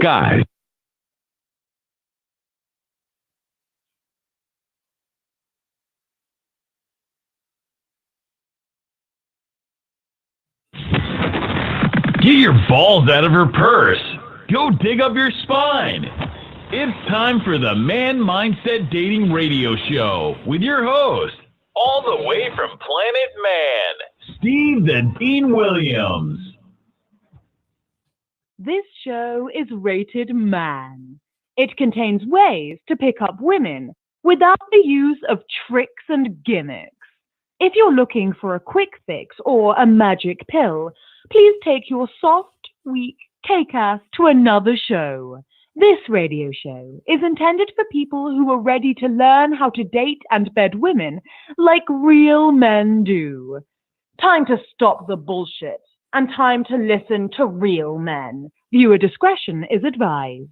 Guys, get your balls out of her purse. Go dig up your spine. It's time for the Man Mindset Dating Radio Show with your host, all the way from Planet Man, Steve the Dean Williams. This show is rated man. It contains ways to pick up women without the use of tricks and gimmicks. If you're looking for a quick fix or a magic pill, please take your soft, weak K-Cast to another show. This radio show is intended for people who are ready to learn how to date and bed women like real men do. Time to stop the bullshit and time to listen to real men. Viewer discretion is advised.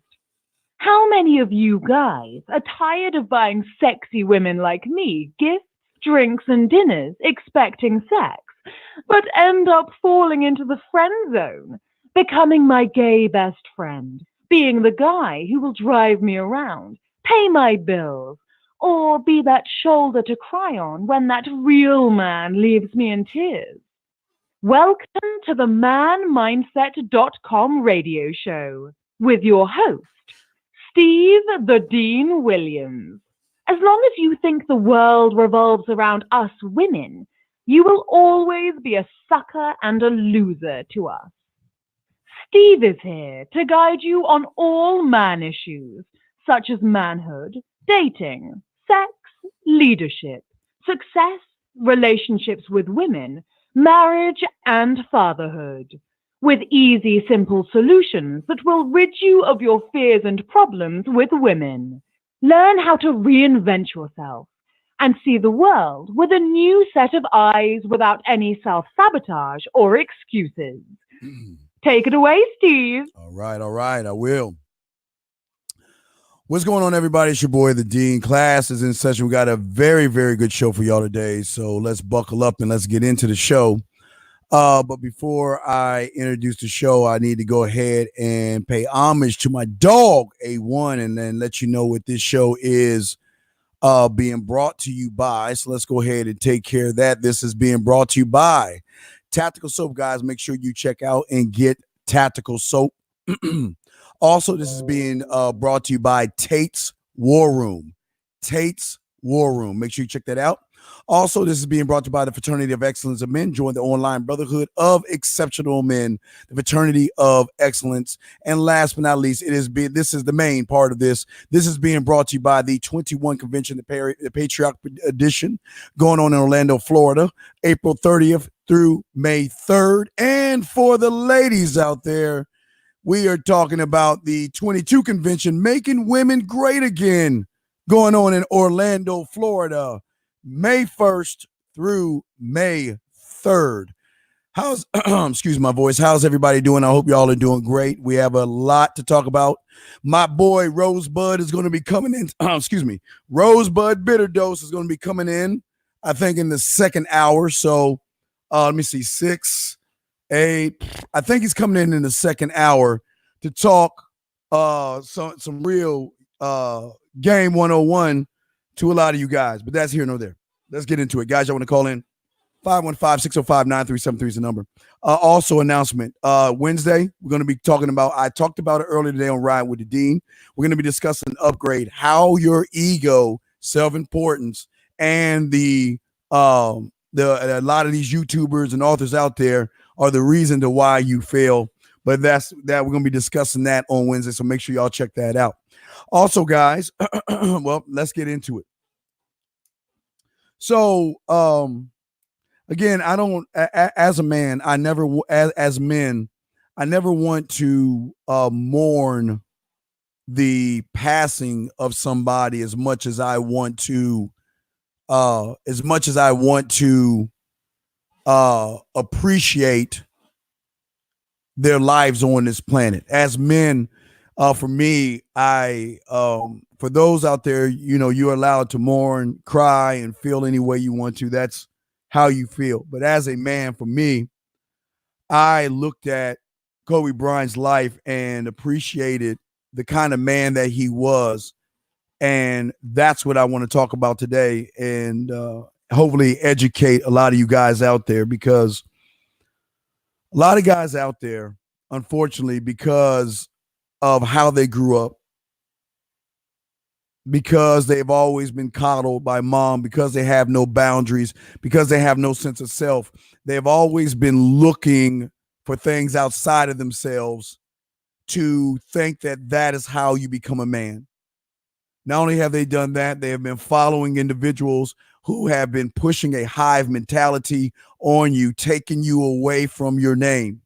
How many of you guys are tired of buying sexy women like me gifts, drinks, and dinners expecting sex, but end up falling into the friend zone, becoming my gay best friend, being the guy who will drive me around, pay my bills, or be that shoulder to cry on when that real man leaves me in tears? Welcome to the manmindset.com radio show with your host, Steve the Dean Williams. As long as you think the world revolves around us women, you will always be a sucker and a loser to us. Steve is here to guide you on all man issues, such as manhood, dating, sex, leadership, success, relationships with women, marriage, and fatherhood, with easy, simple solutions that will rid you of your fears and problems with women. Learn how to reinvent yourself and see the world with a new set of eyes without any self-sabotage or excuses. Take it away, Steve. All right, I will. What's going on, everybody? It's your boy, the Dean. Class is in session. We got a very, very good show for y'all today, so let's buckle up and let's get into the show. But before I introduce the show, I need to go ahead and pay homage to my dog, A1, and then let you know what this show is being brought to you by. So let's go ahead and take care of that. This is being brought to you by Tactical Soap, guys. Make sure you check out and get Tactical Soap. Also, this is being brought to you by Tate's War Room. Tate's War Room. Make sure you check that out. Also, this is being brought to you by the Fraternity of Excellence of Men. Join the online brotherhood of exceptional men, the Fraternity of Excellence. And last but not least, this is the main part of this. This is being brought to you by the 21 Convention, the Patriarch Edition, going on in Orlando, Florida, April 30th through May 3rd. And for the ladies out there, we are talking about the 22 Convention, Making Women Great Again, going on in Orlando, Florida, May 1st through May 3rd. How's, excuse my voice, how's everybody doing? I hope y'all are doing great. We have a lot to talk about. My boy Rosebud is going to be coming in, Rosebud Bitter Dose is going to be coming in, I think, in the second hour. So let me see, 6, 8, I think he's coming in the second hour to talk some real game 101 to a lot of you guys, but that's here nor there. Let's get into it. Guys, y'all want to call in? 515-605-9373 is the number. Also, announcement. Wednesday, we're going to be talking about, I talked about it earlier today on Ride with the Dean. We're going to be discussing upgrade, how your ego, self-importance, and a lot of these YouTubers and authors out there are the reason to why you fail. But we're going to be discussing that on Wednesday, so make sure y'all check that out. Also, guys, well, let's get into it. So, again, I don't, as a man, I never, as men, I never want to mourn the passing of somebody as much as I want to, appreciate their lives on this planet. As men, for me, for those out there, you're allowed to mourn, cry, and feel any way you want to. That's how you feel. But as a man, for me, I looked at Kobe Bryant's life and appreciated the kind of man that he was. And that's what I want to talk about today, and hopefully educate a lot of you guys out there, because a lot of guys out there, unfortunately, because of how they grew up, because they've always been coddled by mom, because they have no boundaries, because they have no sense of self, they've always been looking for things outside of themselves to think that that is how you become a man. Not only have they done that, they have been following individuals who have been pushing a hive mentality on you, taking you away from your name.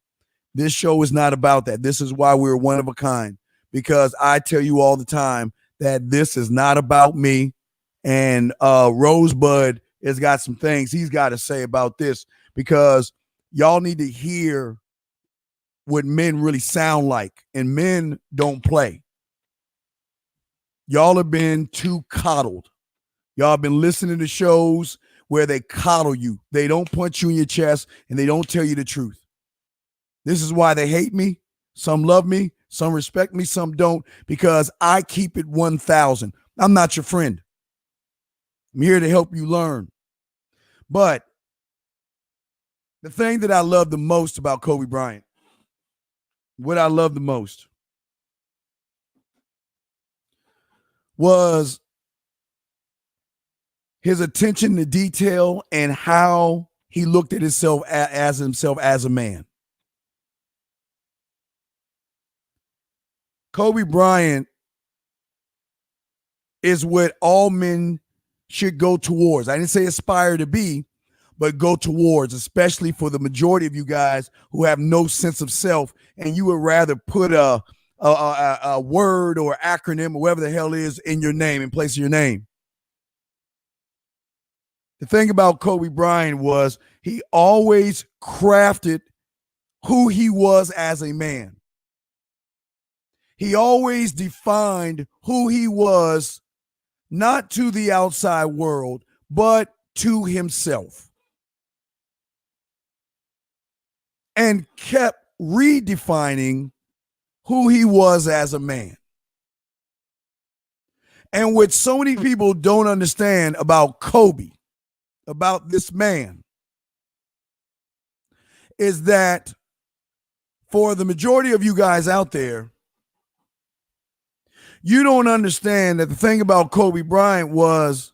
This show is not about that. This is why we're one of a kind, because I tell you all the time that this is not about me. And Rosebud has got some things he's got to say about this, because y'all need to hear what men really sound like, and men don't play. Y'all have been too coddled. Y'all have been listening to shows where they coddle you. They don't punch you in your chest, and they don't tell you the truth. This is why they hate me. Some love me, some respect me, some don't, because I keep it 1,000. I'm not your friend. I'm here to help you learn. But the thing that I love the most about Kobe Bryant, what I love the most, was his attention to detail and how he looked at himself as a man. Kobe Bryant is what all men should go towards. I didn't say aspire to be, but go towards, especially for the majority of you guys who have no sense of self, and you would rather put a word or acronym or whatever the hell is in your name, in place of your name. The thing about Kobe Bryant was he always crafted who he was as a man. He always defined who he was, not to the outside world, but to himself. And kept redefining who he was as a man. And what so many people don't understand about Kobe, about this man, is that for the majority of you guys out there, you don't understand that the thing about Kobe Bryant was,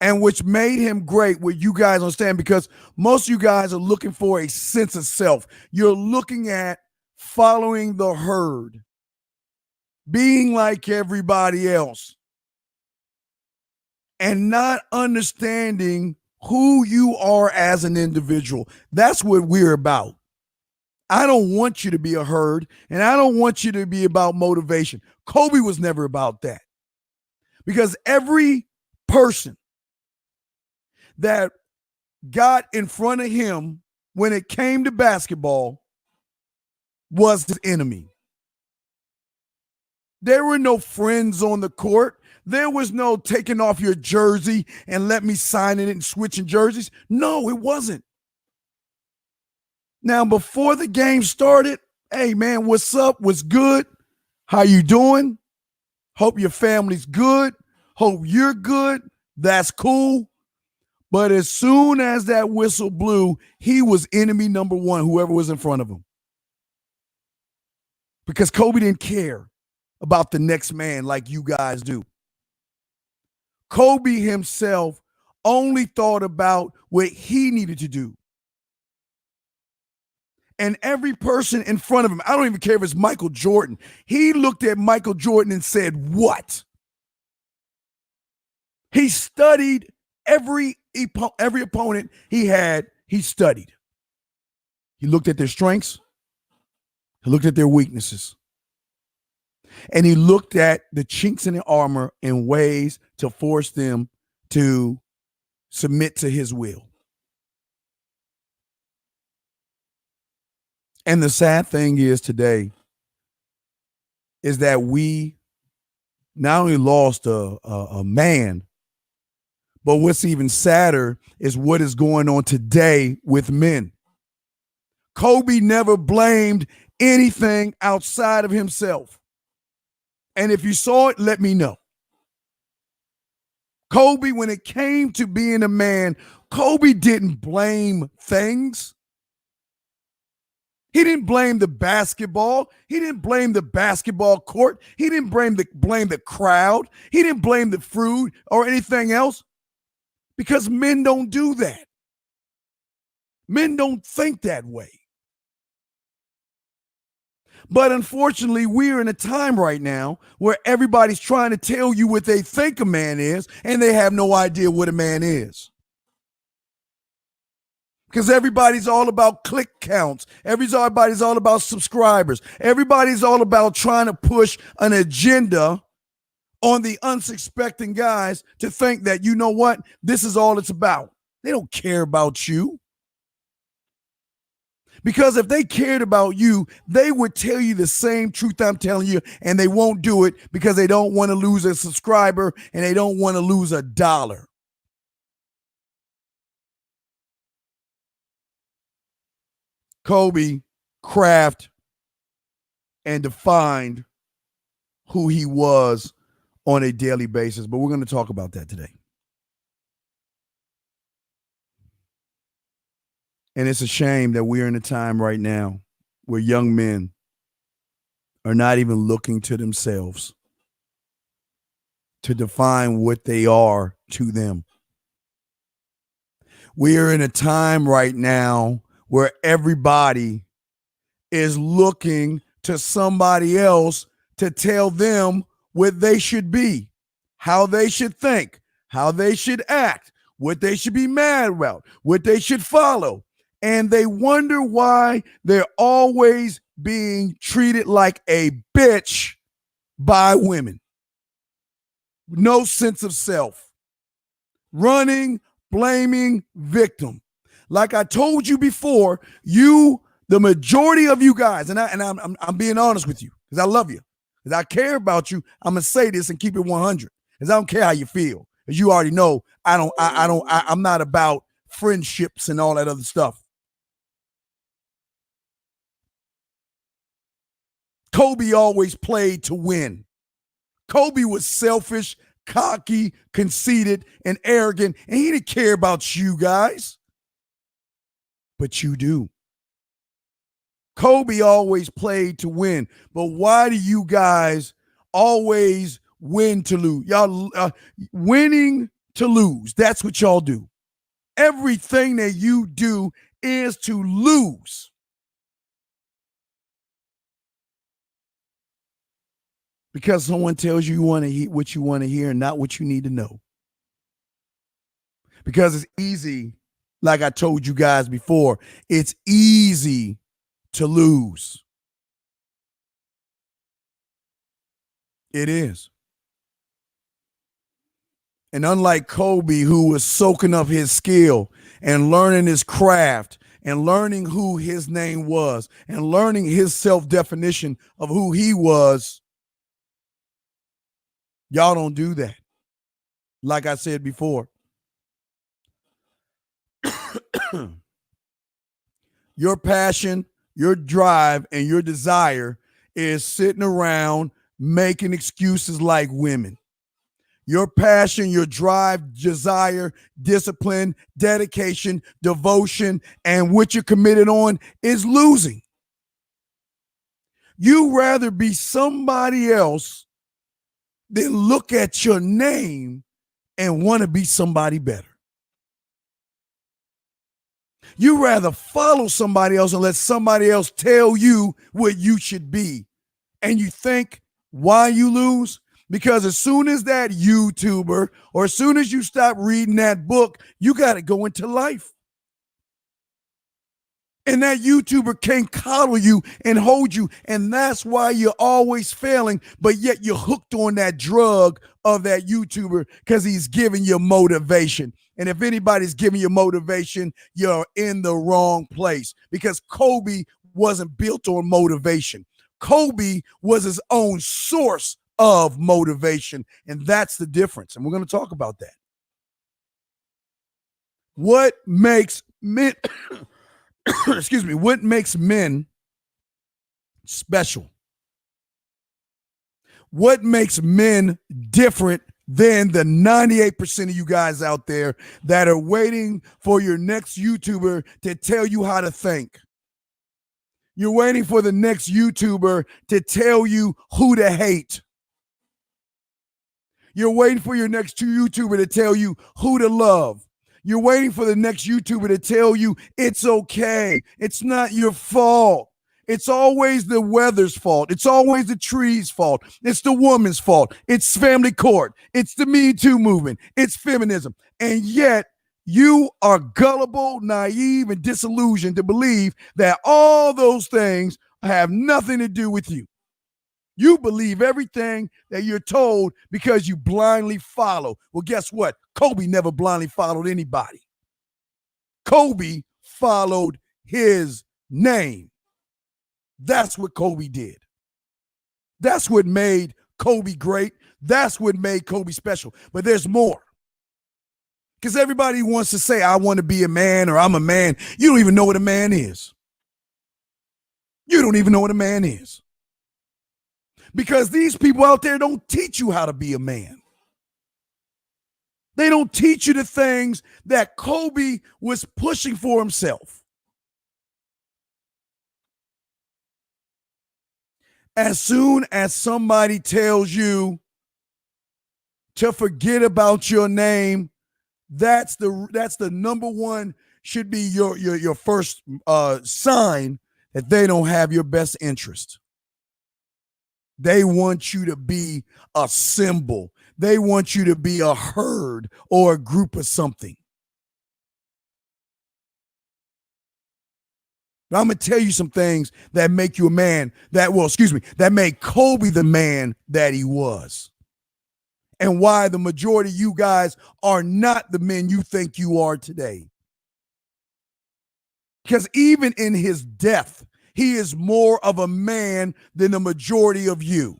and which made him great, what you guys understand, because most of you guys are looking for a sense of self. You're looking at following the herd, being like everybody else, and not understanding who you are as an individual. That's what we're about. I don't want you to be a herd, and I don't want you to be about motivation. Kobe was never about that, because every person that got in front of him when it came to basketball was his enemy. There were no friends on the court. There was no taking off your jersey and let me sign in it and switching jerseys. No, it wasn't. Now, before the game started, hey, man, what's up? What's good? How you doing? Hope your family's good. Hope you're good. That's cool. But as soon as that whistle blew, he was enemy number one, whoever was in front of him. Because Kobe didn't care about the next man like you guys do. Kobe himself only thought about what he needed to do. And every person in front of him, I don't even care if it's Michael Jordan, he looked at Michael Jordan and said, what? He studied every opponent he had, he studied. He looked at their strengths. He looked at their weaknesses. And he looked at the chinks in the armor in ways to force them to submit to his will. And the sad thing is today is that we not only lost a man, but what's even sadder is what is going on today with men. Kobe never blamed anything outside of himself. And if you saw it, let me know. Koby, when it came to being a man, Koby didn't blame things. He didn't blame the basketball. He didn't blame the basketball court. He didn't blame the crowd. He didn't blame the food or anything else, because men don't do that. Men don't think that way. But unfortunately, we're in a time right now where everybody's trying to tell you what they think a man is, and they have no idea what a man is. Because everybody's all about click counts. Everybody's all about subscribers. Everybody's all about trying to push an agenda on the unsuspecting guys to think that, you know what, this is all it's about. They don't care about you. Because if they cared about you, they would tell you the same truth I'm telling you, and they won't do it because they don't want to lose a subscriber and they don't want to lose $1. Koby crafted and defined who he was on a daily basis, but we're going to talk about that today. And it's a shame that we're in a time right now where young men are not even looking to themselves to define what they are to them. We are in a time right now where everybody is looking to somebody else to tell them what they should be, how they should think, how they should act, what they should be mad about, what they should follow. And they wonder why they're always being treated like a bitch by women. No sense of self. Running, blaming, victim. Like I told you before, the majority of you guys, and I'm being honest with you because I love you, because I care about you. I'm gonna say this and keep it 100, because I don't care how you feel. As you already know, I'm not about friendships and all that other stuff. Koby always played to win. Koby was selfish, cocky, conceited, and arrogant, and he didn't care about you guys. But you do. Koby always played to win. But why do you guys always win to lose? Y'all winning to lose. That's what y'all do. Everything that you do is to lose. Because someone tells you want to hear what you want to hear and not what you need to know. Because it's easy, like I told you guys before, it's easy to lose. It is. And unlike Koby, who was soaking up his skill and learning his craft and learning who his name was and learning his self-definition of who he was, y'all don't do that. Like I said before, your passion, your drive, and your desire is sitting around making excuses like women. Your passion, your drive, desire, discipline, dedication, devotion, and what you're committed on is losing. You rather be somebody else than look at your name and want to be somebody better. You rather follow somebody else and let somebody else tell you what you should be. And you think why you lose? Because as soon as that YouTuber or as soon as you stop reading that book, you got to go into life. And that YouTuber can't coddle you and hold you. And that's why you're always failing, but yet you're hooked on that drug of that YouTuber because he's giving you motivation. And if anybody's giving you motivation, you're in the wrong place, because Koby wasn't built on motivation. Koby was his own source of motivation. And that's the difference. And we're going to talk about that. What makes men, what makes men special. What makes men different than the 98% of you guys out there that are waiting for your next YouTuber to tell you how to think? You're waiting for the next YouTuber to tell you who to hate. You're waiting for your next YouTuber to tell you who to love. You're waiting for the next YouTuber to tell you it's okay. It's not your fault. It's always the weather's fault. It's always the tree's fault. It's the woman's fault. It's family court. It's the Me Too movement. It's feminism. And yet you are gullible, naive, and disillusioned to believe that all those things have nothing to do with you. You believe everything that you're told because you blindly follow. Well, guess what? Kobe never blindly followed anybody. Kobe followed his name. That's what Kobe did. That's what made Kobe great. That's what made Kobe special. But there's more. Because everybody wants to say, I want to be a man or I'm a man. You don't even know what a man is. You don't even know what a man is. Because these people out there don't teach you how to be a man. They don't teach you the things that Kobe was pushing for himself. As soon as somebody tells you to forget about your name, that's the number one, should be your first sign that they don't have your best interest. They want you to be a symbol. They want you to be a herd or a group of something. Now, I'm going to tell you some things that make you a man that made Kobe the man that he was. And why the majority of you guys are not the men you think you are today. Because even in his death, he is more of a man than the majority of you.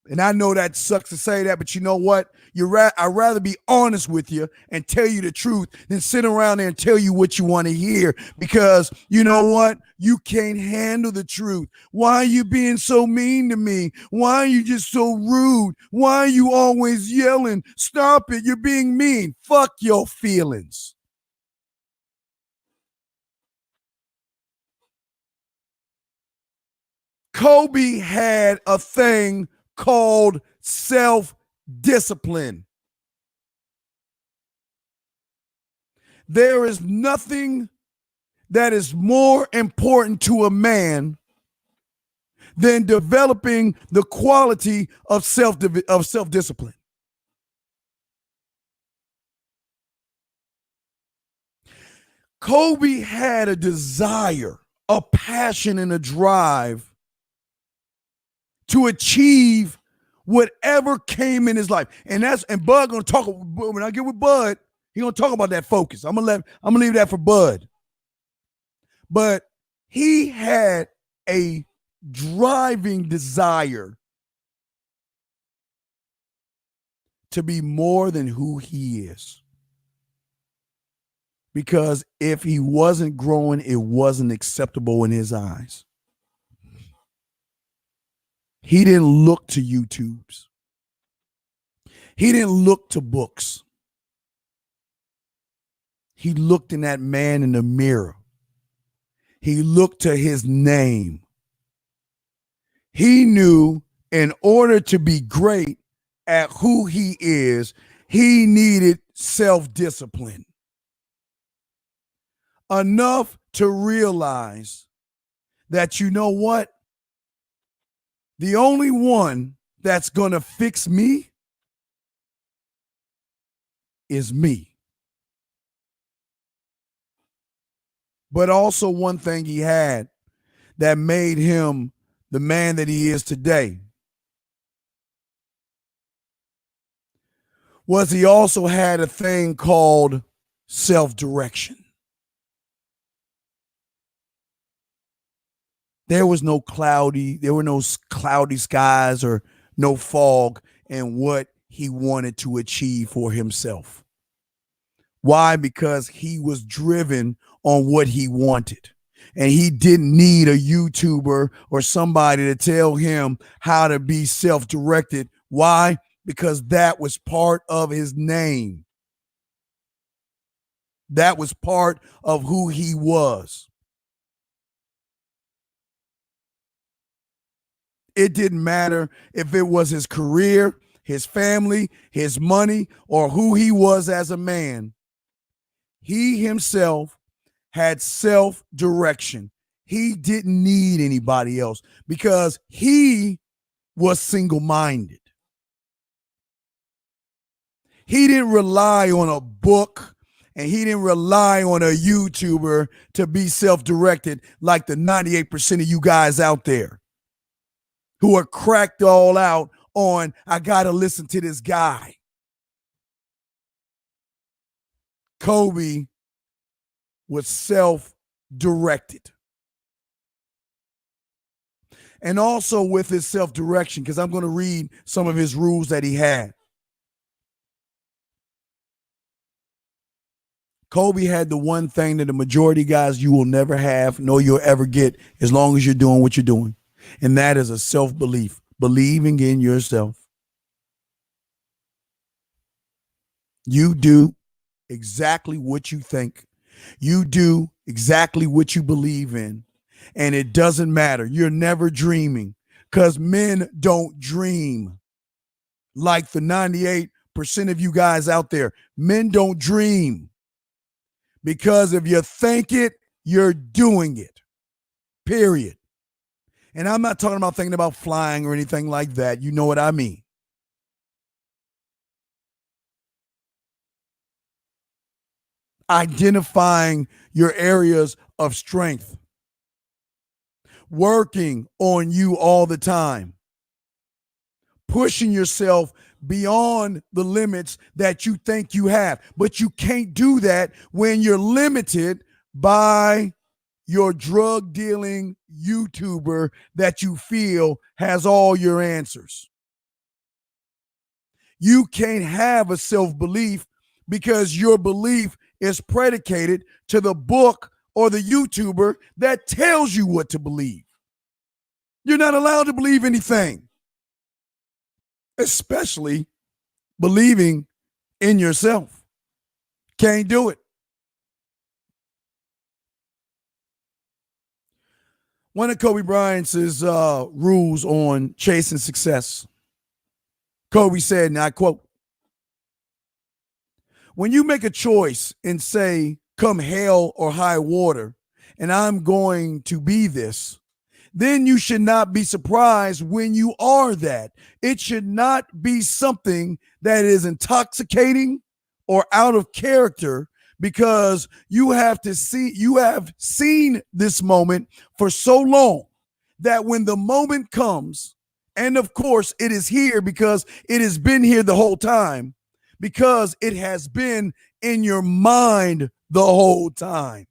And I know that sucks to say that, but you know what? I'd rather be honest with you and tell you the truth than sit around there and tell you what you want to hear, because you know what? You can't handle the truth. Why are you being so mean to me? Why are you just so rude? Why are you always yelling? Stop it. You're being mean. Fuck your feelings. Kobe had a thing called self-discipline. There is nothing that is more important to a man than developing the quality of self-discipline. Kobe had a desire, a passion, and a drive to achieve whatever came in his life. And Bud gonna talk, when I get with Bud, he gonna talk about that focus. I'm gonna leave that for Bud. But he had a driving desire to be more than who he is. Because if he wasn't growing, it wasn't acceptable in his eyes. He didn't look to YouTubes. He didn't look to books. He looked in that man in the mirror. He looked to his name. He knew in order to be great at who he is, he needed self-discipline. Enough to realize that, you know what? The only one that's going to fix me is me. But also one thing he had that made him the man that he is today was he also had a thing called self-direction. There were no cloudy skies or no fog in what he wanted to achieve for himself. Why? Because he was driven on what he wanted. And he didn't need a YouTuber or somebody to tell him how to be self-directed. Why? Because that was part of his name. That was part of who he was. It didn't matter if it was his career, his family, his money, or who he was as a man. He himself had self-direction. He didn't need anybody else because he was single-minded. He didn't rely on a book and he didn't rely on a YouTuber to be self-directed like the 98% of you guys out there who are cracked all out on, I got to listen to this guy. Koby was self-directed. And also with his self-direction, because I'm going to read some of his rules that he had. Koby had the one thing that the majority of guys you will never have, nor you'll ever get as long as you're doing what you're doing. And that is a self-belief, believing in yourself. You do exactly what you think. You do exactly what you believe in. And it doesn't matter. You're never dreaming because men don't dream like the 98% of you guys out there. Men don't dream because if you think it, you're doing it, period. And I'm not talking about thinking about flying or anything like that. You know what I mean. Identifying your areas of strength. Working on you all the time. Pushing yourself beyond the limits that you think you have. But you can't do that when you're limited by your drug dealing YouTuber that you feel has all your answers. You can't have a self-belief because your belief is predicated to the book or the YouTuber that tells you what to believe. You're not allowed to believe anything, especially believing in yourself. Can't do it. One of Koby Bryant's rules on chasing success. Koby said, and I quote, when you make a choice and say, come hell or high water, and I'm going to be this, then you should not be surprised when you are that. It should not be something that is intoxicating or out of character because you have seen this moment for so long that when the moment comes, and of course it is here because it has been here the whole time, because it has been in your mind the whole time.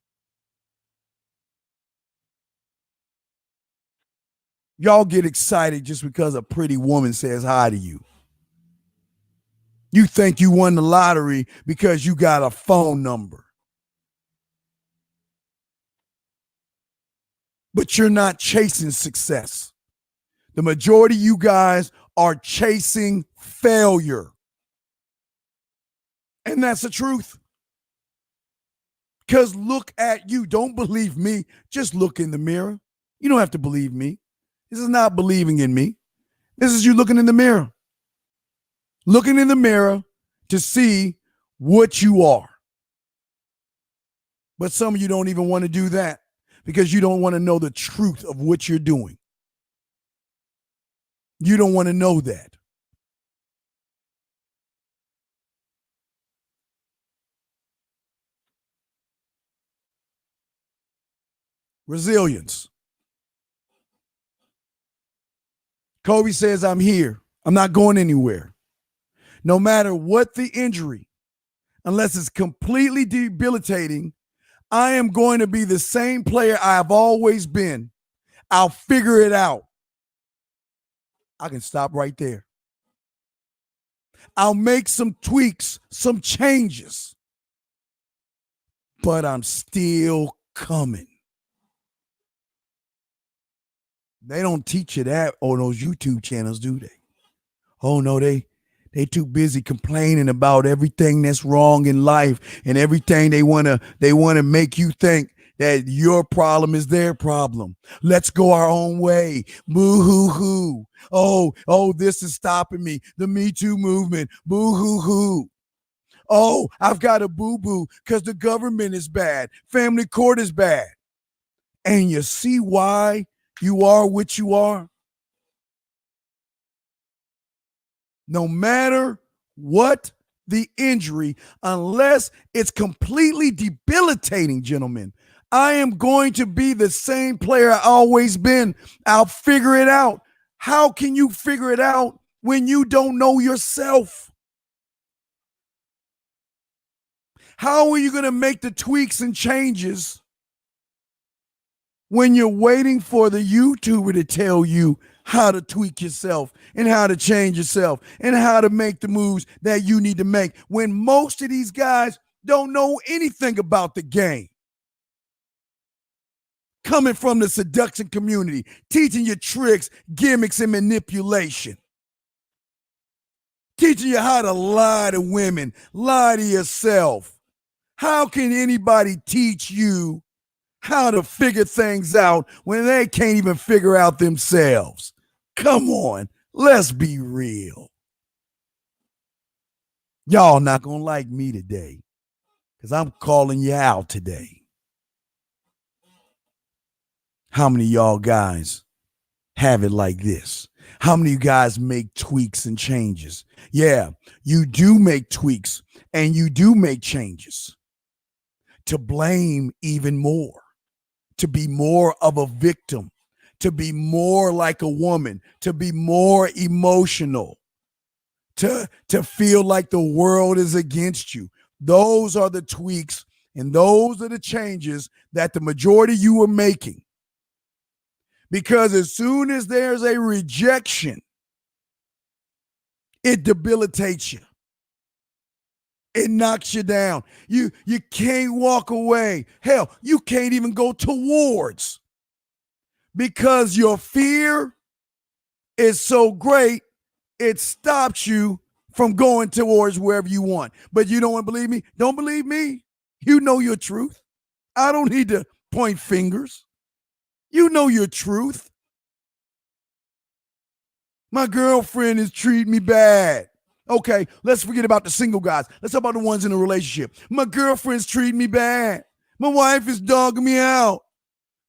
Y'all get excited just because a pretty woman says hi to you. You think you won the lottery because you got a phone number. But you're not chasing success. The majority of you guys are chasing failure. And that's the truth. Because look at you. Don't believe me. Just look in the mirror. You don't have to believe me. This is not believing in me. This is you looking in the mirror. Looking in the mirror to see what you are. But some of you don't even want to do that because you don't want to know the truth of what you're doing. You don't want to know that. Resilience. Koby says, I'm here. I'm not going anywhere. No matter what the injury, unless it's completely debilitating, I am going to be the same player I've always been. I'll figure it out. I can stop right there. I'll make some tweaks, some changes, but I'm still coming. They don't teach you that on those YouTube channels, do they? Oh no, they too busy complaining about everything that's wrong in life and everything they wanna make you think that your problem is their problem. Let's go our own way. Boo hoo hoo. Oh, this is stopping me. The Me Too movement. Boo hoo hoo. Oh, I've got a boo-boo because the government is bad. Family court is bad. And you see why you are what you are? No matter what the injury, unless it's completely debilitating, gentlemen, I am going to be the same player I always been. I'll figure it out. How can you figure it out when you don't know yourself? How are you going to make the tweaks and changes when you're waiting for the YouTuber to tell you how to tweak yourself and how to change yourself and how to make the moves that you need to make, when most of these guys don't know anything about the game? Coming from the seduction community, teaching you tricks, gimmicks, and manipulation. Teaching you how to lie to women, lie to yourself. How can anybody teach you how to figure things out when they can't even figure out themselves? Come on, let's be real. Y'all not gonna like me today because I'm calling you out today. How many of y'all guys have it like this? How many of you guys make tweaks and changes? Yeah, you do make tweaks and you do make changes to blame even more, to be more of a victim, to be more like a woman, to be more emotional, to feel like the world is against you. Those are the tweaks and those are the changes that the majority of you are making. Because as soon as there's a rejection, it debilitates you. It knocks you down. You can't walk away. Hell, you can't even go towards, because your fear is so great, it stops you from going towards wherever you want. But you don't want to believe me? Don't believe me? You know your truth. I don't need to point fingers. You know your truth. My girlfriend is treating me bad. Okay, let's forget about the single guys. Let's talk about the ones in a relationship. My girlfriend's treating me bad. My wife is dogging me out.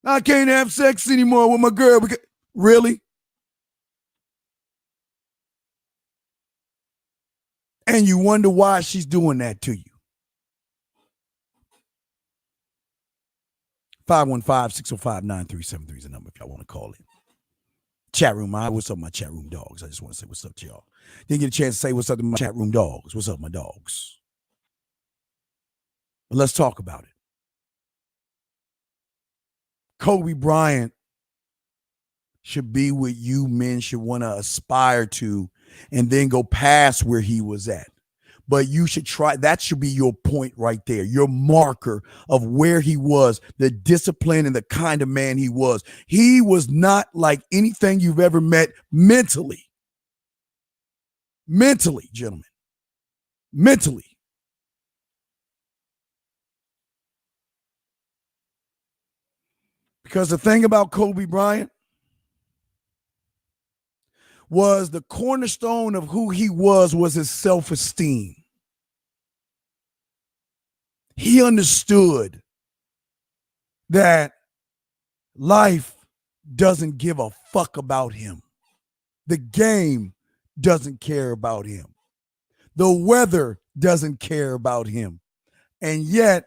I can't have sex anymore with my girl. Really? And you wonder why she's doing that to you. 515-605-9373 is the number if y'all want to call in. Chat room, what's up, my chat room dogs? I just want to say what's up to y'all. Didn't get a chance to say what's up to my chat room dogs. What's up, my dogs? But let's talk about it. Koby Bryant should be what you men should want to aspire to and then go past where he was at. But you should try. That should be your point right there, your marker of where he was, the discipline and the kind of man he was. He was not like anything you've ever met mentally. Mentally, gentlemen. Mentally. Because the thing about Koby Bryant was the cornerstone of who he was his self-esteem. He understood that life doesn't give a fuck about him. The game doesn't care about him. The weather doesn't care about him. And yet,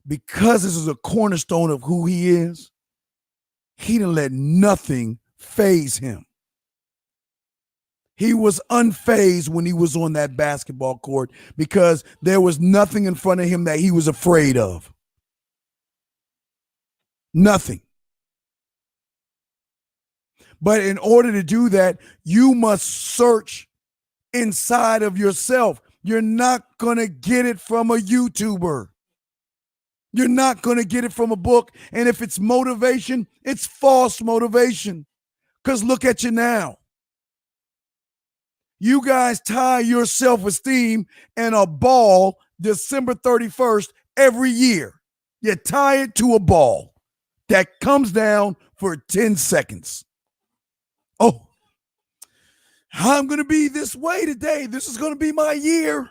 because this is a cornerstone of who he is, he didn't let nothing faze him. He was unfazed when he was on that basketball court because there was nothing in front of him that he was afraid of. Nothing. But in order to do that, you must search inside of yourself. You're not going to get it from a YouTuber. You're not going to get it from a book. And if it's motivation, it's false motivation. Because look at you now. You guys tie your self-esteem in a ball December 31st every year. You tie it to a ball that comes down for 10 seconds. Oh, I'm going to be this way today. This is going to be my year.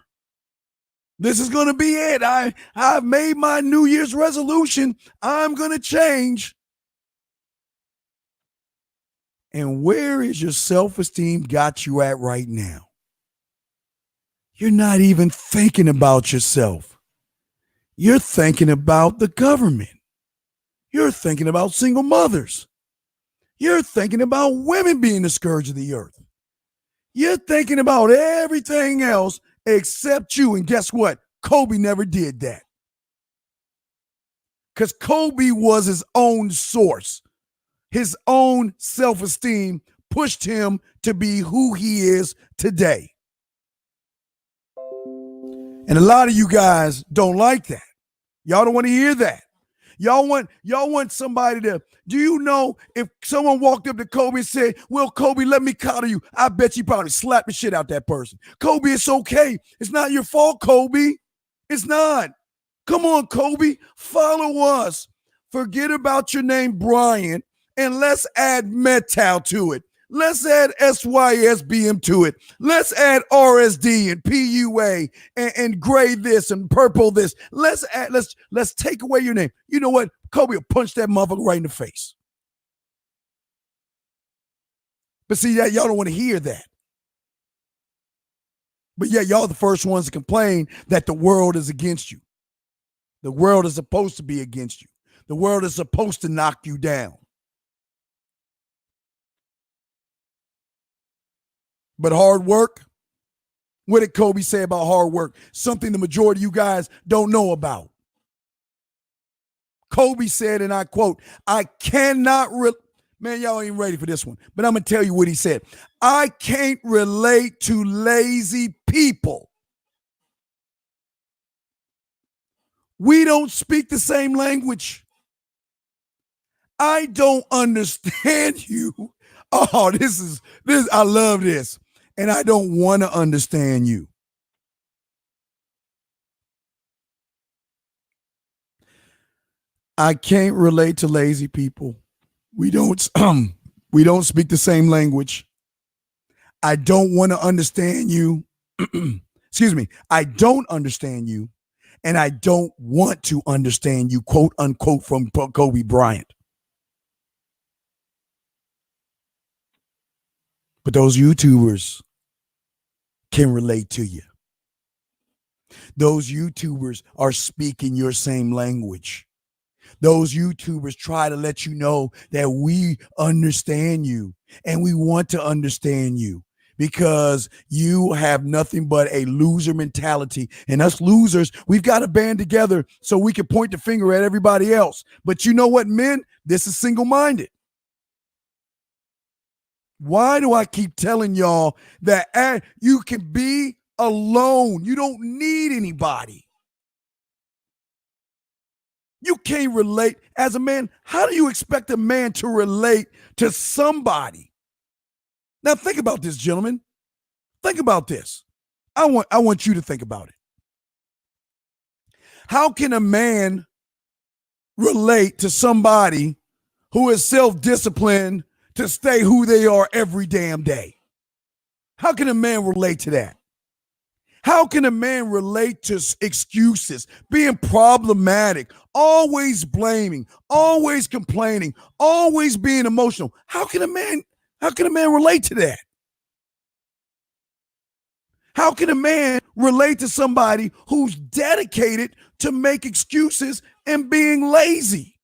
This is going to be it. I've made my New Year's resolution. I'm going to change. And where is your self-esteem got you at right now? You're not even thinking about yourself. You're thinking about the government. You're thinking about single mothers. You're thinking about women being the scourge of the earth. You're thinking about everything else except you. And guess what? Kobe never did that. Because Kobe was his own source. His own self-esteem pushed him to be who he is today. And a lot of you guys don't like that. Y'all don't want to hear that. Y'all want somebody to, do you know if someone walked up to Kobe and said, well, Kobe, let me coddle you, I bet you probably slap the shit out that person. Kobe, it's okay. It's not your fault, Kobe. It's not. Come on, Kobe, follow us. Forget about your name, Bryant, and let's add METAL to it. Let's add SYSBM to it. Let's add RSD and PUA and gray this and purple this. Let's take away your name. You know what? Kobe will punch that motherfucker right in the face. But see, that y'all don't want to hear that. But yeah, y'all are the first ones to complain that the world is against you. The world is supposed to be against you. The world is supposed to knock you down. But hard work, what did Kobe say about hard work? Something the majority of you guys don't know about. Kobe said, and I quote, I cannot, man, y'all ain't ready for this one, but I'm going to tell you what he said. I can't relate to lazy people. We don't speak the same language. I don't understand you. Oh, this, I love this. And I don't want to understand you. I can't relate to lazy people. We don't speak the same language. I don't want to understand you. Excuse me. I don't understand you. And I don't want to understand you, quote unquote, from Koby Bryant. But those YouTubers can relate to you. Those YouTubers are speaking your same language. Those YouTubers try to let you know that we understand you and we want to understand you because you have nothing but a loser mentality. And us losers, we've got to band together so we can point the finger at everybody else. But you know what, men? This is single-minded. Why do I keep telling y'all that you can be alone? You don't need anybody. You can't relate as a man. How do you expect a man to relate to somebody? Now think about this, gentlemen. Think about this. I want you to think about it. How can a man relate to somebody who is self-disciplined to stay who they are every damn day? How can a man relate to that? How can a man relate to excuses, being problematic, always blaming, always complaining, always being emotional? How can a man relate to that? How can a man relate to somebody who's dedicated to make excuses and being lazy?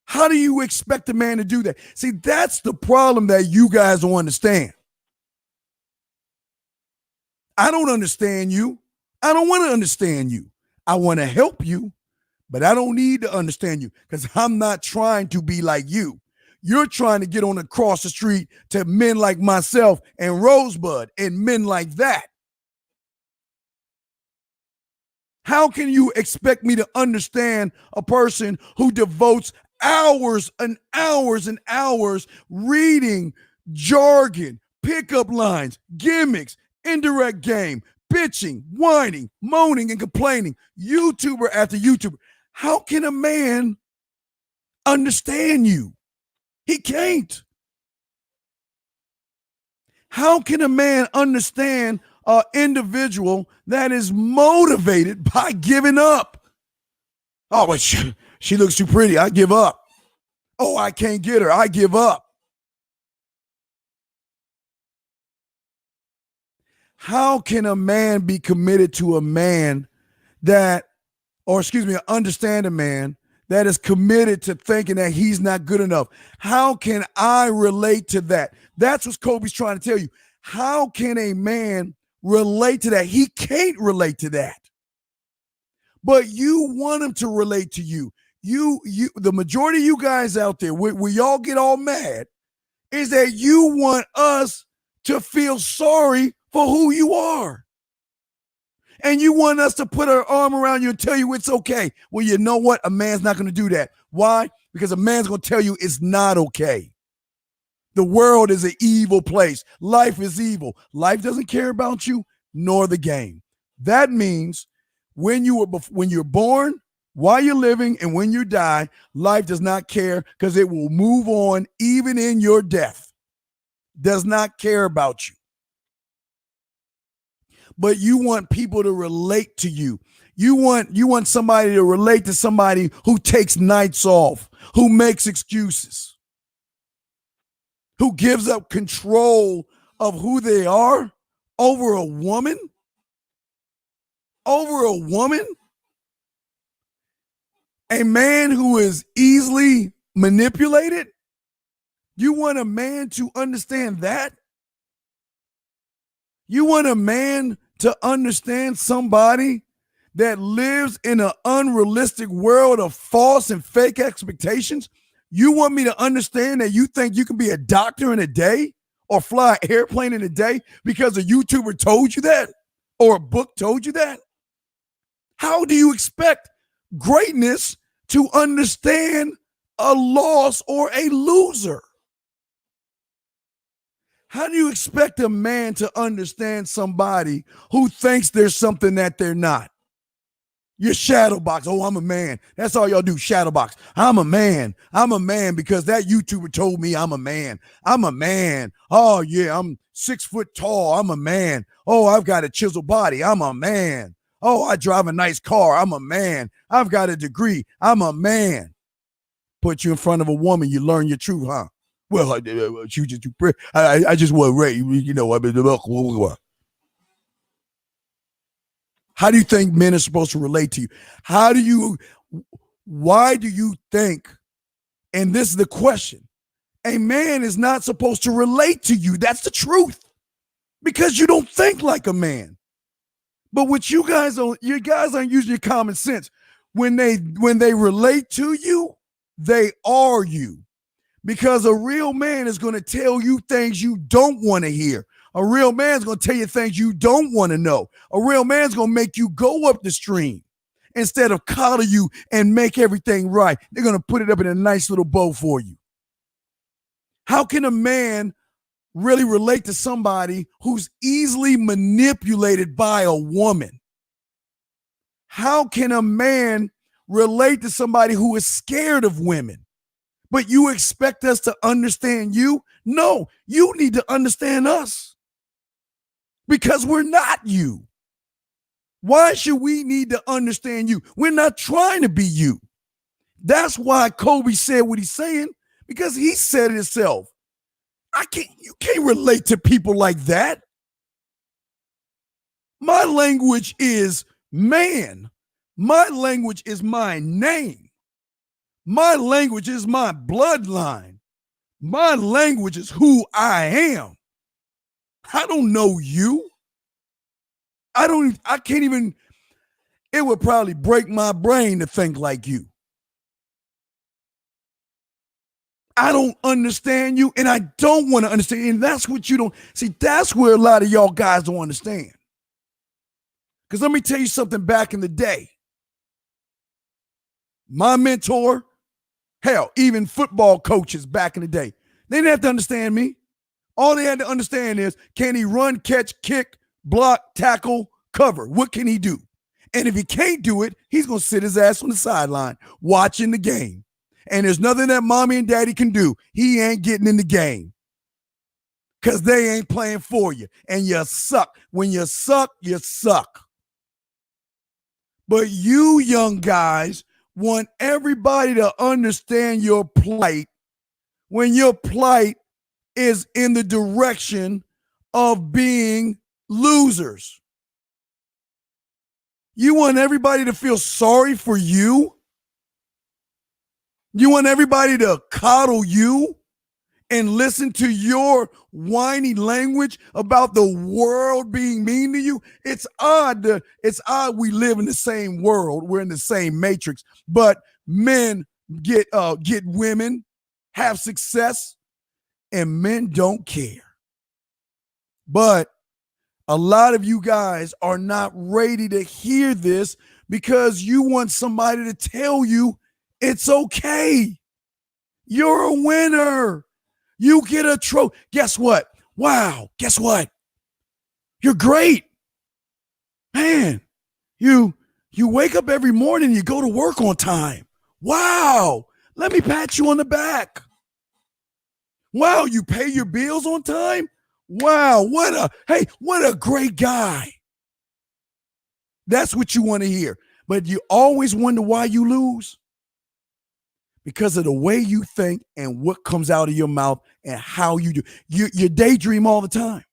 How do you expect a man to do that? See, that's the problem that you guys don't understand. I don't understand you. I don't want to understand you. I want to help you, but I don't need to understand you because I'm not trying to be like you. You're trying to get on across the street to men like myself and Rosebud and men like that. How can you expect me to understand a person who devotes hours and hours and hours reading jargon, pickup lines, gimmicks, indirect game, bitching, whining, moaning, and complaining, YouTuber after YouTuber? How can a man understand you? He can't. How can a man understand an individual that is motivated by giving up? Oh, but she looks too pretty. I give up. Oh, I can't get her. I give up. How can a man be committed to a man understand a man that is committed to thinking that he's not good enough? How can I relate to that? That's what Koby's trying to tell you. How can a man relate to that? He can't relate to that. But you want him to relate to you. The majority of you guys out there, where y'all get all mad, is that you want us to feel sorry for who you are. And you want us to put our arm around you and tell you it's okay. Well, you know what? A man's not going to do that. Why? Because a man's going to tell you it's not okay. The world is an evil place. Life is evil. Life doesn't care about you, nor the game. That means when you're born, while you're living, and when you die, life does not care, because it will move on even in your death. Does not care about you. But you want people to relate to you. You want somebody to relate to somebody who takes nights off, who makes excuses, who gives up control of who they are over a woman. Over a woman? A man who is easily manipulated? You want a man to understand that? You want a man to understand somebody that lives in an unrealistic world of false and fake expectations? You want me to understand that you think you can be a doctor in a day or fly an airplane in a day because a YouTuber told you that or a book told you that? How do you expect greatness to understand a loss or a loser? How do you expect a man to understand somebody who thinks there's something that they're not? You're shadow box. Oh, I'm a man. That's all y'all do, shadow box. I'm a man. I'm a man because that YouTuber told me I'm a man. I'm a man. Oh, yeah, I'm 6 foot tall. I'm a man. Oh, I've got a chiseled body. I'm a man. Oh, I drive a nice car. I'm a man. I've got a degree. I'm a man. Put you in front of a woman, you learn your truth, huh? Well, she was just too pretty. I just was raised, you know. How do you think men are supposed to relate to you? Why do you think, and this is the question, a man is not supposed to relate to you? That's the truth. Because you don't think like a man. But what you guys aren't using your common sense. When they relate to you, they are you. Because a real man is going to tell you things you don't want to hear. A real man's going to tell you things you don't want to know. A real man's going to make you go up the stream instead of coddle you and make everything right. They're going to put it up in a nice little bow for you. How can a man really relate to somebody who's easily manipulated by a woman? How can a man relate to somebody who is scared of women? But you expect us to understand you? No, you need to understand us because we're not you. Why should we need to understand you? We're not trying to be you. That's why Koby said what he's saying, because he said it himself. You can't relate to people like that. My language is man. My language is my name. My language is my bloodline. My language is who I am. I don't know you. I can't even, it would probably break my brain to think like you. I don't understand you, and I don't want to understand. And that's what you don't see. That's where a lot of y'all guys don't understand. Because let me tell you something back in the day. My mentor, hell, even football coaches back in the day, they didn't have to understand me. All they had to understand is, can he run, catch, kick, block, tackle, cover? What can he do? And if he can't do it, he's going to sit his ass on the sideline watching the game. And there's nothing that mommy and daddy can do. He ain't getting in the game because they ain't playing for you. And you suck. When you suck, you suck. But you young guys want everybody to understand your plight when your plight is in the direction of being losers. You want everybody to feel sorry for you. You want everybody to coddle you and listen to your whiny language about the world being mean to you. It's odd we live in the same world. We're in the same matrix, but men get women, have success, and men don't care. But a lot of you guys are not ready to hear this because you want somebody to tell you it's okay. You're a winner. You get a trophy. Guess what? Wow. Guess what? You're great. Man, you wake up every morning and you go to work on time. Wow. Let me pat you on the back. Wow, you pay your bills on time? Wow, what a great guy. That's what you want to hear. But you always wonder why you lose. Because of the way you think and what comes out of your mouth and how you do. You daydream all the time.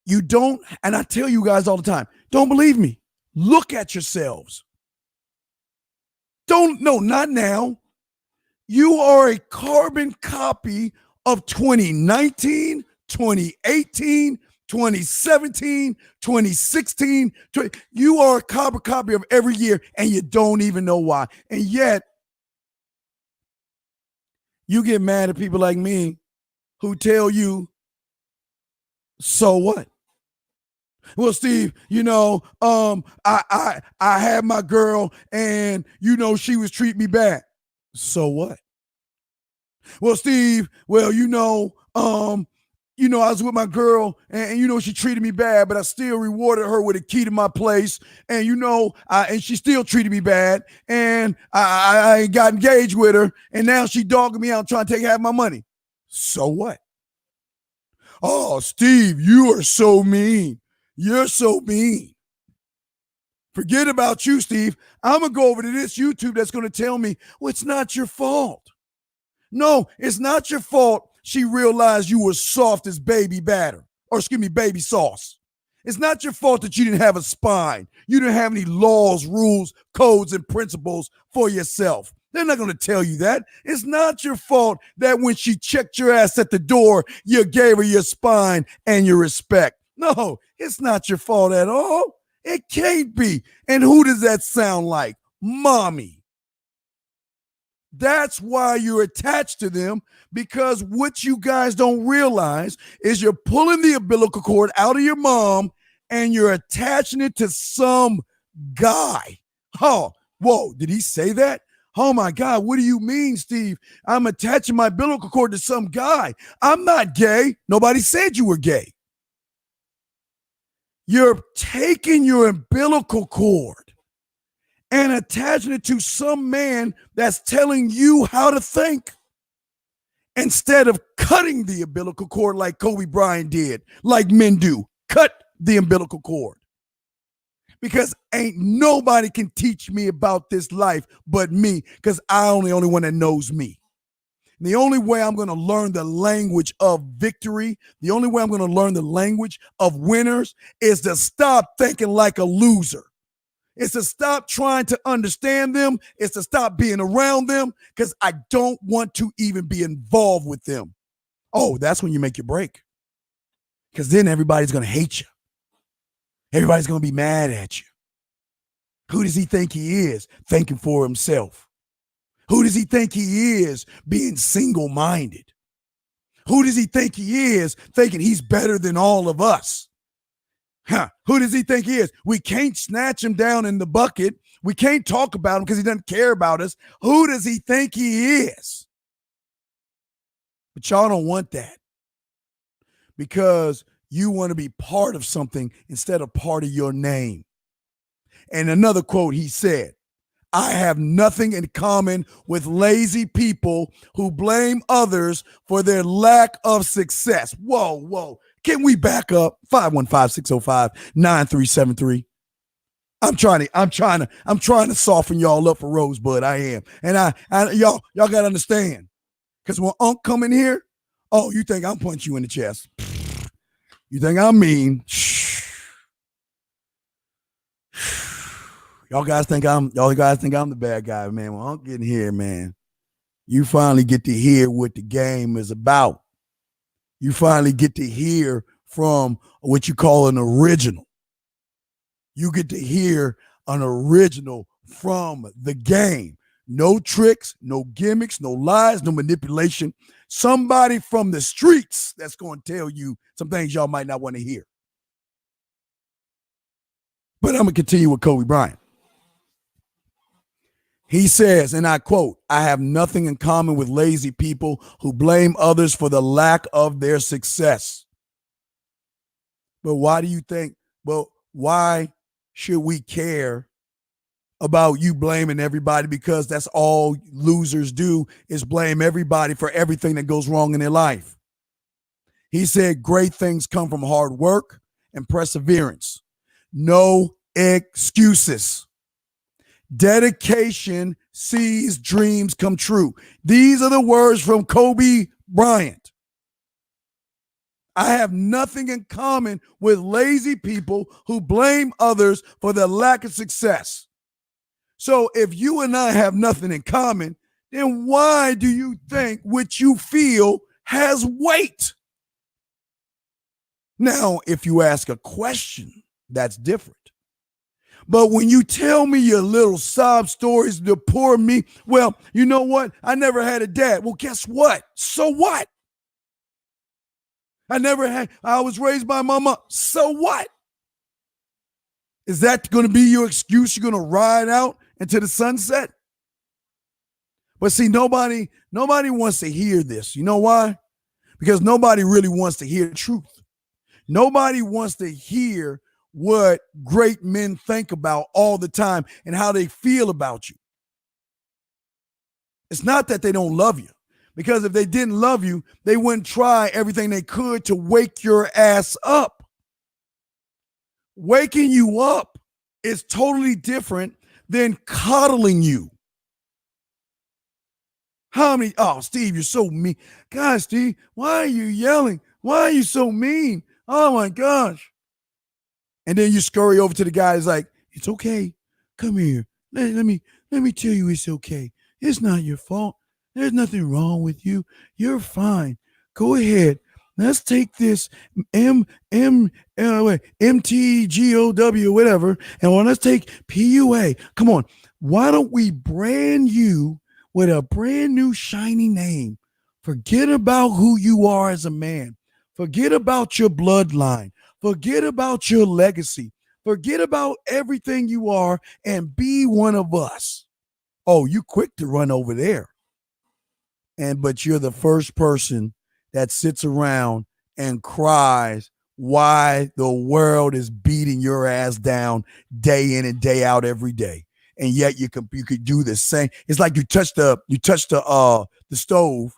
You don't, and I tell you guys all the time, don't believe me. Look at yourselves. No, not now. You are a carbon copy of 2019, 2018, 2017, 2016. You are a carbon copy of every year, and you don't even know why. And yet, you get mad at people like me who tell you, so what? Well, Steve, I had my girl and, she was treating me bad. So what? Well, Steve, I was with my girl and she treated me bad, but I still rewarded her with a key to my place. And, and she still treated me bad. And I got engaged with her. And now she dogging me out trying to take half my money. So what? Oh, Steve, you are so mean. You're so mean. Forget about you, Steve. I'm going to go over to this YouTube that's going to tell me, well, it's not your fault. No, it's not your fault. She realized you were soft as baby batter, baby sauce. It's not your fault that you didn't have a spine. You didn't have any laws, rules, codes, and principles for yourself. They're not going to tell you that. It's not your fault that when she checked your ass at the door, you gave her your spine and your respect. No, it's not your fault at all. It can't be. And who does that sound like? Mommy. That's why you're attached to them, because what you guys don't realize is you're pulling the umbilical cord out of your mom and you're attaching it to some guy. Oh, whoa, did he say that? Oh my God, what do you mean, Steve? I'm attaching my umbilical cord to some guy. I'm not gay. Nobody said you were gay. You're taking your umbilical cord and attaching it to some man that's telling you how to think, instead of cutting the umbilical cord like Koby Bryant did, like men do. Cut the umbilical cord. Because ain't nobody can teach me about this life but me, because I'm the only one that knows me. And the only way I'm going to learn the language of victory, the only way I'm going to learn the language of winners is to stop thinking like a loser. It's to stop trying to understand them. It's to stop being around them, because I don't want to even be involved with them. Oh, that's when you make your break. Because then everybody's going to hate you. Everybody's going to be mad at you. Who does he think he is? Thinking for himself. Who does he think he is? Being single-minded. Who does he think he is? Thinking he's better than all of us. Who does he think he is? We can't snatch him down in the bucket. We can't talk about him because he doesn't care about us. Who does he think he is? But y'all don't want that because you want to be part of something instead of part of your name. And another quote he said, I have nothing in common with lazy people who blame others for their lack of success. Whoa. Can we back up? 515-605-9373. I'm trying to soften y'all up for Rosebud. I am. And I y'all got to understand. Because when Unc come in here, oh, you think I'm punching you in the chest. You think I'm mean. Y'all guys think I'm the bad guy, man. When Unc get in here, man, you finally get to hear what the game is about. You finally get to hear from what you call an original. You get to hear an original from the game. No tricks, no gimmicks, no lies, no manipulation. Somebody from the streets that's going to tell you some things y'all might not want to hear. But I'm going to continue with Koby Bryant. He says, and I quote, I have nothing in common with lazy people who blame others for the lack of their success. But why do you think, well, why should we care about you blaming everybody? Because that's all losers do is blame everybody for everything that goes wrong in their life. He said, great things come from hard work and perseverance. No excuses. Dedication sees dreams come true. These are the words from Koby Bryant. I have nothing in common with lazy people who blame others for their lack of success. So if you and I have nothing in common, then why do you think what you feel has weight? Now, if you ask a question, that's different. But when you tell me your little sob stories to poor me, well, you know what? I never had a dad. Well, guess what? So what? I was raised by my mom. So what? Is that going to be your excuse? You're going to ride out into the sunset? But see, nobody wants to hear this. You know why? Because nobody really wants to hear the truth. Nobody wants to hear what great men think about all the time and how they feel about you. It's not that they don't love you, because if they didn't love you, they wouldn't try everything they could to wake your ass up. Waking you up is totally different than coddling you. Oh, Steve, you're so mean. God, Steve, why are you yelling? Why are you so mean? Oh my gosh. And then you scurry over to the guy who's like, it's okay. Come here. Let me tell you it's okay. It's not your fault. There's nothing wrong with you. You're fine. Go ahead. Let's take this MTGOW, whatever, and let's take PUA. Come on. Why don't we brand you with a brand new shiny name? Forget about who you are as a man. Forget about your bloodline. Forget about your legacy. Forget about everything you are and be one of us. Oh, you quick to run over there. But you're the first person that sits around and cries why the world is beating your ass down day in and day out every day. And yet you could do the same. It's like you touch the stove.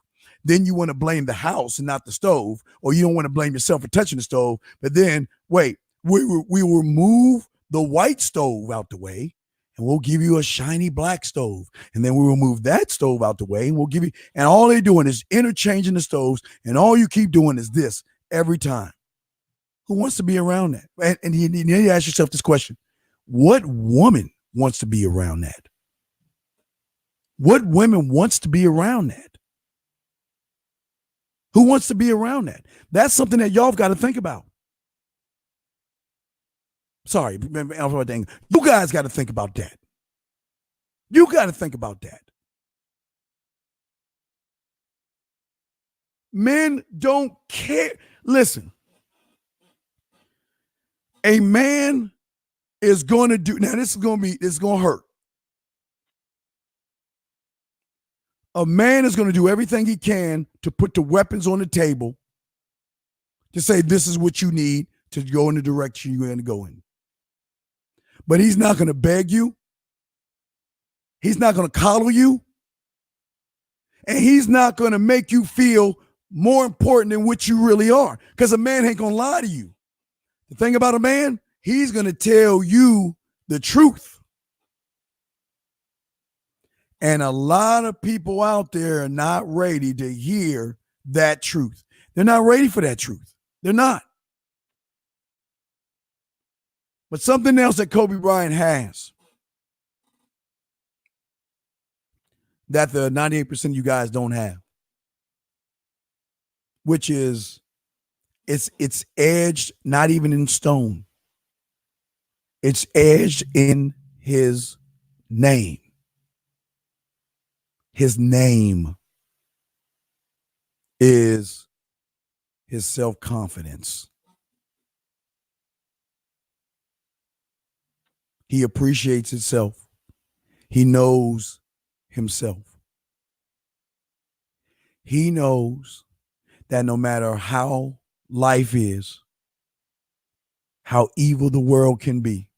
Then you want to blame the house and not the stove, or you don't want to blame yourself for touching the stove. But then, wait, we will move the white stove out the way, and we'll give you a shiny black stove. And then we will move that stove out the way, and we'll give you, and all they're doing is interchanging the stoves, and all you keep doing is this every time. Who wants to be around that? And you ask yourself this question: what woman wants to be around that? What women wants to be around that? Who wants to be around that? That's something that y'all have got to think about. Sorry, you guys got to think about that. You got to think about that. Men don't care. Listen, A man is going to do, now this is going to hurt. A man is going to do everything he can to put the weapons on the table to say this is what you need to go in the direction you're going to go in. But he's not going to beg you. He's not going to coddle you. And he's not going to make you feel more important than what you really are. Because a man ain't going to lie to you. The thing about a man, he's going to tell you the truth. And a lot of people out there are not ready to hear that truth. They're not ready for that truth. They're not. But something else that Koby Bryant has that the 98% of you guys don't have, which is it's edged not even in stone. It's edged in his name. His name is his self-confidence. He appreciates himself. He knows himself. He knows that no matter how life is, how evil the world can be,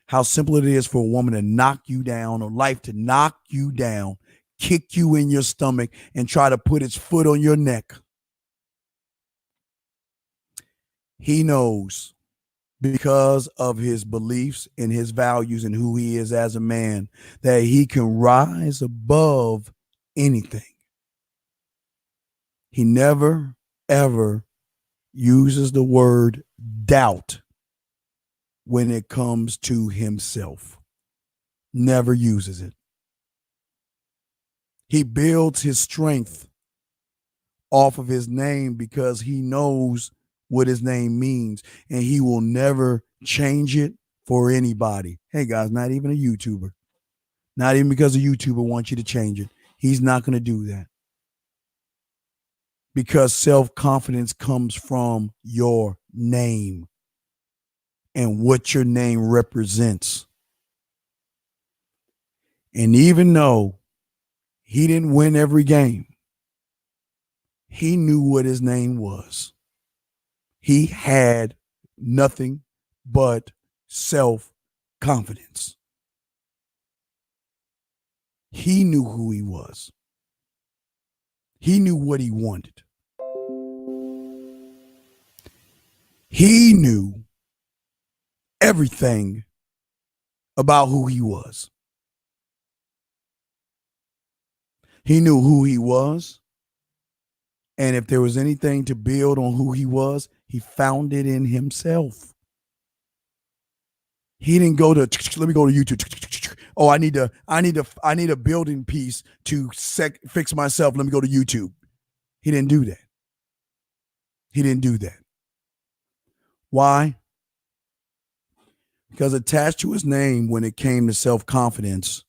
how simple it is for a woman to knock you down or life to knock you down, kick you in your stomach, and try to put its foot on your neck. He knows, because of his beliefs and his values and who he is as a man, that he can rise above anything. He never, ever uses the word doubt when it comes to himself. Never uses it. He builds his strength off of his name because he knows what his name means, and he will never change it for anybody. Hey guys, not even a YouTuber. Not even because a YouTuber wants you to change it. He's not going to do that. Because self-confidence comes from your name and what your name represents. And even though he didn't win every game, he knew what his name was. He had nothing but self-confidence. He knew who he was. He knew what he wanted. He knew everything about who he was. He knew who he was. And if there was anything to build on who he was, he found it in himself. He didn't go to, let me go to YouTube. Oh, I need a building piece to fix myself. Let me go to YouTube. He didn't do that. He didn't do that. Why? Because attached to his name, when it came to self-confidence,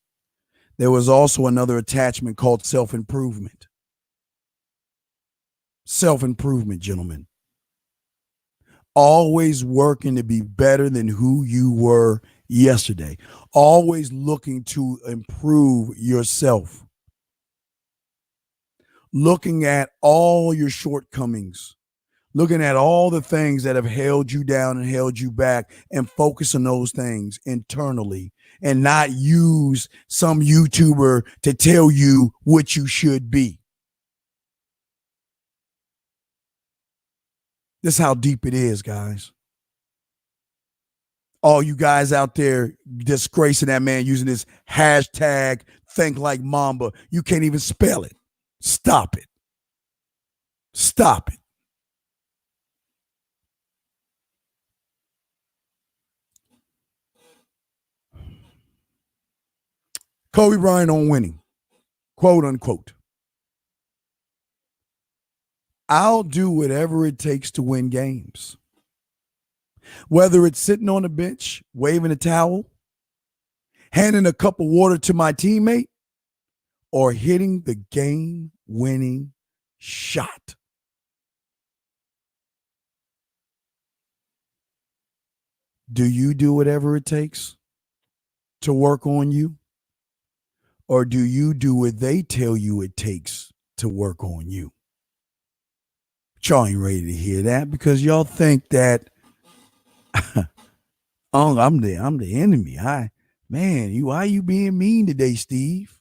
there was also another attachment called self-improvement. Self-improvement, gentlemen. Always working to be better than who you were yesterday. Always looking to improve yourself. Looking at all your shortcomings. Looking at all the things that have held you down and held you back, and focus on those things internally and not use some YouTuber to tell you what you should be. This is how deep it is, guys. All you guys out there disgracing that man using this hashtag think like Mamba. You can't even spell it. Stop it. Stop it. Koby Bryant on winning, quote unquote. I'll do whatever it takes to win games. Whether it's sitting on the bench, waving a towel, handing a cup of water to my teammate, or hitting the game-winning shot. Do you do whatever it takes to work on you? Or do you do what they tell you it takes to work on you? Y'all ain't ready to hear that because y'all think that oh, I'm the enemy. Why you being mean today, Steve?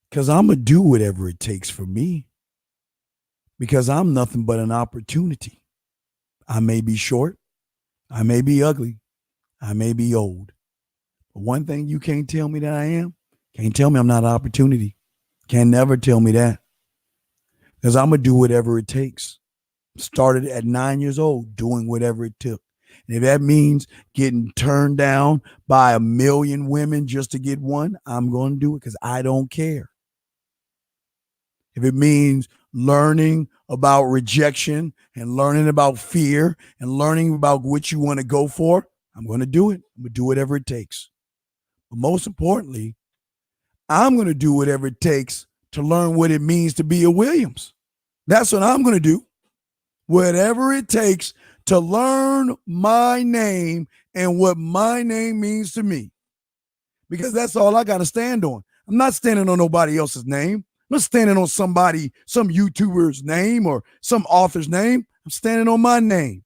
Because I'm gonna do whatever it takes for me. Because I'm nothing but an opportunity. I may be short, I may be ugly, I may be old. But one thing you can't tell me that I am, can't tell me I'm not an opportunity. Can never tell me that. Because I'm going to do whatever it takes. Started at 9 years old, doing whatever it took. And if that means getting turned down by 1 million women just to get one, I'm going to do it because I don't care. If it means learning about rejection and learning about fear and learning about what you want to go for, I'm going to do it. I'm going to do whatever it takes. But most importantly, I'm going to do whatever it takes to learn what it means to be a Williams. That's what I'm going to do. Whatever it takes to learn my name and what my name means to me. Because that's all I got to stand on. I'm not standing on nobody else's name. I'm not standing on some YouTuber's name or some author's name. I'm standing on my name.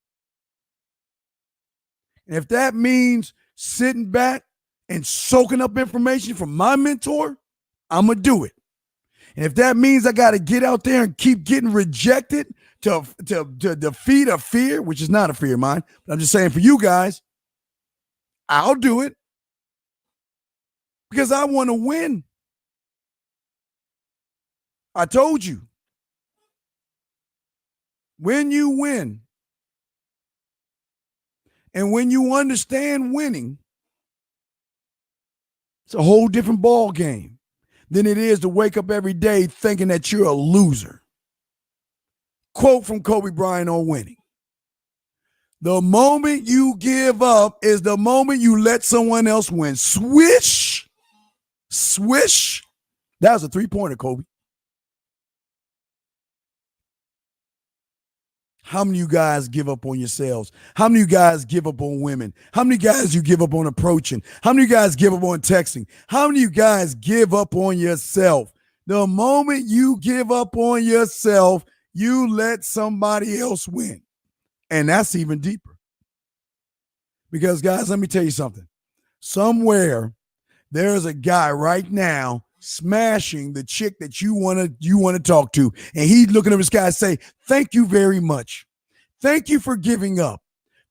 And if that means sitting back and soaking up information from my mentor, I'm going to do it. And if that means I got to get out there and keep getting rejected to defeat a fear, which is not a fear of mine, but I'm just saying for you guys, I'll do it because I want to win. I told you, when you win and when you understand winning, it's a whole different ball game than it is to wake up every day thinking that you're a loser. Quote from Koby Bryant on winning. The moment you give up is the moment you let someone else win. Swish. Swish. That was a 3-pointer, Koby. How many of you guys give up on yourselves? How many of you guys give up on women? How many guys you give up on approaching? How many of you guys give up on texting? How many of you guys give up on yourself? The moment you give up on yourself, you let somebody else win. And that's even deeper. Because, guys, let me tell you something. Somewhere there's a guy right now smashing the chick that you want to talk to, and he's looking at this guy and say, thank you very much. Thank you for giving up.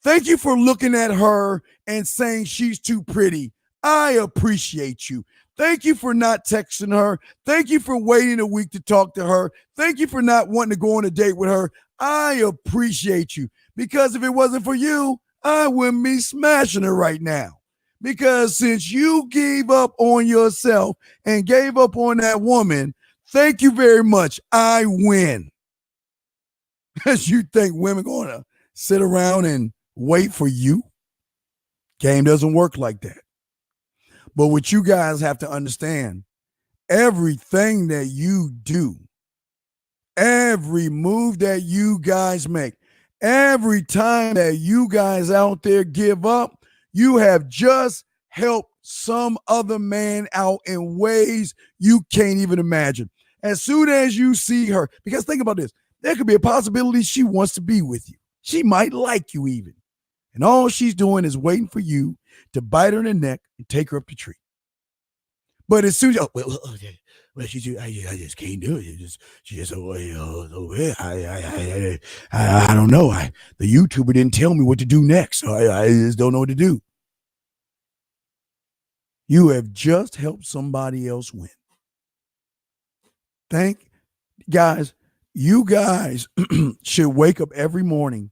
Thank you for looking at her and saying she's too pretty. I appreciate you. Thank you for not texting her. Thank you for waiting a week to talk to her. Thank you for not wanting to go on a date with her. I appreciate you, because if it wasn't for you, I wouldn't be smashing her right now. Because since you gave up on yourself and gave up on that woman, thank you very much. I win. Because you think women going to sit around and wait for you? Game doesn't work like that. But what you guys have to understand, everything that you do, every move that you guys make, every time that you guys out there give up, you have just helped some other man out in ways you can't even imagine. As soon as you see her, because think about this, there could be a possibility she wants to be with you. She might like you even. And all she's doing is waiting for you to bite her in the neck and take her up the tree. But as soon as, I just can't do it. She just I don't know. The YouTuber didn't tell me what to do next. So I just don't know what to do. You have just helped somebody else win. You guys should wake up every morning,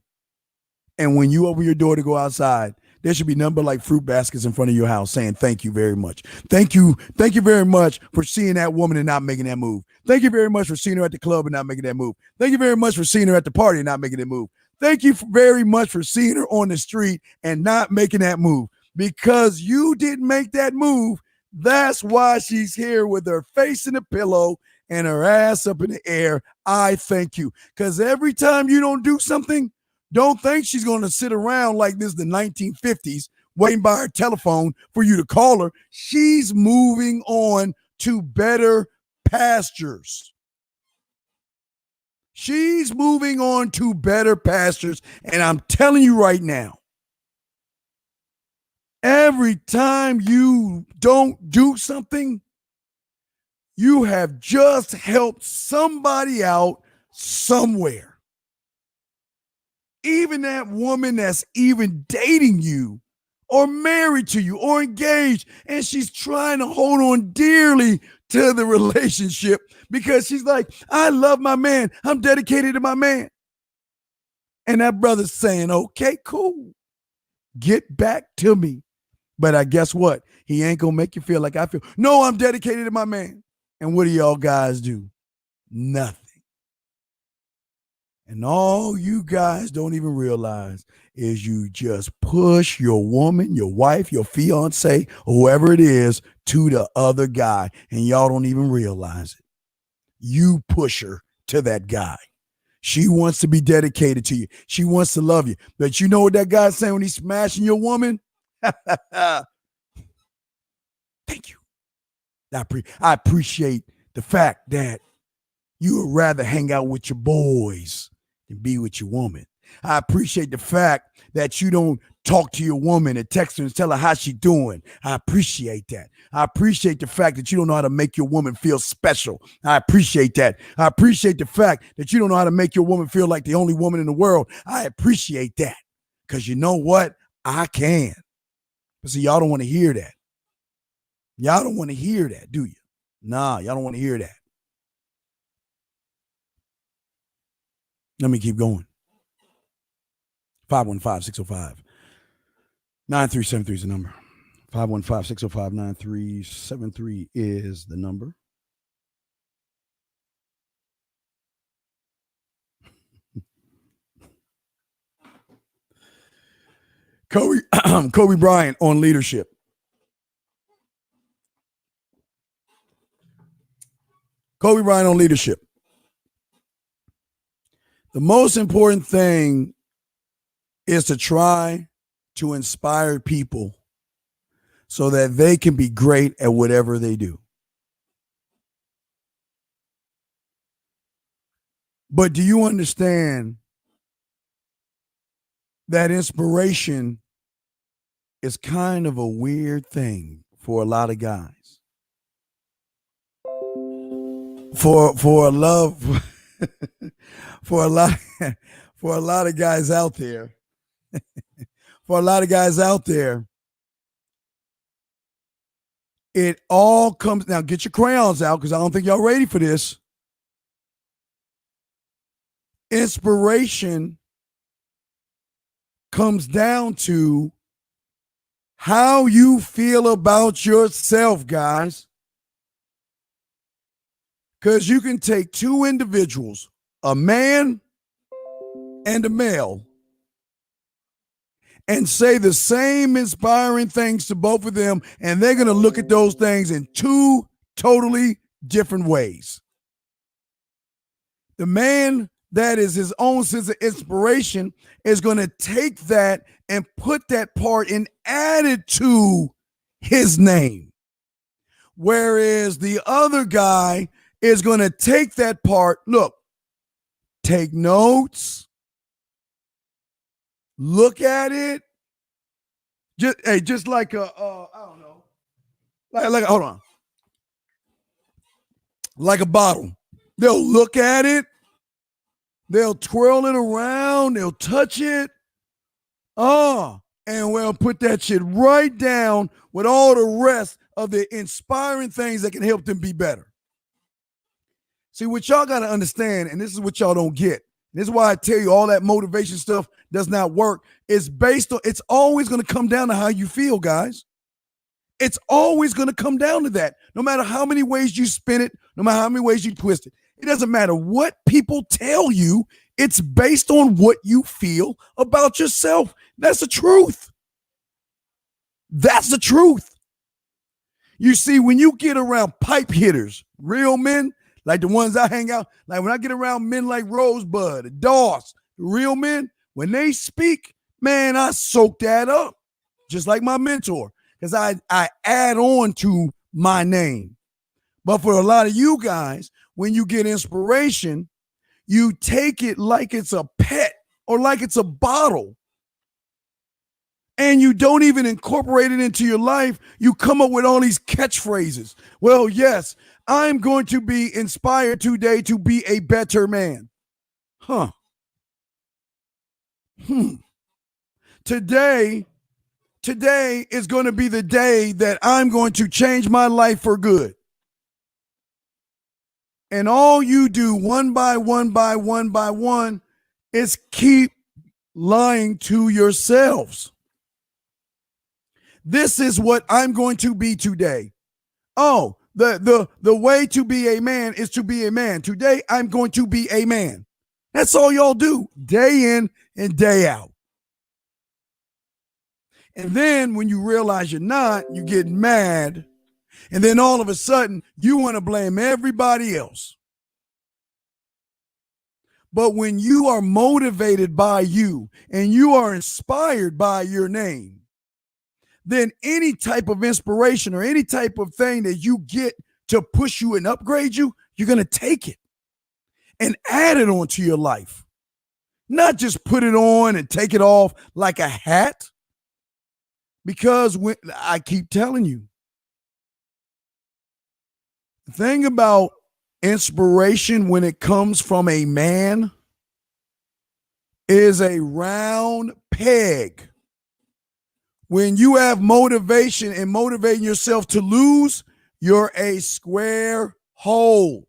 and when you open your door to go outside, there should be nothing but like fruit baskets in front of your house saying, thank you very much. Thank you very much for seeing that woman and not making that move. Thank you very much for seeing her at the club and not making that move. Thank you very much for seeing her at the party and not making that move. Thank you very much for seeing her on the street and not making that move. Because you didn't make that move, that's why she's here with her face in the pillow and her ass up in the air. I thank you. Because every time you don't do something, Don't think she's going to sit around like this the 1950s waiting by her telephone for you to call her. She's moving on to better pastures. She's moving on to better pastures. And I'm telling you right now, every time you don't do something, you have just helped somebody out somewhere. Even that woman that's even dating you or married to you or engaged, and she's trying to hold on dearly to the relationship because she's like, I love my man. I'm dedicated to my man. And that brother's saying, okay, cool. Get back to me. But I guess what? He ain't going to make you feel like I feel. No, I'm dedicated to my man. And what do y'all guys do? Nothing. And all you guys don't even realize is you just push your woman, your wife, your fiance, whoever it is, to the other guy. And y'all don't even realize it. You push her to that guy. She wants to be dedicated to you. She wants to love you. But you know what that guy's saying when he's smashing your woman? Thank you. I appreciate the fact that you would rather hang out with your boys than be with your woman. I appreciate the fact that you don't talk to your woman and text her and tell her how she's doing. I appreciate that. I appreciate the fact that you don't know how to make your woman feel special. I appreciate that. I appreciate the fact that you don't know how to make your woman feel like the only woman in the world. I appreciate that. Because you know what? I can. But see, y'all don't want to hear that. Y'all don't want to hear that, do you? Nah, y'all don't want to hear that. Let me keep going. 515-605-9373 is the number. 515-605-9373 is the number. Koby Bryant on leadership. Koby Bryant on leadership. The most important thing is to try to inspire people so that they can be great at whatever they do. But do you understand that inspiration is kind of a weird thing for a lot of guys? For a lot of guys out there, it all comes, now get your crayons out because I don't think y'all ready for this. Inspiration comes down to how you feel about yourself, guys. Because you can take two individuals, a man and a male, and say the same inspiring things to both of them, and they're going to look at those things in two totally different ways. The man that is his own sense of inspiration is going to take that and put that part and add it to his name. Whereas the other guy is going to take that part, look, take notes, look at it, just like a, I don't know, hold on, like a bottle. They'll look at it, they'll twirl it around, they'll touch it, and we'll put that shit right down with all the rest of the inspiring things that can help them be better. See, what y'all got to understand, and this is what y'all don't get. This is why I tell you all that motivation stuff does not work. It's based on, it's always going to come down to how you feel, guys. It's always going to come down to that. No matter how many ways you spin it, no matter how many ways you twist it. It doesn't matter what people tell you. It's based on what you feel about yourself. That's the truth. That's the truth. You see, when you get around pipe hitters, real men, like the ones I hang out, like when I get around men like Rosebud and Doss, real men, When they speak, man, I soak that up, just like my mentor, because I add on to my name. But for a lot of you guys, when you get inspiration, you take it like it's a pet or like it's a bottle. And you don't even incorporate it into your life. You come up with all these catchphrases. Well, yes, I'm going to be inspired today to be a better man. Today is going to be the day that I'm going to change my life for good. And all you do one by one is keep lying to yourselves. This is what I'm going to be today. Oh, the way to be a man is to be a man. Today, I'm going to be a man. That's all y'all do, day in and day out. And then when you realize you're not, you get mad. And then all of a sudden, you want to blame everybody else. But when you are motivated by you and you are inspired by your name, then any type of inspiration or any type of thing that you get to push you and upgrade you, you're going to take it and add it onto your life. Not just put it on and take it off like a hat. Because I keep telling you, the thing about inspiration when it comes from a man is a round peg. When you have motivation and motivating yourself to lose, you're a square hole.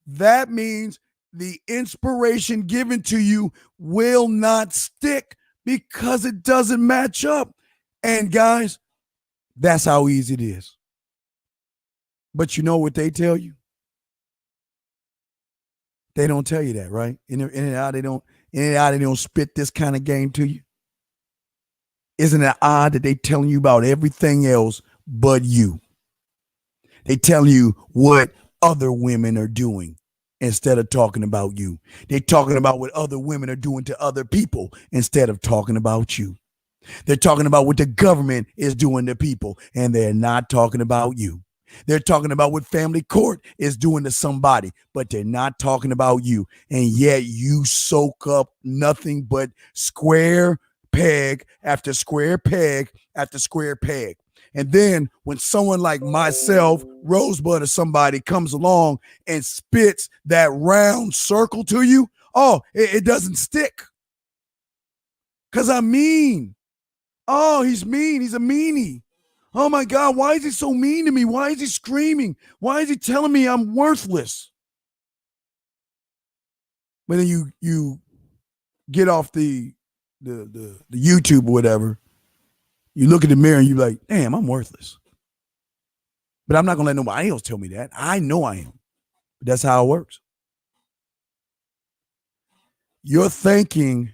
That means the inspiration given to you will not stick because it doesn't match up. And guys, that's how easy it is. But you know what they tell you? They don't tell you that, right? In and out, they don't spit this kind of game to you. Isn't it odd that they telling you about everything else but you? They tell you what other women are doing instead of talking about you. They're talking about what other women are doing to other people instead of talking about you. They're talking about what the government is doing to people, and they're not talking about you. They're talking about what family court is doing to somebody, but they're not talking about you. And yet you soak up nothing but square peg after square peg after square peg. And then when someone like myself, Rosebud, or somebody comes along and spits that round circle to you, it doesn't stick. Because I'm mean. Oh, he's mean. He's a meanie. Oh my God, why is he so mean to me? Why is he screaming? Why is he telling me I'm worthless? But then you get off the YouTube or whatever, you look in the mirror and you're like, damn, I'm worthless. But I'm not going to let nobody else tell me that. I know I am. But that's how it works. Your thinking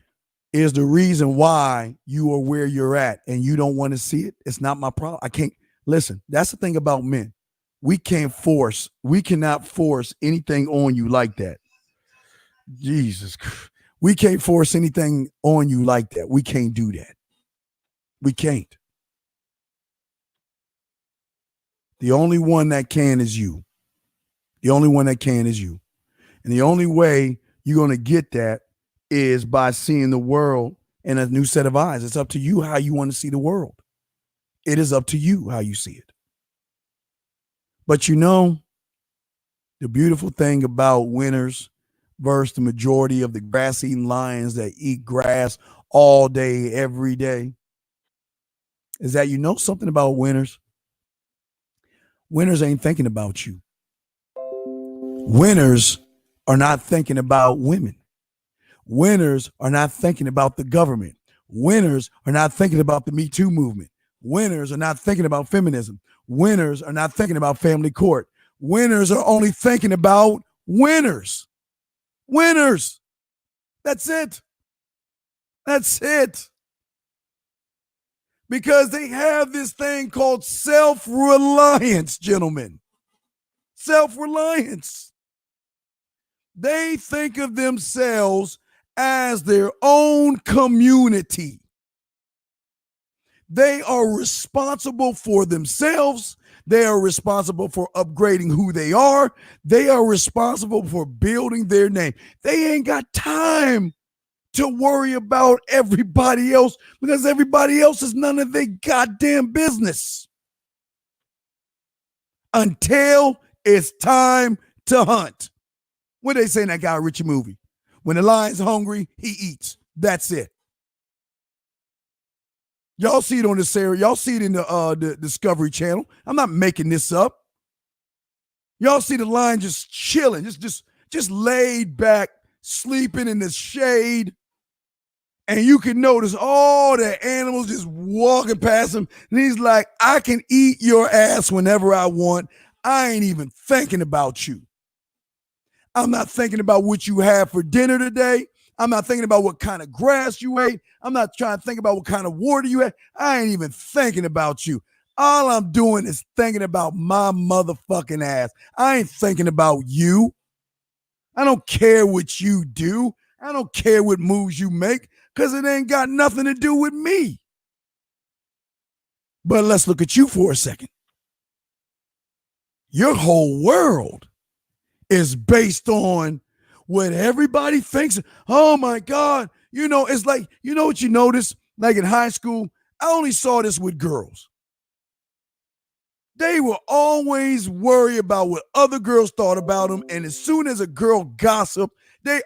is the reason why you are where you're at, and you don't want to see it. It's not my problem. I can't listen. That's the thing about men. We cannot force anything on you like that. Jesus. We can't force anything on you like that. We can't do that. We can't. The only one that can is you. The only one that can is you. And the only way you're going to get that is by seeing the world in a new set of eyes. It's up to you how you want to see the world. It is up to you how you see it. But you know, the beautiful thing about winners versus the majority of the grass-eating lions that eat grass all day, every day, is that you know something about winners. Winners ain't thinking about you. Winners are not thinking about women. Winners are not thinking about the government. Winners are not thinking about the Me Too movement. Winners are not thinking about feminism. Winners are not thinking about family court. Winners are only thinking about winners. Winners. That's it. That's it. Because they have this thing called self-reliance, gentlemen. Self-reliance. They think of themselves as their own community. They are responsible for themselves. They are responsible for upgrading who they are. They are responsible for building their name. They ain't got time to worry about everybody else because everybody else is none of their goddamn business until it's time to hunt. What they say in that Guy Ritchie movie? When the lion's hungry, he eats. That's it. Y'all see it on the series. Y'all see it in the Discovery Channel. I'm not making this up. Y'all see the lion just chilling, just laid back, sleeping in the shade. And you can notice all the animals just walking past him. And he's like, I can eat your ass whenever I want. I ain't even thinking about you. I'm not thinking about what you had for dinner today. I'm not thinking about what kind of grass you ate. I'm not trying to think about what kind of water you had. I ain't even thinking about you. All I'm doing is thinking about my motherfucking ass. I ain't thinking about you. I don't care what you do. I don't care what moves you make because it ain't got nothing to do with me. But let's look at you for a second. Your whole world is based on what everybody thinks. Oh my God. You know, it's like, you know what you notice? Like in high school, I only saw this with girls. They will always worry about what other girls thought about them. And as soon as a girl gossip, their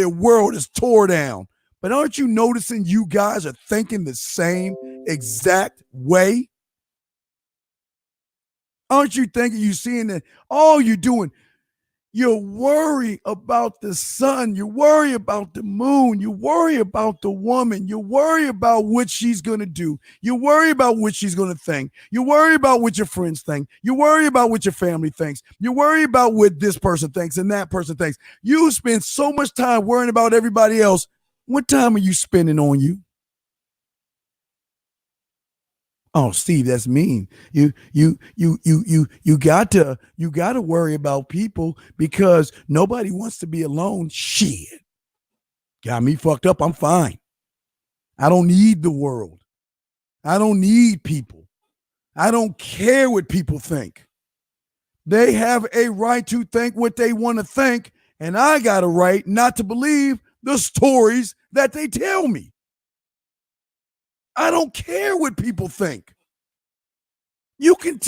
world is tore down. But aren't you noticing you guys are thinking the same exact way? Aren't you thinking, you seeing that all you're doing, you worry about the sun, you worry about the moon, you worry about the woman, you worry about what she's going to do, you worry about what she's going to think, you worry about what your friends think, you worry about what your family thinks, you worry about what this person thinks and that person thinks. You spend so much time worrying about everybody else. What time are you spending on you? Oh, Steve, that's mean. You got to worry about people because nobody wants to be alone. Shit. Got me fucked up. I'm fine. I don't need the world. I don't need people. I don't care what people think. They have a right to think what they want to think, and I got a right not to believe the stories that they tell me. I don't care what people think. You can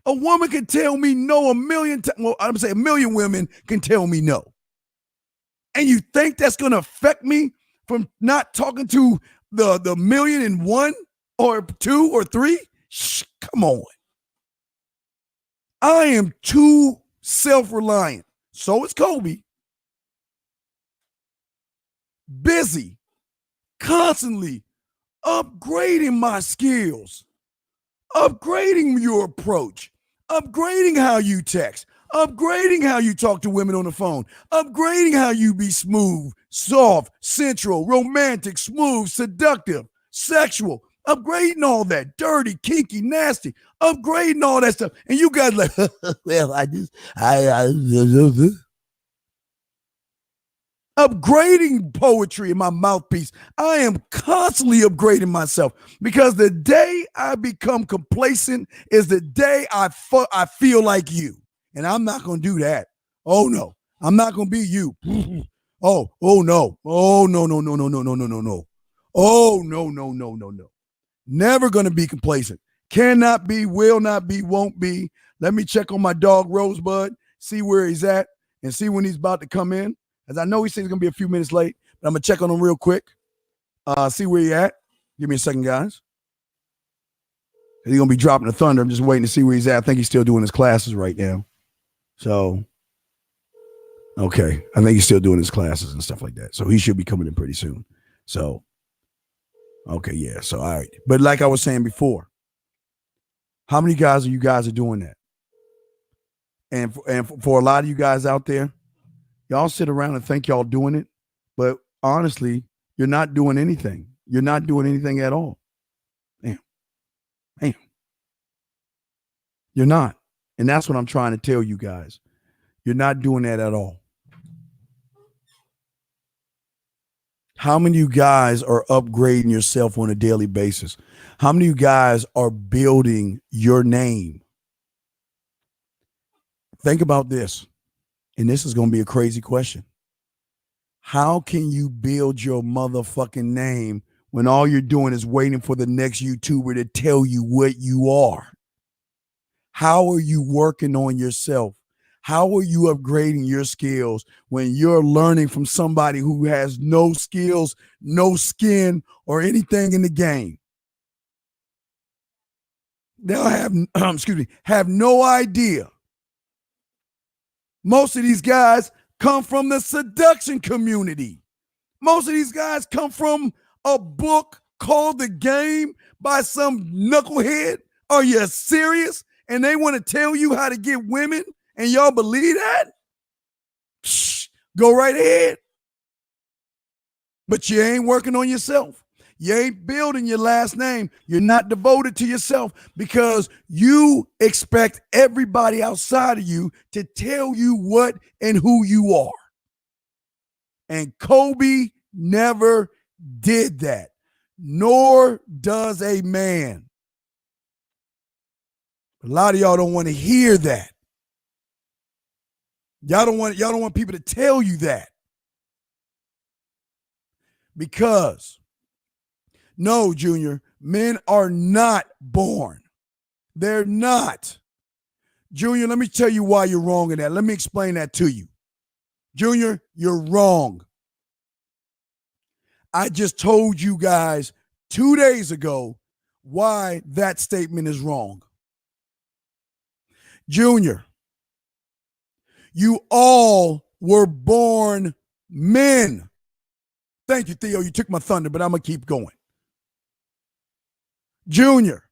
a woman can tell me no a million times. Well, I'm saying a million women can tell me no. And you think that's going to affect me from not talking to the 1,000,001 or 2 or 3? Come on. I am too self-reliant. So is Koby. Busy, constantly upgrading my skills, upgrading your approach, upgrading how you text, upgrading how you talk to women on the phone, upgrading how you be smooth, soft, sensual, romantic, smooth, seductive, sexual, upgrading all that, dirty, kinky, nasty, upgrading all that stuff. And you guys like, well, upgrading poetry in my mouthpiece. I am constantly upgrading myself because the day I become complacent is the day I feel like you. And I'm not going to do that. Oh, no. I'm not going to be you. Oh, no. Oh, no. Oh, no. Never going to be complacent. Cannot be, will not be, won't be. Let me check on my dog, Rosebud, see where he's at, and see when he's about to come in. As I know he says he's going to be a few minutes late, but I'm going to check on him real quick. See where he at. Give me a second, guys. He's going to be dropping the thunder. I'm just waiting to see where he's at. I think he's still doing his classes right now. So, okay. I think he's still doing his classes and stuff like that. So he should be coming in pretty soon. So, okay, yeah. So, all right. But like I was saying before, how many guys are doing that? And for a lot of you guys out there, y'all sit around and think y'all doing it, but honestly, you're not doing anything. You're not doing anything at all. Damn. You're not. And that's what I'm trying to tell you guys. You're not doing that at all. How many of you guys are upgrading yourself on a daily basis? How many of you guys are building your name? Think about this, and this is going to be a crazy question. How can you build your motherfucking name when all you're doing is waiting for the next YouTuber to tell you what you are? How are you working on yourself? How are you upgrading your skills when you're learning from somebody who has no skills, no skin, or anything in the game? They'll have, have no idea. Most of these guys come from the seduction community. Most of these guys come from a book called The Game by some knucklehead. Are you serious? And they want to tell you how to get women, and y'all believe that? Shh, go right ahead. But you ain't working on yourself. You ain't building your last name. You're not devoted to yourself because you expect everybody outside of you to tell you what and who you are. And Kobe never did that, nor does a man. A lot of y'all don't want to hear that. Y'all don't want people to tell you that. Because, no, Junior, men are not born. They're not. Junior, let me tell you why you're wrong in that. Let me explain that to you. Junior, you're wrong. I just told you guys 2 days ago why that statement is wrong. Junior, you all were born men. Thank you, Theo. You took my thunder, but I'm going to keep going. Junior,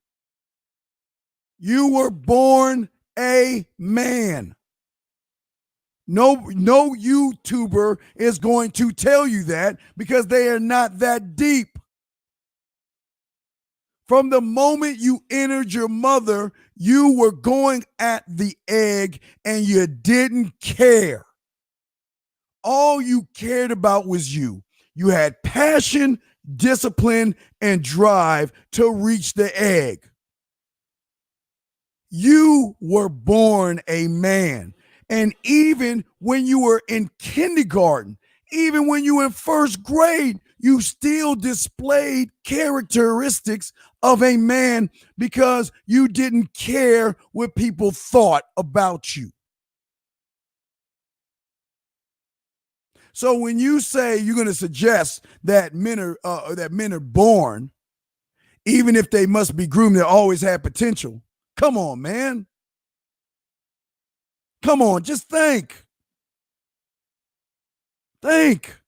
you were born a man. No YouTuber is going to tell you that because they are not that deep. From the moment you entered your mother, you were going at the egg and you didn't care. All you cared about was you. You had passion, discipline, and drive to reach the egg. You were born a man. And even when you were in kindergarten, even when you were in first grade, you still displayed characteristics of a man because you didn't care what people thought about you. So when you say you're going to suggest that men are born, even if they must be groomed, they always have potential. Come on, man. Come on, just think. Think.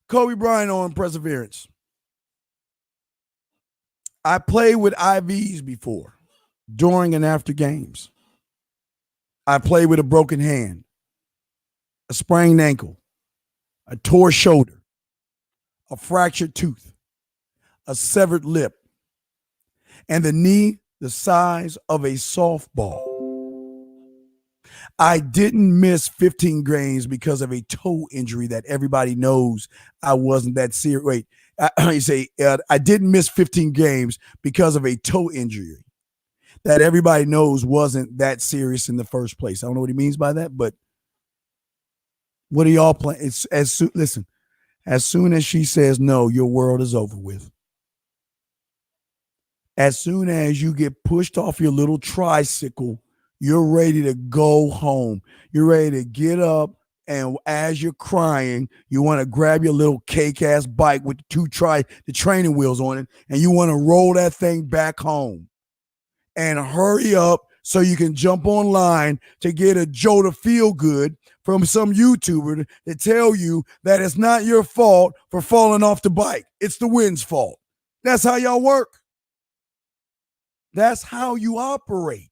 Koby Bryant on perseverance. I played with IVs before, during and after games. I played with a broken hand, a sprained ankle, a tore shoulder, a fractured tooth, a severed lip, and the knee the size of a softball. I didn't miss 15 games because of a toe injury that everybody knows I wasn't that serious. Wait, I didn't miss 15 games because of a toe injury that everybody knows wasn't that serious in the first place. I don't know what he means by that, but what are y'all playing? It's listen, as soon as she says no, your world is over with. As soon as you get pushed off your little tricycle, you're ready to go home. You're ready to get up, and as you're crying, you want to grab your little cake-ass bike with the training wheels on it, and you want to roll that thing back home. And hurry up so you can jump online to get a Joe to feel good from some YouTuber to tell you that it's not your fault for falling off the bike. It's the wind's fault. That's how y'all work. That's how you operate.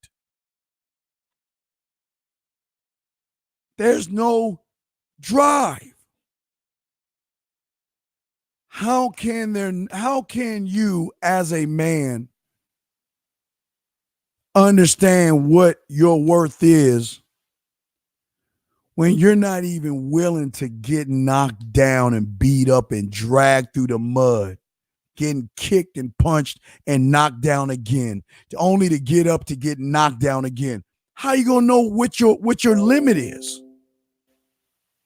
There's no drive. How can you as a man understand what your worth is when you're not even willing to get knocked down and beat up and dragged through the mud, getting kicked and punched and knocked down again, only to get up to get knocked down again? How are you going to know what your limit is?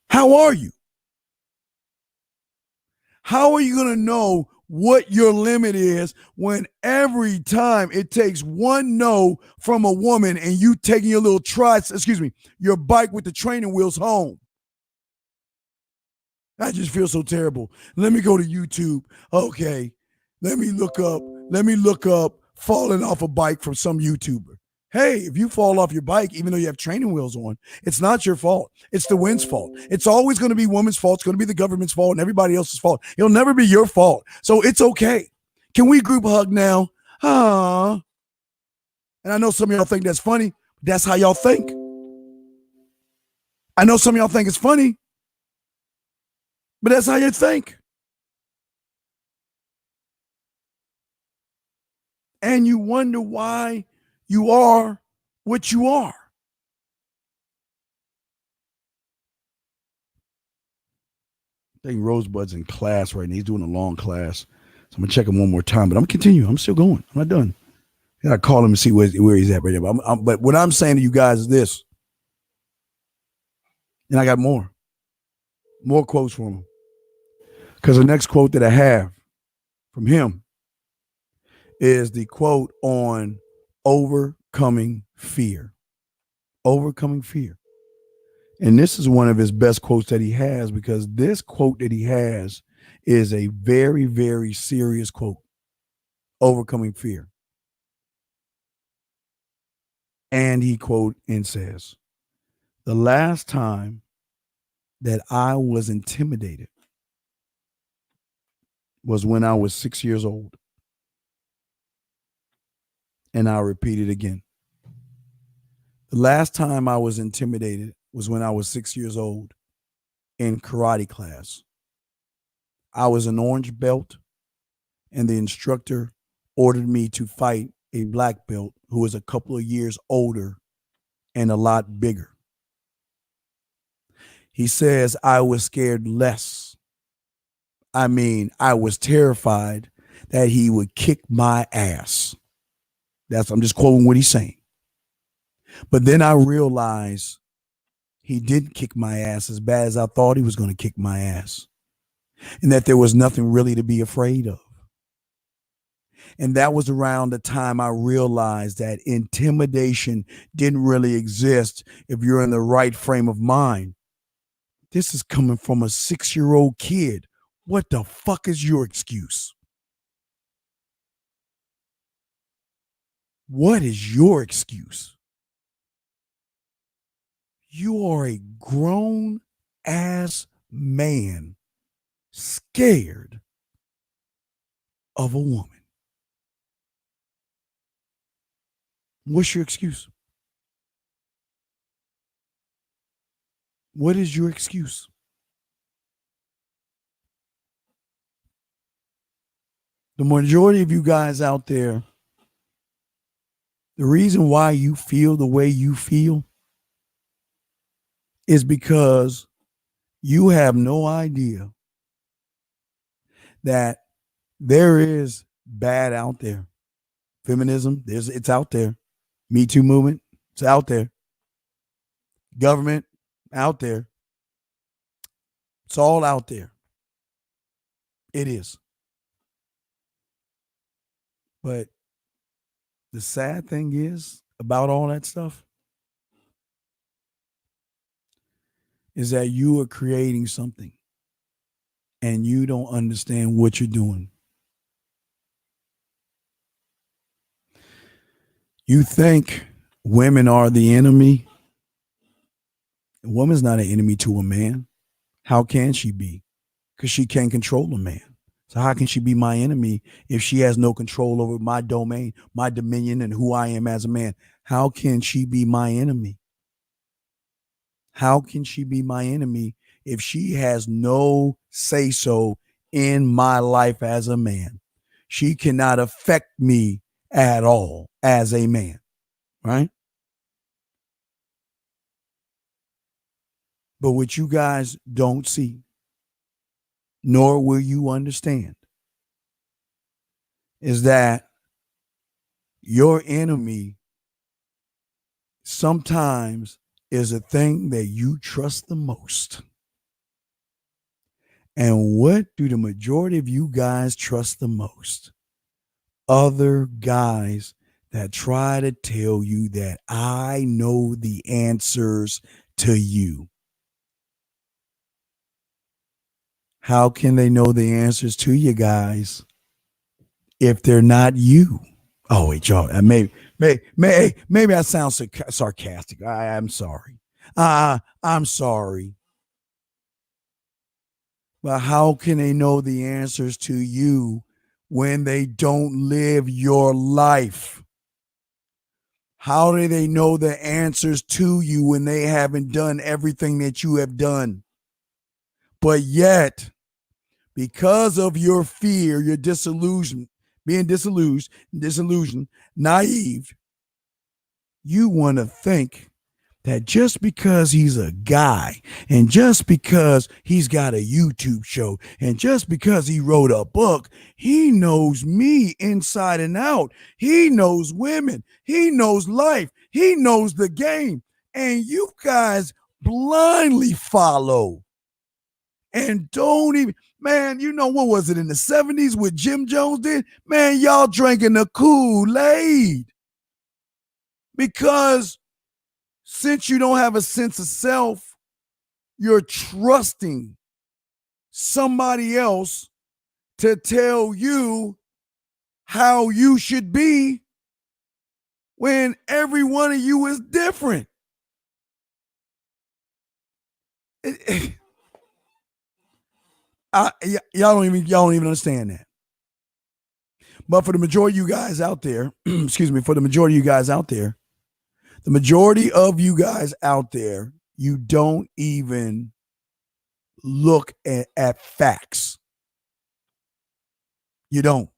How are you? How are you going to know what your limit is when every time it takes one no from a woman and you taking your little your bike with the training wheels home? I just feel so terrible. Let me go to YouTube. Okay. Let me look up falling off a bike from some YouTuber. Hey, if you fall off your bike, even though you have training wheels on, it's not your fault. It's the wind's fault. It's always going to be woman's fault. It's going to be the government's fault and everybody else's fault. It'll never be your fault. So it's okay. Can we group hug now? And I know some of y'all think that's funny. That's how y'all think. I know some of y'all think it's funny, but that's how you think. And you wonder why you are what you are. I think Rosebud's in class right now. He's doing a long class. So I'm going to check him one more time, but I'm going to continue. I'm still going. I'm not done. I got to call him and see where he's at right now. But what I'm saying to you guys is this. And I got more quotes from him. Because the next quote that I have from him is the quote on overcoming fear. Overcoming fear. And this is one of his best quotes that he has, because this quote that he has is a very, very serious quote. Overcoming fear. And he quote and says, "The last time that I was intimidated was when I was 6 years old." And I'll repeat it again. The last time I was intimidated was when I was 6 years old in karate class. I was an orange belt, and the instructor ordered me to fight a black belt who was a couple of years older and a lot bigger. He says I was scared less. I mean, I was terrified that he would kick my ass. I'm just quoting what he's saying. But then I realized he didn't kick my ass as bad as I thought he was going to kick my ass, and that there was nothing really to be afraid of. And that was around the time I realized that intimidation didn't really exist if you're in the right frame of mind. This is coming from a 6-year-old kid. What the fuck is your excuse? What is your excuse? You are a grown ass man scared of a woman. What's your excuse? What is your excuse? The majority of you guys out there, the reason why you feel the way you feel is because you have no idea that there is bad out there. Feminism, it's out there. Me Too movement, it's out there. Government, out there. It's all out there. It is. But the sad thing is about all that stuff is that you are creating something and you don't understand what you're doing. You think women are the enemy. A woman's not an enemy to a man. How can she be? Because she can't control a man. So how can she be my enemy if she has no control over my domain, my dominion, and who I am as a man? How can she be my enemy? How can she be my enemy if she has no say-so in my life as a man? She cannot affect me at all as a man. right? But what you guys don't see, nor will you understand, is that your enemy sometimes is a thing that you trust the most. And what do the majority of you guys trust the most? Other guys that try to tell you that I know the answers to you. How can they know the answers to you guys if they're not you? Oh, wait, y'all. Maybe I sound sarcastic. I'm sorry. I'm sorry. But how can they know the answers to you when they don't live your life? How do they know the answers to you when they haven't done everything that you have done? But yet, because of your fear, your disillusion, being disillusioned, naive, you want to think that just because he's a guy and just because he's got a YouTube show and just because he wrote a book, he knows me inside and out. He knows women. He knows life. He knows the game. And you guys blindly follow and don't even, man, you know, what was it in the 70s what Jim Jones did? Man, y'all drinking the Kool-Aid because since you don't have a sense of self, you're trusting somebody else to tell you how you should be when every one of you is different. Y'all don't even understand that. But for the majority of you guys out there, for the majority of you guys out there, you don't even look at facts. You don't.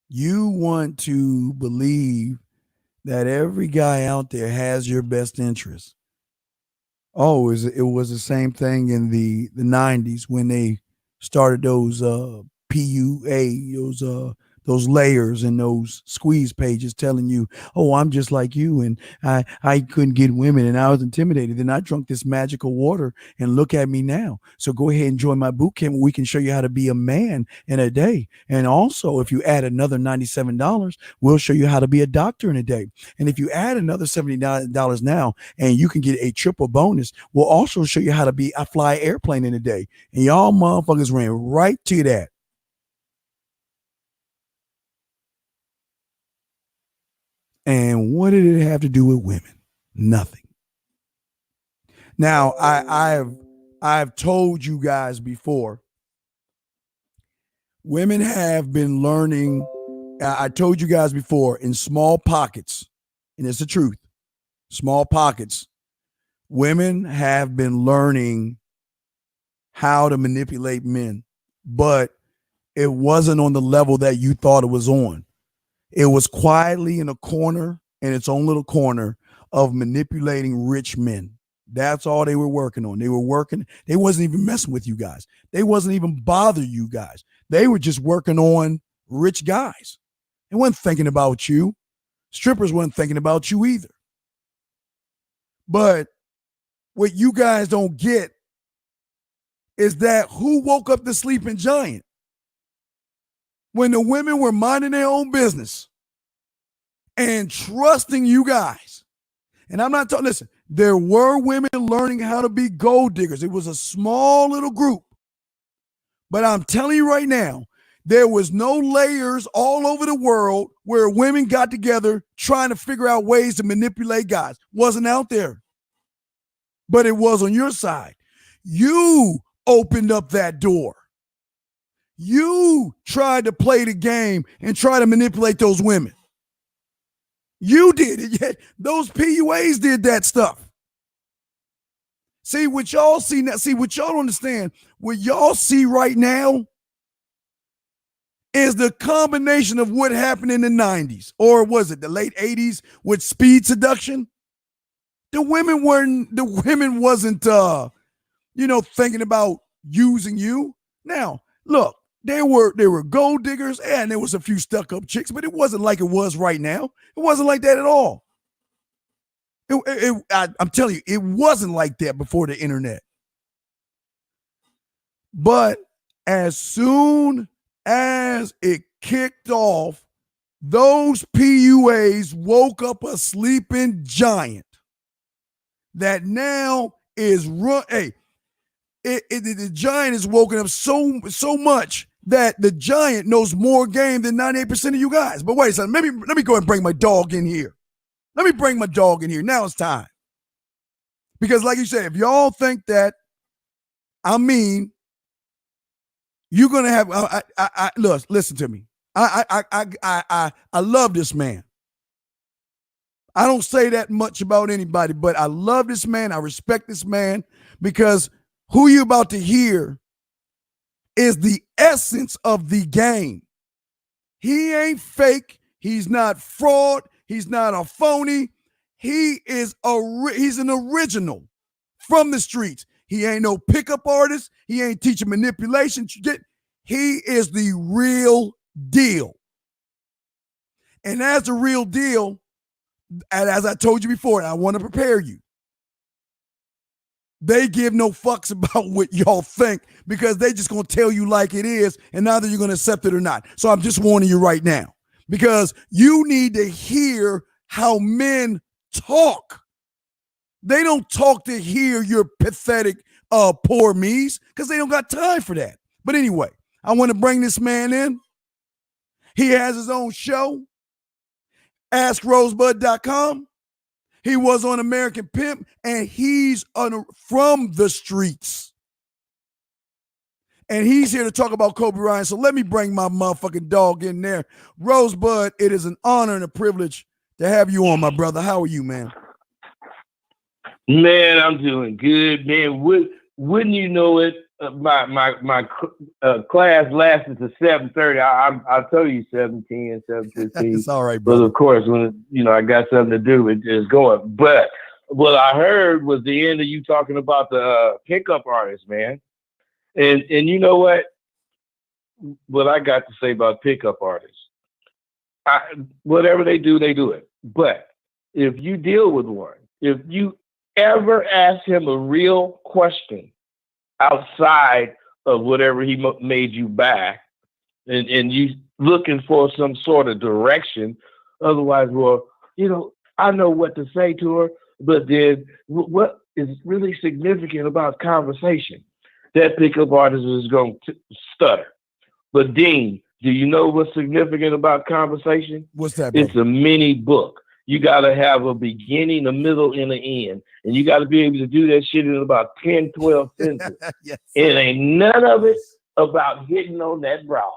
You want to believe that every guy out there has your best interest. Oh, it was the same thing in the 90s when they started those PUA, those layers and those squeeze pages telling you, oh, I'm just like you and I couldn't get women and I was intimidated. Then I drank this magical water and look at me now. So go ahead and join my boot camp. We can show you how to be a man in a day. And also, if you add another $97, we'll show you how to be a doctor in a day. And if you add another $79 now and you can get a triple bonus, we'll also show you how to be a fly airplane in a day. And y'all motherfuckers ran right to that. And what did it have to do with women? Nothing. Now, I've told you guys before, women have been learning. I told you guys before, in small pockets, and it's the truth, small pockets, women have been learning how to manipulate men, but it wasn't on the level that you thought it was on. It was quietly in a corner, in its own little corner, of manipulating rich men. That's all they were working on. They wasn't even messing with you guys. They wasn't even bothering you guys. They were just working on rich guys. They wasn't thinking about you. Strippers weren't thinking about you either. But what you guys don't get is that who woke up the sleeping giant? When the women were minding their own business and trusting you guys. And I'm not talking, listen, there were women learning how to be gold diggers. It was a small little group. But I'm telling you right now, there was no layers all over the world where women got together trying to figure out ways to manipulate guys. Wasn't out there. But it was on your side. You opened up that door. You tried to play the game and try to manipulate those women. You did it. Yet those PUAs did that stuff. See what y'all see now. See what y'all don't understand. What y'all see right now is the combination of what happened in the 90s, or was it the late 80s with speed seduction? The women wasn't thinking about using you. Now, look, there were gold diggers and there was a few stuck-up chicks, but it wasn't like it was right now. It wasn't like that at all. I'm telling you, it wasn't like that before the internet. But as soon as it kicked off, those PUAs woke up a sleeping giant that now is the giant is woken up so much that the giant knows more game than 98% of you guys. But wait a second, let me go and bring my dog in here. Let me bring my dog in here. Now it's time. Because like you said, if y'all think that I mean, you're gonna have listen to me. I love this man. I don't say that much about anybody, but I love this man. I respect this man because who you about to hear is the essence of the game. He ain't fake. He's not fraud. He's not a phony. He's an original from the streets. He ain't no pickup artist. He ain't teaching manipulation. He is the real deal. And as the real deal, and as I told you before, and I want to prepare you, they give no fucks about what y'all think because they just going to tell you like it is, and either you're going to accept it or not. So I'm just warning you right now because you need to hear how men talk. They don't talk to hear your pathetic poor me's because they don't got time for that. But anyway, I want to bring this man in. He has his own show, AskRosebud.com. He was on American Pimp, and he's from the streets. And he's here to talk about Koby Bryant. So let me bring my motherfucking dog in there. Rosebud, it is an honor and a privilege to have you on, my brother. How are you, man? Man, I'm doing good, man. Wouldn't you know it? My class lasted to 7:30. I'll tell you 7:10, 7:15. It's all right, brother. But of course, when I got something to do, it is going. But what I heard was the end of you talking about the pickup artists, man. And you know what? What I got to say about pickup artists, whatever they do it. But if you deal with one, if you ever ask him a real question outside of whatever he made you buy, and you looking for some sort of direction, otherwise, well, I know what to say to her, but then what is really significant about conversation? That pickup artist is going to stutter. But Dean, do you know what's significant about conversation? What's that, brother? It's a mini book. You got to have a beginning, a middle, and an end. And you got to be able to do that shit in about 10, 12 sentences. Yes. It ain't none of it about hitting on that broad.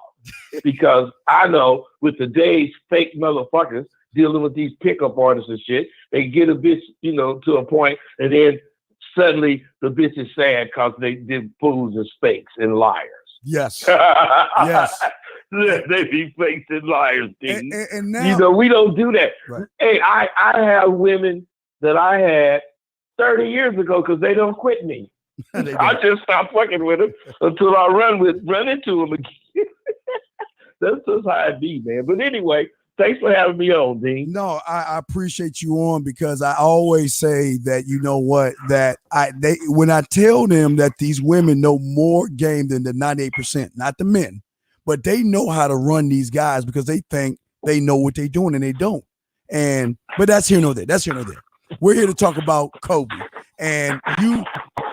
Because I know with today's fake motherfuckers dealing with these pickup artists and shit, they get a bitch, to a point, and then suddenly the bitch is sad because they did fools and fakes and liars. Yes. Yes. They be fakes and liars, Dean. And now, we don't do that. Right. Hey, I have women that I had 30 years ago because they don't quit me. I just stop fucking with them until I run into them again. That's just how it be, man. But anyway, thanks for having me on, Dean. No, I appreciate you on because I always say that, you know what, that when I tell them that these women know more game than the 98%, not the men, but they know how to run these guys because they think they know what they're doing and they don't. But that's here nor there. That's here nor there. We're here to talk about Koby. And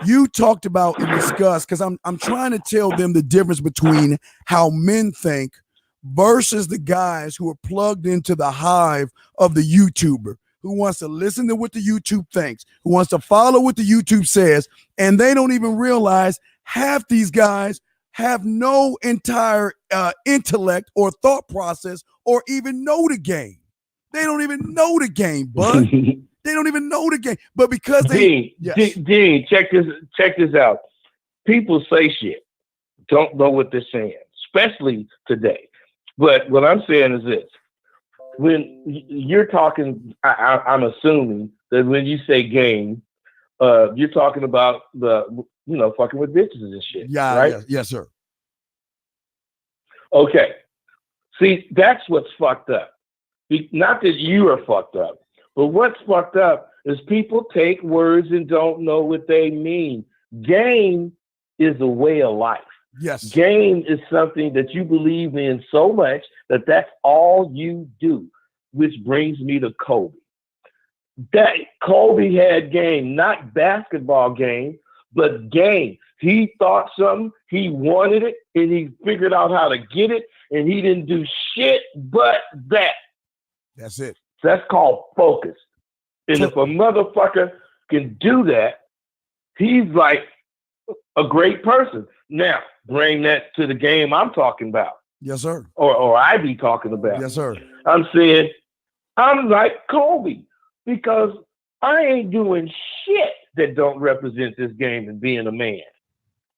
you talked about and discussed, because I'm trying to tell them the difference between how men think versus the guys who are plugged into the hive of the YouTuber, who wants to listen to what the YouTube thinks, who wants to follow what the YouTube says, and they don't even realize half these guys have no entire intellect or thought process or even know the game. They don't even know the game, bud. They don't even know the game. But because Dean, check this out. People say shit, don't know what they're saying, especially today. But what I'm saying is this. When you're talking, I'm assuming that when you say game, you're talking about fucking with bitches and shit. Yeah, right? Yes, sir. Okay. See, that's what's fucked up. Not that you are fucked up, but what's fucked up is people take words and don't know what they mean. Game is a way of life. Yes. Game is something that you believe in so much that that's all you do, which brings me to Kobe. That Kobe had game, not basketball game, but game. He thought something, he wanted it, and he figured out how to get it, and he didn't do shit but that. That's it. That's called focus. And if a motherfucker can do that, he's like a great person. Now, bring that to the game I'm talking about. Yes, sir. Or I be talking about. Yes, sir. I'm saying, I'm like Kobe because I ain't doing shit that don't represent this game and being a man.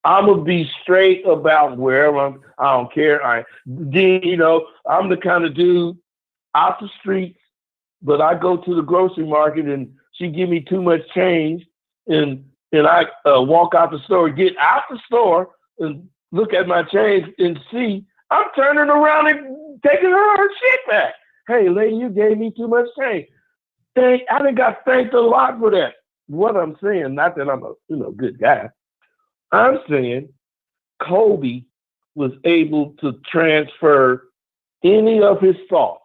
I'm going to be straight about wherever I don't care. I'm the kind of dude out the streets, but I go to the grocery market and she give me too much change and I walk out the store, get out the store and look at my change and see I'm turning around and taking her shit back. Hey, lady, you gave me too much change. I done got thanked a lot for that. What I'm saying, not that I'm a good guy. I'm saying Kobe was able to transfer any of his thoughts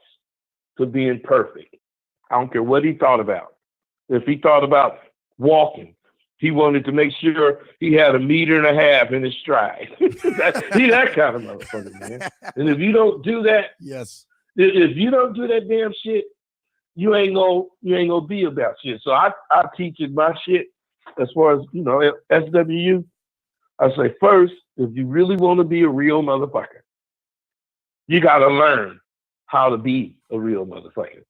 to being perfect. I don't care what he thought about. If he thought about walking, he wanted to make sure he had 1.5 meters in his stride. He that kind of motherfucker, man. And if you don't do that, yes. If you don't do that damn shit, you ain't gonna be about shit. So I teach it my shit as far as SWU. I say first, if you really want to be a real motherfucker, you gotta learn how to be a real motherfucker.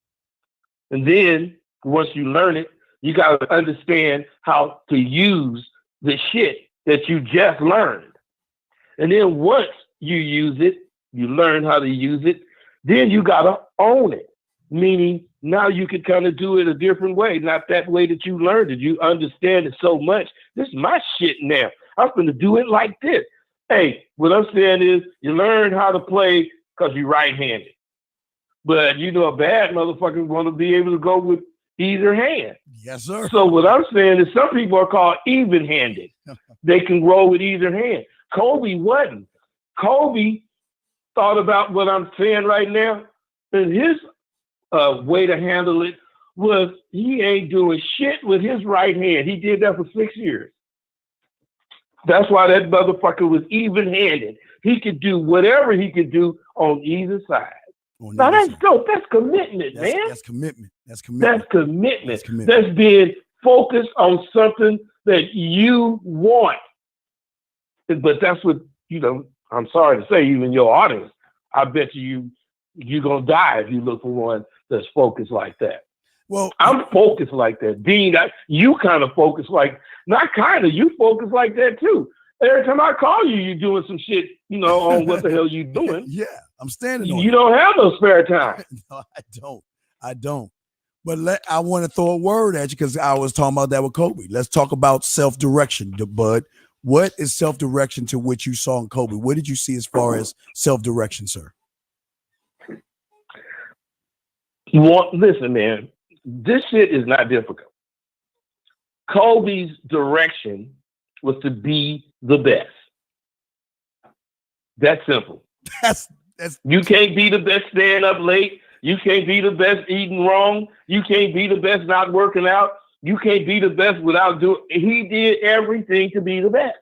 And then once you learn it, you gotta understand how to use the shit that you just learned. And then once you use it, you learn how to use it, then you gotta own it. Meaning now you can kind of do it a different way, not that way that you learned it. You understand it so much. This is my shit now. I'm going to do it like this. Hey, what I'm saying is you learn how to play because you're right-handed. But a bad motherfucker want to be able to go with either hand. Yes, sir. So what I'm saying is some people are called even-handed. They can roll with either hand. Kobe wasn't. Kobe thought about what I'm saying right now, and his way to handle it was he ain't doing shit with his right hand. He did that for 6 years. That's why that motherfucker was even-handed. He could do whatever he could do on either side. Now that's dope. That's commitment, man. That's commitment. That's commitment. That's commitment. That's commitment. That's being focused on something that you want. But that's what, I'm sorry to say, even your audience, I bet you're going to die if you look for one that's focused like that. Well, I'm focused like that. Dean, you kind of focus like, not kind of, you focus like that too. Every time I call you, you're doing some shit, on what the hell you doing. Yeah, I'm standing on You don't have no spare time. No, I don't. But I want to throw a word at you because I was talking about that with Kobe. Let's talk about self-direction, Bud. What is self-direction to what you saw in Kobe? What did you see as far as self-direction, sir? Listen, man, this shit is not difficult. Kobe's direction was to be the best. That's simple. That's You can't be the best staying up late. You can't be the best eating wrong. You can't be the best not working out. You can't be the best without doing. He did everything to be the best.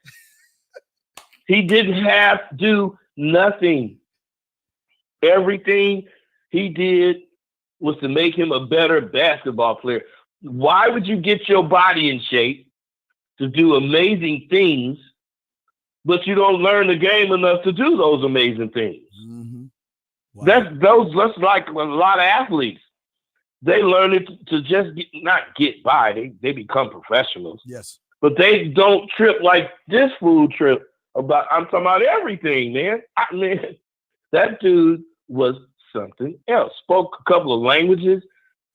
He didn't have to do nothing. Everything he did was to make him a better basketball player. Why would you get your body in shape to do amazing things, but you don't learn the game enough to do those amazing things? Mm-hmm. Wow. That's like a lot of athletes. They learn it to just not get by. They become professionals. Yes. But they don't trip like this fool trip I'm talking about everything, man. That dude was something else. Spoke a couple of languages.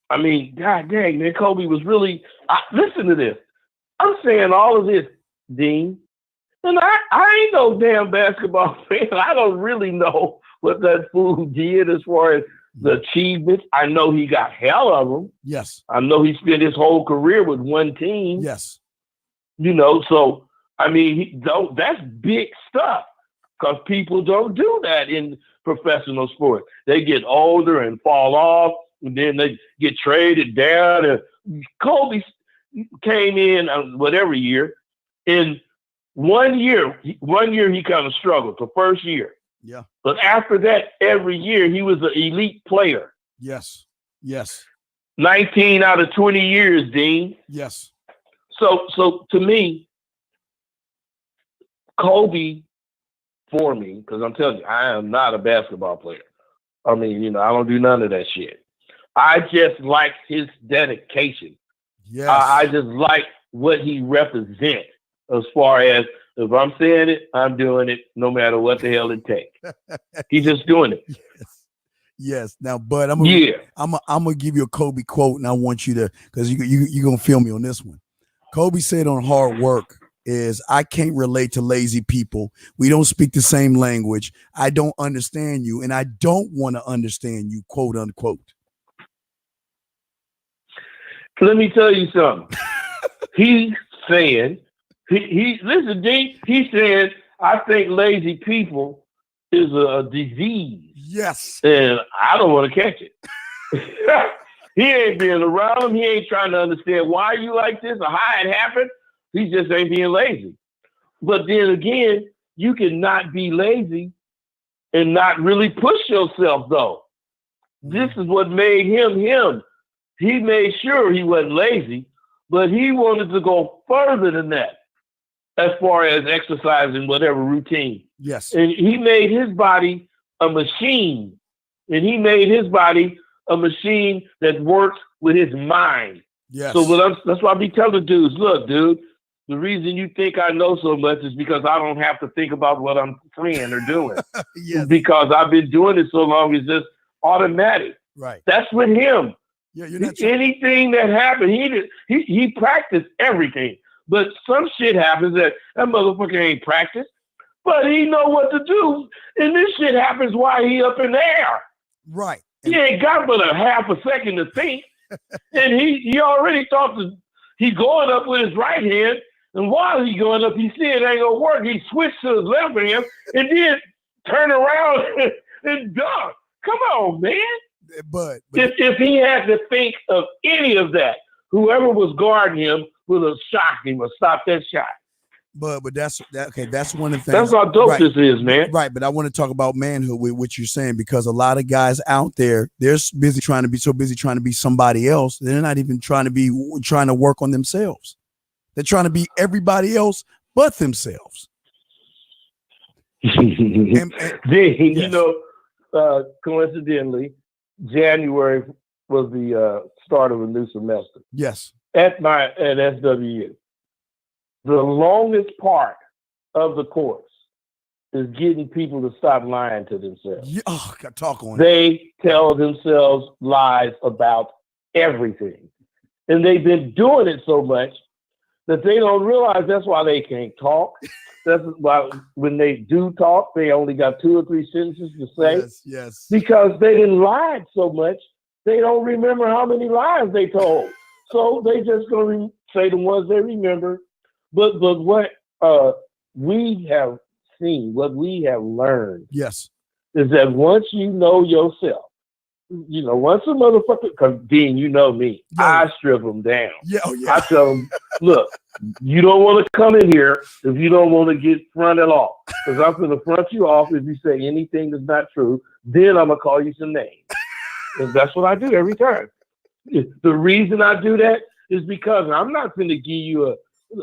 I mean, god dang, man, Kobe was really. Listen to this. I'm saying all of this, Dean, and I ain't no damn basketball fan. I don't really know what that fool did as far as the achievements. I know he got hell of them. Yes. I know he spent his whole career with one team. Yes. You know, so I mean, that's big stuff because people don't do that in professional sports. They get older and fall off, and then they get traded down. And Kobe came in whatever year. In 1 year, he kind of struggled the first year. Yeah. But after that, every year he was an elite player. Yes. Yes. 19 out of 20 years, Dean. Yes. So to me, Kobe, for me, because I'm telling you, I am not a basketball player. I mean, you know, I don't do none of that shit. I just like his dedication. Yes. I just like what he represents as far as if I'm saying it, I'm doing it no matter what the hell it takes. He's just doing it. Yes. Yes. Now, Bud, I'm gonna give you a Kobe quote, and I want you to, because you're gonna feel me on this one. Kobe said on hard work is, I can't relate to lazy people. We don't speak the same language. I don't understand you, and I don't want to understand you, quote unquote. Let me tell you something. He's saying, listen, D, he's saying, I think lazy people is a disease. Yes. And I don't want to catch it. He ain't being around him. He ain't trying to understand why you like this or how it happened. He just ain't being lazy. But then again, you can not be lazy and not really push yourself, though. This is what made him him. He made sure he wasn't lazy, but he wanted to go further than that as far as exercising whatever routine. Yes. And he made his body a machine. And he made his body a machine that works with his mind. Yes. So that's why I be telling dudes, look, dude, the reason you think I know so much is because I don't have to think about what I'm saying or doing. Yes. Because I've been doing it so long, it's just automatic. Right. That's with him. Yeah, you're not anything that happened, he practiced everything. But some shit happens that motherfucker ain't practiced, but he know what to do. And this shit happens while he up in the air. Right. He ain't got but a half a second to think. And he already thought that he going up with his right hand. And while he going up, he see it ain't gonna work. He switched to his left hand and then turn around and dunk. Come on, man. But if he had to think of any of that, whoever was guarding him would have shocked him or stopped that shot. But that's okay. That's one of the things. That's how dope this is, man. Right. But I want to talk about manhood with what you're saying, because a lot of guys out there, they're busy trying to be somebody else. They're not even trying to work on themselves. They're trying to be everybody else but themselves. You know, coincidentally, January was the start of a new semester. Yes. At SWU. The longest part of the course is getting people to stop lying to themselves. Yeah, oh, got talk on They tell themselves lies about everything. And they've been doing it so much that they don't realize that's why they can't talk. That's why when they do talk, they only got 2 or 3 sentences to say. Yes, yes. Because they didn't lie so much, they don't remember how many lies they told. So they just going to say the ones they remember. But what we have seen, what we have learned, yes, is that once you know yourself, you know, once a motherfucker, because Dean, you know me, I strip them down. Yeah, oh, yeah. I tell them, look, you don't want to come in here if you don't want to get fronted off. Because I'm going to front you off if you say anything that's not true. Then I'm going to call you some names. And that's what I do every time. The reason I do that is because I'm not going to give you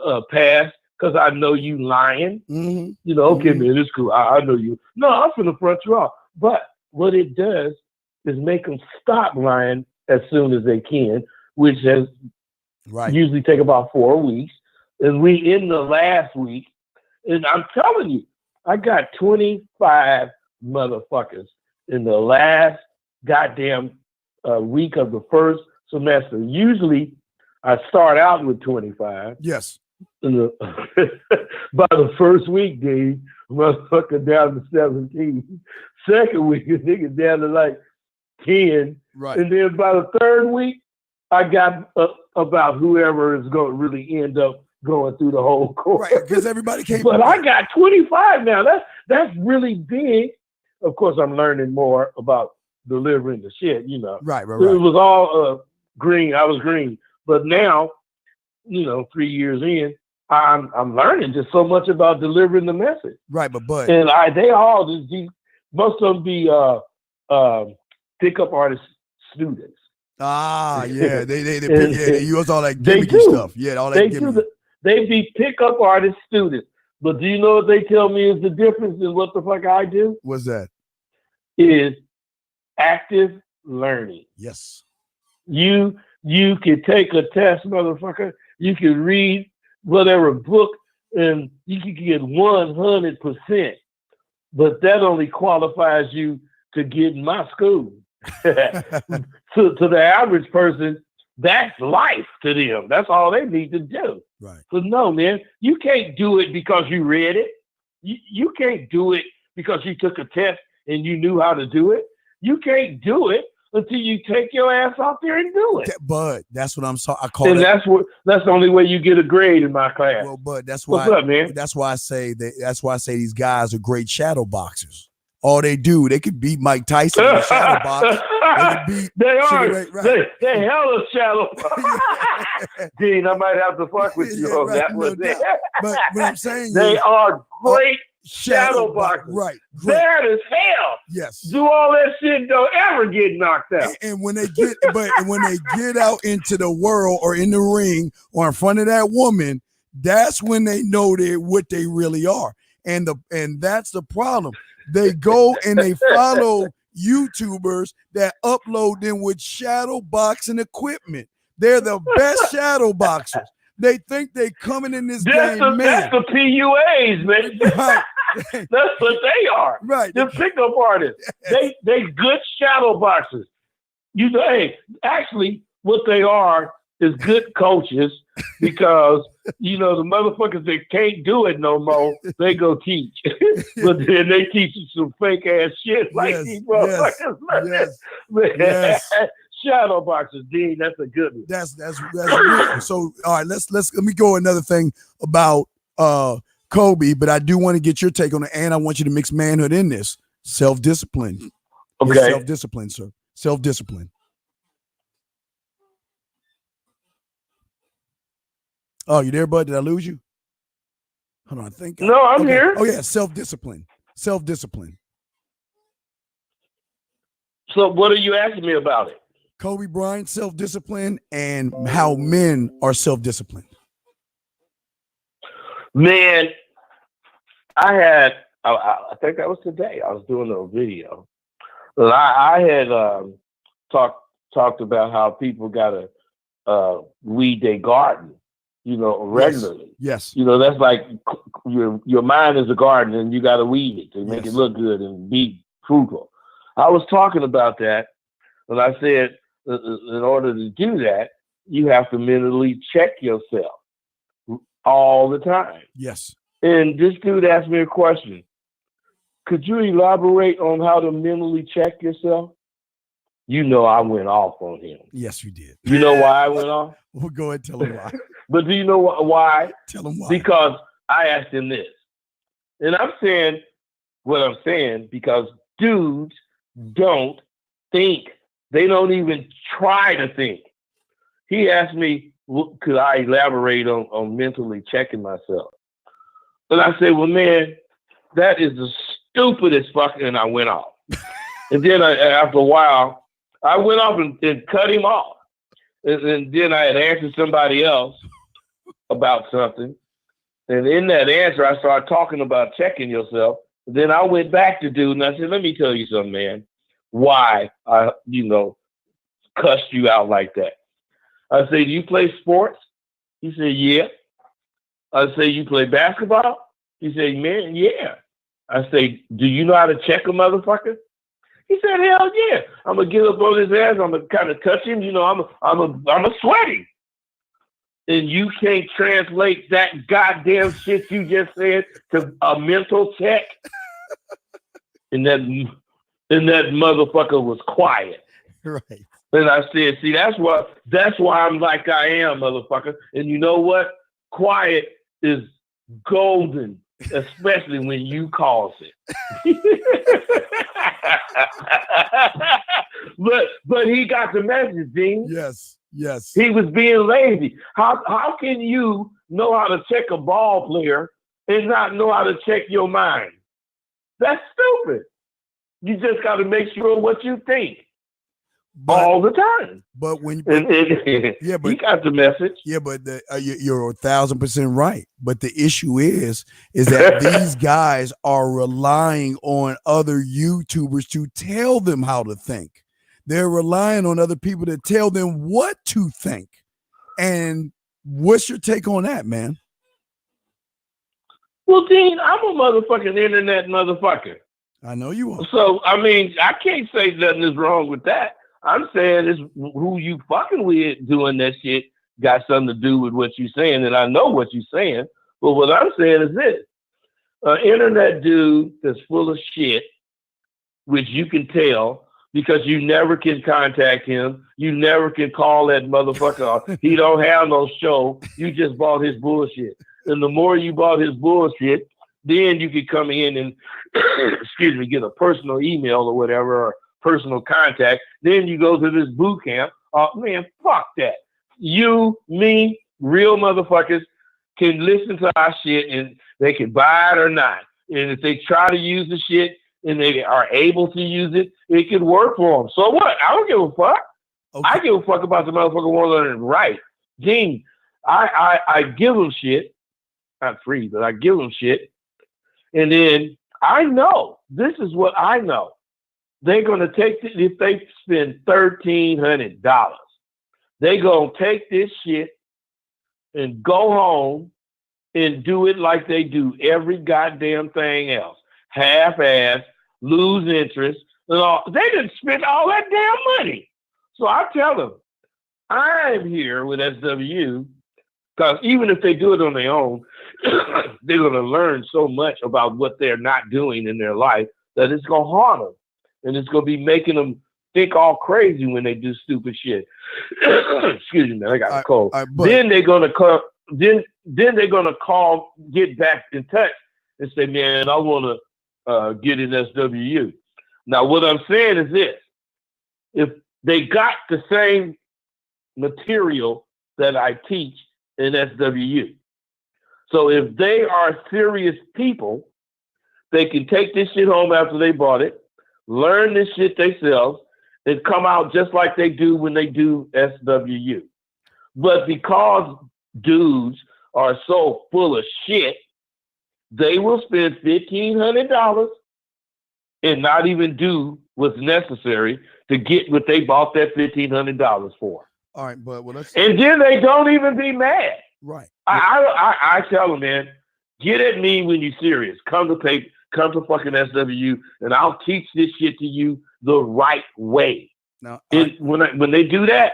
a pass because I know you lying. Mm-hmm. You know, okay, man, it's cool. I know you. No, I'm going to front you off. But what it does is make them stop lying as soon as they can, which has usually take about 4 weeks. And we in the last week, and I'm telling you, I got 25 motherfuckers in the last goddamn week of the first semester. Usually, I start out with 25. Yes. By the first week, Dave, motherfucker down to 17. Second week, a nigga down to like 10. Right. And then by the third week, I got about whoever is going to really end up going through the whole course. Right, because everybody can't. But I got 25 now. That's really big. Of course, I'm learning more about delivering the shit, you know. Right. It was all green. I was green. But now, 3 years in, I'm learning just so much about delivering the message. Right, but and they all most of them be pickup artist students. Ah, yeah, they use all that gimmicky stuff. Yeah, all that gimmicky. They be pickup artist students. But do you know what they tell me is the difference in what the fuck I do? What's that? Is active learning. Yes. You can take a test, motherfucker. You can read whatever book and you can get 100%. But that only qualifies you to get in my school. to the average person, that's life to them. That's all they need to do. Right. So no, man, you can't do it because you read it. You can't do it because you took a test and you knew how to do it. You can't do it until you take your ass out there and do it. Bud, that's what I call and it. That's the only way you get a grade in my class. Well, Bud, that's why. What's up, man? That's why I say these guys are great shadow boxers. All they do, they could beat Mike Tyson in the shadow box. They hella shadow box. Dean, I might have to fuck with you on that one. But what I'm saying they is, are great shadow boxers. Right. Bad as hell. Yes. Do all that shit, don't ever get knocked out. And when they get out into the world or in the ring or in front of that woman, that's when they know what they really are. And that's the problem. They go and they follow YouTubers that upload them with shadow boxing equipment. They're the best shadow boxers. They think they coming in this game, man. That's the PUAs, man. Right. That's what they are. Right. The pickup artists. They good shadow boxers. Hey, actually, what they are is good coaches because, the motherfuckers that can't do it no more, they go teach. But then they teach you some fake ass shit like these motherfuckers. Yes. Shadow boxers, Dean, that's a good one. That's real. So, all right, let me go another thing about Koby, but I do want to get your take on it, and I want you to mix manhood in this. Self-discipline. Okay. Self-discipline, sir. Self-discipline. Oh, you there, bud? Did I lose you? Hold on, I think. No, I'm here. Oh, yeah, self-discipline. Self-discipline. So what are you asking me about it? Koby Bryant, self-discipline, and how men are self-disciplined. Man, I think that was today. I was doing a video. I had talked about how people got to weed their garden, regularly. Yes. That's like your mind is a garden and you got to weed it to make it look good and be fruitful. I was talking about that, and I said, in order to do that, you have to mentally check yourself all the time. Yes. And this dude asked me a question. Could you elaborate on how to mentally check yourself? I went off on him. Yes, you did. You know why I went off? Well, go ahead, tell him why. But do you know why? Tell him why. Because I asked him this. And I'm saying what I'm saying because dudes don't think. They don't even try to think. He asked me, could I elaborate on mentally checking myself? And I said, well, man, that is the stupidest fucking, and I went off. And then after a while, I went off and cut him off. And then I had answered somebody else about something. And in that answer, I started talking about checking yourself. Then I went back to dude and I said, let me tell you something, man. Why I, cussed you out like that. I say, do you play sports? He said, yeah. I say, you play basketball? He said, man, yeah. I say, do you know how to check a motherfucker? He said, hell yeah. I'm going to get up on his ass. I'm going to kind of touch him. You know, I'm a sweaty. And you can't translate that goddamn shit you just said to a mental check. And that motherfucker was quiet. Right. And I said, see, that's why I'm like I am, motherfucker. And you know what? Quiet is golden, especially when you cause it. but he got the message, Dean. Yes. He was being lazy. How can you know how to check a ball player and not know how to check your mind? That's stupid. You just got to make sure what you think all the time. But he got the message. Yeah, but you're 1,000% right. But the issue is that these guys are relying on other YouTubers to tell them how to think. They're relying on other people to tell them what to think. And what's your take on that, man? Well, Dean, I'm a motherfucking internet motherfucker. I know you are. So, I mean, I can't say nothing is wrong with that. I'm saying is who you fucking with doing that shit got something to do with what you're saying, and I know what you're saying. But what I'm saying is this. An internet dude that's full of shit, which you can tell because you never can contact him. You never can call that motherfucker. He don't have no show. You just bought his bullshit. And the more you bought his bullshit, then you could come in and, get a personal email or whatever, or personal contact. Then you go to this boot camp. Man, fuck that. You, me, real motherfuckers can listen to our shit and they can buy it or not. And if they try to use the shit and they are able to use it, it can work for them. So what? I don't give a fuck. Okay. I give a fuck about the motherfucker want to learn it right. Gene, I give them shit. Not free, but I give them shit. And then I know, this is what I know. They're going to take, if they spend $1,300, they're going to take this shit and go home and do it like they do every goddamn thing else. Half-ass, lose interest. And all. They didn't spend all that damn money. So I tell them, I'm here with SW, because even if they do it on their own, they're going to learn so much about what they're not doing in their life that it's going to harm them. And it's going to be making them think all crazy when they do stupid shit. Excuse me, man, I got a cold. Then they're going to call. Then they're going to call, get back in touch, and say, "Man, I want to get in SWU." Now, what I'm saying is this: if they got the same material that I teach in SWU, so if they are serious people, they can take this shit home after they bought it, learn this shit themselves, and come out just like they do when they do SWU. But because dudes are so full of shit, they will spend $1,500 and not even do what's necessary to get what they bought that $1,500 for. All right, but and then they don't even be mad. Right. I tell them, man, get at me when you're serious. Come to fucking SWU, and I'll teach this shit to you the right way. Now, when they do that,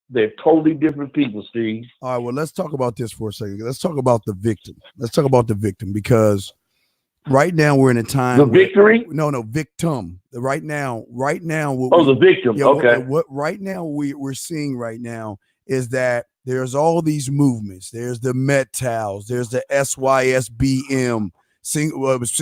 they're totally different people, Steve. All right, well, let's talk about this for a second. Let's talk about the victim. Let's talk about the victim, because right now we're in a time. The victory? No, victim. Right now. The victim. Yeah, okay. What right now we're seeing right now is that there's all these movements. There's the MGTOWs. There's the SYSBM.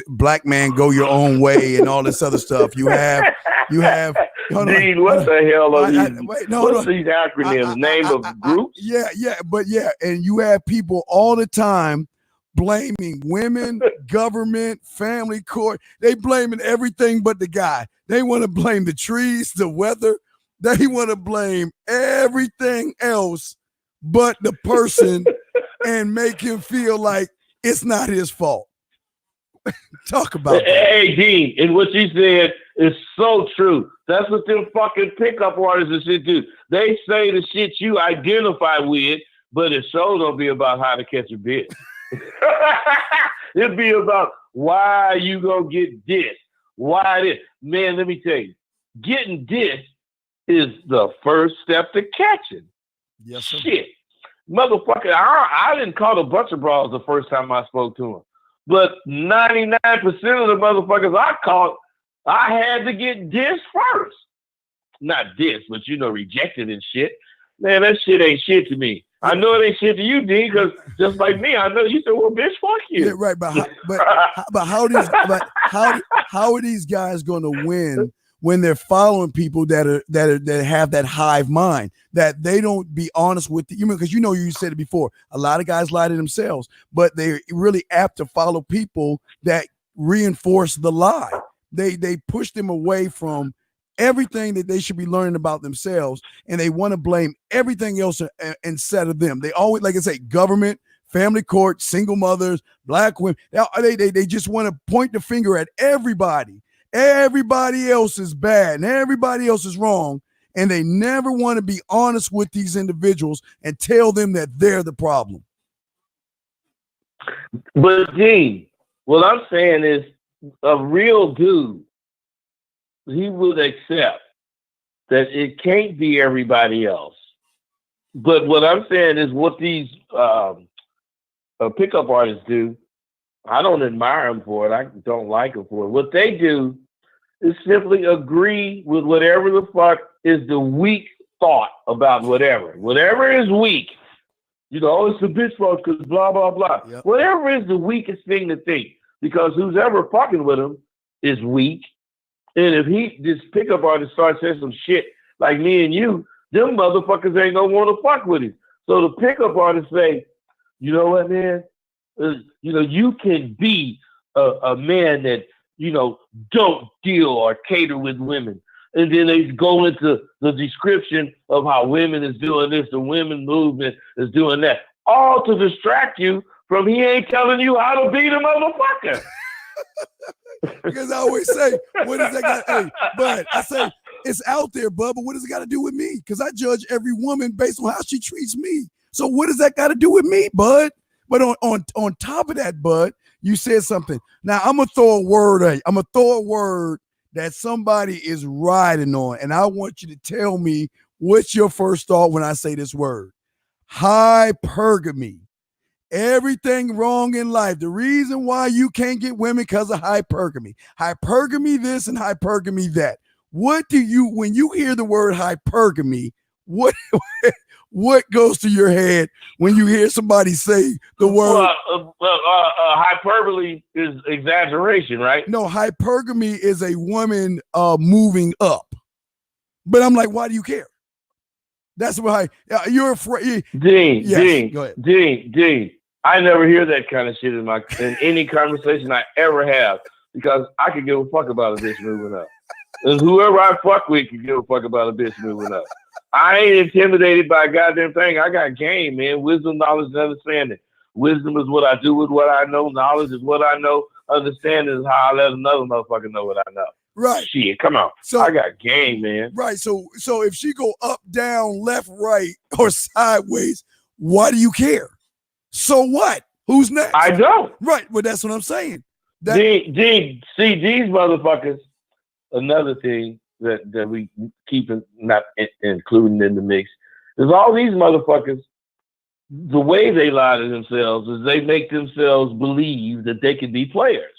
Black man go your own way and all this other stuff. You have. Dean, what the hell are these? What's these acronyms? Name of groups? Yeah, and you have people all the time blaming women, government, family court. They blaming everything but the guy. They want to blame the trees, the weather. They want to blame everything else but the person and make him feel like it's not his fault. Talk about that. Hey, Dean, and what you said is so true. That's what them fucking pickup artists and shit do. They say the shit you identify with, but it sure don't be about how to catch a bitch. It'd be about why you gonna get this, why this. Man, let me tell you, getting dissed is the first step to catching. Yes, sir. Shit. Motherfucker, I didn't call a bunch of bras the first time I spoke to him. But 99% of the motherfuckers I caught, I had to get dissed first. Not dissed, but rejected and shit. Man, that shit ain't shit to me. I know it ain't shit to you, D, because just like me, I know you said, well, bitch, fuck you. Yeah, right. But how are these guys going to win when they're following people that have that hive mind, that they don't be honest with you? Because you said it before, a lot of guys lie to themselves, but they're really apt to follow people that reinforce the lie. They push them away from everything that they should be learning about themselves, and they want to blame everything else instead of them. They always, like I say, government, family court, single mothers, black women. They just want to point the finger at everybody. Everybody else is bad and everybody else is wrong, and they never want to be honest with these individuals and tell them that they're the problem. But Gene, what I'm saying is, a real dude, he would accept that it can't be everybody else. But what I'm saying is, what these pickup artists do, I don't admire them for it. I don't like them for it. What they do is simply agree with whatever the fuck is the weak thought about whatever. Whatever is weak. It's a bitch fuck because blah, blah, blah. Yep. Whatever is the weakest thing to think. Because who's ever fucking with him is weak. And if this pickup artist starts saying some shit like me and you, them motherfuckers ain't gonna want to fuck with him. So the pickup artists say, you know what, man? You can be a man that, don't deal or cater with women. And then they go into the description of how women is doing this, the women movement is doing that, all to distract you from he ain't telling you how to be the motherfucker. Because I always say, what does that got? Hey, Bud, I say, it's out there, Bud, but what does it got to do with me? Because I judge every woman based on how she treats me. So what does that got to do with me, Bud? But on top of that, Bud, you said something. Now I'm gonna throw a word at you. I'm gonna throw a word that somebody is riding on, and I want you to tell me what's your first thought when I say this word. Hypergamy. Everything wrong in life. The reason why you can't get women because of hypergamy. Hypergamy this and hypergamy that. What do you, when you hear the word hypergamy, what goes to your head when you hear somebody say the word? Hyperbole is exaggeration, right? No, hypergamy is a woman moving up. But I'm like, why do you care? That's why you're afraid. Dean, go ahead. Dean. I never hear that kind of shit in any conversation I ever have, because I could give a fuck about a bitch moving up. And whoever I fuck with can give a fuck about a bitch moving up. I ain't intimidated by a goddamn thing. I got game, man. Wisdom, knowledge, and understanding. Wisdom is what I do with what I know. Knowledge is what I know. Understanding is how I let another motherfucker know what I know. Right. Shit, come on. So I got game, man. Right. So if she go up, down, left, right, or sideways, why do you care? So what? Who's next? I don't. Right. Well, that's what I'm saying. See, these motherfuckers, another thing that we keep not including in the mix is all these motherfuckers, the way they lie to themselves is they make themselves believe that they can be players.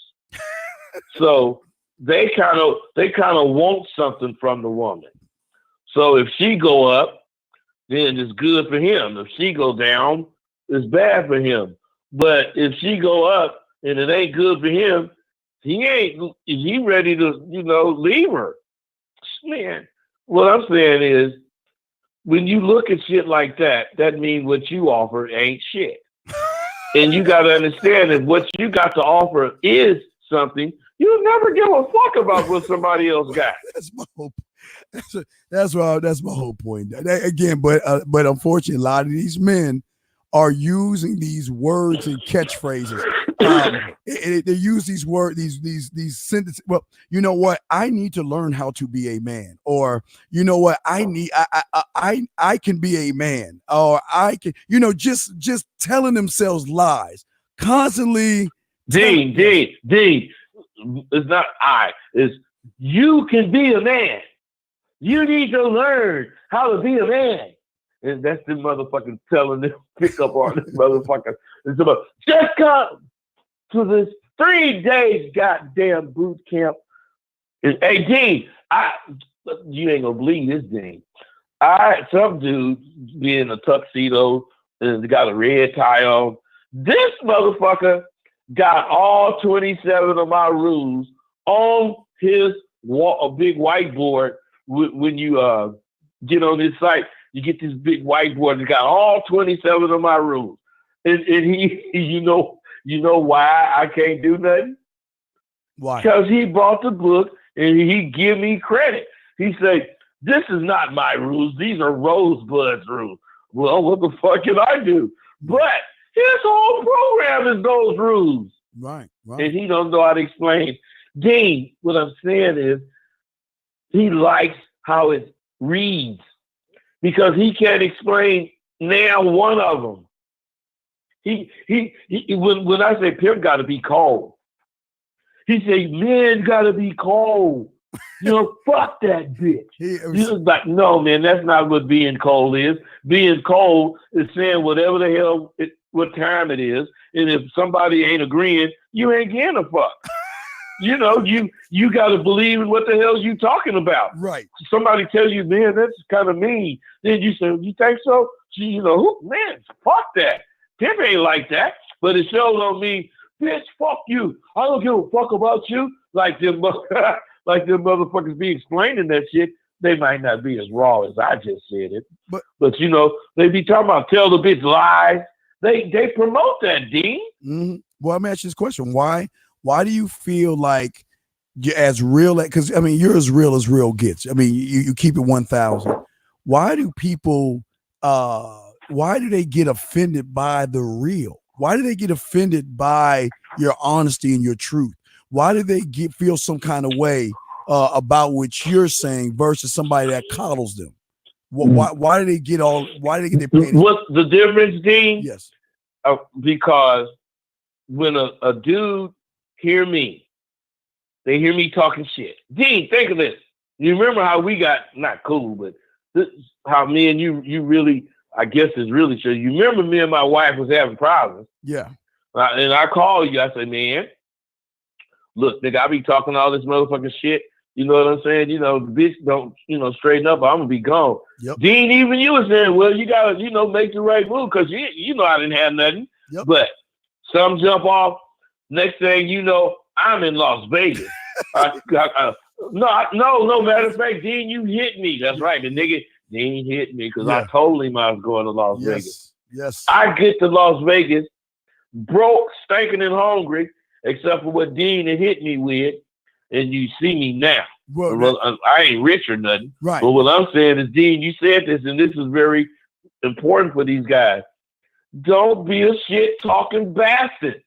So they kind of want something from the woman. So if she go up, then it's good for him. If she go down, it's bad for him. But if she go up and it ain't good for him, he ready to, leave her. Man, what I'm saying is, when you look at shit like that, that means what you offer ain't shit. And you got to understand that what you got to offer is something. You'll never give a fuck about what somebody else got. That's my hope. That's my whole point. Again, but unfortunately, a lot of these men are using these words and catchphrases. They use these words, these sentences. Well, you know what? I need to learn how to be a man, or you know what? I can be a man, or I can, just telling themselves lies constantly. Dean, it's not it's you can be a man. You need to learn how to be a man. And that's the motherfucking telling them pickup artist motherfucker. It's about just come to this 3 days goddamn boot camp. Hey Dean, you ain't gonna believe this, Dean. Some dude be in a tuxedo and got a red tie on. This motherfucker got all 27 of my rules on his wall, a big whiteboard. When you get on this site, you get this big whiteboard that got all 27 of my rules. And he, you know why I can't do nothing? Why? Because he bought the book and he give me credit. He said, this is not my rules. These are Rosebud's rules. Well, what the fuck can I do? But his whole program is those rules. Right. And he don't know how to explain. Dean, what I'm saying is he likes how it reads because he can't explain now one of them. When I say pimp got to be cold, he say men got to be cold. Fuck that bitch. You're like, no, man, that's not what being cold is. Being cold is saying whatever the hell, what time it is, and if somebody ain't agreeing, you ain't getting a fuck. You got to believe in what the hell you talking about. Right. Somebody tell you, man, that's kind of mean. Then you say, you think so? Man, fuck that. Pimp ain't like that. But it shows on me, bitch, fuck you. I don't give a fuck about you. Like them motherfuckers be explaining that shit. They might not be as raw as I just said it. But they be talking about tell the bitch lies. They promote that, Dean. Mm-hmm. Well, let me ask you this question. Why do you feel like you're as real? Because, I mean, you're as real gets. I mean, you keep it 1,000. Why do people, why do they get offended by the real? Why do they get offended by your honesty and your truth? Why do they feel some kind of way about what you're saying versus somebody that coddles them? Why do they get their pain? What's the difference, Dean? Yes. Because when a dude hear me, they hear me talking shit. Dean, think of this. You remember how we got, not cool, but this, how me and you really, I guess it's really true. You remember me and my wife was having problems. Yeah. And I call you, I say, man, look, nigga, I be talking all this motherfucking shit. You know what I'm saying? The bitch don't, straighten up, I'm gonna be gone. Yep. Dean, even you were saying, well, you gotta, make the right move, because you know I didn't have nothing. Yep. But some jump off. Next thing you know, I'm in Las Vegas. No, matter of fact, Dean, you hit me. That's right. The nigga, Dean hit me because I told him I was going to Las Vegas. Yes. I get to Las Vegas, broke, stinking and hungry, except for what Dean had hit me with, and you see me now. Well, I ain't rich or nothing. Right. But what I'm saying is, Dean, you said this, and this is very important for these guys. Don't be a shit-talking bastard.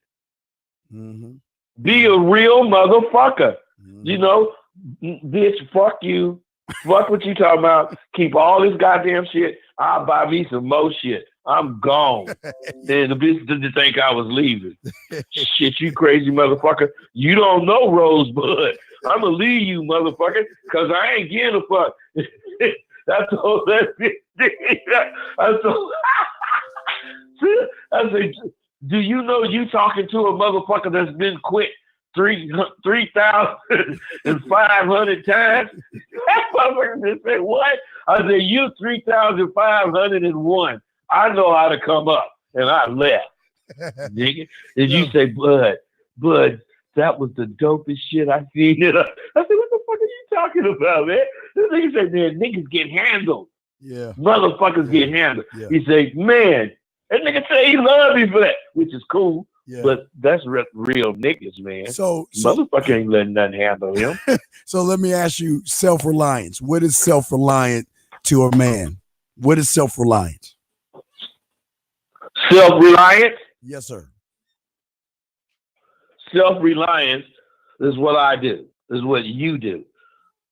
Mm-hmm. Be a real motherfucker. Mm-hmm. Bitch, fuck you. Fuck what you talking about. Keep all this goddamn shit. I'll buy me some more shit. I'm gone. Then the bitch didn't think I was leaving. Shit, you crazy motherfucker. You don't know Rosebud. I'm going to leave you, motherfucker, because I ain't getting a fuck. That's all that bitch. I said, do you know you talking to a motherfucker that's been quit 3,500 times? That motherfucker just said, what? I said, you 3,501. I know how to come up. And I left. Nigga. And you say, Bud, that was the dopest shit I seen. I said, what the fuck are you talking about, man? This nigga said, man, niggas get handled. Yeah. Motherfuckers get handled. Yeah. He said, man, that nigga say he love me for that, which is cool. Yeah. But that's real niggas, man. So motherfucker ain't letting nothing handle him. So let me ask you, self-reliance. What is self-reliant to a man? What is self-reliance? Self-reliance? Yes, sir. Self-reliance is what I do. Is what you do.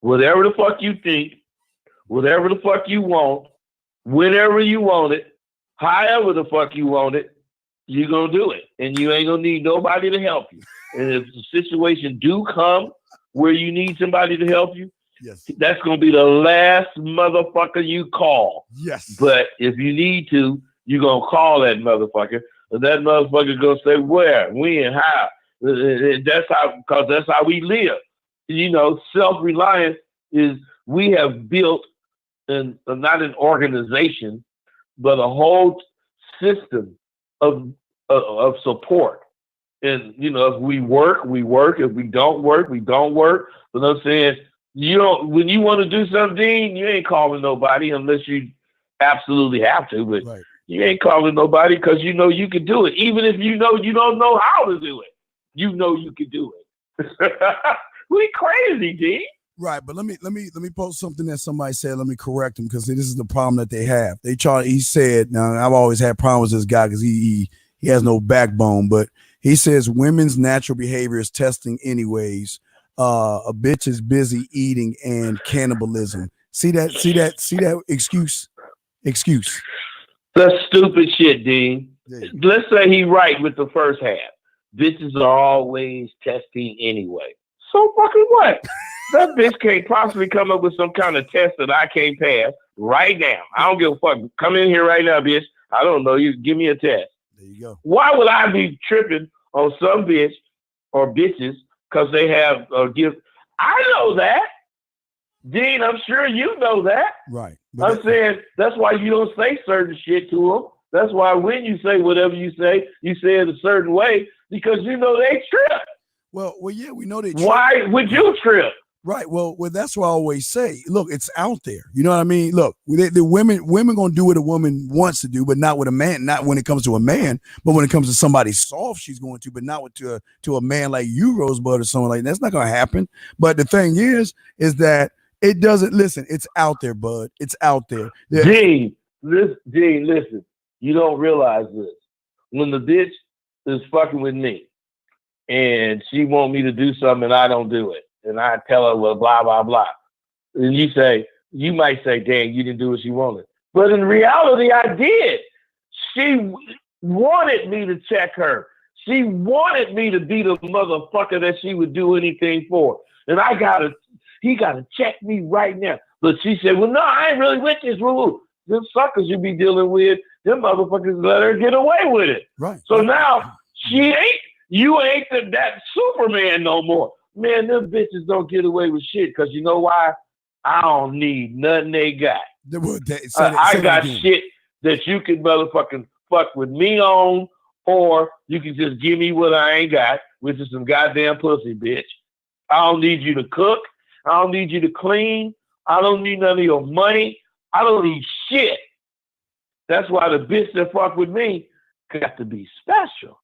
Whatever the fuck you think, whatever the fuck you want, whenever you want it, however the fuck you want it, you're going to do it. And you ain't going to need nobody to help you. And if the situation do come where you need somebody to help you, Yes. That's going to be the last motherfucker you call. Yes. But if you need to, you're going to call that motherfucker. And that motherfucker going to say where, when, how. That's because that's how we live. You know, self-reliance is we have built not an organization, but a whole system of support. And, you know, if we work, we work. If we don't work, we don't work. But I'm saying, when you want to do something, you ain't calling nobody unless you absolutely have to. But right. You ain't calling nobody because you know you can do it. Even if you know you don't know how to do it, you know you can do it. We crazy, D. Right, but let me post something that somebody said. Let me correct him because this is the problem that they have. He said, now I've always had problems with this guy because he has no backbone, but he says women's natural behavior is testing anyways. A bitch is busy eating and cannibalism. See that excuse. That's stupid shit, Dean. Yeah. Let's say he right with the first half. Bitches are always testing anyway. So fucking what? That bitch can't possibly come up with some kind of test that I can't pass right now. I don't give a fuck. Come in here right now, bitch. I don't know you. Give me a test. There you go. Why would I be tripping on some bitch or bitches because they have a gift? I know that. Dean, I'm sure you know that. Right. I'm saying that's why you don't say certain shit to them. That's why when you say whatever you say it a certain way because you know they trip. Well, yeah, we know they trip. Why would you trip? Right. Well, that's what I always say. Look, it's out there. You know what I mean? Look, the women gonna do what a woman wants to do, but not with a man. Not when it comes to a man, but when it comes to somebody soft, she's going to. But not to a man like you, Rosebud, or someone like that. That's not gonna happen. But the thing is that it doesn't. Listen, it's out there, bud. It's out there. Yeah. Gene, listen. You don't realize this. When the bitch is fucking with me, and she want me to do something, and I don't do it. And I tell her, well, blah, blah, blah. And you might say, dang, you didn't do what she wanted. But in reality, I did. She wanted me to check her. She wanted me to be the motherfucker that she would do anything for. And he got to check me right now. But she said, well, no, I ain't really with this rule. Them suckers you be dealing with, them motherfuckers let her get away with it. Right. So now you ain't that Superman no more. Man, them bitches don't get away with shit because you know why? I don't need nothing they got. I got shit that you can motherfucking fuck with me on, or you can just give me what I ain't got, which is some goddamn pussy, bitch. I don't need you to cook. I don't need you to clean. I don't need none of your money. I don't need shit. That's why the bitch that fuck with me got to be special.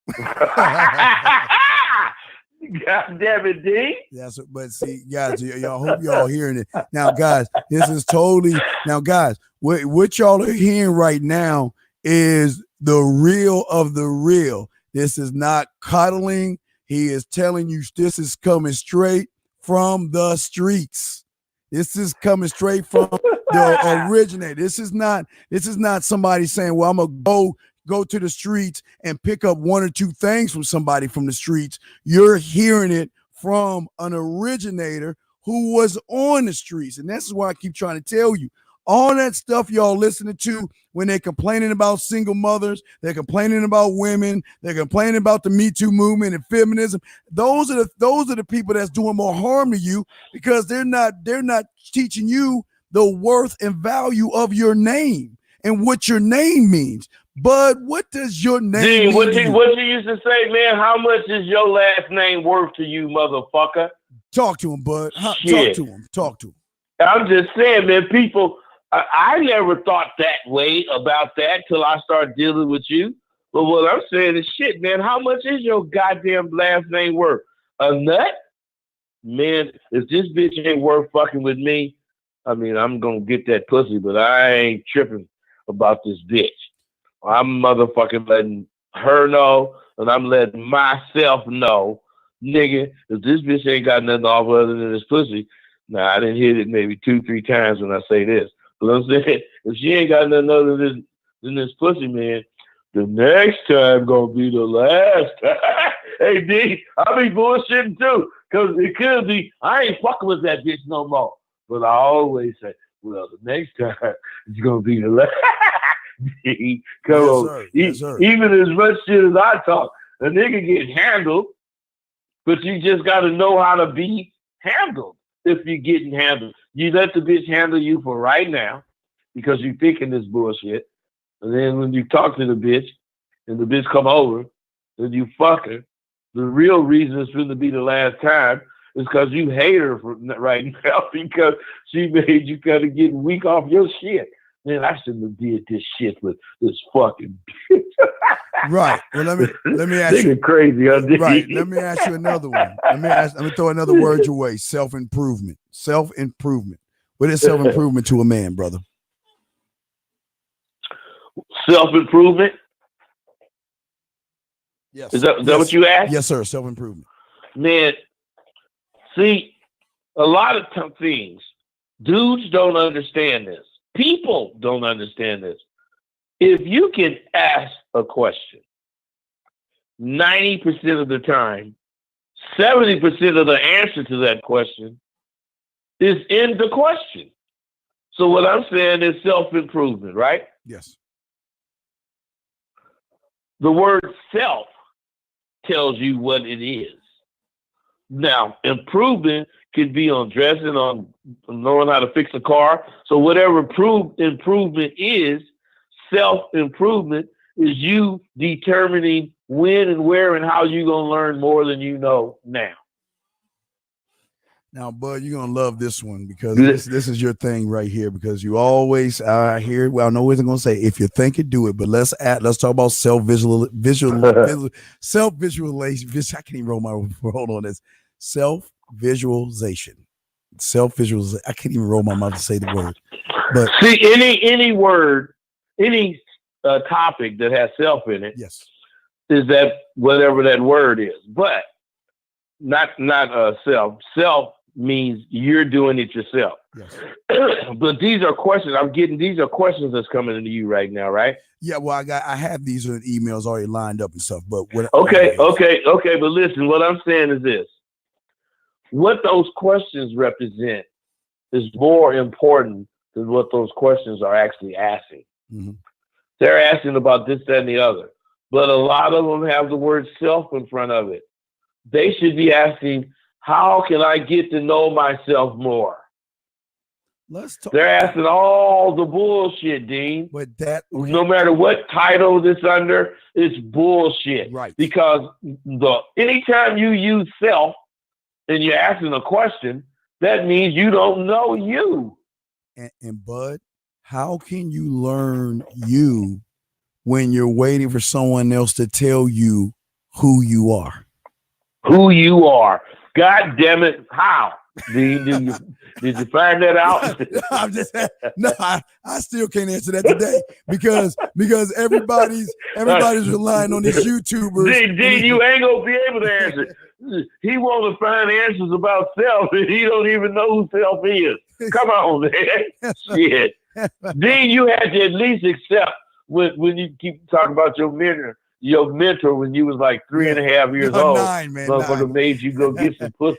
God damn it, D. Yes, but see, guys, y'all hope y'all hearing it. Now, guys, this is totally guys, what y'all are hearing right now is the real of the real. This is not coddling. He is telling you this is coming straight from the streets. This is coming straight from the originator. This is not somebody saying, well, I'm gonna go to the streets and pick up one or two things from somebody from the streets. You're hearing it from an originator who was on the streets. And this is why I keep trying to tell you, all that stuff y'all listening to when they're complaining about single mothers, they're complaining about women, they're complaining about the Me Too movement and feminism. Those are the people that's doing more harm to you because they're not teaching you the worth and value of your name and what your name means. Bud, what does your name mean? What you used to say, man, how much is your last name worth to you, motherfucker? Talk to him, Bud. Talk to him. I'm just saying, man, people, I never thought that way about that till I started dealing with you. But what I'm saying is, shit, man, how much is your goddamn last name worth? A nut? Man, if this bitch ain't worth fucking with me, I mean, I'm going to get that pussy, but I ain't tripping about this bitch. I'm motherfucking letting her know, and I'm letting myself know, nigga, if this bitch ain't got nothing off other than this pussy, now I didn't hit it maybe 2-3 times when I say this. But I'm saying, if she ain't got nothing other than this pussy, man, the next time gonna be the last time. Hey, D, I be bullshitting too, because it could be, I ain't fucking with that bitch no more. But I always say, well, the next time it's gonna be the last. Come on. Sir. Yes, sir. Even as much shit as I talk, a nigga get handled, but you just gotta know how to be handled. If you're getting handled, you let the bitch handle you for right now because you thinking this bullshit. And then when you talk to the bitch and the bitch come over and you fuck her, the real reason it's going to be the last time is because you hate her for right now because she made you kind of get weak off your shit. Man, I shouldn't have did this shit with this fucking bitch. Right. Well, let me ask you. Crazy, right. Let me ask you another one. Let me throw another word your way. Self-improvement. Self-improvement. What is self-improvement to a man, brother? Self-improvement? Yes. Is that what you asked? Yes, sir. Self-improvement. Man, see, a lot of things, dudes don't understand this. People don't understand this. If you can ask a question 90% of the time, 70% of the answer to that question is in the question. So what I'm saying is self-improvement, right? Yes. The word self tells you what it is. Now, improvement could be on dressing, on knowing how to fix a car. So whatever improvement is, self-improvement is you determining when and where and how you're going to learn more than you know now. Now, Bud, you're going to love this one because this is your thing right here because you always hear, well, I know what I'm going to say. If you think it, do it. But let's talk about self-visualization. I can't even roll my hold on this. Self-visualization. Self-visualization. I can't even roll my mouth to say the word. But see, any word, any topic that has self in it, yes, is that whatever that word is. But not self. Self means you're doing it yourself. Yes. But these are questions these are questions that's coming into you right now, right? Yeah, well, I have these emails already lined up and stuff, but okay. But listen, what I'm saying is this. What those questions represent is more important than what those questions are actually asking. Mm-hmm. They're asking about this, that, and the other. But a lot of them have the word self in front of it. They should be asking, how can I get to know myself more? They're asking all the bullshit, Dean. But no matter what title this under, it's bullshit. Right. Because anytime you use self and you're asking a question, that means you don't know you. And Bud, how can you learn you when you're waiting for someone else to tell you who you are? Who you are. God damn it. How? Did you find that out? I still can't answer that today because everybody's relying on these YouTubers. Dean, you ain't gonna be able to answer. He want to find answers about self and he don't even know who self is. Come on, man. Shit. Dean, you had to at least accept when you keep talking about your mentor when you was like 3.5 years old. 9, man. Motherfucker made you go get some pussy.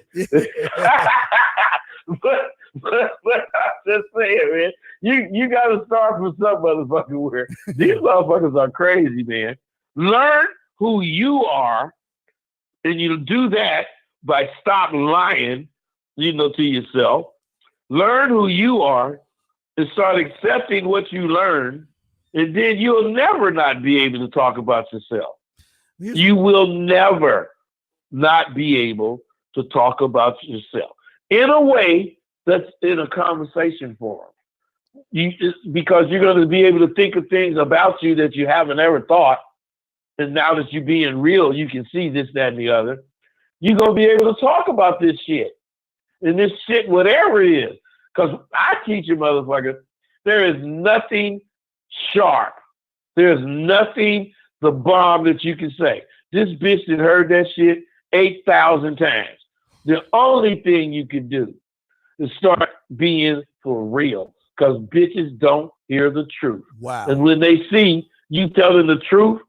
but I'm just saying, man, you gotta start from some motherfucking where these motherfuckers are crazy, man. Learn who you are, and you do that by stop lying, to yourself. Learn who you are and start accepting what you learn. And then you'll never not be able to talk about yourself. You will never not be able to talk about yourself in a way that's in a conversation form. Because you're going to be able to think of things about you that you haven't ever thought. And now that you're being real, you can see this, that, and the other. You're going to be able to talk about this shit. And this shit, whatever it is. Because I teach you, motherfucker, there is nothing sharp. There's nothing the bomb that you can say. This bitch that heard that shit 8,000 times. The only thing you can do is start being for real. Because bitches don't hear the truth. Wow. And when they see you telling the truth,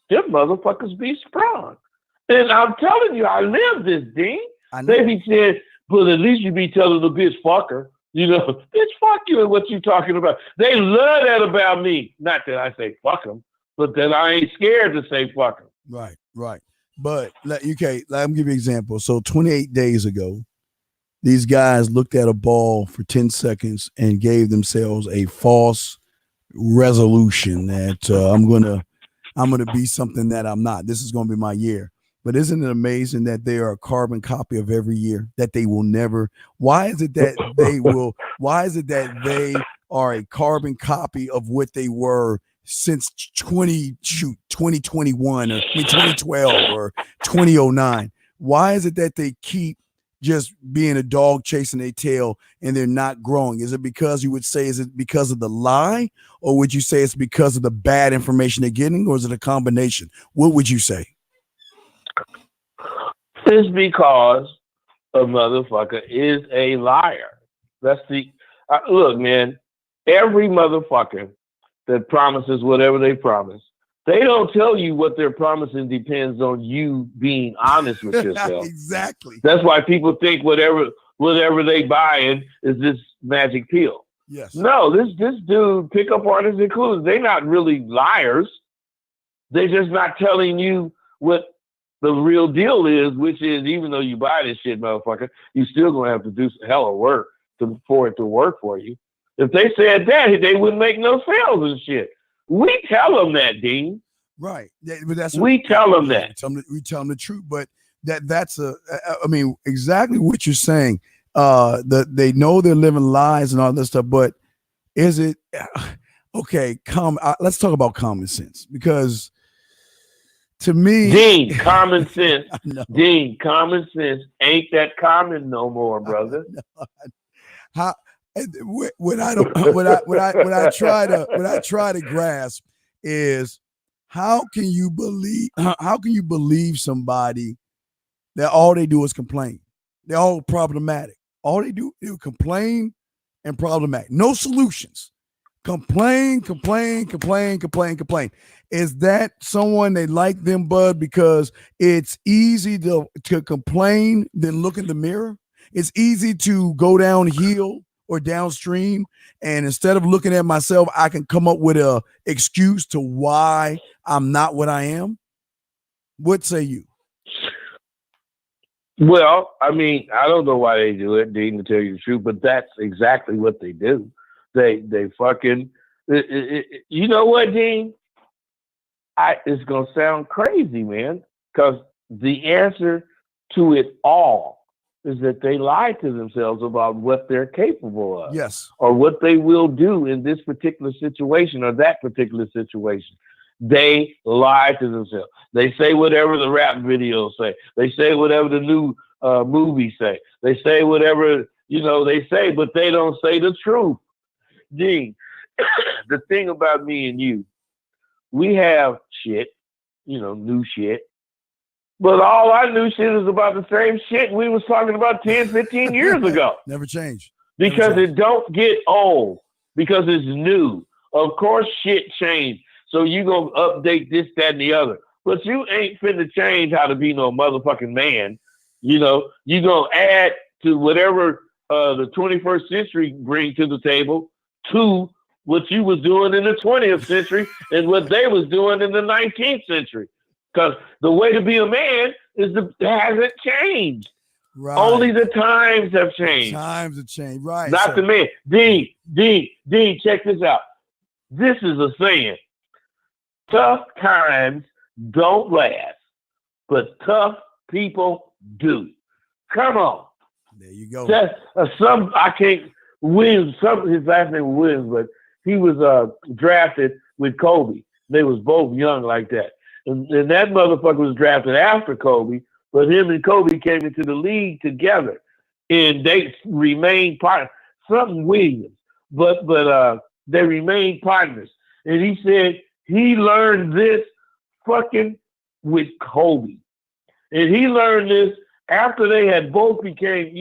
them motherfuckers be sprung. And I'm telling you, I live this, Dean. They be saying, but at least you be telling the bitch fucker. You know, bitch, fuck you and what you talking about. They love that about me. Not that I say fuck them, but that I ain't scared to say fuck them. Right, right. But okay, let me give you an example. So 28 days ago, these guys looked at a ball for 10 seconds and gave themselves a false resolution that I'm gonna be something that I'm not. This is gonna be my year. But isn't it amazing that they are a carbon copy of every year, that they will never? Why is it that they are a carbon copy of what they were since 2021 or 2012 or 2009? Why is it that they keep just being a dog chasing their tail and they're not growing? Is it because is it because of the lie, or would you say it's because of the bad information they're getting, or is it a combination? What would you say? It's because a motherfucker is a liar. That's the look, man. Every motherfucker that promises whatever they promise, they don't tell you what they're promising depends on you being honest with yourself. Exactly. That's why people think whatever they buying is this magic pill. Yes. No, this dude, pickup artists included, they're not really liars. They're just not telling you what the real deal is, which is, even though you buy this shit, motherfucker, you still gonna have to do some hella work for it to work for you. If they said that, they wouldn't make no sales and shit. We tell them that, Dean. Right. Yeah, but we tell them that. We tell them the truth, but that's exactly what you're saying. They know they're living lies and all this stuff, but is it okay? Let's talk about common sense, because to me, Dean, common sense. Dean, common sense ain't that common no more, brother. What I try to grasp is, how can you believe somebody that all they do is complain? They're all problematic. All they do is complain and problematic. No solutions. Complain. Is that someone they like them, bud, because it's easy to complain than look in the mirror? It's easy to go downhill or downstream, and instead of looking at myself, I can come up with a excuse to why I'm not what I am. What say you? Well, I mean, I don't know why they do it, Dean, to tell you the truth, but that's exactly what they do. They fucking, you know what, Dean? It's gonna sound crazy, man, because the answer to it all is that they lie to themselves about what they're capable of. Yes. Or what they will do in this particular situation or that particular situation. They lie to themselves. They say whatever the rap videos say. They say whatever the new movies say. They say whatever, they say, but they don't say the truth. Dean, the thing about me and you, we have shit, new shit. But all our new shit is about the same shit we was talking about 10, 15 years ago. Never changed. Because it don't get old. Because it's new. Of course shit changed. So you gonna update this, that, and the other. But you ain't finna change how to be no motherfucking man. You gonna add to whatever the 21st century bring to the table to what you was doing in the 20th century and what they was doing in the 19th century. Because the way to be a man hasn't changed. Right. Only the times have changed. Times have changed, right. Not the man. Dean, check this out. This is a saying. Tough times don't last, but tough people do. Come on. There you go. His last name was Williams, but he was drafted with Kobe. They was both young like that. And that motherfucker was drafted after Kobe, but him and Kobe came into the league together, and they remained partners. Something Williams, but they remained partners. And he said he learned this fucking with Kobe, and he learned this after they had both became,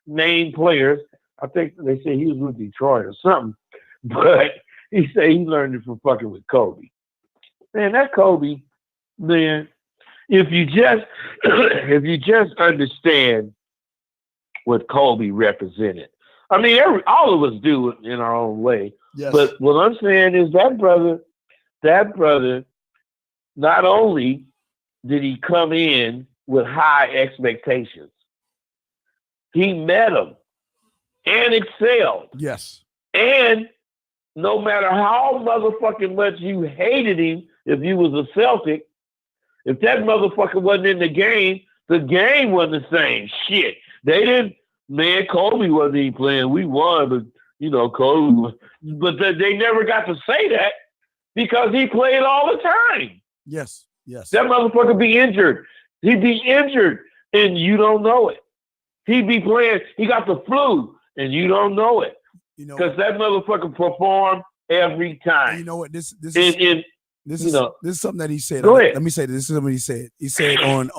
named players. I think they said he was with Detroit or something, but he said he learned it from fucking with Kobe. Man, that Kobe. Man, if you just understand what Kobe represented, I mean, all of us do it in our own way. Yes. But what I'm saying is that brother, not only did he come in with high expectations, he met them and excelled. Yes. And no matter how motherfucking much you hated him, if you was a Celtic, if that motherfucker wasn't in the game wasn't the same. Shit. They didn't, man, Kobe wasn't even playing. We won, but, you know, Kobe was. But they never got to say that because he played all the time. Yes. Yes. That motherfucker be injured. He'd be injured and you don't know it. He'd be playing, he got the flu and you don't know it. You know, because that motherfucker performed every time. You know what? This is something that he said. Go ahead. Let me say this. This is what he said. He said on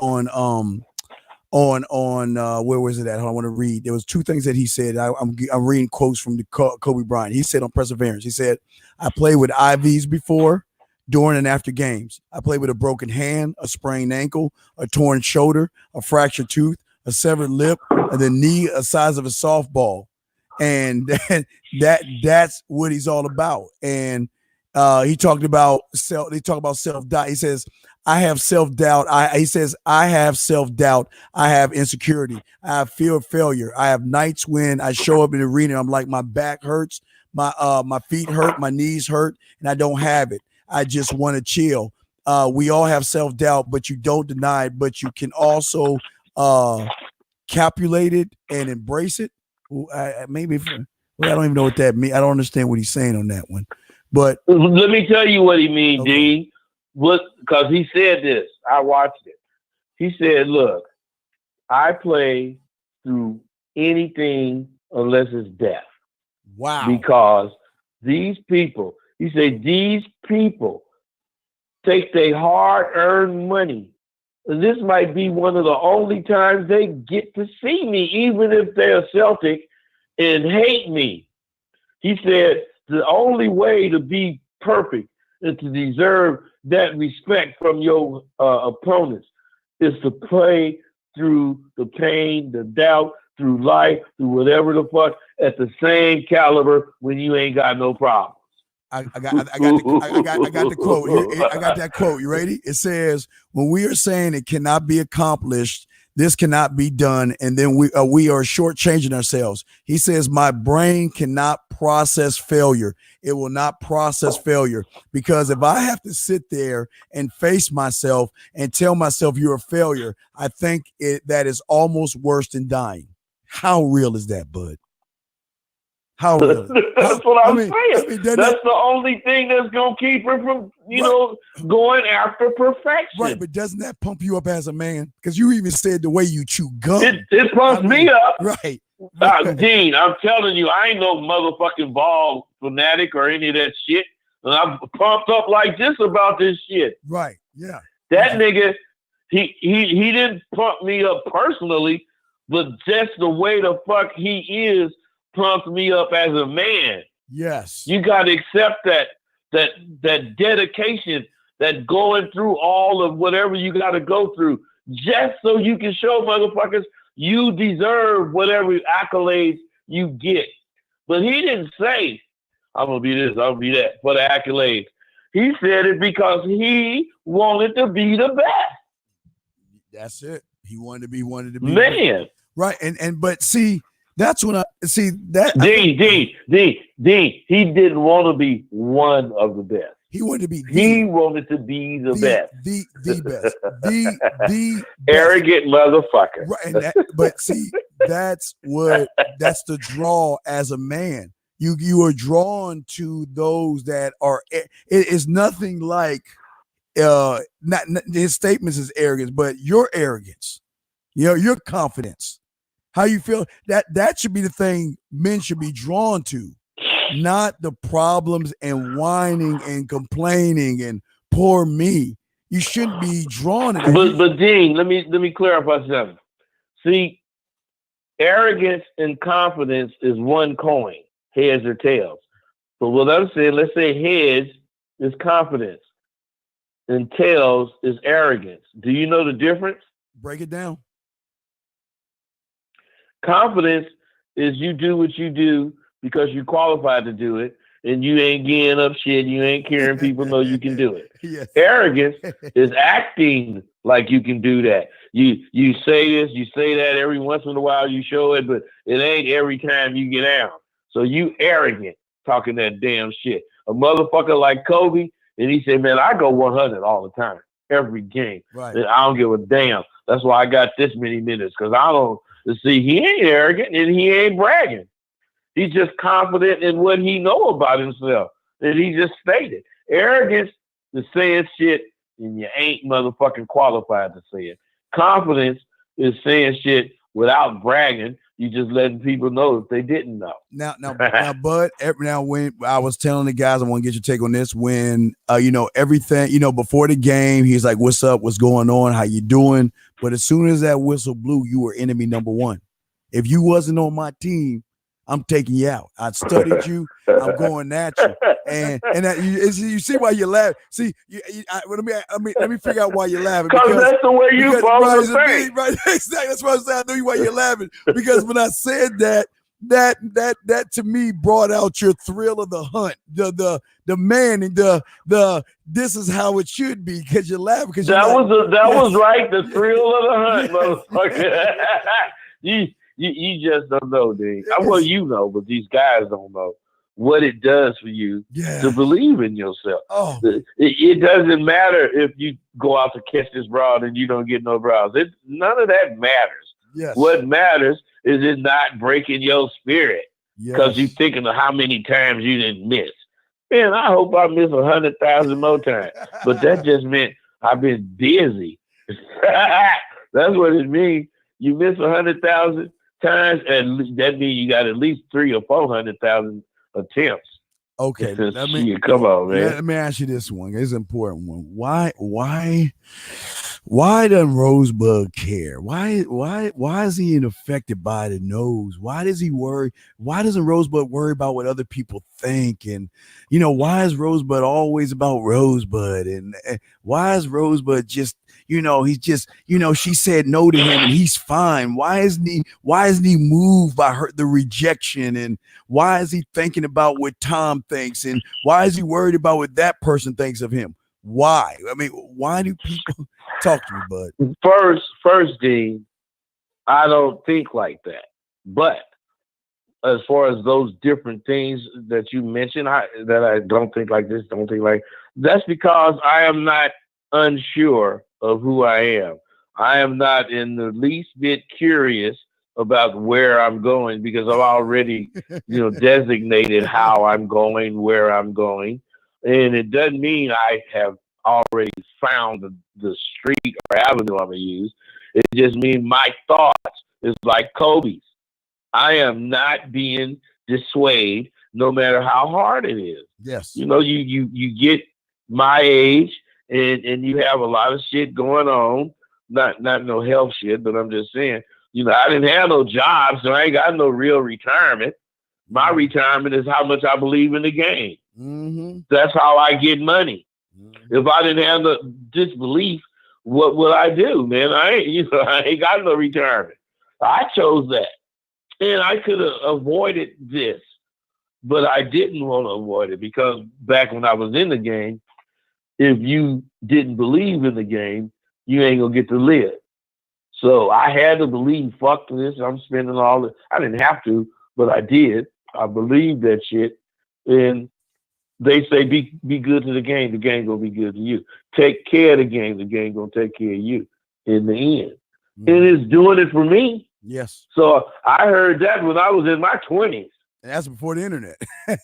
where was it at? I want to read. There was two things that he said. I'm reading quotes from the Koby Bryant. He said on Perseverance. He said, "I played with IVs before, during and after games. I played with a broken hand, a sprained ankle, a torn shoulder, a fractured tooth, a severed lip, and the knee the size of a softball." And that's what he's all about. And he talked about self-doubt. He says, I have self-doubt. He says, I have self-doubt. I have insecurity. I have fear of failure. I have nights when I show up in the arena, I'm like, my back hurts, my feet hurt, my knees hurt, and I don't have it. I just want to chill. We all have self-doubt, but you don't deny it, but you can also calculate it and embrace it. I don't even know what that means. I don't understand what he's saying on that one. But let me tell you what he means, okay. Dean. Because he said this. I watched it. He said, look, I play through anything unless it's death. Wow. Because these people, he said, these people take their hard-earned money. And this might be one of the only times they get to see me, even if they're Celtic and hate me. He said, the only way to be perfect and to deserve that respect from your opponents is to play through the pain, the doubt, through life, through whatever the fuck, at the same caliber when you ain't got no problem. I got the quote. I got that quote. You ready? It says, when we are saying it cannot be accomplished, this cannot be done, and then we are shortchanging ourselves. He says, my brain cannot process failure. It will not process failure, because if I have to sit there and face myself and tell myself you're a failure, I think that is almost worse than dying. How real is that, bud? How real? That's what I'm saying. That's the only thing that's going to keep her from, going after perfection. Right, but doesn't that pump you up as a man? Because you even said the way you chew gum. It pumps me up. Right. Dean, I'm telling you, I ain't no motherfucking ball fanatic or any of that shit. And I'm pumped up like this about this shit. Right, yeah. That nigga, he didn't pump me up personally, but just the way the fuck he is pumps me up as a man. Yes. You got to accept that dedication, that going through all of whatever you got to go through, just so you can show motherfuckers you deserve whatever accolades you get. But he didn't say, I'm going to be this, I'm going to be that, for the accolades. He said it because he wanted to be the best. That's it. He wanted to be man. Right. But see, that's when I see that. D. He didn't want to be one of the best. He wanted to be. He wanted to be the best. The best. The arrogant motherfucker. Right. But see, that's the draw as a man. You are drawn to those that are. It is nothing like. Not his statements is arrogance, but your arrogance. Your confidence. How you feel, that should be the thing men should be drawn to, not the problems and whining and complaining and poor me. You shouldn't be drawn to that. But Dean, let me clarify something. See, arrogance and confidence is one coin, heads or tails. But what I'm saying, let's say heads is confidence and tails is arrogance. Do you know the difference? Break it down. Confidence is you do what you do because you qualified to do it, and you ain't getting up shit. You ain't caring people know you can do it. Yes. Arrogance is acting like you can do that. You say this, you say that every once in a while. You show it, but it ain't every time you get down. So you arrogant talking that damn shit. A motherfucker like Kobe, and he said, man, I go 100 all the time, every game. Right. And I don't give a damn. That's why I got this many minutes, because I don't see he ain't arrogant and he ain't bragging. He's just confident in what he know about himself. And he just stated. Arrogance is saying shit and you ain't motherfucking qualified to say it. Confidence is saying shit without bragging. You just letting people know if they didn't know. Now, Bud, now when I was telling the guys, I want to get your take on this, when, everything, before the game, he's like, what's up? What's going on? How you doing? But as soon as that whistle blew, you were enemy number one. If you wasn't on my team, I'm taking you out. I studied you. I'm going at you. And that, you see why you laugh. See, let me figure out why you're laughing. Because that's the way you follow the thing. Right, exactly. That's what I'm saying. I know why you're laughing. Because when I said that to me brought out your thrill of the hunt, the man, and the this is how it should be, because you're laughing. Because that was right. The thrill of the hunt, motherfucker. You just don't know, dude. Well, you know, but these guys don't know what it does for you to believe in yourself. Oh. It doesn't matter if you go out to catch this broad and you don't get no brows. None of that matters. Yes. What matters is it not breaking your spirit because you're thinking of how many times you didn't miss. Man, I hope I miss 100,000 more times. But that just meant I've been busy. That's what it means. You miss 100,000 times, and that means you got at least 300,000 or 400,000 attempts. Okay, come on, man. Let me ask you this one. It's an important one. Why doesn't Rosebud care? Why is he affected by the nose? Why does he worry? Why doesn't Rosebud worry about what other people think? And why is Rosebud always about Rosebud? And why is Rosebud just he's just she said no to him and he's fine? Why isn't he moved by the rejection? And why is he thinking about what Tom thinks? And why is he worried about what that person thinks of him? Why? I mean, why do people talk to me, Bud? First, Dean, I don't think like that. But as far as those different things that you mentioned, that I don't think like this, don't think like, that's because I am not unsure of who I am. I am not in the least bit curious about where I'm going, because I've already, designated how I'm going, where I'm going. And it doesn't mean I have already found the street or avenue I'm going to use. It just means my thoughts is like Kobe's. I am not being dissuaded, no matter how hard it is. Yes. You get my age and you have a lot of shit going on. Not no health shit, but I'm just saying, I didn't have no job, so I ain't got no real retirement. My retirement is how much I believe in the game. Mm-hmm. That's how I get money. Mm-hmm. If I didn't have the disbelief, what would I do, man? I ain't got no retirement. I chose that. And I could have avoided this, but I didn't want to avoid it, because back when I was in the game, if you didn't believe in the game, you ain't gonna get to live. So I had to believe, fuck this, I'm spending all this. I didn't have to, but I did. I believed that shit. And they say, be good to the game gonna be good to you. Take care of the game gonna take care of you in the end. Mm-hmm. And it's doing it for me. Yes. So I heard that when I was in my 20s. And that's before the internet.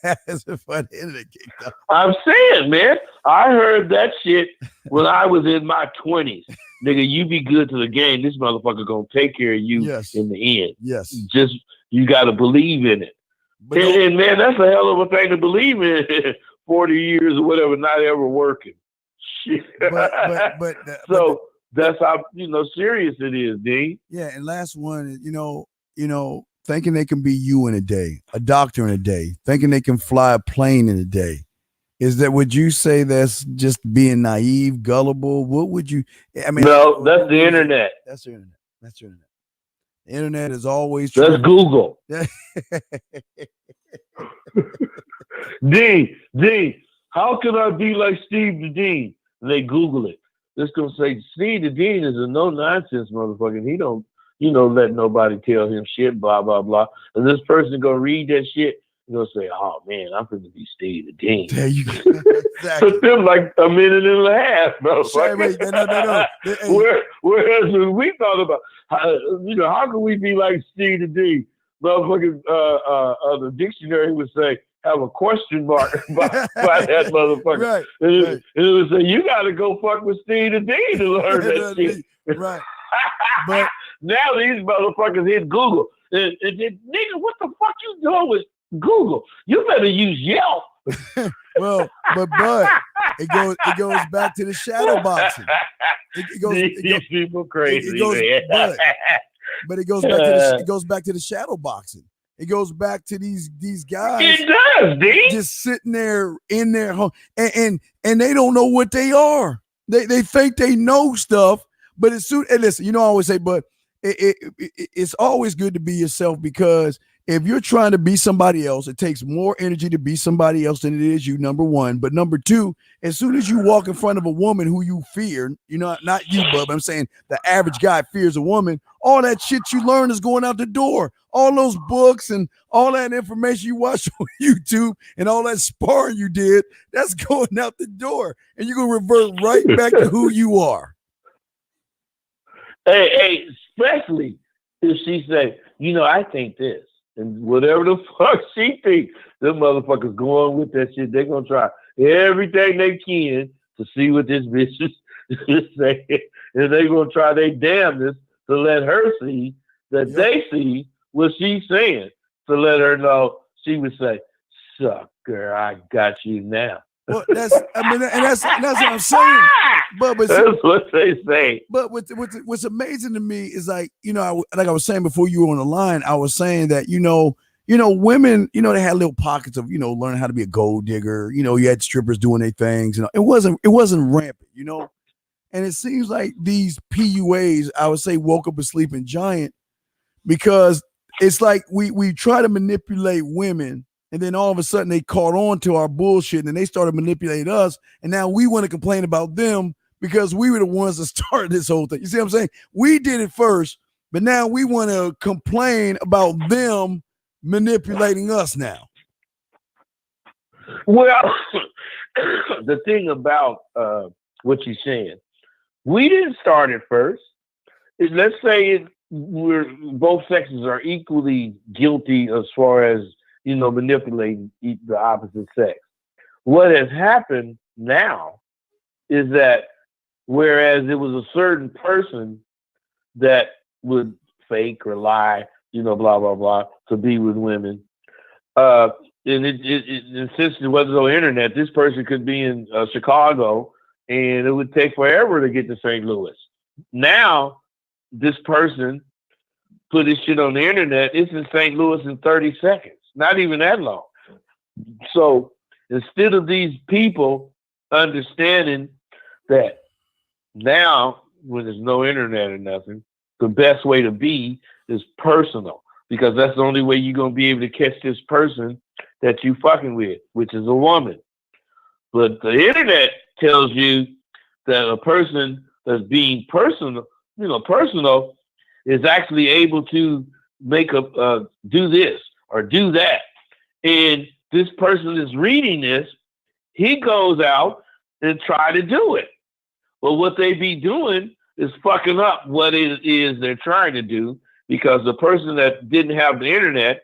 That's before the internet kicked off. I'm saying, man, I heard that shit when I was in my 20s. Nigga, you be good to the game. This motherfucker gonna take care of you in the end. Yes. Just, you got to believe in it. And man, that's a hell of a thing to believe in. 40 years or whatever, not ever working. Shit. But that's how serious it is, D. Yeah, and last one, thinking they can be you in a day, a doctor in a day, thinking they can fly a plane in a day. Would you say that's just being naive, gullible? What would you? I mean, no, that's the internet. That's the internet. The internet is always That's true. Google. Dean, how can I be like Steve the Dean? And they Google it. It's gonna say Steve the Dean is a no nonsense motherfucker. He don't, let nobody tell him shit, blah blah blah. And this person gonna read that shit and gonna say, "Oh man, I'm gonna be Steve the Dean." There you go. Exactly. Took them like a minute and a half, motherfucker. Wait, no. Hey. Whereas when we thought about, how can we be like Steve the Dean? Motherfucking the dictionary would say, have a question mark by that motherfucker. Right, and it would say, you got to go fuck with Steve the Dean to learn that shit. Right. But now these motherfuckers hit Google. And nigga, what the fuck you doing with Google? You better use Yelp. Well, but it goes back to the shadow boxing. These people crazy. But it goes back to the shadow boxing. It goes back to these guys. It does, dude. Just sitting there in their home, and they don't know what they are. They think they know stuff, but as soon and listen, I always say, but it's always good to be yourself, because if you're trying to be somebody else, it takes more energy to be somebody else than it is you, number one. But number two, as soon as you walk in front of a woman who you fear, not you, Bub, I'm saying the average guy fears a woman, all that shit you learn is going out the door. All those books and all that information you watch on YouTube and all that sparring you did, that's going out the door. And you're going to revert right back to who you are. Hey, especially if she say, I think this. And whatever the fuck she thinks, them motherfuckers going with that shit. They're going to try everything they can to see what this bitch is saying. And they're going to try their damnedest to let her see that they see what she's saying, to let her know. She would say, "Sucker, I got you now." Well, that's what I'm saying. But that's what they say. But what's amazing to me is like I was saying before you were on the line, I was saying that women, they had little pockets of learning how to be a gold digger. You had strippers doing their things. It wasn't rampant. And it seems like these PUAs, I would say, woke up a sleeping giant, because it's like we try to manipulate women. And then all of a sudden they caught on to our bullshit, and then they started manipulating us. And now we want to complain about them because we were the ones that started this whole thing. You see what I'm saying? We did it first, but now we want to complain about them manipulating us now. Well, the thing about what you're saying, we didn't start it first. Let's say both sexes are equally guilty as far as manipulating the opposite sex. What has happened now is that whereas it was a certain person that would fake or lie, blah, blah, blah, to be with women, and since there was no internet, this person could be in Chicago, and it would take forever to get to St. Louis. Now, this person put his shit on the internet. It's in St. Louis in 30 seconds. Not even that long. So instead of these people understanding that now, when there's no internet or nothing, the best way to be is personal, because that's the only way you're going to be able to catch this person that you fucking with, which is a woman. But the internet tells you that a person that's being personal, is actually able to make do this or do that. And this person is reading this, he goes out and try to do it. But what they be doing is fucking up what it is they're trying to do, because the person that didn't have the internet,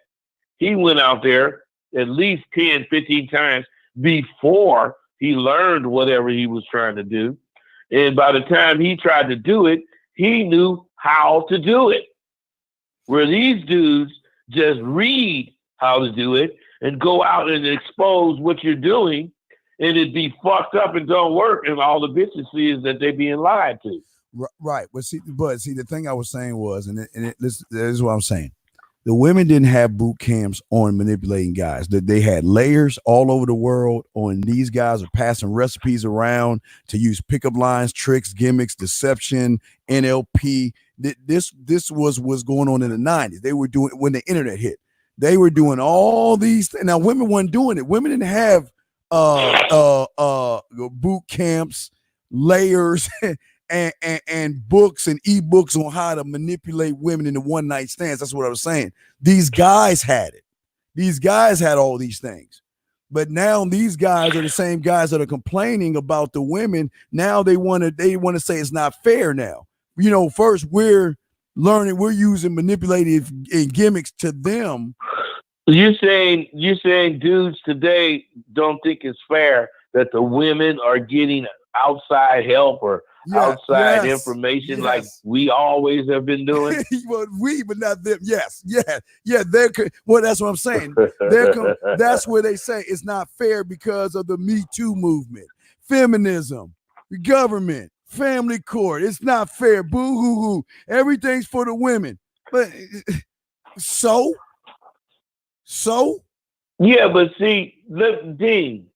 he went out there at least 10, 15 times before he learned whatever he was trying to do. And by the time he tried to do it, he knew how to do it. Where these dudes just read how to do it and go out and expose what you're doing, and it be fucked up and don't work, and all the bitches see is that they being lied to. Right. But see, the thing I was saying was, this is what I'm saying. The women didn't have boot camps on manipulating guys. They had layers all over the world on these guys are passing recipes around to use pickup lines, tricks, gimmicks, deception, NLP, This was going on in the 90s. They were doing when the internet hit. They were doing all these things. Now women weren't doing it. Women didn't have boot camps, layers, and books and ebooks on how to manipulate women into one night stands. That's what I was saying. These guys had it. These guys had all these things. But now these guys are the same guys that are complaining about the women. Now they want to say it's not fair now. You know, first we're using manipulative gimmicks to them. You saying dudes today don't think it's fair that the women are getting outside help or outside information like we always have been doing? Well, but not them. Yes. Well, that's what I'm saying. That's where they say it's not fair because of the Me Too movement, feminism, government, family court. It's not fair. Boo hoo hoo. Everything's for the women. But so. Yeah, but see, Dean,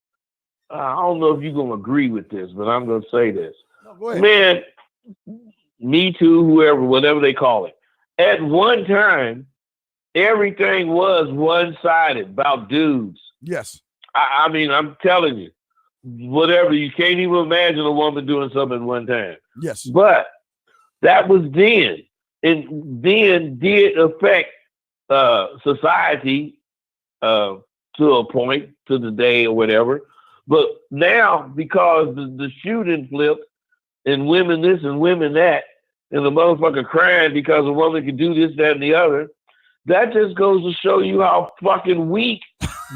I don't know if you're gonna agree with this, but I'm gonna say this. No, go ahead. Man, Me Too, whoever, whatever they call it. At one time, everything was one-sided about dudes. Yes. I mean, I'm telling you, whatever, you can't even imagine a woman doing something at one time. Yes. But that was then. And then did affect society to a point, to the day or whatever. But now, because the shooting flipped and women this and women that, and the motherfucker crying because a woman can do this, that, and the other, that just goes to show you how fucking weak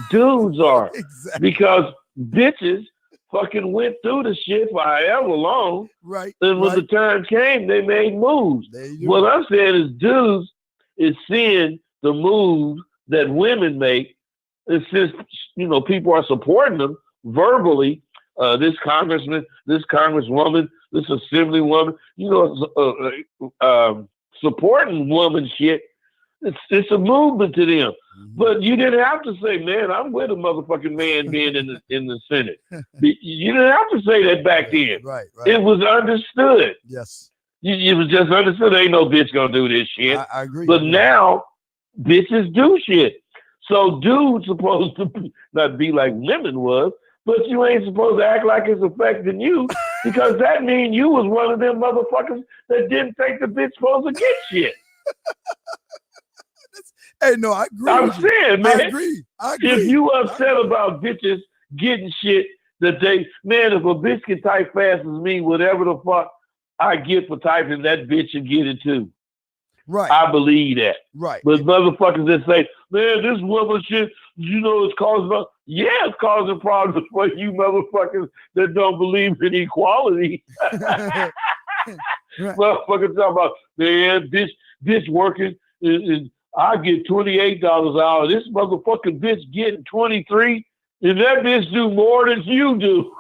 dudes are. Exactly. Because bitches fucking went through the shit for however long. Right. And when the time came, they made moves. What I'm saying is dudes is seeing the moves that women make. It's just, you know, people are supporting them verbally. This congressman, this congresswoman, this assemblywoman, you know, supporting woman shit. It's a movement to them. Mm-hmm. But you didn't have to say, man, I'm with a motherfucking man being in the Senate. You didn't have to say that back then. Right. It was understood. Yes. It was just understood. Ain't no bitch gonna do this shit. I agree. But now bitches do shit. So dudes supposed to not be like women was, but you ain't supposed to act like it's affecting you because that means you was one of them motherfuckers that didn't think the bitch supposed to get shit. Hey, no, I agree. I'm saying, man. I agree. If you upset about bitches getting shit that they, man, if a bitch can type fast as me, whatever the fuck I get for typing, that bitch should get it too. Right. I believe that. Right. But motherfuckers that say, man, this woman shit, you know, it's causing, it's causing problems for you motherfuckers that don't believe in equality. Right. Motherfuckers talk about, man, bitch working, and I get $28 an hour. This motherfucking bitch getting 23, and that bitch do more than you do.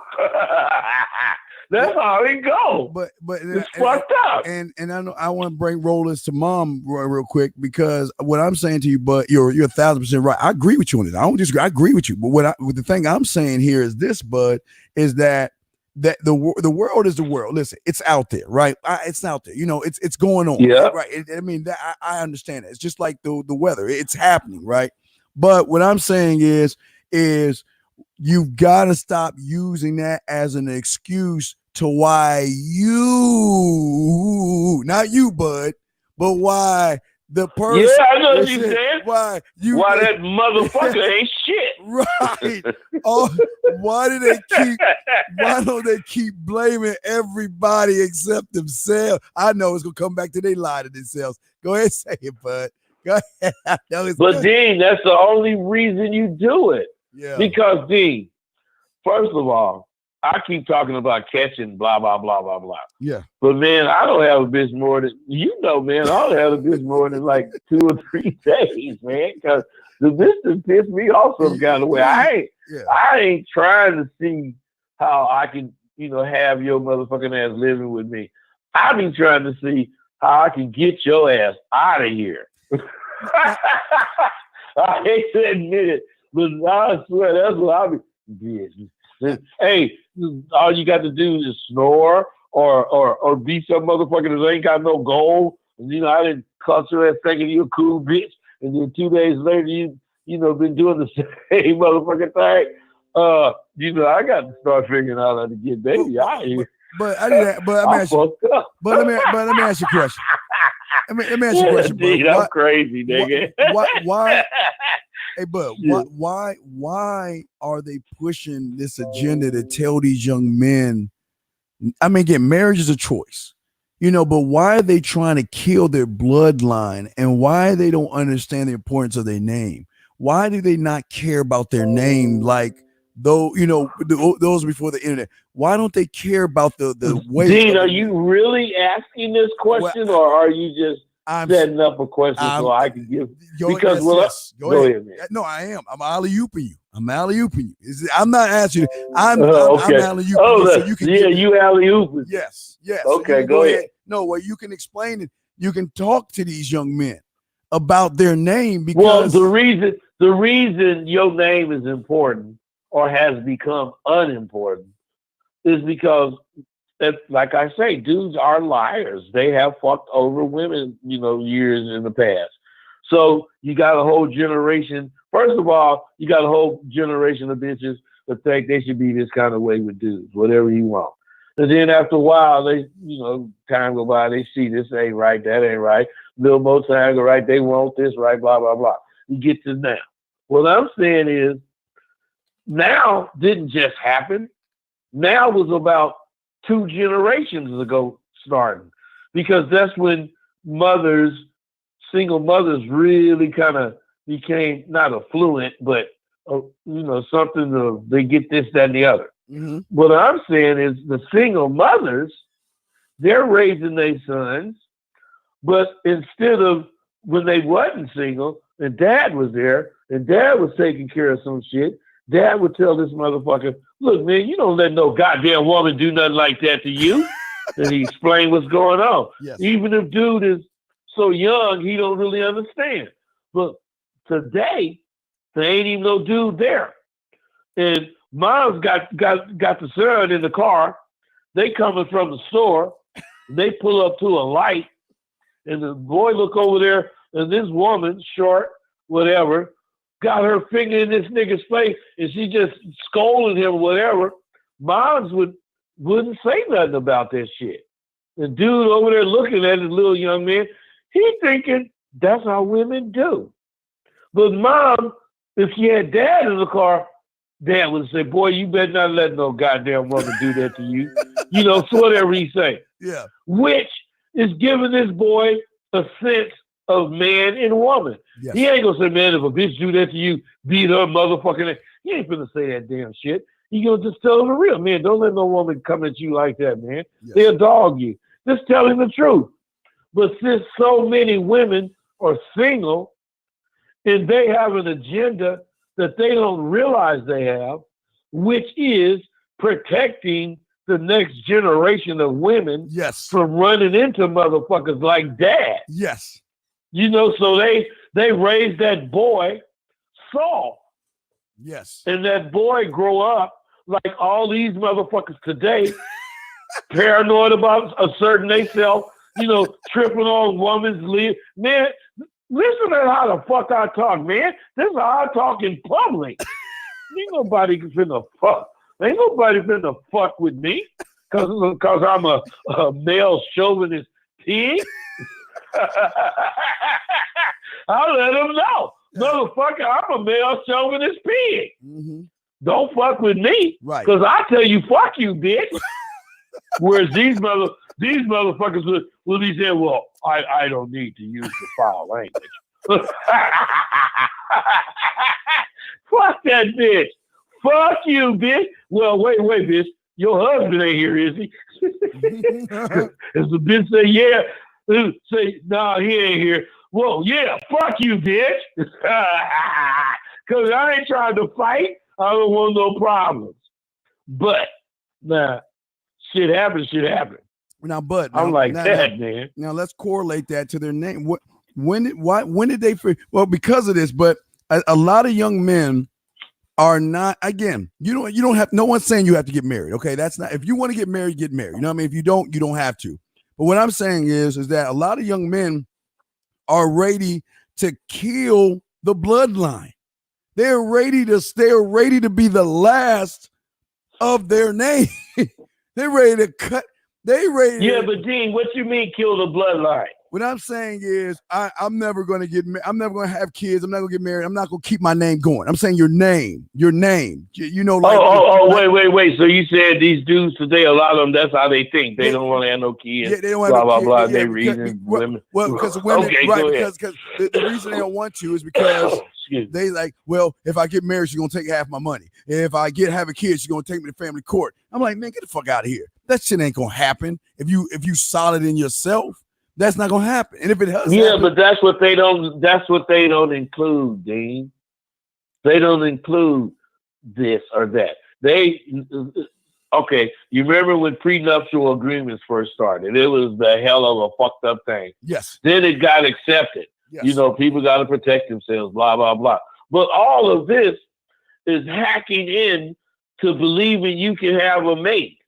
That's how it go. But it's fucked up. And I know I want to roll this to mom real quick because what I'm saying to you, but you're 1,000% right. I agree with you on it. I don't disagree. I agree with you. But the thing I'm saying here is this, Bud, is that the world is the world. Listen, it's out there, right? It's out there. You know, it's going on. Yeah. Right. I understand it. It's just like the weather. It's happening, right? But what I'm saying is you've got to stop using that as an excuse to why you, not you, Bud, but why the person. Yeah, I know what you're saying. Why that motherfucker ain't shit. Right. Why don't they keep blaming everybody except themselves? I know it's gonna come back to they lie to themselves. Go ahead and say it, Bud. Go ahead. But Dean, that's the only reason you do it. Yeah. Because Dean, first of all, I keep talking about catching blah, blah, blah, blah, blah. Yeah. But man, I don't have a bitch more than, man, I don't have a bitch more than like 2 or 3 days, man. Because the bitch pissed me off some kind of way. I ain't trying to see how I can, have your motherfucking ass living with me. I be trying to see how I can get your ass out of here. I hate to admit it, but I swear that's what I be. Bitch. Hey, all you got to do is snore or be some motherfucker that ain't got no goal And, I didn't caught your ass thinking you a cool bitch. And then 2 days later, been doing the same motherfucking thing. I got to start figuring out how to get baby out here. But let me ask you a question. Let me ask you a question, bro. Dude, I'm crazy, nigga. Why? Hey, bud, why are they pushing this agenda to tell these young men? I mean, again, marriage is a choice, but why are they trying to kill their bloodline, and why they don't understand the importance of their name? Why do they not care about their name? Like, those before the internet, why don't they care about the way? Dean, are you really asking this question, or are you just setting up a question so I can give? Because go ahead, man. No, I am. I'm alley-ooping you. I'm not asking you. I'm okay. alley-ooping you. So you can you alley-ooping. Yes. Okay, go ahead. No, well, you can explain it. You can talk to these young men about their name because the reason your name is important or has become unimportant is because, like I say, dudes are liars. They have fucked over women, years in the past. So you got a whole generation. First of all, you got a whole generation of bitches that think they should be this kind of way with dudes, whatever you want. And then after a while, they, time go by, they see this ain't right, that ain't right. Little more time go right, they want this right, blah, blah, blah. You get to now. What I'm saying is, now didn't just happen. Now was about 2 generations ago starting, because that's when single mothers really kind of became not affluent, but something they get this, that, and the other. Mm-hmm. What I'm saying is the single mothers, they're raising their sons, but instead of when they wasn't single and dad was there and dad was taking care of some shit, dad would tell this motherfucker, look, man, you don't let no goddamn woman do nothing like that to you. And he explained what's going on. Yes. Even if dude is so young, he don't really understand. But today, there ain't even no dude there. And mom's got the son in the car. They coming from the store. They pull up to a light. And the boy look over there, and this woman, short, whatever, got her finger in this nigga's face, and she just scolded him, whatever. Moms wouldn't say nothing about that shit. The dude over there looking at his little young man, he thinking that's how women do. But mom, if she had dad in the car, dad would say, boy, you better not let no goddamn woman do that to you. So whatever he say. Yeah. Which is giving this boy a sense of man and woman. Yes. He ain't gonna say, man, if a bitch do that to you, beat her motherfucking. He ain't gonna say that damn shit. He gonna just tell him the real, man. Don't let no woman come at you like that, man. Yes. They'll dog you. Just tell him the truth. But since so many women are single and they have an agenda that they don't realize they have, which is protecting the next generation of women Yes. from running into motherfuckers like dad. Yes. So they raised that boy Saul. Yes. And that boy grow up like all these motherfuckers today, paranoid about asserting themselves, tripping on women's leave. Man, listen to how the fuck I talk, man. This is how I talk in public. Ain't nobody finna fuck. Ain't nobody finna fuck with me because I'm a male chauvinist pig. I'll let them know. Motherfucker, I'm a male chauvinist pig. Mm-hmm. Don't fuck with me. Right. Because I tell you, fuck you, bitch. Whereas these motherfuckers will be saying, well, I don't need to use the foul language. Fuck that bitch. Fuck you, bitch. Well, wait, bitch. Your husband ain't here, is he? As the bitch say, yeah. Say, nah, he ain't here. Well, yeah, fuck you, bitch. Because I ain't trying to fight. I don't want no problems. But, shit happens. Now, man. Now, let's correlate that to their name. When did they? Well, because of this, but a lot of young men are not. Again, you don't have. No one's saying you have to get married. Okay, that's not. If you want to get married, get married. You know what I mean? If you don't have to. But what I'm saying is that a lot of young men are ready to kill the bloodline. They're ready to be the last of their name. They're ready to cut. But Dean, what you mean kill the bloodline? What I'm saying is I'm never going to have kids. I'm not going to get married. I'm not going to keep my name going. I'm saying your name. You know, like. Wait. So you said these dudes today, a lot of them, that's how they think. They don't want to have no kids. Yeah, they don't blah, have blah, no blah. kids. They reason women. Well, because of women, okay, right? Because the reason they don't want to is because they like, well, if I get married, she's going to take half my money. If I have a kid, she's going to take me to family court. I'm like, man, get the fuck out of here. That shit ain't going to happen. If you solid in yourself, that's not gonna happen. And if it does, but that's what they don't include, Dean. They don't include this or that. You remember when prenuptial agreements first started? It was the hell of a fucked up thing. Yes. Then it got accepted. Yes. You know, people got to protect themselves, blah, blah, blah. But all of this is hacking in to believing you can have a mate.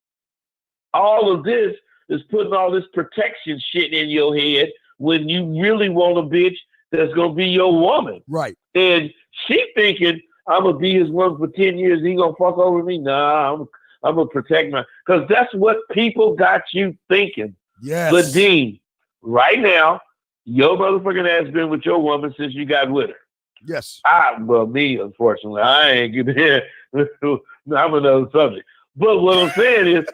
All of this is putting all this protection shit in your head when you really want a bitch that's going to be your woman. Right. And she thinking, I'm going to be his woman for 10 years. He going to fuck over me? Nah, I'm going to protect my... Because that's what people got you thinking. Yes. But Dean, right now, your motherfucking ass been with your woman since you got with her. Yes. Me, unfortunately, I ain't getting here. I'm another subject. But what I'm saying is,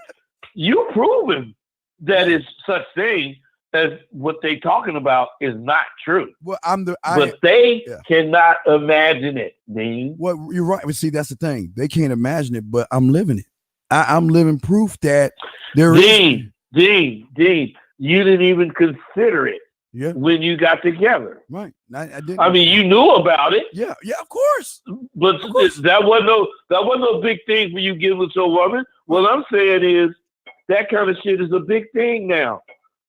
you proven that is such thing as what they talking about is not true. Well, but they cannot imagine it, Dean. Well, you're right. But see, that's the thing. They can't imagine it, but I'm living it. I'm living proof that there is. Dean, you didn't even consider it when you got together. Right. I didn't. I mean, you knew about it. Yeah, of course. But of course. That wasn't no big thing for you getting with your woman. What I'm saying is, that kind of shit is a big thing now.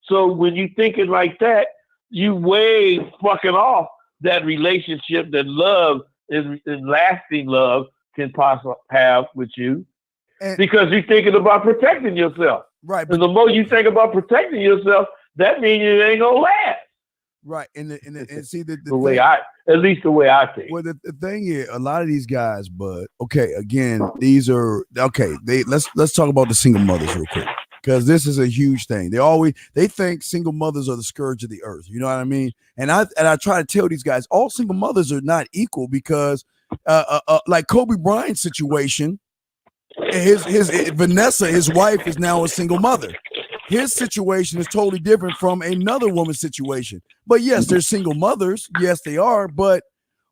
So when you thinking like that, you way fucking off that relationship that love and lasting love can possibly have with you, because you're thinking about protecting yourself. Right. And the more you think about protecting yourself, that means it ain't gonna last. Right. And see the way at least the way I think. Well, the thing is, a lot of these guys, but again, these are let's talk about the single mothers real quick, because this is a huge thing. They think single mothers are the scourge of the earth. You know what I mean? And I try to tell these guys, all single mothers are not equal, because like Koby Bryant's situation, Vanessa, his wife, is now a single mother. His situation is totally different from another woman's situation. But yes, they're single mothers. Yes, they are. But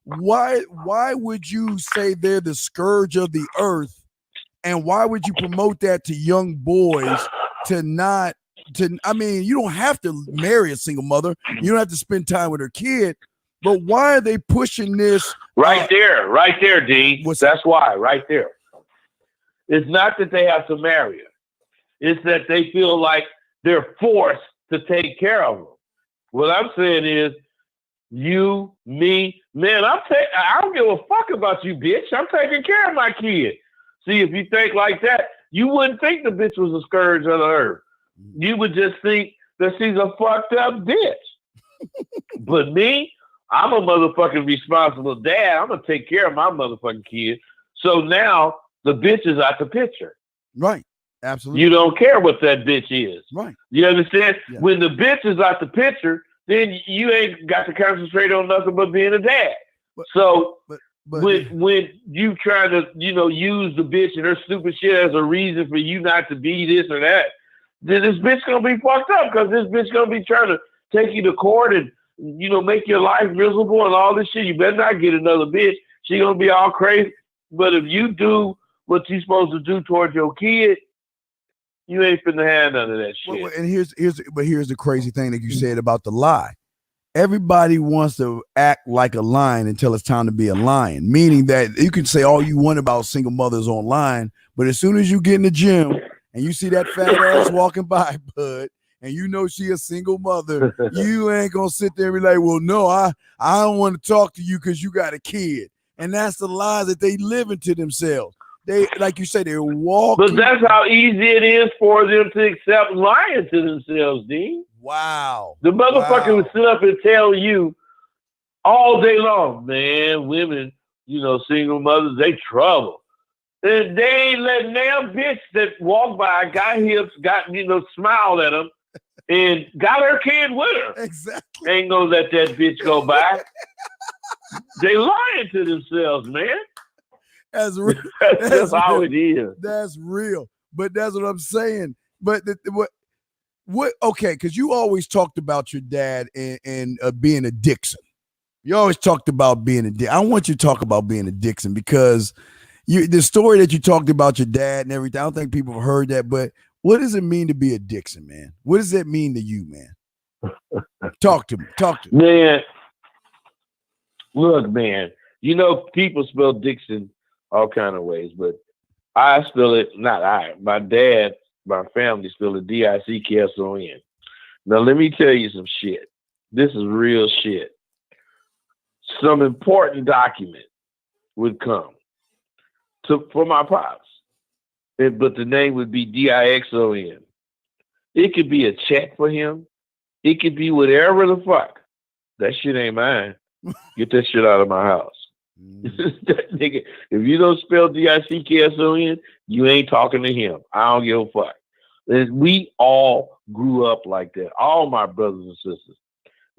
why would you say they're the scourge of the earth? And why would you promote that to young boys I mean, you don't have to marry a single mother. You don't have to spend time with her kid. But why are they pushing this? Right there, D. That's why, right there. It's not that they have to marry her. It's that they feel like they're forced to take care of them. What I'm saying is, you, me, man, I don't give a fuck about you, bitch. I'm taking care of my kid. See, if you think like that, you wouldn't think the bitch was a scourge of the earth. You would just think that she's a fucked up bitch. But me, I'm a motherfucking responsible dad. I'm going to take care of my motherfucking kid. So now the bitch is out the picture. Right. Absolutely. You don't care what that bitch is. Right. You understand? Yeah. When the bitch is out the picture, then you ain't got to concentrate on nothing but being a dad. But when you try to, use the bitch and her stupid shit as a reason for you not to be this or that, then this bitch gonna be fucked up, because this bitch gonna be trying to take you to court and, make your life miserable and all this shit. You better not get another bitch. She gonna be all crazy. But if you do what you're supposed to do towards your kid, you ain't finna have none of that shit. Well, and here's the crazy thing that you said about the lie. Everybody wants to act like a lion until it's time to be a lion, meaning that you can say all you want about single mothers online, but as soon as you get in the gym and you see that fat ass walking by, bud, and you know she a single mother, you ain't gonna sit there and be like, well, no, I don't want to talk to you because you got a kid. And that's the lies that they live into themselves. They, like you said, they're walking. But that's how easy it is for them to accept lying to themselves, Dean. Wow. The motherfucker would sit up and tell you all day long, man, women, single mothers, they trouble. And they ain't letting damn bitch that walked by, got hips, smiled at them, and got her kid with her. Exactly. Ain't gonna let that bitch go by. They lying to themselves, man. That's real. That's just how it is. That's real. But that's what I'm saying. But what? Okay, because you always talked about your dad and being a Dixon. You always talked about being a Dixon. I want you to talk about being a Dixon because the story that you talked about your dad and everything. I don't think people have heard that. But what does it mean to be a Dixon, man? What does that mean to you, man? Talk to me. Man, look, man. People spell Dixon all kind of ways, but I spell it, not I, my dad, my family spell it D-I-C-K-S-O-N. Now, let me tell you some shit. This is real shit. Some important document would come for my pops, but the name would be D-I-X-O-N. It could be a check for him. It could be whatever the fuck. That shit ain't mine. Get that shit out of my house. Nigga, if you don't spell D-I-C-K-S-O-N, you ain't talking to him. I don't give a fuck. And we all grew up like that. All my brothers and sisters.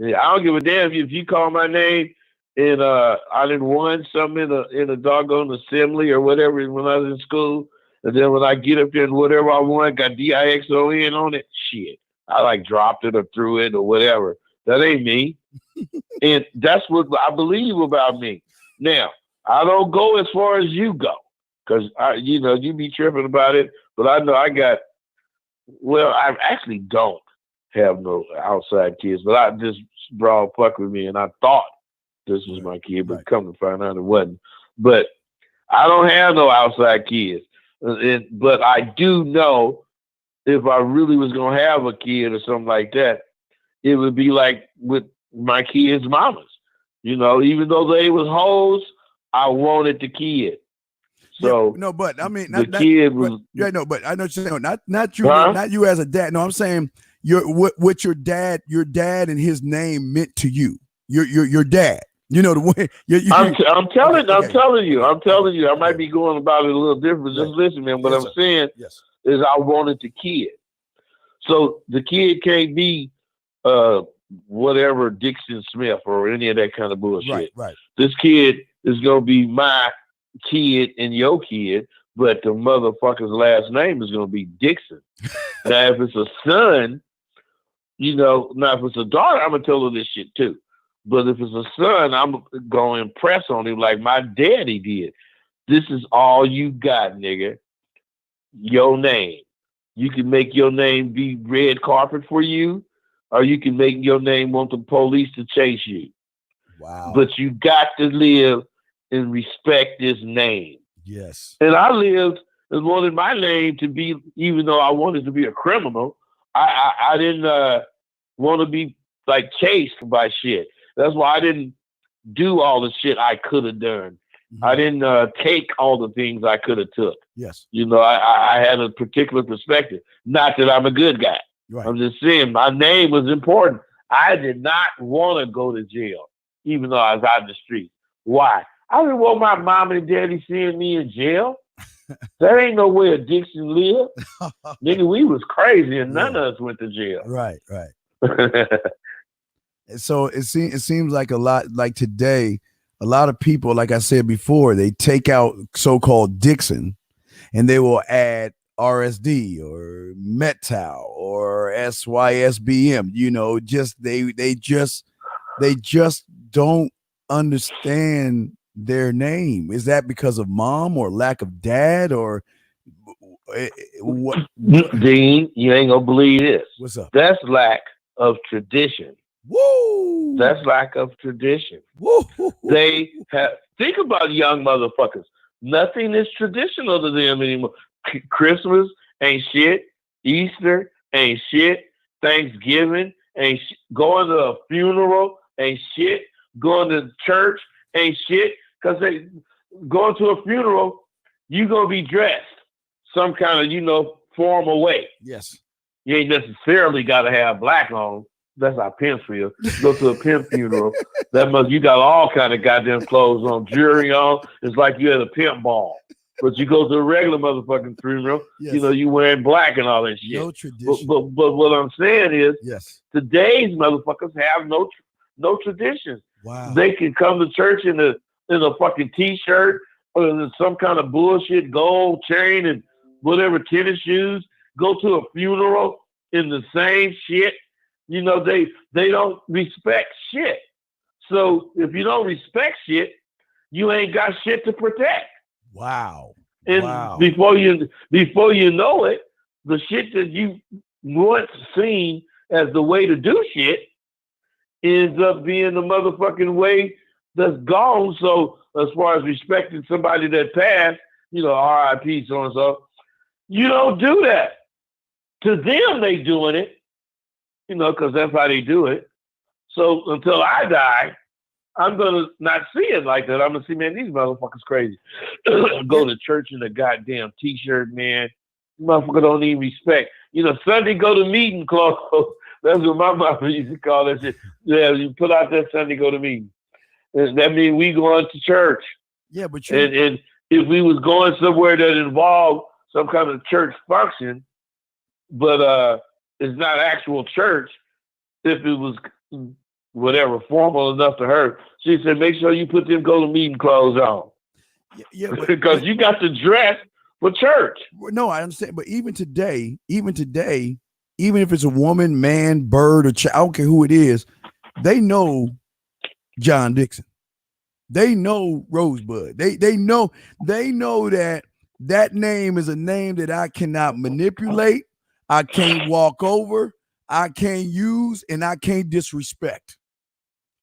I don't give a damn if you call my name and I didn't won something in a doggone assembly or whatever when I was in school. And then when I get up there and whatever I want, got D-I-X-O-N on it, shit. I dropped it or threw it or whatever. That ain't me. And that's what I believe about me. Now, I don't go as far as you go, because you be tripping about it. But I know I actually don't have no outside kids. But I just brought fuck with me, and I thought this was my kid, but come to find out it wasn't. But I don't have no outside kids. But I do know if I really was gonna have a kid or something like that, it would be like with my kids' mamas. Even though they was hoes, I wanted the kid. So no, but I mean, the kid was. Yeah, no, but I know what you're saying. Not you, Huh? not you as a dad. No, I'm saying what your dad and his name meant to you. Your dad. The way. I'm telling you. I might be going about it a little different. Just listen, man. What I'm saying is, I wanted the kid. So the kid can't be whatever Dixon Smith or any of that kind of bullshit. Right. This kid is gonna be my kid and your kid, but the motherfucker's last name is gonna be Dixon. Now, if it's a son, now if it's a daughter, I'm gonna tell her this shit too. But if it's a son, I'm gonna impress on him like my daddy did. This is all you got, nigga. Your name. You can make your name be red carpet for you, or you can make your name want the police to chase you. Wow. But you got to live and respect this name. Yes. And I lived and wanted my name to be, even though I wanted to be a criminal, I didn't want to be chased by shit. That's why I didn't do all the shit I could have done. Mm-hmm. I didn't take all the things I could have took. Yes. I had a particular perspective. Not that I'm a good guy. Right. I'm just saying my name was important. I did not want to go to jail, even though I was out in the street. Why? I didn't want my mom and daddy seeing me in jail. That ain't no way a Dixon lived. Nigga, we was crazy and none of us went to jail. Right. So it seems like a lot, like today, a lot of people, like I said before, they take out so-called Dixon and they will add RSD or METOW or SYSBM, they just don't understand their name. Is that because of mom or lack of dad or what? Dean, you ain't gonna believe this. What's up? That's lack of tradition. Woo! That's lack of tradition. Woo! They have, think about young motherfuckers. Nothing is traditional to them anymore. Christmas ain't shit. Easter ain't shit. Thanksgiving ain't shit. Going to a funeral ain't shit. Going to church ain't shit. Because they going to a funeral, you're going to be dressed some kind of, formal way. Yes. You ain't necessarily got to have black on. That's our pimp funeral. Go to a pimp funeral. You got all kind of goddamn clothes on, jewelry on. It's like you at a pimp ball. But you go to a regular motherfucking funeral, yes. You wearing black and all that shit. No tradition. But what I'm saying is, yes, today's motherfuckers have no tradition. Wow. They can come to church in a fucking t-shirt or in some kind of bullshit gold chain and whatever tennis shoes. Go to a funeral in the same shit. They don't respect shit. So if you don't respect shit, you ain't got shit to protect. Wow. And wow. before you know it, the shit that you once seen as the way to do shit ends up being the motherfucking way that's gone. So as far as respecting somebody that passed, R.I.P. so and so, you don't do that. To them, they doing it, because that's how they do it. So until I die, I'm going to not see it like that. I'm going to see, man, these motherfuckers crazy. Go to church in a goddamn t-shirt, man. Motherfucker don't even respect. Sunday go to meeting clothes. That's what my mother used to call that shit. Yeah, you put out that Sunday go to meeting. That means we going to church. Yeah, but and if we was going somewhere that involved some kind of church function, but it's not actual church, if it was whatever, formal enough to her, she said, make sure you put them go to meeting clothes on. Yeah, because you got to dress for church. No, I understand. But even today, even if it's a woman, man, bird, or child, I don't care who it is, they know John Dixon. They know Rosebud. They know that name is a name that I cannot manipulate. I can't walk over. I can't use, and I can't disrespect.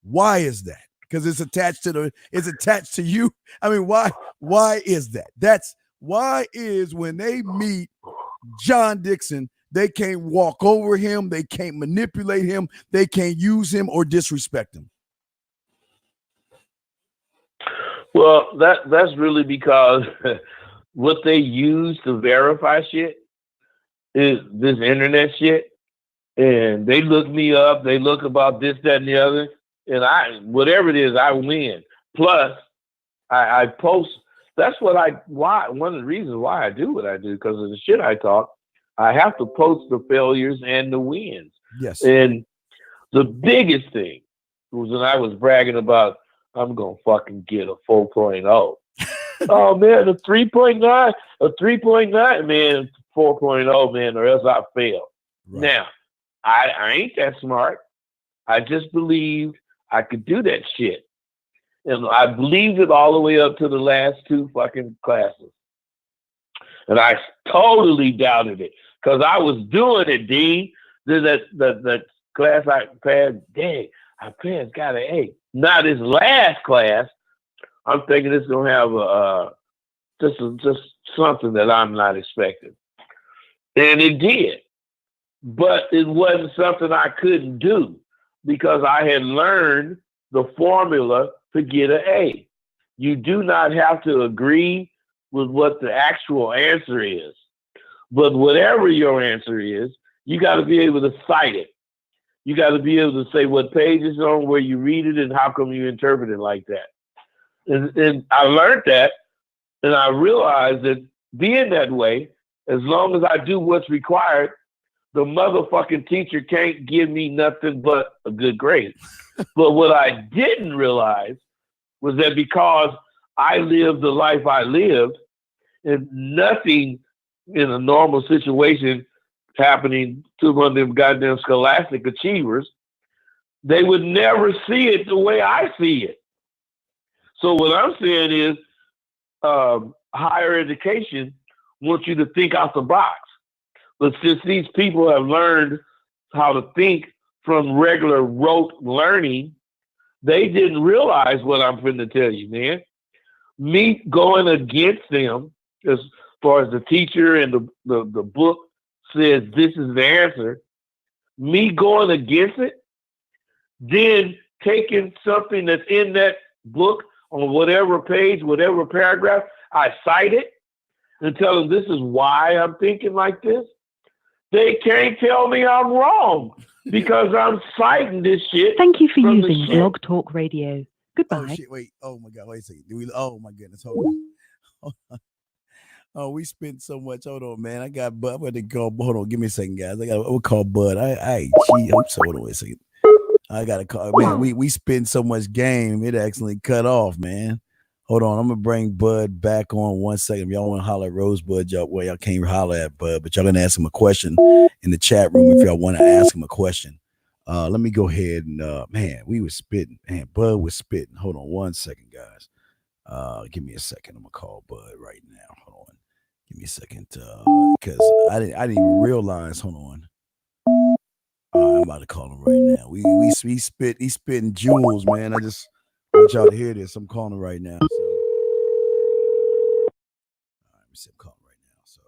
Why is that? Because it's attached to you. I mean, why is that? That's why is when they meet John Dixon, they can't walk over him, they can't manipulate him, they can't use him or disrespect him. Well, that's really because what they use to verify shit is this internet shit. And they look me up, they look about this, that, and the other, and whatever it is, I win. Plus, I post. That's one of the reasons why I do what I do, because of the shit I talk. I have to post the failures and the wins. Yes. And the biggest thing was when I was bragging about, I'm gonna fucking get a 4.0. Oh man, a 3.9, man, 4.0, man, or else I fail. Right. Now, I ain't that smart. I just believed I could do that shit. And I believed it all the way up to the last two fucking classes. And I totally doubted it because I was doing it, Dean. Then that class I passed, dang, I passed, got an A. Now this last class, I'm thinking it's going to have just something that I'm not expecting. And it did. But it wasn't something I couldn't do because I had learned the formula to get an A. You do not have to agree with what the actual answer is. But whatever your answer is, you got to be able to cite it. You got to be able to say what page it's on, where you read it, and how come you interpret it like that. And I learned that, and I realized that being that way, as long as I do what's required, the motherfucking teacher can't give me nothing but a good grade. But what I didn't realize was that because I lived the life I lived, and nothing in a normal situation happening to one of them goddamn scholastic achievers, they would never see it the way I see it. So what I'm saying is higher education wants you to think out the box. But since these people have learned how to think from regular rote learning, they didn't realize what I'm going to tell you, man. Me going against them, as far as the teacher and the book says this is the answer, me going against it, then taking something that's in that book on whatever page, whatever paragraph, I cite it, and tell them this is why I'm thinking like this, they can't tell me I'm wrong because I'm citing this shit. Thank you for using Blog Talk Radio. Goodbye. Oh shit! Wait. Oh my God! Wait a second. Oh my goodness! Hold on. Oh, we spent so much. Hold on, man. I got Bud. I'm going to call. Hold on. Give me a second, guys. We'll call Bud. Gee, I'm so. Hold on. Wait a second. I got to call. Man, we spent so much game. It actually cut off, man. Hold on. I'm going to bring Bud back on 1 second. If y'all want to holler at Rosebud, y'all can't holler at Bud, but y'all going to ask him a question in the chat room if y'all want to ask him a question. Let me go ahead and, man, we was spitting. Man, Bud was spitting. Hold on 1 second, guys. Give me a second. I'm going to call Bud right now. Hold on. Give me a second, because I didn't even realize. Hold on. I'm about to call him right now. He's spitting jewels, man. I just want y'all to hear this. I'm calling him right now. So. All right, let me see. I'm calling right now. So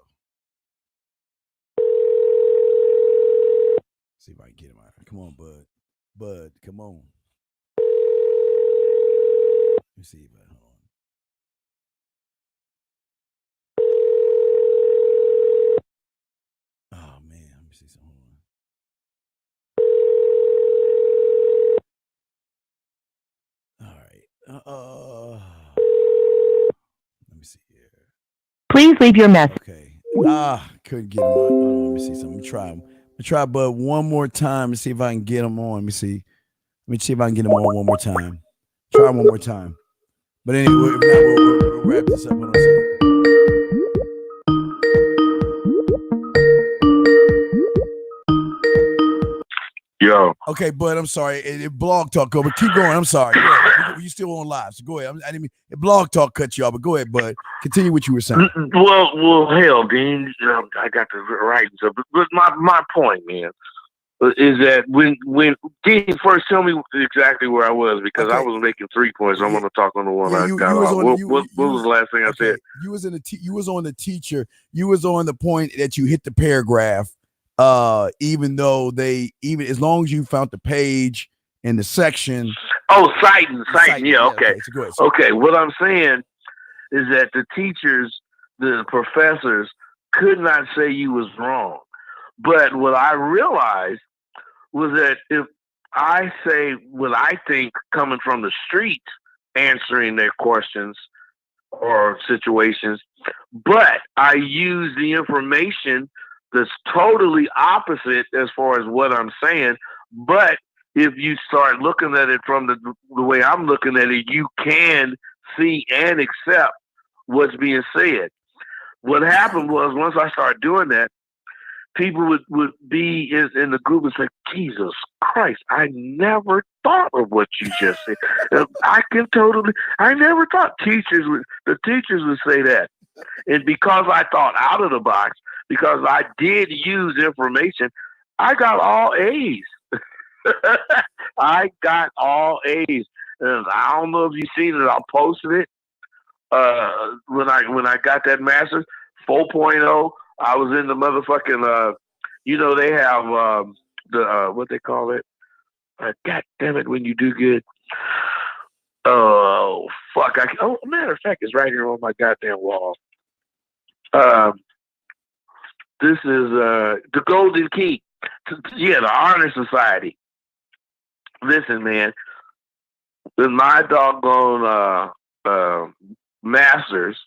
see if I can get him out. Come on, Bud. Bud, come on. Let me see, Bud. Hold on. Oh man, let me see something. All right. Let me see here. Please leave your message. Okay. Couldn't get him on. Let me see something. Let me try Bud one more time and see if I can get him on. Let me see if I can get him on one more time. Try one more time. But anyway, if not, we'll wrap this up. Hold on a second. Yo. Okay, Bud, I'm sorry. It Blog Talk, but keep going. I'm sorry. You still on live, so go ahead. I didn't mean Blog Talk cut you off, but go ahead, Bud. Continue what you were saying. Well, hell, Dean, I got the writing stuff. But my point, man, is that when Dean, first tell me exactly where I was, because okay. I was making 3 points. I want to talk on the one I got off. What was the last thing I said? You was on the teacher. You was on the point that you hit the paragraph. Even though as long as you found the page in the section. Oh, citing. Yeah, okay. So go ahead. Okay, what I'm saying is that the teachers, the professors, could not say you was wrong. But what I realized was that if I say what I think coming from the street, answering their questions or situations, but I use the information that's totally opposite as far as what I'm saying. But if you start looking at it from the way I'm looking at it, you can see and accept what's being said. What happened was, once I started doing that, people would be in the group and say, Jesus Christ, I never thought of what you just said. I never thought the teachers would say that. And because I thought out of the box, because I did use information, I got all A's. I got all A's. And I don't know if you've seen it. I posted it. When I got that master's 4.0, I was in the motherfucking, they have what they call it? God damn it, when you do good. Oh, fuck. Matter of fact, it's right here on my goddamn wall. This is the golden key. Yeah, the honor society. Listen, man, in my doggone master's,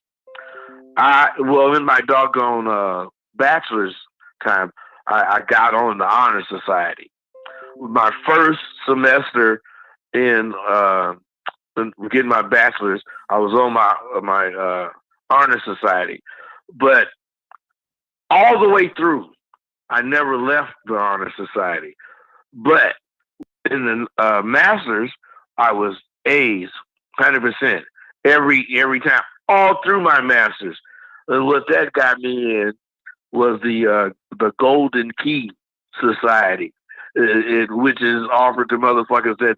in my doggone bachelor's time, I got on the honor society. My first semester in getting my bachelor's, I was on my honor society, but all the way through, I never left the honor society. But in the master's, I was A's, 100%, every time, all through my master's. And what that got me in was the Golden Key Society, which is offered to motherfuckers that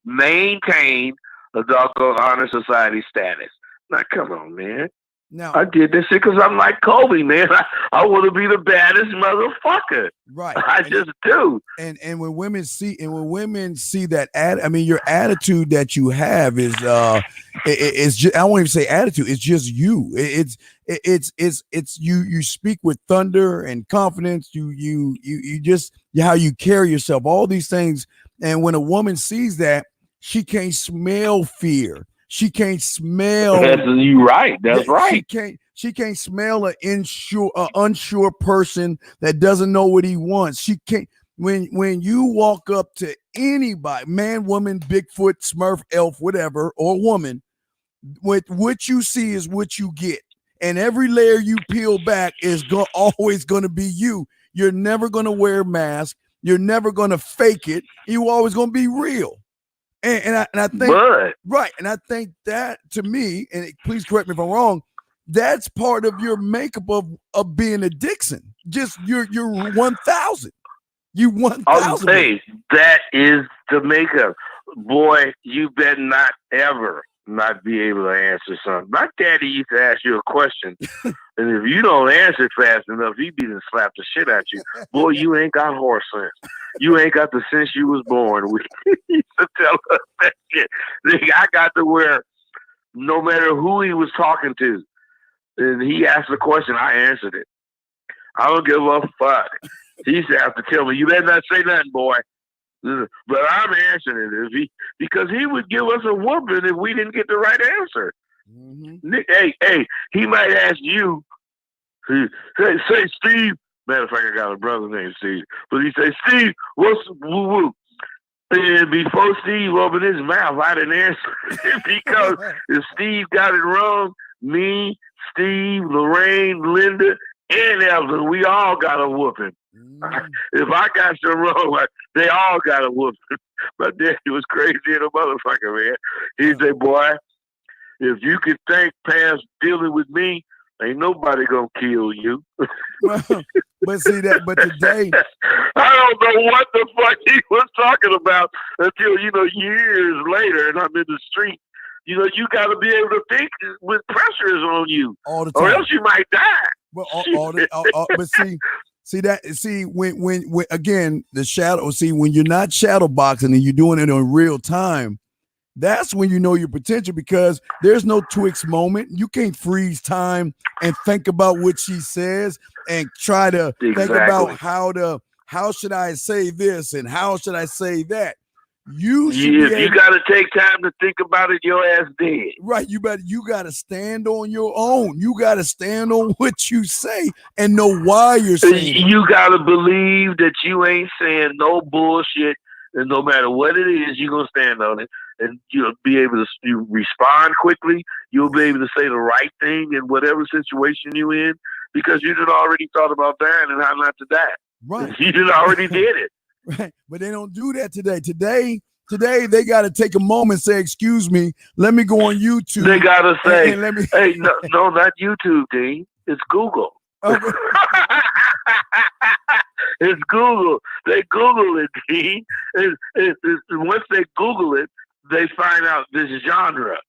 maintain a doggone honor society status. Now, come on, man. Now, I did this shit because I'm like Kobe, man. I want to be the baddest motherfucker. Right. I just do. And when women see that your attitude that you have is it's just, I won't even say attitude. It's just you. It's you speak with thunder and confidence. You just how you carry yourself. All these things. And when a woman sees that, she can't smell fear. She can't smell. You right. That's right. She can't smell an unsure person that doesn't know what he wants. She can't. When you walk up to anybody, man, woman, Bigfoot, Smurf, elf, whatever, or woman, what you see is what you get, and every layer you peel back is always going to be you. You're never going to wear a mask. You're never going to fake it. You're always going to be real. And I think right, and I think that to me, and please correct me if I'm wrong, that's part of your makeup of being a Dixon. Just you're 1,000. You 1,000. Hey, that is the makeup. Boy, you better not ever not be able to answer something. My daddy used to ask you a question, and if you don't answer it fast enough, he'd be to slap the shit out you. Boy, you ain't got horse sense. You ain't got the sense you was born with. He used to tell us that shit. I got to where no matter who he was talking to, and he asked a question, I answered it. I don't give a fuck. He used to have to tell me, you better not say nothing, boy. But I'm answering it because he would give us a whooping if we didn't get the right answer. Mm-hmm. Hey, he might ask you, say Steve. Matter of fact, I got a brother named Steve. But he say, Steve, what's woo-woo? And before Steve opened his mouth, I didn't answer because if Steve got it wrong, me, Steve, Lorraine, Linda, and Evelyn, we all got a whooping. If I got some wrong, they all got a whooping. My daddy was crazy in a motherfucker, man. He'd say, boy, if you could think past dealing with me, ain't nobody gonna kill you. But today, I don't know what the fuck he was talking about until, years later, and I'm in the street. You got to be able to think with pressures on you, all the time, or else you might die. Well, when again, the shadow, when you're not shadow boxing and you're doing it in real time, that's when you know your potential, because there's no Twix moment. You can't freeze time and think about what she says and try to think about how should I say this and how should I say that. You got to take time to think about it, your ass dead. Right. You got to stand on your own. You got to stand on what you say and know why you're saying it. You got to believe that you ain't saying no bullshit, and no matter what it is, you're going to stand on it, and you'll be able to respond quickly. You'll be able to say the right thing in whatever situation you're in, because you done already thought about dying and how not to die. Right. You done already did it. Right. But they don't do that today. Today they got to take a moment and say, excuse me, let me go on YouTube. They got to say, hey, no, not YouTube, Dean. It's Google. Okay. It's Google. They Google it, Dean. Once they Google it, they find out this genre.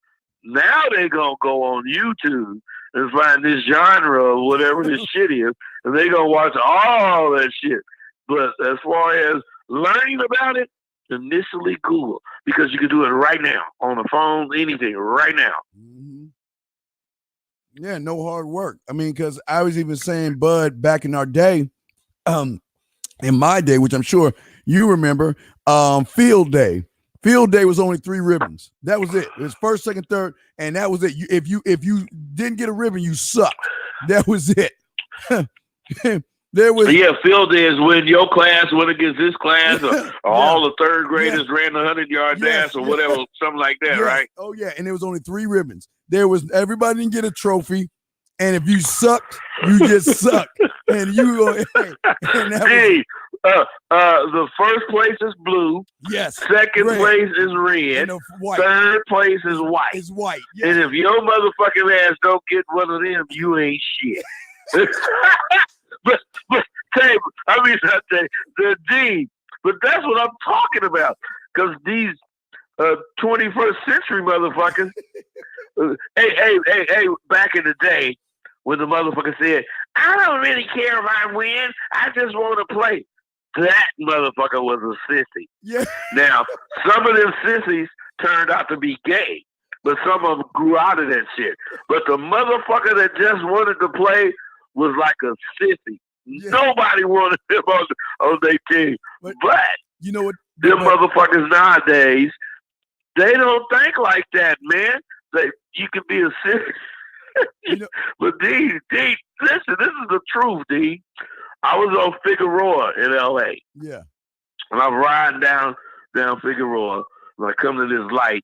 Now they going to go on YouTube and find this genre or whatever this shit is, and they going to watch all that shit. But as far as learning about it, initially Google, because you can do it right now on the phone, anything right now. Mm-hmm. Yeah, no hard work. I mean, because I was even saying, Bud, back in our day, in my day, which I'm sure you remember, field day. Field day was only 3 ribbons. That was it. It was first, second, third, and that was it. If you didn't get a ribbon, you sucked. That was it. Field day is when your class went against this class, or all the third graders ran the 100-yard dash or whatever, something like that, right? Oh yeah, and there was only 3 ribbons. Everybody didn't get a trophy, and if you sucked, you just sucked. And the first place is blue. Yes. Second place is red. Third place is white. It's white. Yes. And if your motherfucking ass don't get one of them, you ain't shit. But the D. But that's what I'm talking about. Because these 21st century motherfuckers, Hey, back in the day when the motherfucker said, I don't really care if I win, I just want to play. That motherfucker was a sissy. Yeah. Now, some of them sissies turned out to be gay, but some of them grew out of that shit. But the motherfucker that just wanted to play was like a sissy. Yeah. Nobody wanted him on their team. But you know what? Them motherfuckers nowadays, they don't think like that, man. You can be a sissy. You know, but D, listen, this is the truth, D. I was on Figueroa in L.A. Yeah. And I'm riding down Figueroa, and I come to this light,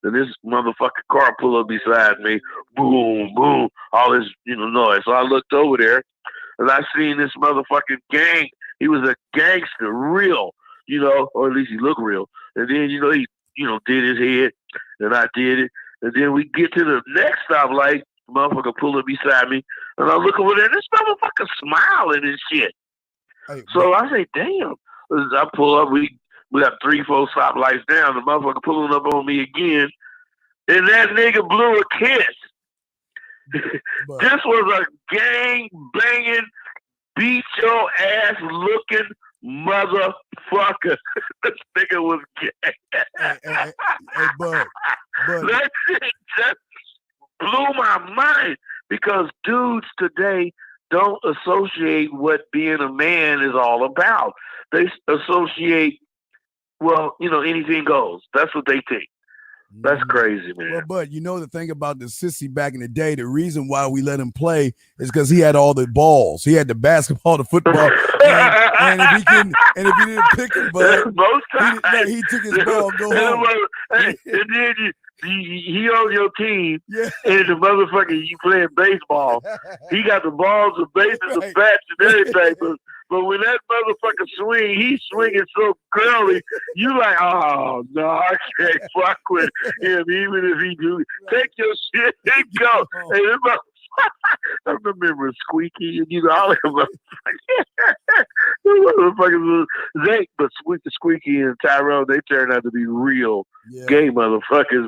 and this motherfucking car pull up beside me, boom, boom, all this, noise. So I looked over there, and I seen this motherfucking gang. He was a gangster, real, or at least he looked real. And then, he, did his head, and I did it. And then we get to the next stoplight, the motherfucker pull up beside me, and I look over there, and this motherfucker smiling and shit. Hey, so I say, damn. I pull up, we got 3-4 stoplights down, the motherfucker pulling up on me again, and that nigga blew a kiss. This was a gang banging, beat your ass looking motherfucker. This nigga was gay. Hey, Bud. That shit just blew my mind because dudes today don't associate what being a man is all about. They associate, anything goes. That's what they think. That's crazy, man. Well, but the thing about the sissy back in the day, the reason why we let him play is because he had all the balls. He had the basketball, the football, and if he didn't pick it, but most times he took his ball, go home. And then he on your team, and the motherfucker you playing baseball. He got the balls, the bases, the bats, and everything. But when that motherfucker swing, he's swinging so curly, you like, oh, no, I can't fuck with him, even if he do. Take your shit and go. And I remember Squeaky and all of them motherfuckers. But Squeaky and Tyrone, they turned out to be real gay motherfuckers.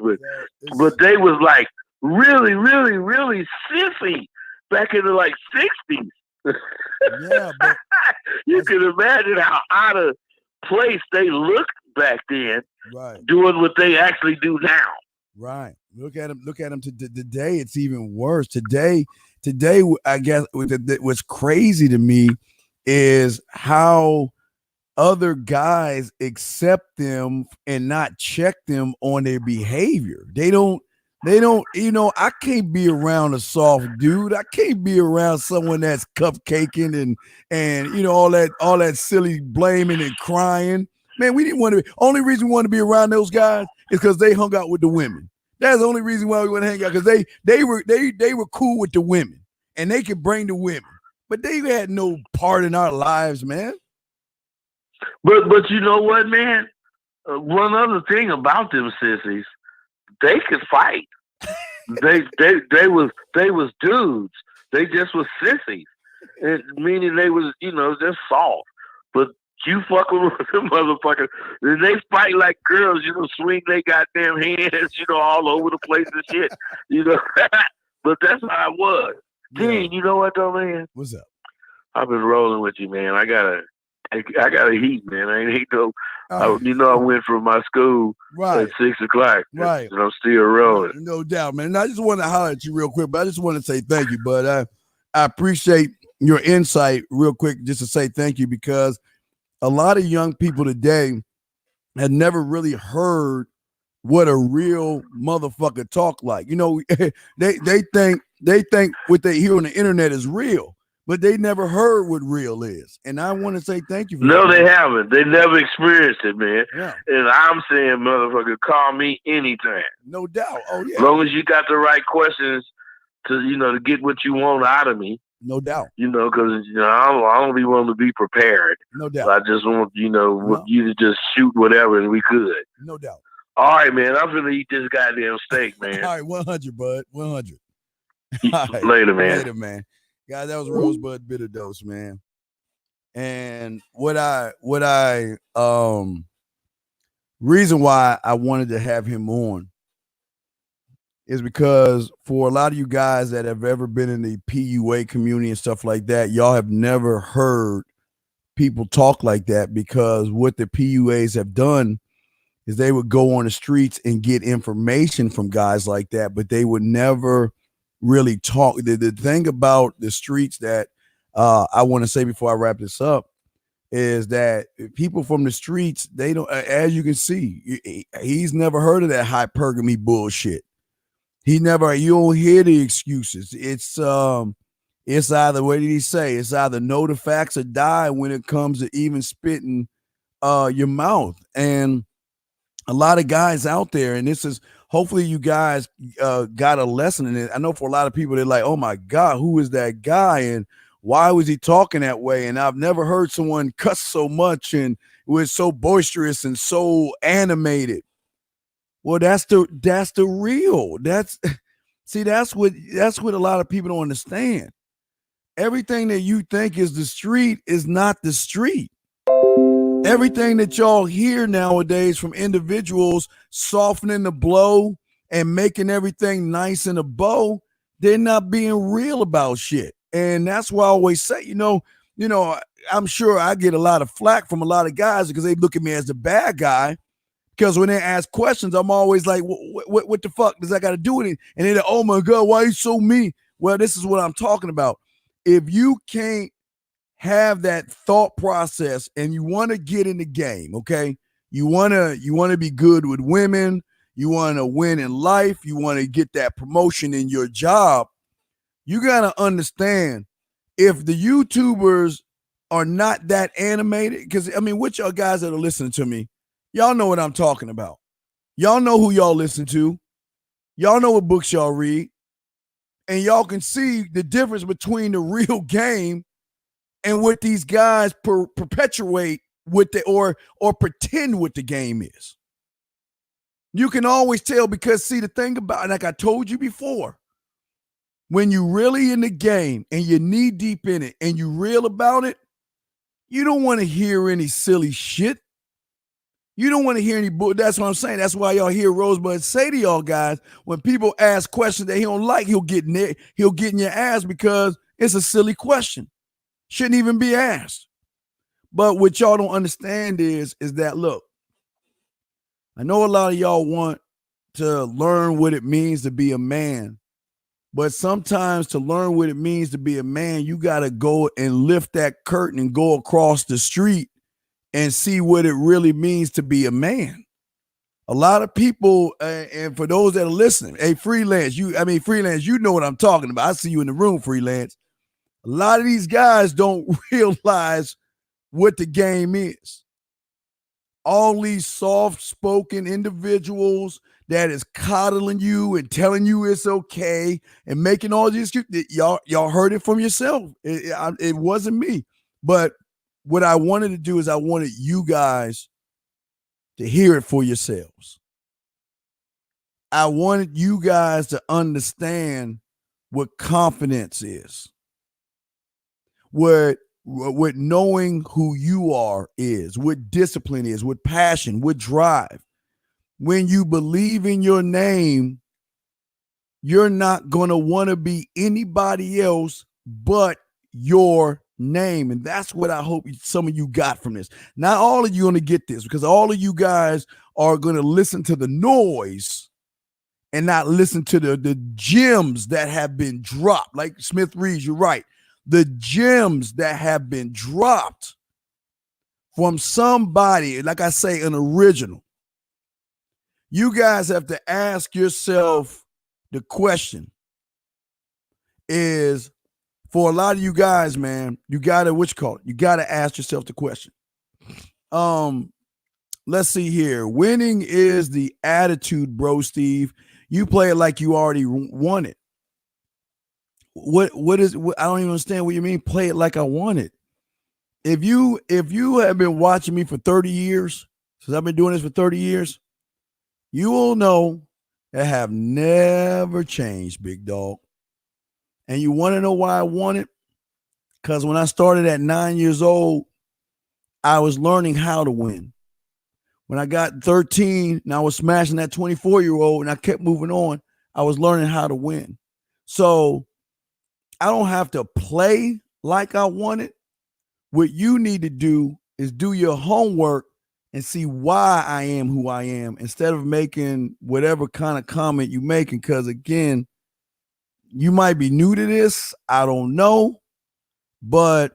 But they was like really, really, really sissy back in the 60s. Yeah, but you can imagine how out of place they looked back then, right? Doing what they actually do now. Right. Look at them today. It's even worse. Today, I guess what's crazy to me is how other guys accept them and not check them on their behavior. They don't, I can't be around a soft dude. I can't be around someone that's cupcaking and all that silly blaming and crying. Man, we didn't want to. Only reason we want to be around those guys is because they hung out with the women. That's the only reason why we want to hang out, because they were cool with the women and they could bring the women, but they had no part in our lives, man. But you know what, man? One other thing about them sissies, they could fight. they was dudes. They just was sissies, meaning they was just soft. But you fucking with them motherfuckers, and they fight like girls. Swing they goddamn hands, all over the place and shit. But that's how it was. Dean, you know what though, man? What's up? I've been rolling with you, man. I got a heat, man. I ain't no. I went from my school at 6 o'clock. Right. And I'm still rolling. No doubt, man. And I just want to holler at you real quick, but I just want to say thank you. But I appreciate your insight real quick, just to say thank you, because a lot of young people today had never really heard what a real motherfucker talk like. They think what they hear on the internet is real, but they never heard what real is. And I want to say thank you for that. No, they haven't. They never experienced it, man. Yeah. And I'm saying, motherfucker, call me anytime. No doubt. Oh, yeah. As long as you got the right questions to get what you want out of me. No doubt. Because I don't be wanting to be prepared. No doubt. I just want you to just shoot whatever, and we could. No doubt. All right, man. I'm gonna eat this goddamn steak, man. All right, 100, bud. 100. Right. Later, man. Later, man. Guys, that was Rosebud Bitter Dose, man. And what I reason why I wanted to have him on is because for a lot of you guys that have ever been in the PUA community and stuff like that, y'all have never heard people talk like that, because what the PUAs have done is they would go on the streets and get information from guys like that, but they would never really talk. The thing about the streets that I want to say before I wrap this up is that people from the streets, they don't, as you can see, he's never heard of that hypergamy bullshit. You don't hear the excuses. It's either, what did he say? It's either know the facts or die when it comes to even spitting your mouth. And a lot of guys out there, and this is, hopefully you guys got a lesson in it. I know for a lot of people, they're like, oh my God, who is that guy? And why was he talking that way? And I've never heard someone cuss so much and was so boisterous and so animated. Well, that's the real. That's what a lot of people don't understand. Everything that you think is the street is not the street. Everything that y'all hear nowadays from individuals softening the blow and making everything nice in a bow, they're not being real about shit. And that's why I always say, you know, I'm sure I get a lot of flack from a lot of guys because they look at me as the bad guy. Because when they ask questions, I'm always like, what the fuck does that got to do with it? And they're like, oh my God, why are you so mean? Well, this is what I'm talking about. If you can't have that thought process and you want to get in the game, okay? You want to be good with women. You want to win in life. You want to get that promotion in your job. You got to understand, if the YouTubers are not that animated, because I mean, what y'all guys that are listening to me, y'all know what I'm talking about. Y'all know who y'all listen to. Y'all know what books y'all read. And y'all can see the difference between the real game and what these guys perpetuate with or pretend what the game is. You can always tell, because see, the thing about, like I told you before, when you really in the game and you're knee deep in it and you real about it, you don't want to hear any silly shit. You don't want to hear any bull. That's what I'm saying. That's why y'all hear Rosebud say to y'all guys, when people ask questions that he don't like, he'll get in your ass because it's a silly question. Shouldn't even be asked. But what y'all don't understand is that, look, I know a lot of y'all want to learn what it means to be a man, but sometimes to learn what it means to be a man, you got to go and lift that curtain and go across the street and see what it really means to be a man. A lot of people, and for those that are listening, hey, Freelance, you know what I'm talking about. I see you in the room, Freelance. A lot of these guys don't realize what the game is. All these soft-spoken individuals that is coddling you and telling you it's okay and making all these, y'all heard it from yourself. It wasn't me. But what I wanted to do is I wanted you guys to hear it for yourselves. I wanted you guys to understand what confidence is, what knowing who you are is, what discipline is, what passion, what drive. When you believe in your name, you're not going to want to be anybody else but your name. And that's what I hope some of you got from this. Not all of you going to get this, because all of you guys are going to listen to the noise and not listen to the gems that have been dropped. Like Smith Reeves, you're right. The gems that have been dropped from somebody, like I say, an original. You guys have to ask yourself the question is, for a lot of you guys, man, you got to ask yourself the question. Let's see here. Winning is the attitude, bro, Steve. You play it like you already won it. What I don't even understand what you mean. Play it like I want it. If you have been watching me for 30 years, since I've been doing this for 30 years, you will know that I have never changed, big dog. And you want to know why I want it? Because when I started at 9 years old, I was learning how to win. When I got 13 and I was smashing that 24-year-old and I kept moving on, I was learning how to win. So I don't have to play like I want it. What you need to do is do your homework and see why I am who I am instead of making whatever kind of comment you're making. Because again, you might be new to this. I don't know. But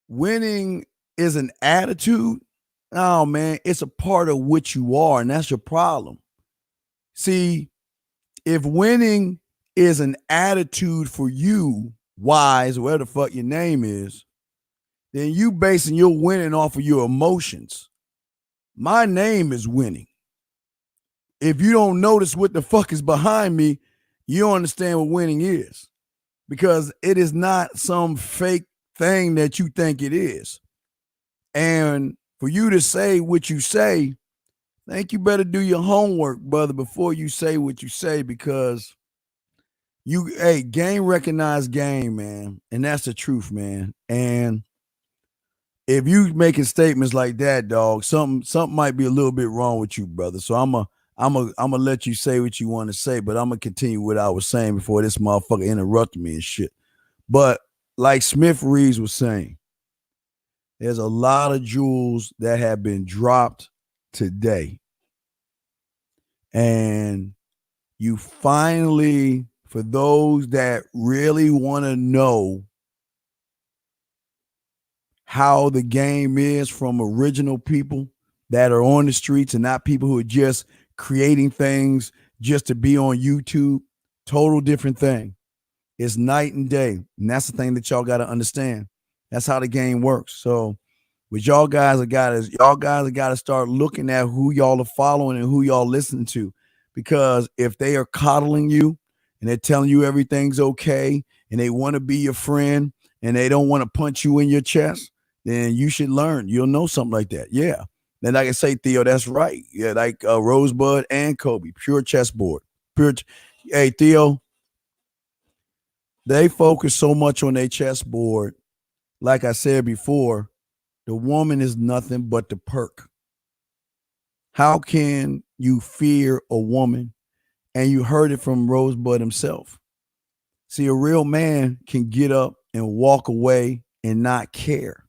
winning is an attitude. Oh, man, it's a part of what you are, and that's your problem. See, if winning is an attitude for you, Wise, whatever the fuck your name is, then you basing your winning off of your emotions. My name is winning. If you don't notice what the fuck is behind me, you don't understand what winning is, because it is not some fake thing that you think it is. And for you to say what you say, I think you better do your homework, brother, before you say what you say, because game recognize game, man. And that's the truth, man. And if you making statements like that, dog, something might be a little bit wrong with you, brother. So I'm gonna let you say what you want to say, but I'm gonna continue what I was saying before this motherfucker interrupted me and shit. But like Smith Reeves was saying, there's a lot of jewels that have been dropped today. And you finally, for those that really want to know how the game is from original people that are on the streets and not people who are just creating things just to be on YouTube, total different thing. It's night and day. And that's the thing that y'all got to understand. That's how the game works. So what y'all guys have got to start looking at who y'all are following and who y'all listening to. Because if they are coddling you and they're telling you everything's okay and they want to be your friend and they don't want to punch you in your chest, then you should learn. You'll know something like that. Yeah. Then I can say, Theo, that's right. Yeah, like Rosebud and Kobe, pure chessboard. Hey, Theo, they focus so much on their chessboard. Like I said before, the woman is nothing but the perk. How can you fear a woman? And you heard it from Rosebud himself. See, a real man can get up and walk away and not care,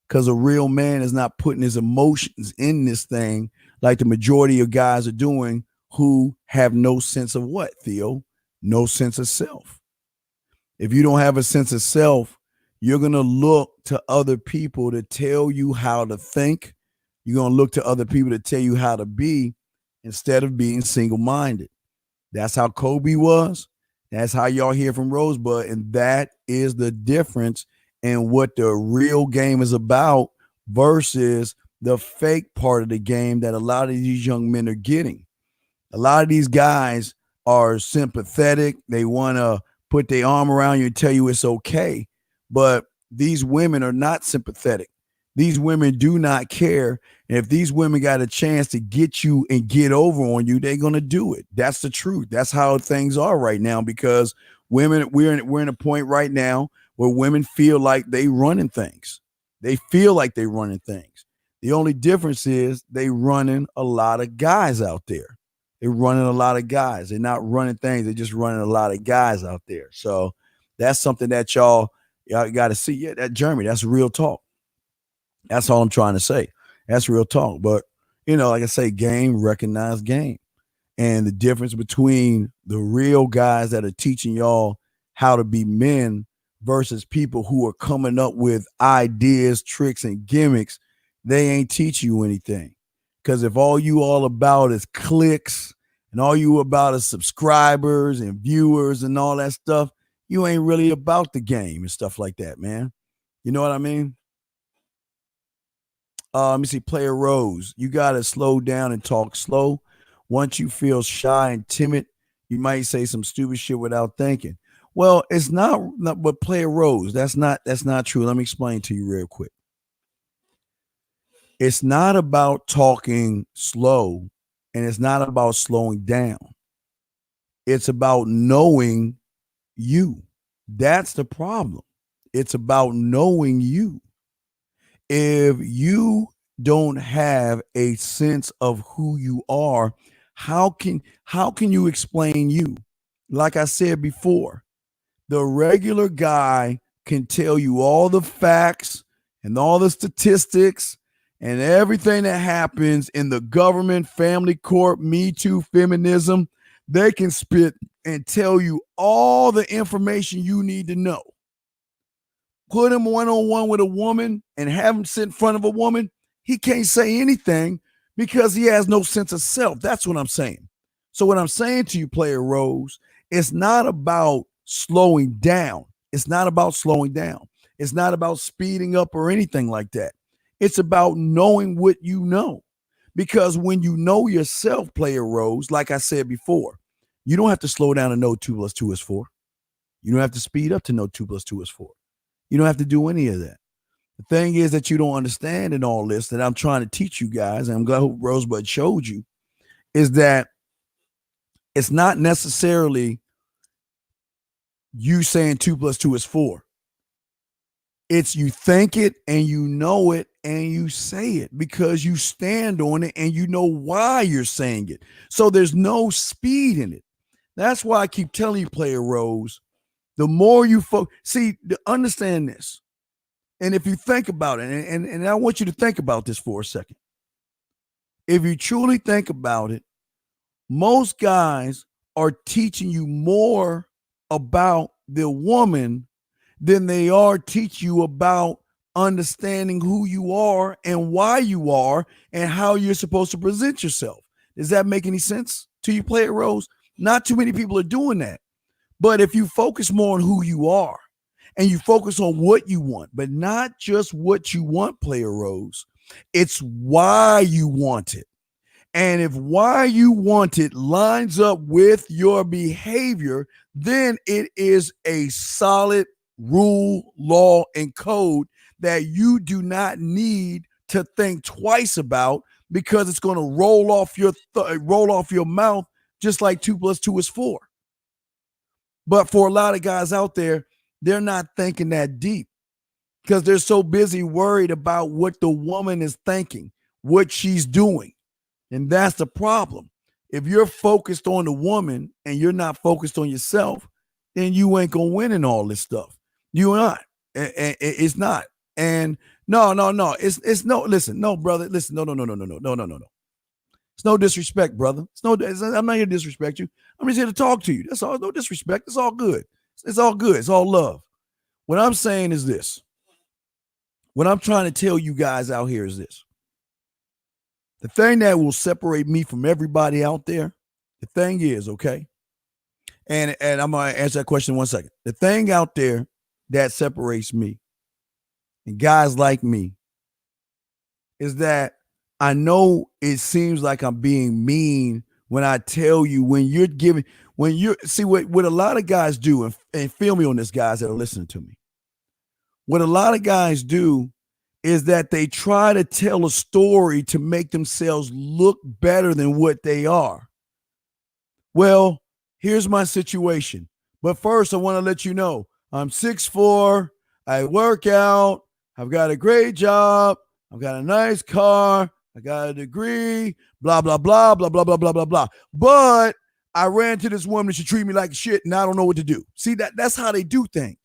because a real man is not putting his emotions in this thing like the majority of guys are doing, who have no sense of what, Theo? No sense of self. If you don't have a sense of self, you're going to look to other people to tell you how to think. You're going to look to other people to tell you how to be instead of being single-minded. That's how Kobe was. That's how y'all hear from Rosebud. And that is the difference in what the real game is about versus the fake part of the game that a lot of these young men are getting. A lot of these guys are sympathetic. They want to put their arm around you and tell you it's okay. But these women are not sympathetic. These women do not care. And if these women got a chance to get you and get over on you, they're going to do it. That's the truth. That's how things are right now, because women, we're in a point right now where women feel like they running things. They feel like they running things. The only difference is they running a lot of guys out there. They're running a lot of guys. They're not running things. They're just running a lot of guys out there. So that's something that y'all got to see. Yeah, that Jeremy, that's real talk. That's all I'm trying to say. That's real talk. But, like I say, game recognize game. And the difference between the real guys that are teaching y'all how to be men versus people who are coming up with ideas, tricks, and gimmicks, they ain't teach you anything. Because if all you all about is clicks and all you about is subscribers and viewers and all that stuff, you ain't really about the game and stuff like that, man. You know what I mean? Let me see. Player Rose, you got to slow down and talk slow. Once you feel shy and timid, you might say some stupid shit without thinking. Well, it's not but Player Rose, that's not true. Let me explain to you real quick. It's not about talking slow, and it's not about slowing down. It's about knowing you. That's the problem. It's about knowing you. If you don't have a sense of who you are, How can you explain you? Like I said before, the regular guy can tell you all the facts and all the statistics and everything that happens in the government, family court, Me Too, feminism. They can spit and tell you all the information you need to know. Put him one-on-one with a woman and have him sit in front of a woman, he can't say anything because he has no sense of self. That's what I'm saying. So what I'm saying to you, Player Rose, it's not about slowing down. It's not about slowing down. It's not about speeding up or anything like that. It's about knowing what you know. Because when you know yourself, Player Rose, like I said before, you don't have to slow down to know 2 + 2 is 4. You don't have to speed up to know 2 + 2 is 4. You don't have to do any of that. The thing is that you don't understand in all this that I'm trying to teach you guys, and I'm glad Rosebud showed you, is that it's not necessarily you saying 2 + 2 is 4. It's you think it and you know it and you say it because you stand on it and you know why you're saying it. So there's no speed in it. That's why I keep telling you, Player Rose, the more you understand this. And if you think about it, and I want you to think about this for a second. If you truly think about it, most guys are teaching you more about the woman than they are teach you about understanding who you are and why you are and how you're supposed to present yourself. Does that make any sense to you, Player Rose? Not too many people are doing that. But if you focus more on who you are and you focus on what you want, but not just what you want, Player Rose, it's why you want it. And if why you want it lines up with your behavior, then it is a solid rule, law, and code that you do not need to think twice about because it's going to roll off your mouth just like 2 + 2 is 4. But for a lot of guys out there, they're not thinking that deep because they're so busy worried about what the woman is thinking, what she's doing. And that's the problem. If you're focused on the woman and you're not focused on yourself, then you ain't going to win in all this stuff. You're not. It's not. And no. It's no, listen, no, brother. Listen, no. It's no disrespect, brother. I'm not here to disrespect you. I'm just here to talk to you. That's all. No disrespect. It's all good. It's all good. It's all love. What I'm saying is this. What I'm trying to tell you guys out here is this. The thing that will separate me from everybody out there, the thing is, okay, and I'm going to answer that question in 1 second. The thing out there that separates me and guys like me is that I know it seems like I'm being mean when I tell you what a lot of guys do, and feel me on this, guys that are listening to me. What a lot of guys do is that they try to tell a story to make themselves look better than what they are. Well, here's my situation. But first, I want to let you know I'm 6'4", I work out, I've got a great job, I've got a nice car, I got a degree, blah, blah, blah, blah, blah, blah, blah, blah, blah. But I ran into this woman and she treated me like shit and I don't know what to do. See, that's how they do things.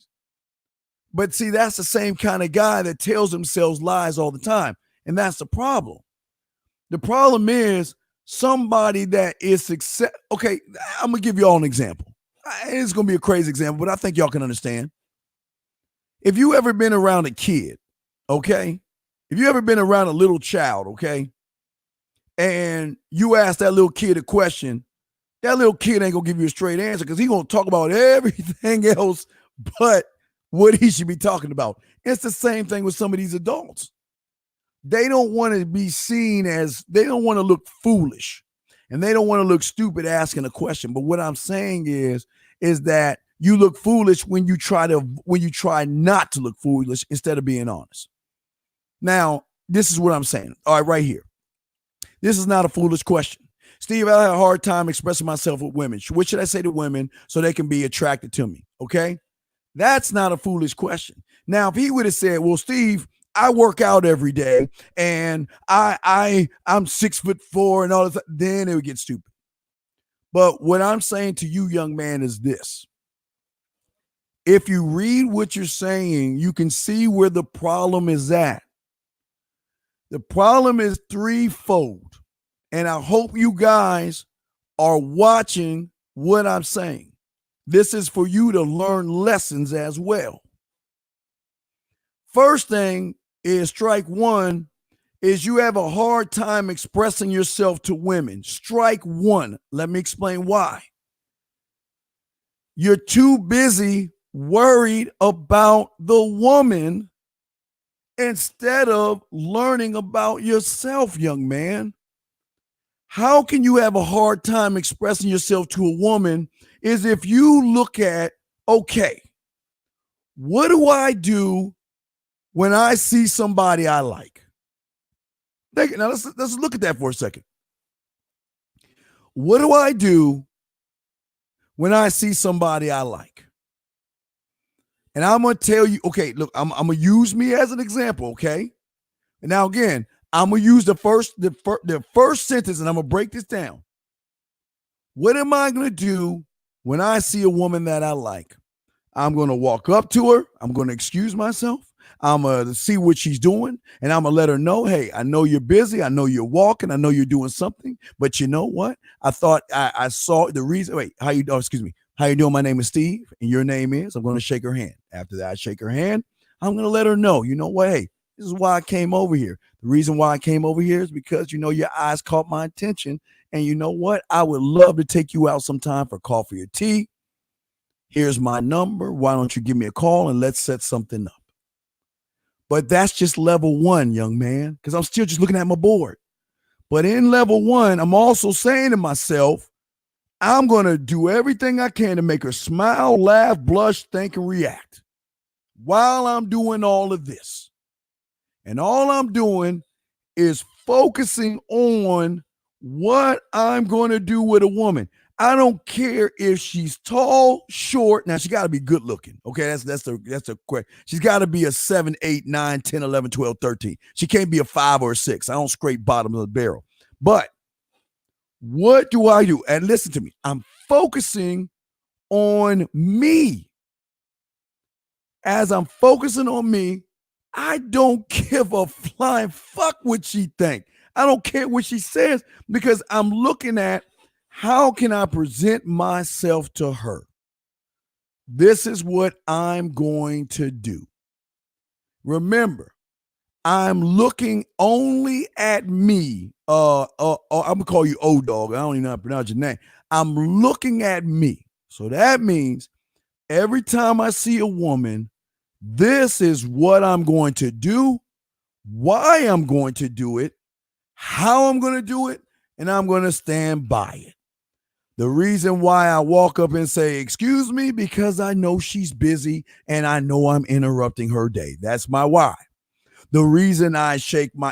But see, that's the same kind of guy that tells themselves lies all the time. And that's the problem. The problem is somebody that is success. Okay, I'm going to give you all an example. It's going to be a crazy example, but I think y'all can understand. If you ever been around a kid, okay? If you ever been around a little child, okay? And you ask that little kid a question, that little kid ain't going to give you a straight answer because he's going to talk about everything else but what he should be talking about. It's the same thing with some of these adults. They don't want to be seen as, they don't want to look foolish and they don't want to look stupid asking a question. But what I'm saying is that you look foolish when you try not to look foolish instead of being honest. Now, this is what I'm saying. All right, right here. This is not a foolish question. Steve, I had a hard time expressing myself with women. What should I say to women so they can be attracted to me? Okay. That's not a foolish question. Now, if he would have said, well, Steve, I work out every day and I'm 6'4" and all this, then it would get stupid. But what I'm saying to you, young man, is this. If you read what you're saying, you can see where the problem is at. The problem is threefold. And I hope you guys are watching what I'm saying. This is for you to learn lessons as well. First thing is strike one is you have a hard time expressing yourself to women. Strike one. Let me explain why. You're too busy worried about the woman instead of learning about yourself, young man. How can you have a hard time expressing yourself to a woman is if you look at, okay, what do I do when I see somebody I like? Now let's look at that for a second. What do I do when I see somebody I like? And I'm going to tell you, okay, look, I'm going to use me as an example, okay? And now again, I'm going to use the first sentence and I'm going to break this down. What am I going to do when I see a woman that I like? I'm going to walk up to her. I'm going to excuse myself. I'm going to see what she's doing. And I'm going to let her know, hey, I know you're busy. I know you're walking. I know you're doing something. But you know what? I thought I saw the reason. Wait, how you doing? My name is Steve. And your name is? I'm going to shake her hand. After that, I shake her hand. I'm going to let her know, you know what? Hey, this is why I came over here. The reason why I came over here is because, you know, your eyes caught my attention. And you know what? I would love to take you out sometime for coffee or tea. Here's my number. Why don't you give me a call and let's set something up? But that's just level one, young man, because I'm still just looking at my board. But in level one, I'm also saying to myself, I'm going to do everything I can to make her smile, laugh, blush, think, and react while I'm doing all of this. And all I'm doing is focusing on what I'm going to do with a woman. I don't care if she's tall, short. Now, she got to be good looking. Okay, that's the question. She's got to be a 7, 8, 9, 10, 11, 12, 13. She can't be a 5 or a 6. I don't scrape bottom of the barrel. But what do I do? And listen to me. I'm focusing on me. As I'm focusing on me, I don't give a flying fuck what she think. I don't care what she says because I'm looking at how can I present myself to her? This is what I'm going to do. Remember, I'm looking only at me. I'm going to call you O-Dog. I don't even know how to pronounce your name. I'm looking at me. So that means every time I see a woman, this is what I'm going to do, why I'm going to do it, how I'm going to do it, and I'm going to stand by it. The reason why I walk up and say, excuse me, because I know she's busy and I know I'm interrupting her day. That's my why. The reason I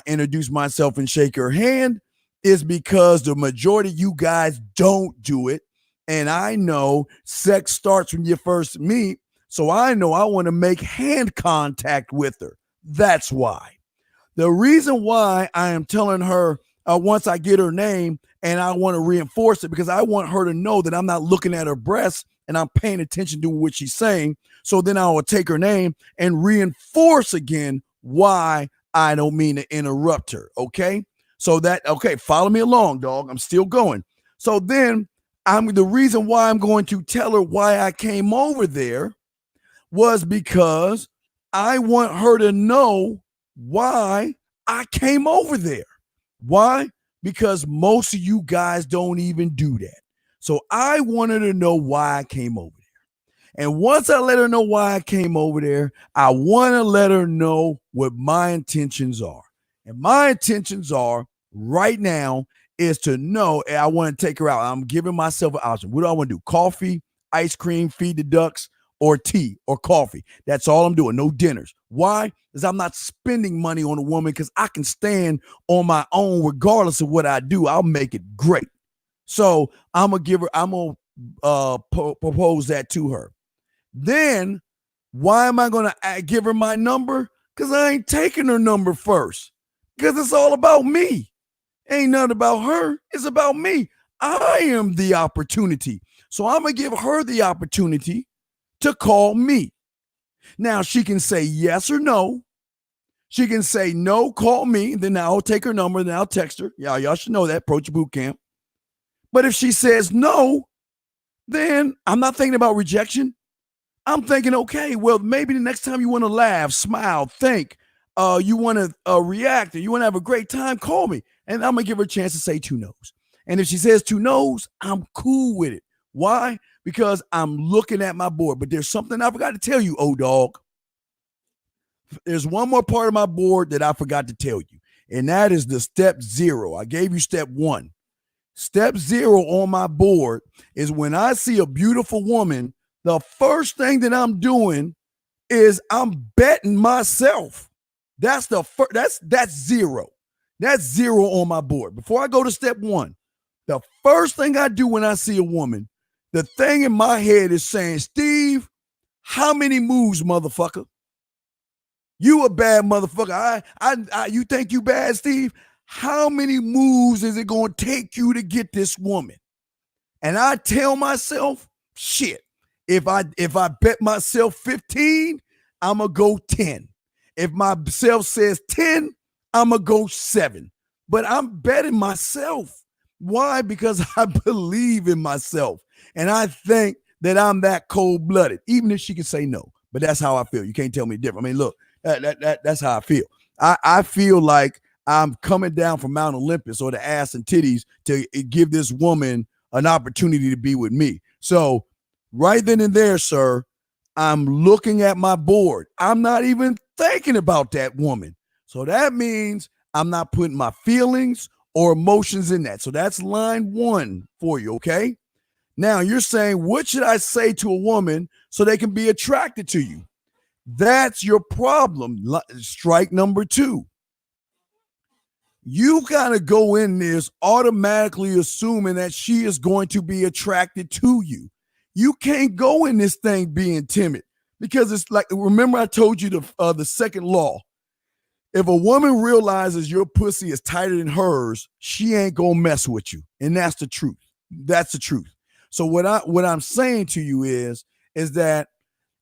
introduce myself and shake her hand is because the majority of you guys don't do it. And I know sex starts when you first meet. So I know I want to make hand contact with her. That's why. The reason why I am telling her once I get her name and I want to reinforce it because I want her to know that I'm not looking at her breasts and I'm paying attention to what she's saying. So then I will take her name and reinforce again why I don't mean to interrupt her. Okay. So follow me along, dog. I'm still going. So then the reason why I'm going to tell her why I came over there was because I want her to know why I came over there. Why? Because most of you guys don't even do that. So I wanted to know why I came over there. And once I let her know why I came over there, I want to let her know what my intentions are. And my intentions are right now is to know I want to take her out. I'm giving myself an option. What do I want to do? Coffee, ice cream, feed the ducks, or tea or coffee. That's all I'm doing. No dinners. Why? Because I'm not spending money on a woman because I can stand on my own regardless of what I do. I'll make it great. So I'm going to propose that to her. Then why am I going to give her my number? Because I ain't taking her number first. Because it's all about me. Ain't nothing about her. It's about me. I am the opportunity. So I'm going to give her the opportunity to call me. Now, she can say yes or no. She can say, no, call me. Then I'll take her number, then I'll text her. Yeah, y'all should know that. Approach boot camp. But if she says no, then I'm not thinking about rejection. I'm thinking, okay, well, maybe the next time you want to laugh, smile, think, you want to react, or you want to have a great time, call me. And I'm going to give her a chance to say 2 no's. And if she says 2 no's, I'm cool with it. Why? Because I'm looking at my board. But there's something I forgot to tell you, old dog. There's one more part of my board that I forgot to tell you, and that is the step 0. I gave you step 1. Step 0 on my board is when I see a beautiful woman, the first thing that I'm doing is I'm betting myself. That's the first. That's 0. That's 0 on my board. Before I go to step 1, the first thing I do when I see a woman, the thing in my head is saying, Steve, how many moves, motherfucker? You a bad motherfucker. You think you bad, Steve? How many moves is it going to take you to get this woman? And I tell myself, shit, if I bet myself 15, I'm going to go 10. If myself says 10, I'm going to go 7. But I'm betting myself. Why? Because I believe in myself. And I think that I'm that cold-blooded, even if she can say no. But that's how I feel. You can't tell me different. I mean, look. That's how I feel. I feel like I'm coming down from Mount Olympus or the ass and titties to give this woman an opportunity to be with me. So right then and there, sir, I'm looking at my board. I'm not even thinking about that woman. So that means I'm not putting my feelings or emotions in that. So that's line 1 for you, okay? Now you're saying, what should I say to a woman so they can be attracted to you? That's your problem. Strike number 2. You gotta go in this automatically assuming that she is going to be attracted to you. You can't go in this thing being timid because it's like, remember I told you the second law. If a woman realizes your pussy is tighter than hers, she ain't gonna mess with you. And that's the truth. That's the truth. So what I'm saying to you is that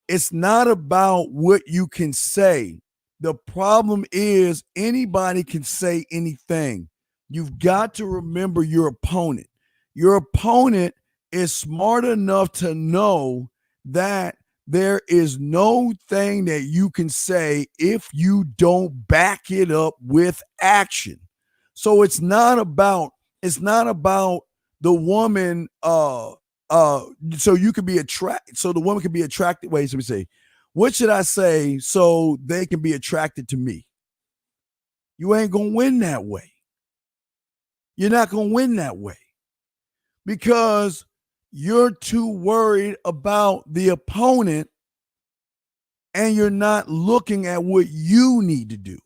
it's not about what you can say. The problem is anybody can say anything. You've got to remember your opponent. Your opponent is smart enough to know that there is no thing that you can say if you don't back it up with action. So it's not about the woman so you can be attracted, so the woman can be attracted. Wait, let me say, what should I say so they can be attracted to me? You ain't gonna win that way. You're not gonna win that way because you're too worried about the opponent and you're not looking at what you need to do.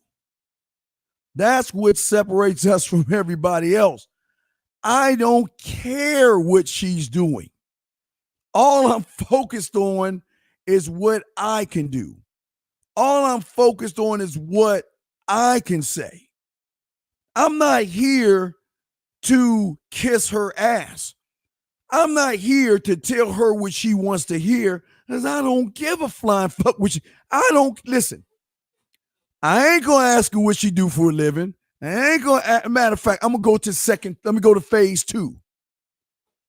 That's what separates us from everybody else. I don't care what she's doing. All I'm focused on is what I can do. All I'm focused on is what I can say. I'm not here to kiss her ass. I'm not here to tell her what she wants to hear because I don't give a flying fuck what listen. I ain't going to ask her what she do for a living. Matter of fact, I'm going to go to phase 2.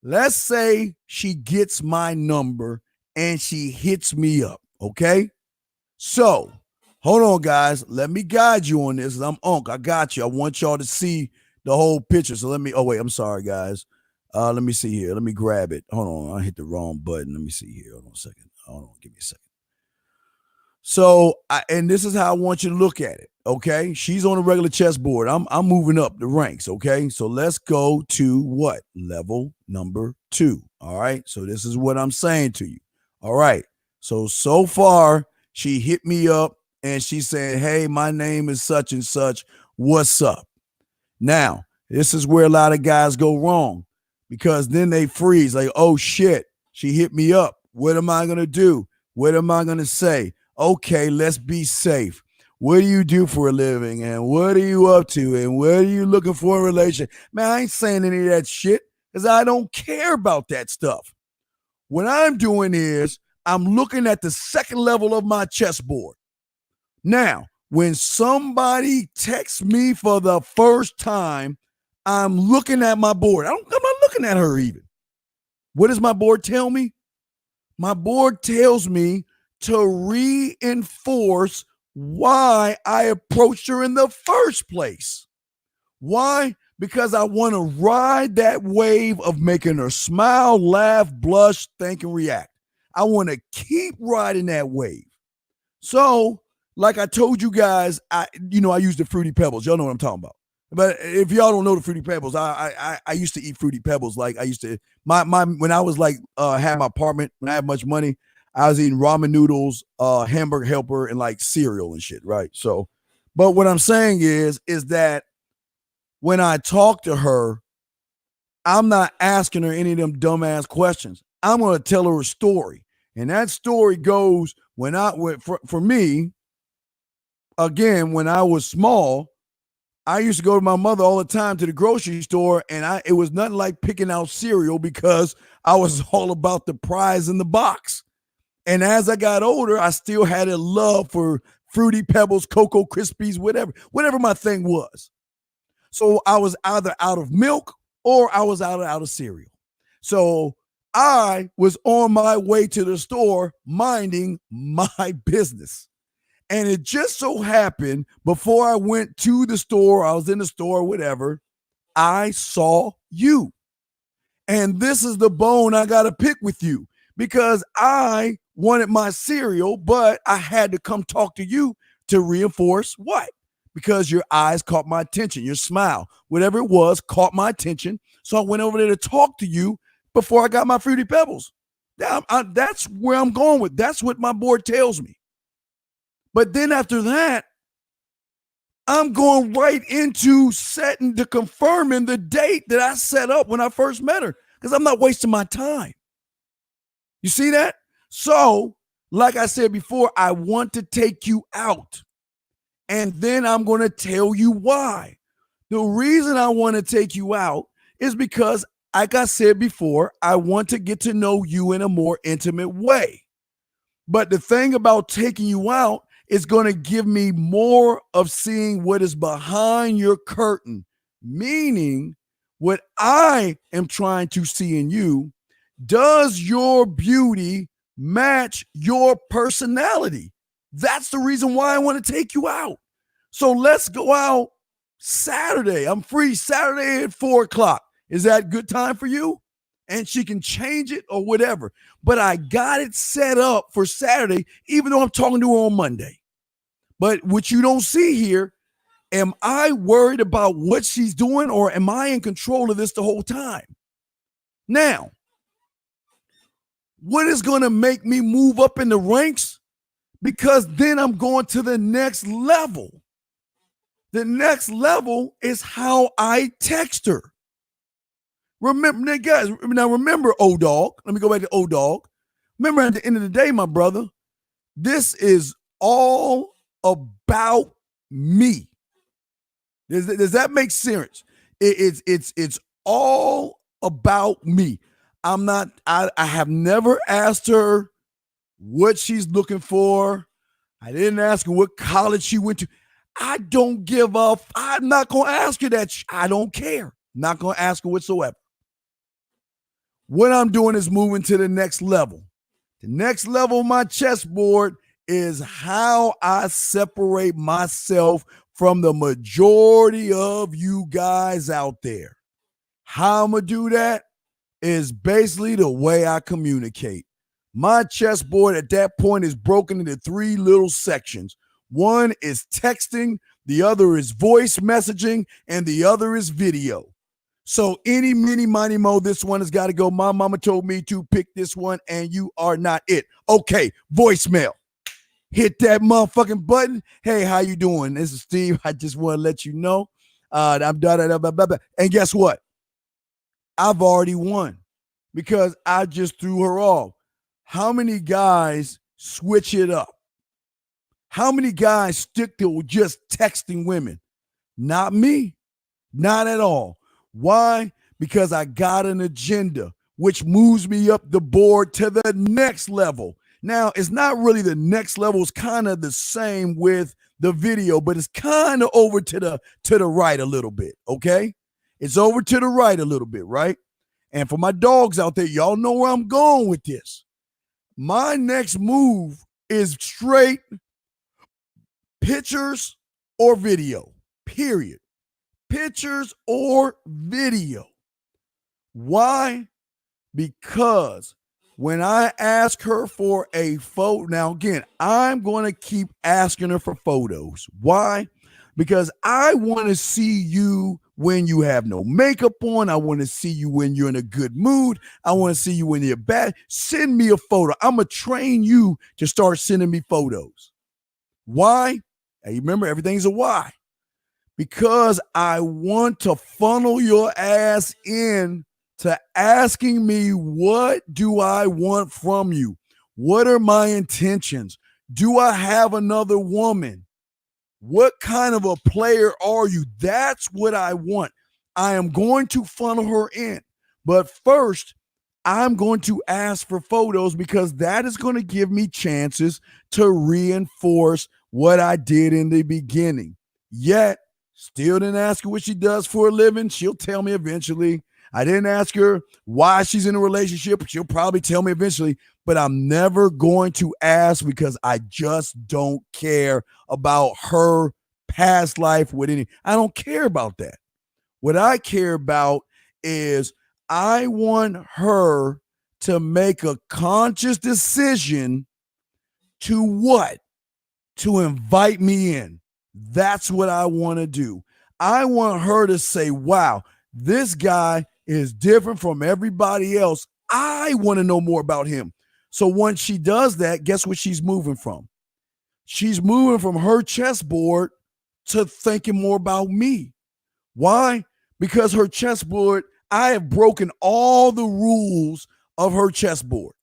Let's say she gets my number and she hits me up, okay? So, hold on, guys. Let me guide you on this. I'm Unc. I got you. I want y'all to see the whole picture. So I'm sorry, guys. Let me see here. Let me grab it. Hold on. I hit the wrong button. Let me see here. Hold on a second. Hold on. Give me a second. So, and this is how I want you to look at it, okay? She's on a regular chessboard. I'm moving up the ranks, okay? So let's go to what? Level number 2, all right? So this is what I'm saying to you, all right? So far, she hit me up and she said, hey, my name is such and such. What's up? Now, this is where a lot of guys go wrong because then they freeze like, oh, shit, she hit me up. What am I going to do? What am I going to say? Okay, let's be safe. What do you do for a living? And what are you up to? And what are you looking for in a relation? Man, I ain't saying any of that shit. because I don't care about that stuff. What I'm doing is I'm looking at the second level of my chessboard. Now, when somebody texts me for the first time, I'm looking at my board. I'm not looking at her even. What does my board tell me? My board tells me to reinforce why I approached her in the first place. Why? Because I want to ride that wave of making her smile, laugh, blush, think, and react. I want to keep riding that wave. So, like I told you guys, I use the Fruity Pebbles. Y'all know what I'm talking about. But if y'all don't know the Fruity Pebbles, I used to eat Fruity Pebbles. Like I used to, when I was like had my apartment, when I had much money, I was eating ramen noodles, hamburger helper, and like cereal and shit, right? So, but what I'm saying is that when I talk to her, I'm not asking her any of them dumbass questions. I'm going to tell her a story. And that story goes for me, again, when I was small, I used to go to my mother all the time to the grocery store, and it was nothing like picking out cereal because I was all about the prize in the box. And as I got older, I still had a love for Fruity Pebbles, Cocoa Krispies, whatever my thing was. So I was either out of milk or I was out of cereal. So I was on my way to the store minding my business. And it just so happened before I went to the store, I was in the store, whatever, I saw you. And this is the bone I got to pick with you because I wanted my cereal, but I had to come talk to you to reinforce what? Because your eyes caught my attention, your smile, whatever it was, caught my attention. So I went over there to talk to you before I got my Fruity Pebbles. That's where I'm going with. That's what my board tells me. But then after that, I'm going right into confirming the date that I set up when I first met her because I'm not wasting my time. You see that? So, like I said before, I want to take you out. And then I'm going to tell you why. The reason I want to take you out is because, like I said before, I want to get to know you in a more intimate way. But the thing about taking you out is going to give me more of seeing what is behind your curtain, meaning what I am trying to see in you. Does your beauty match your personality? That's the reason why I want to take you out. So let's go out Saturday. I'm free Saturday at 4:00. Is that a good time for you? And she can change it or whatever. But I got it set up for Saturday, even though I'm talking to her on Monday. But what you don't see here, am I worried about what she's doing or am I in control of this the whole time? Now, what is going to make me move up in the ranks? Because then I'm going to the next level. The next level is how I text her. Remember, guys, remember O-Dog. Let me go back to O-Dog. Remember, at the end of the day, my brother, this is all about me. Does that make sense? It's all about me. I have never asked her what she's looking for. I didn't ask her what college she went to. I don't give up. I'm not going to ask her that. I don't care. Not going to ask her whatsoever. What I'm doing is moving to the next level. The next level of my chessboard is how I separate myself from the majority of you guys out there. How I'm going to do that is basically the way I communicate. My chessboard at that point is broken into 3 little sections. One is texting, the other is voice messaging, and the other is video. So any, mini, miny, mo, this one has got to go. My mama told me to pick this one, and you are not it. Okay, voicemail. Hit that motherfucking button. Hey, how you doing? This is Steve. I just want to let you know. I'm da-da-da-da-da-da. And guess what? I've already won because I just threw her off. How many guys switch it up? How many guys stick to just texting women? Not me. Not at all. Why? because I got an agenda, which moves me up the board to the next level. Now, it's not really the next level. It's kind of the same with the video, but it's kind of over to the right a little bit, okay? It's over to the right a little bit, right? And for my dogs out there, y'all know where I'm going with this. My next move is straight pictures or video, period. Pictures or video. Why? Because when I ask her for a photo, now again, I'm going to keep asking her for photos. Why? Because I want to see you when you have no makeup on. I want to see you when you're in a good mood. I want to see you when you're bad. Send me a photo. I'm going to train you to start sending me photos. Why? And you remember, everything's a why. Because I want to funnel your ass in to asking me, what do I want from you? What are my intentions? Do I have another woman? What kind of a player are you? That's what I want. I am going to funnel her in. But first, I'm going to ask for photos because that is going to give me chances to reinforce what I did in the beginning. Yet, still didn't ask her what she does for a living. She'll tell me eventually. I didn't ask her why she's in a relationship. She'll probably tell me eventually, but I'm never going to ask because I just don't care about her past life with any. I don't care about that. What I care about is I want her to make a conscious decision to what? To invite me in. That's what I want to do. I want her to say, wow, this guy is different from everybody else. I want to know more about him. So once she does that, guess what she's moving from? She's moving from her chessboard to thinking more about me. Why? Because her chessboard, I have broken all the rules of her chessboard.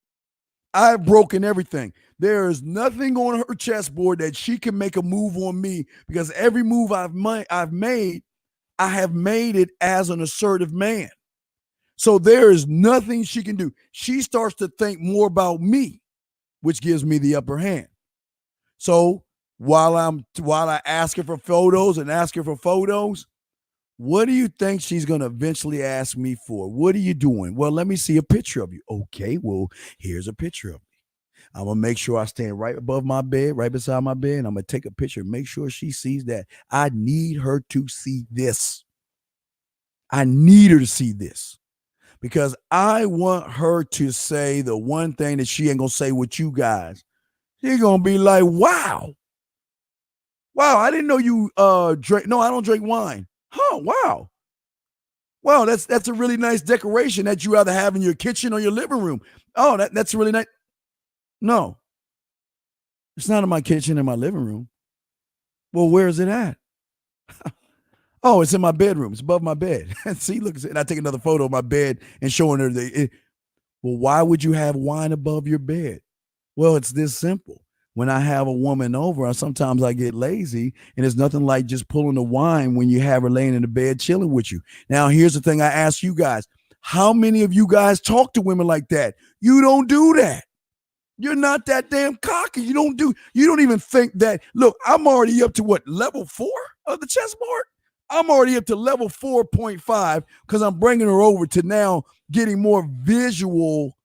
I've broken everything. There is nothing on her chessboard that she can make a move on me because every move I've made, I have made it as an assertive man. So there is nothing she can do. She starts to think more about me, which gives me the upper hand. So while I ask her for photos, what do you think she's going to eventually ask me for? What are you doing? Well, let me see a picture of you. Okay, well, here's a picture of me. I'm going to make sure I stand right above my bed, right beside my bed, and I'm going to take a picture and make sure she sees that. I need her to see this. I need her to see this because I want her to say the one thing that she ain't going to say with you guys. She's going to be like, wow, I didn't know you drink. No, I don't drink wine. Huh, wow. Well, that's a really nice decoration that you either have in your kitchen or your living room. Oh, that's really nice. No, it's not in my kitchen in my living room. Well, where is it at? Oh, it's in my bedroom. It's above my bed. See, look, and I take another photo of my bed and showing her well, why would you have wine above your bed? Well, it's this simple. When I have a woman over, sometimes I get lazy, and it's nothing like just pulling the wine when you have her laying in the bed chilling with you. Now, here's the thing I ask you guys. How many of you guys talk to women like that? You don't do that. You're not that damn cocky. You don't even think that. Look, I'm already up to what, level 4 of the chessboard? I'm already up to level 4.5 because I'm bringing her over to now getting more visual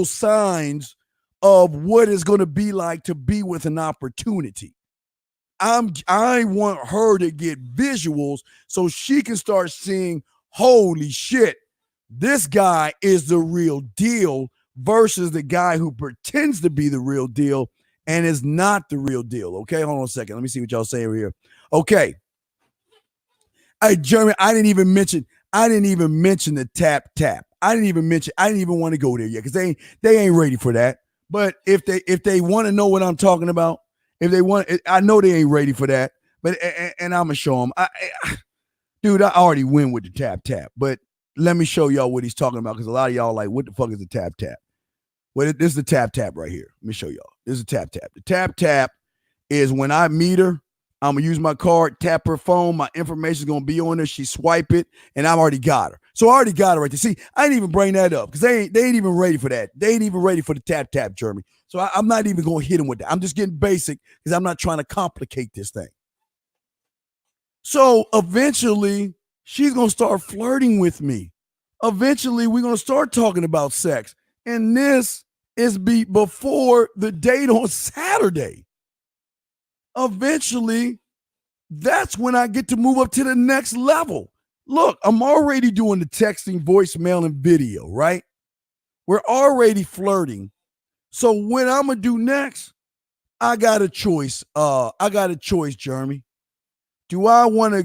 signs of what it's going to be like to be with an opportunity. I want her to get visuals so she can start seeing, holy shit, this guy is the real deal versus the guy who pretends to be the real deal and is not the real deal. Okay, hold on a second. Let me see what y'all say over here. Okay. Hey, Jeremy, I didn't even mention the tap. I didn't even want to go there yet because they ain't ready for that. But if they want to know what I'm talking about, I know they ain't ready for that. But and I'm gonna show them. Dude, I already win with the tap. But let me show y'all what he's talking about because a lot of y'all like, what the fuck is the tap? Well, this is the tap right here. Let me show y'all. This is a tap. The tap is when I meet her, I'm going to use my card, tap her phone. My information is going to be on there. She swipe it, and I've already got her. So I already got her right there. See, I didn't even bring that up because they ain't even ready for that. They ain't even ready for the tap, Jeremy. So I'm not even going to hit them with that. I'm just getting basic because I'm not trying to complicate this thing. So eventually, she's going to start flirting with me. Eventually, we're going to start talking about sex. And this is before the date on Saturday. Eventually, that's when I get to move up to the next level. Look, I'm already doing the texting, voicemail, and video, right? We're already flirting. So what I'm going to do next, I got a choice. Jeremy. Do I want to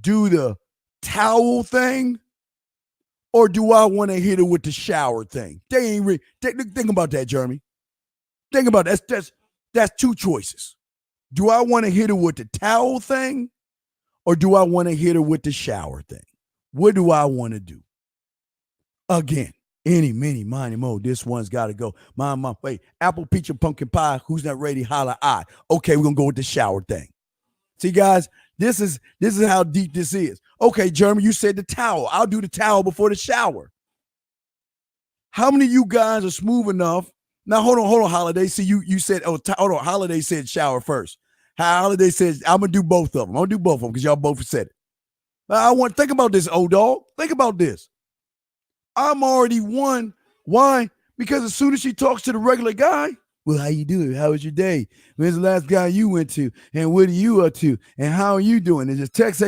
do the towel thing? Or do I want to hit it with the shower thing? Think about that, Jeremy. Think about that. That's two choices. Do I want to hit it with the towel thing? Or do I want to hit it with the shower thing? What do I want to do? Again, any, many, miny, mo. This one's got to go. Wait, apple, peach, and pumpkin pie. Who's not ready? Holla, I. Okay, we're going to go with the shower thing. See, guys, this is how deep this is. Okay, Jeremy, you said the towel. I'll do the towel before the shower. How many of you guys are smooth enough? Now, hold on, Holiday. See, you said, hold on, Holiday said shower first. Holiday says, I'm going to do both of them. I'm going to do both of them because y'all both said it. Think about this, old dog. Think about this. I'm already won. Why? Because as soon as she talks to the regular guy, well, how you doing? How was your day? When's the last guy you went to? And what are you up to? And how are you doing? And just text.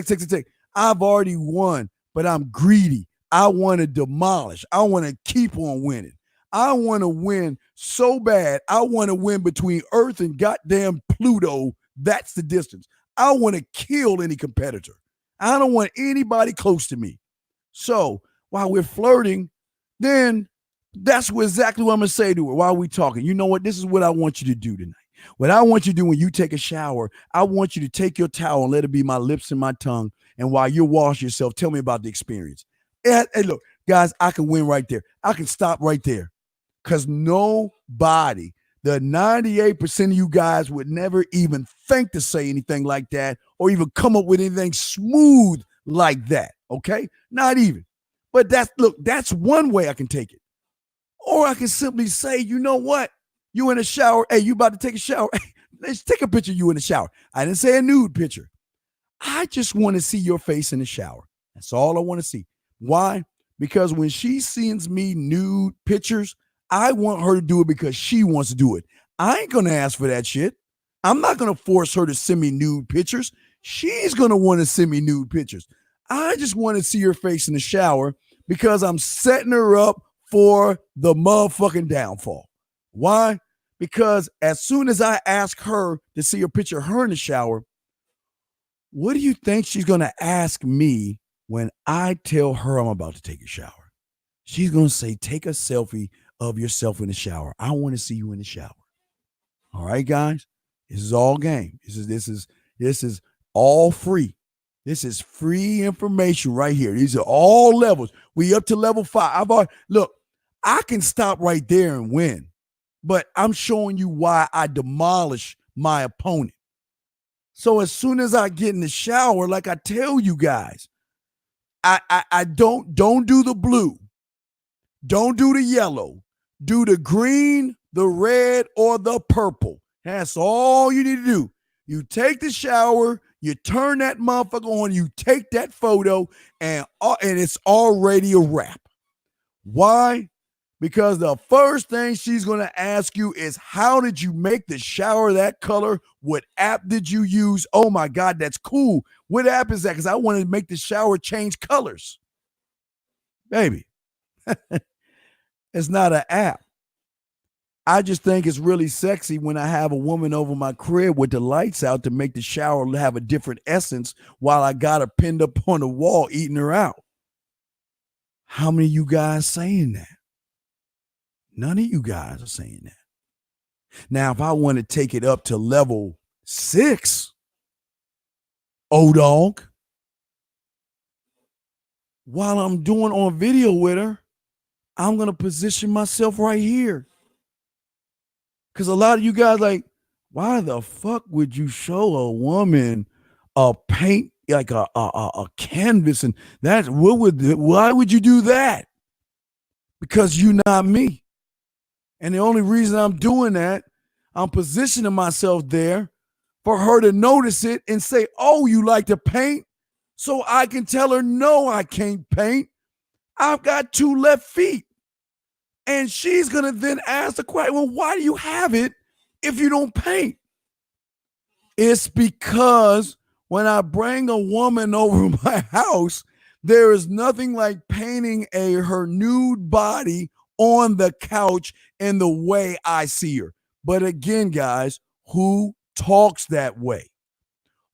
I've already won, but I'm greedy. I want to demolish. I want to keep on winning. I want to win so bad. I want to win between Earth and goddamn Pluto. That's the distance. I want to kill any competitor. I don't want anybody close to me. So while we're flirting, then that's exactly what I'm going to say to her while we're talking. You know what? This is what I want you to do tonight. What I want you to do when you take a shower, I want you to take your towel and let it be my lips and my tongue. And while you wash yourself, tell me about the experience. And look, guys, I can win right there. I can stop right there. Because nobody, the 98% of you guys would never even think to say anything like that or even come up with anything smooth like that. Okay? Not even. But that's one way I can take it. Or I can simply say, you know what? You in the shower. Hey, you about to take a shower. Hey, let's take a picture of you in the shower. I didn't say a nude picture. I just want to see your face in the shower. That's all I want to see. Why? Because when she sends me nude pictures, I want her to do it because she wants to do it. I ain't going to ask for that shit. I'm not going to force her to send me nude pictures. She's going to want to send me nude pictures. I just want to see her face in the shower because I'm setting her up for the motherfucking downfall. Why? Because as soon as I ask her to see a picture of her in the shower, what do you think she's going to ask me when I tell her I'm about to take a shower? She's going to say, take a selfie of yourself in the shower. I want to see you in the shower. All right, guys? This is all game. This is all free. This is free information right here. These are all levels. We up to level 5. Look, I can stop right there and win, but I'm showing you why I demolish my opponent. So as soon as I get in the shower, like I tell you guys, I don't do the blue. Don't do the yellow. Do the green, the red, or the purple. That's all you need to do. You take the shower, you turn that motherfucker on, you take that photo, and it's already a wrap. Why? Because the first thing she's going to ask you is, how did you make the shower that color? What app did you use? Oh my God, that's cool. What app is that? Because I want to make the shower change colors. Baby, it's not an app. I just think it's really sexy when I have a woman over my crib with the lights out to make the shower have a different essence while I got her pinned up on the wall eating her out. How many of you guys saying that? None of you guys are saying that. Now, if I want to take it up to level 6, dog, while I'm doing on video with her, I'm going to position myself right here. Because a lot of you guys like, why the fuck would you show a woman a paint like a canvas and that? Why would you do that? Because you're not me. And the only reason I'm doing that, I'm positioning myself there for her to notice it and say, oh, you like to paint? So I can tell her, no, I can't paint. I've got 2 left feet. And she's going to then ask the question, well, why do you have it if you don't paint? It's because when I bring a woman over my house, there is nothing like painting her nude body on the couch in the way I see her. But again, guys, who talks that way?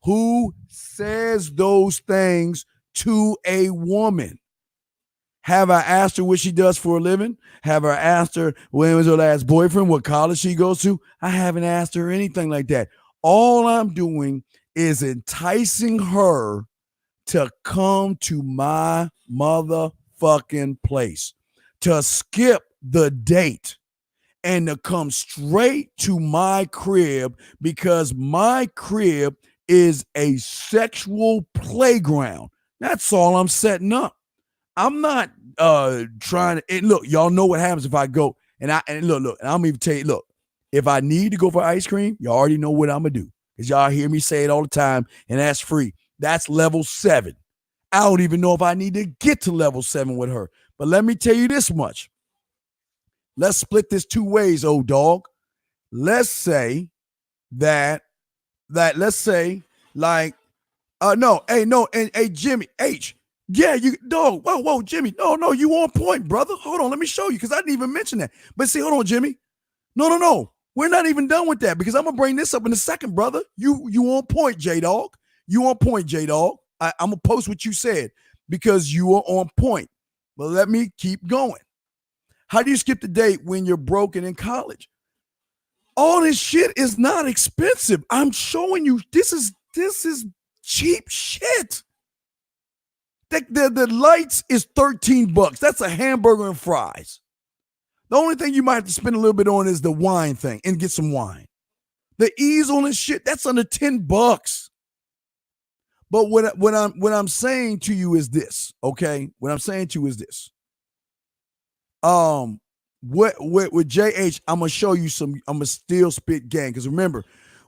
Who says those things to a woman? Have I asked her what she does for a living? Have I asked her when was her last boyfriend, what college she goes to? I haven't asked her anything like that. All I'm doing is enticing her to come to my motherfucking place, to skip the date and to come straight to my crib, because my crib is a sexual playground. That's all I'm setting up. I'm not trying to, and look, y'all know what happens if I go and look, and I'm even tell you, look, if I need to go for ice cream, y'all already know what I'm gonna do. Because y'all hear me say it all the time, and that's free. That's level 7. I don't even know if I need to get to level 7 with her. But let me tell you this much. Let's split this 2 ways, old dog. Let's say that let's say like hey Jimmy H. Yeah, you dog. Whoa, Jimmy. No, you on point, brother. Hold on, let me show you, because I didn't even mention that. But see, hold on, Jimmy. No. We're not even done with that, because I'm gonna bring this up in a second, brother. You on point, J-Dog. You on point, J-Dog. I'm gonna post what you said because you are on point. But let me keep going. How do you skip the date when you're broken in college? All this shit is not expensive. I'm showing you this is cheap shit. The lights is $13. That's a hamburger and fries. The only thing you might have to spend a little bit on is the wine thing and get some wine. The easel and shit, that's under $10. But what I'm saying to you is this, okay? What I'm saying to you is this. With JH, I'm gonna show you I'm gonna still spit game, because remember,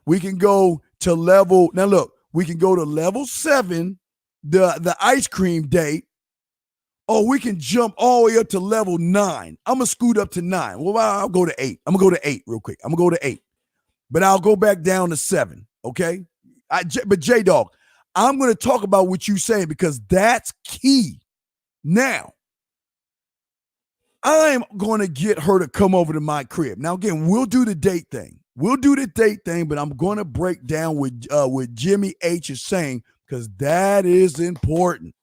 we can go to level. Now look, we can go to level 7. The ice cream date, or we can jump all the way up to level 9. I'm gonna scoot up to 9. Well, I'll go to 8. I'm gonna go to 8 real quick. I'm gonna go to 8, but I'll go back down to 7. Okay, but J-Dog, I'm gonna talk about what you saying, because that's key. Now, I'm gonna get her to come over to my crib. Now, again, we'll do the date thing. But I'm gonna break down what Jimmy H is saying, because that is important.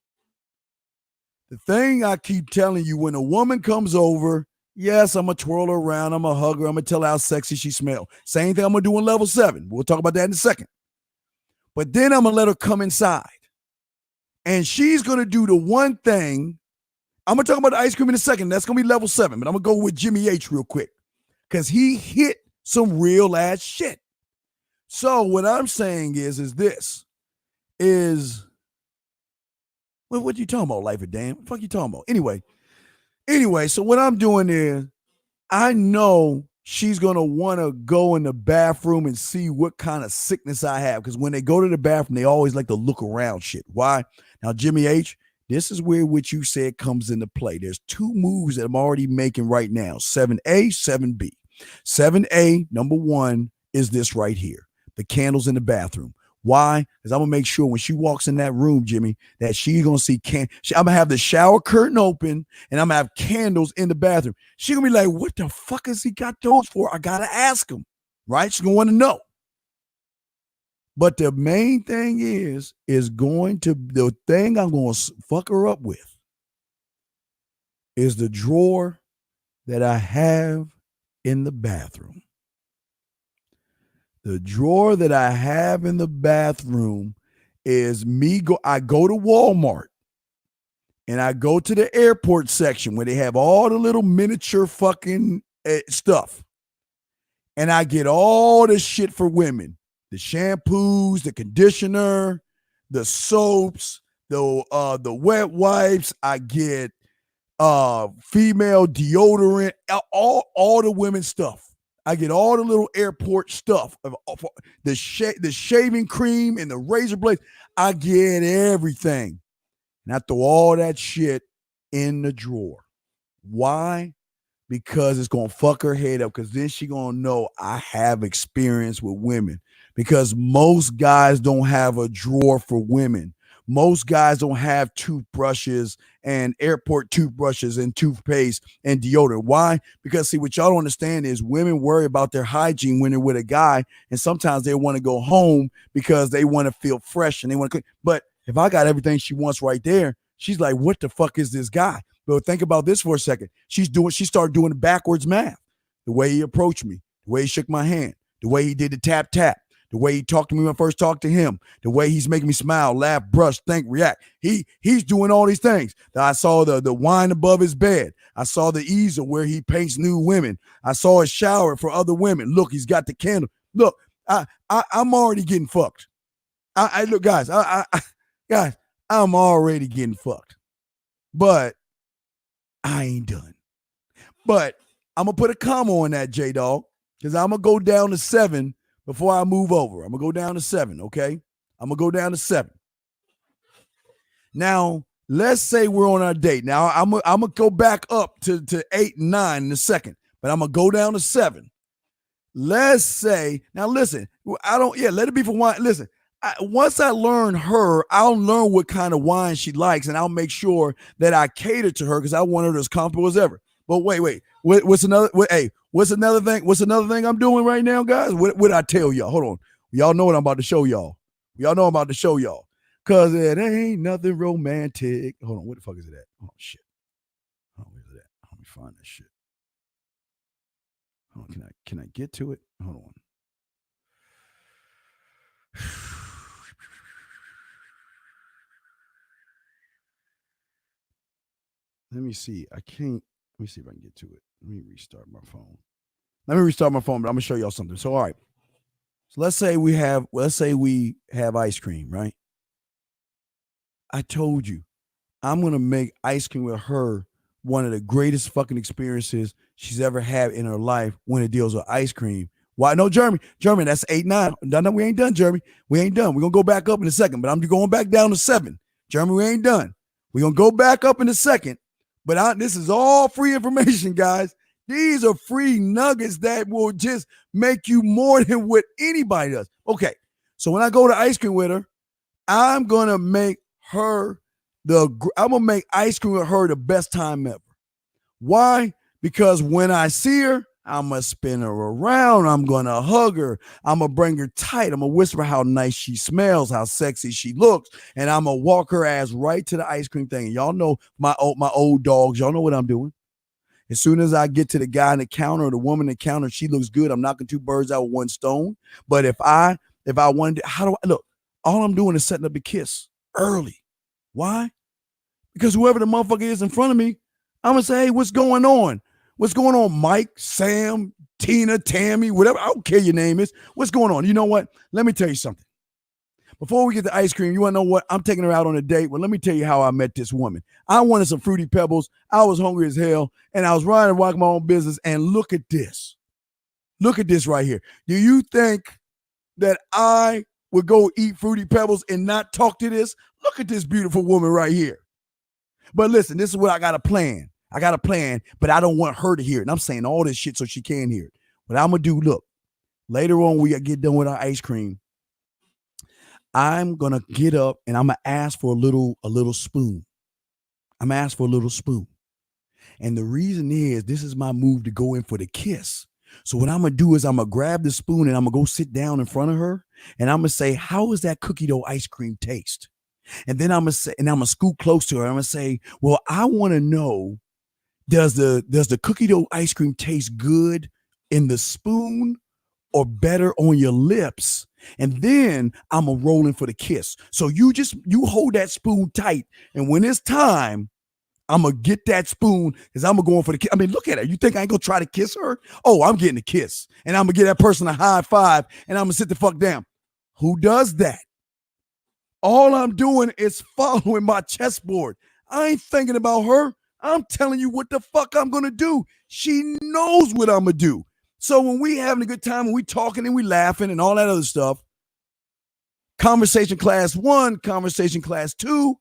The thing I keep telling you, when a woman comes over, yes, I'm going to twirl her around. I'm going to hug her. I'm going to tell her how sexy she smells. Same thing I'm going to do in level 7. We'll talk about that in a second. But then I'm going to let her come inside. And she's going to do the one thing. I'm going to talk about the ice cream in a second. That's going to be level 7. But I'm going to go with Jimmy H real quick, because he hit some real ass shit. So what I'm saying is this. What you talking about, life or damn? What the fuck you talking about? Anyway, so what I'm doing is, I know she's going to want to go in the bathroom and see what kind of sickness I have, because when they go to the bathroom, they always like to look around shit. Why? Now, Jimmy H, this is where what you said comes into play. There's 2 moves that I'm already making right now, 7A, 7B. 7A, number 1, is this right here, the candles in the bathroom. Why? Because I'm going to make sure when she walks in that room, Jimmy, that she's going to see I'm going to have the shower curtain open, and I'm going to have candles in the bathroom. She's going to be like, what the fuck has he got those for? I got to ask him, right? She's going to want to know. But the main thing is the thing I'm going to fuck her up with is the drawer that I have in the bathroom. The drawer that I have in the bathroom is I go to Walmart and I go to the airport section where they have all the little miniature fucking stuff. and I get all the shit for women. The shampoos, the conditioner, the soaps, the wet wipes. I get female deodorant, all the women's stuff. I get all the little airport stuff, the shaving cream and the razor blades. I get everything. And I throw all that shit in the drawer. Why? Because it's going to fuck her head up, because then she going to know I have experience with women. Because most guys don't have a drawer for women. Most guys don't have toothbrushes and airport toothbrushes and toothpaste and deodorant. Why? Because, see, what y'all don't understand is women worry about their hygiene when they're with a guy, and sometimes they want to go home because they want to feel fresh and they want to cook. But if I got everything she wants right there, she's like, what the fuck is this guy? But think about this for a second. She started doing the backwards math. The way he approached me, the way he shook my hand, the way he did the tap, tap. The way he talked to me when I first talked to him, the way he's making me smile, laugh, brush, think, react. He's doing all these things. I saw the wine above his bed. I saw the easel where he paints nude women. I saw a shower for other women. Look, he's got the candle. Look, I'm already getting fucked. Look, guys, guys, I'm already getting fucked. But I ain't done. But I'm gonna put a comma on that, J-Dog, because I'm gonna go down to 7. Before I move over, I'm going to go down to 7, okay? I'm going to go down to 7. Now, let's say we're on our date. Now, I'm going to go back up to 8 and 9 in a second, but I'm going to go down to 7. Let's say, now listen, let it be for wine. Listen, once I learn her, I'll learn what kind of wine she likes, and I'll make sure that I cater to her because I want her as comfortable as ever. But wait, what's another thing? What's another thing I'm doing right now, guys? What I tell y'all? Hold on. Y'all know what I'm about to show y'all. Cause it ain't nothing romantic. Hold on, what the fuck is it at? Oh shit. Oh, where's it at? Let me find that shit. Oh, can I get to it? Hold on. Let me see. Let me see if I can get to it. Let me restart my phone. But I'm gonna show y'all something. So, all right. So let's say we have ice cream, right? I told you, I'm gonna make ice cream with her one of the greatest fucking experiences she's ever had in her life when it deals with ice cream. Why? No, Jeremy, that's 8, 9. No, we ain't done, Jeremy. We ain't done. We're gonna go back up in a second, but I'm going back down to 7. Jeremy, we ain't done. We're gonna go back up in a second. But this is all free information, guys. These are free nuggets that will just make you more than what anybody does. Okay, so when I go to ice cream with her, I'm gonna make ice cream with her the best time ever. Why? Because when I see her, I'm gonna spin her around. I'm gonna hug her. I'm gonna bring her tight. I'm gonna whisper how nice she smells, how sexy she looks, and I'm gonna walk her ass right to the ice cream thing. And y'all know my old dogs. Y'all know what I'm doing. As soon as I get to the guy in the counter or the woman in the counter, she looks good. I'm knocking 2 birds out with 1 stone. But if I wanted, how do I look? All I'm doing is setting up a kiss early. Why? Because whoever the motherfucker is in front of me, I'm gonna say, hey, what's going on? What's going on, Mike, Sam, Tina, Tammy, whatever? I don't care your name is. What's going on? You know what? Let me tell you something. Before we get to ice cream, you want to know what? I'm taking her out on a date. Well, let me tell you how I met this woman. I wanted some Fruity Pebbles. I was hungry as hell, and I was riding and walking my own business, and look at this. Look at this right here. Do you think that I would go eat Fruity Pebbles and not talk to this? Look at this beautiful woman right here. But listen, this is what I got to plan. But I don't want her to hear it. And I'm saying all this shit so she can hear it. What I'm going to do, look, later on we get done with our ice cream. I'm going to get up and I'm going to ask for a little spoon. I'm going to ask for a little spoon. And the reason is this is my move to go in for the kiss. So what I'm going to do is I'm going to grab the spoon and I'm going to go sit down in front of her. And I'm going to say, how does that cookie dough ice cream taste? And then I'm going to scoot close to her. I'm going to say, well, I want to know, does the cookie dough ice cream taste good in the spoon or better on your lips? And then I'm a rolling for the kiss. So you hold that spoon tight. And when it's time, I'm going to get that spoon because I'm going to go in for the kiss. I mean, look at her. You think I ain't going to try to kiss her? Oh, I'm getting a kiss. And I'm going to give that person a high five and I'm going to sit the fuck down. Who does that? All I'm doing is following my chessboard. I ain't thinking about her. I'm telling you what the fuck I'm going to do. She knows what I'm going to do. So when we having a good time and we talking and we laughing and all that other stuff, conversation class 1, conversation class 2,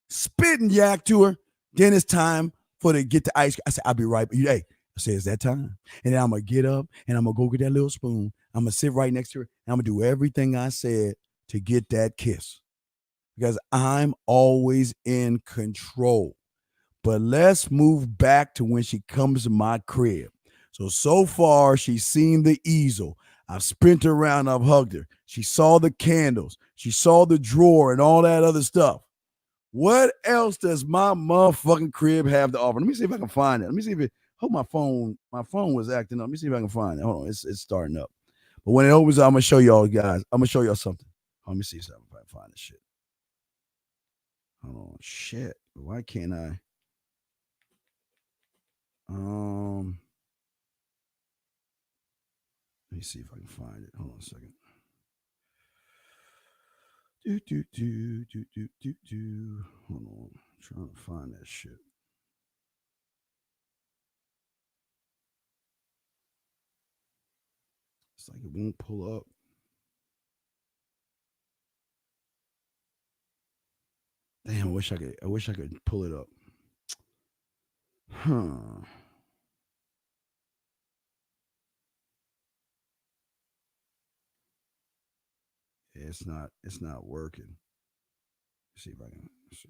spitting yak to her. Then it's time for to get the ice cream. I said, I'll be right. Hey, I said, it's that time. And then I'm going to get up and I'm going to go get that little spoon. I'm going to sit right next to her and I'm going to do everything I said to get that kiss. Because I'm always in control. But let's move back to when she comes to my crib. So far, she's seen the easel. I've spent her around. I've hugged her. She saw the candles. She saw the drawer and all that other stuff. What else does my motherfucking crib have to offer? Let me see if I can find it. Let me see if it. Hope my phone was acting up. Let me see if I can find it. Hold on, it's starting up. But when it opens up, I'm gonna show y'all guys. I'm gonna show y'all something. Let me see if I can find this shit. Hold on, shit. Why can't I? Let me see if I can find it. Hold on a second. Hold on. I'm trying to find that shit. It's like it won't pull up. Damn, I wish I could pull it up. Huh. It's not working. Let's see if I can see.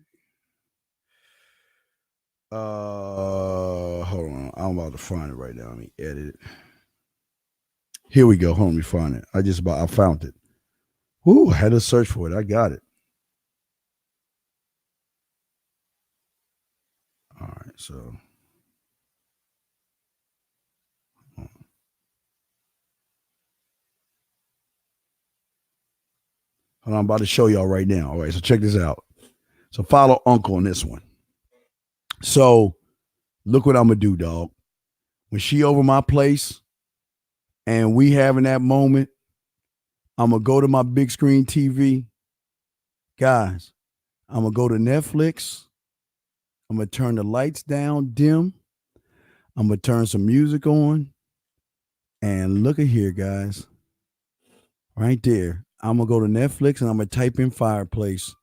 Hold on. I'm about to find it right now. Let me edit it. Here we go. Hold on, let me find it. I found it. Ooh, I had to search for it. I got it. All right, so hold on, I'm about to show y'all right now. All right, so check this out. So follow Uncle on this one. So look what I'm gonna do, dog. When she over my place and we having that moment, I'm gonna go to my big screen TV. Guys, I'm gonna go to Netflix. I'm gonna turn the lights down dim. I'm gonna turn some music on. And look at here, guys. Right there. I'm gonna go to Netflix and I'm gonna type in fireplace.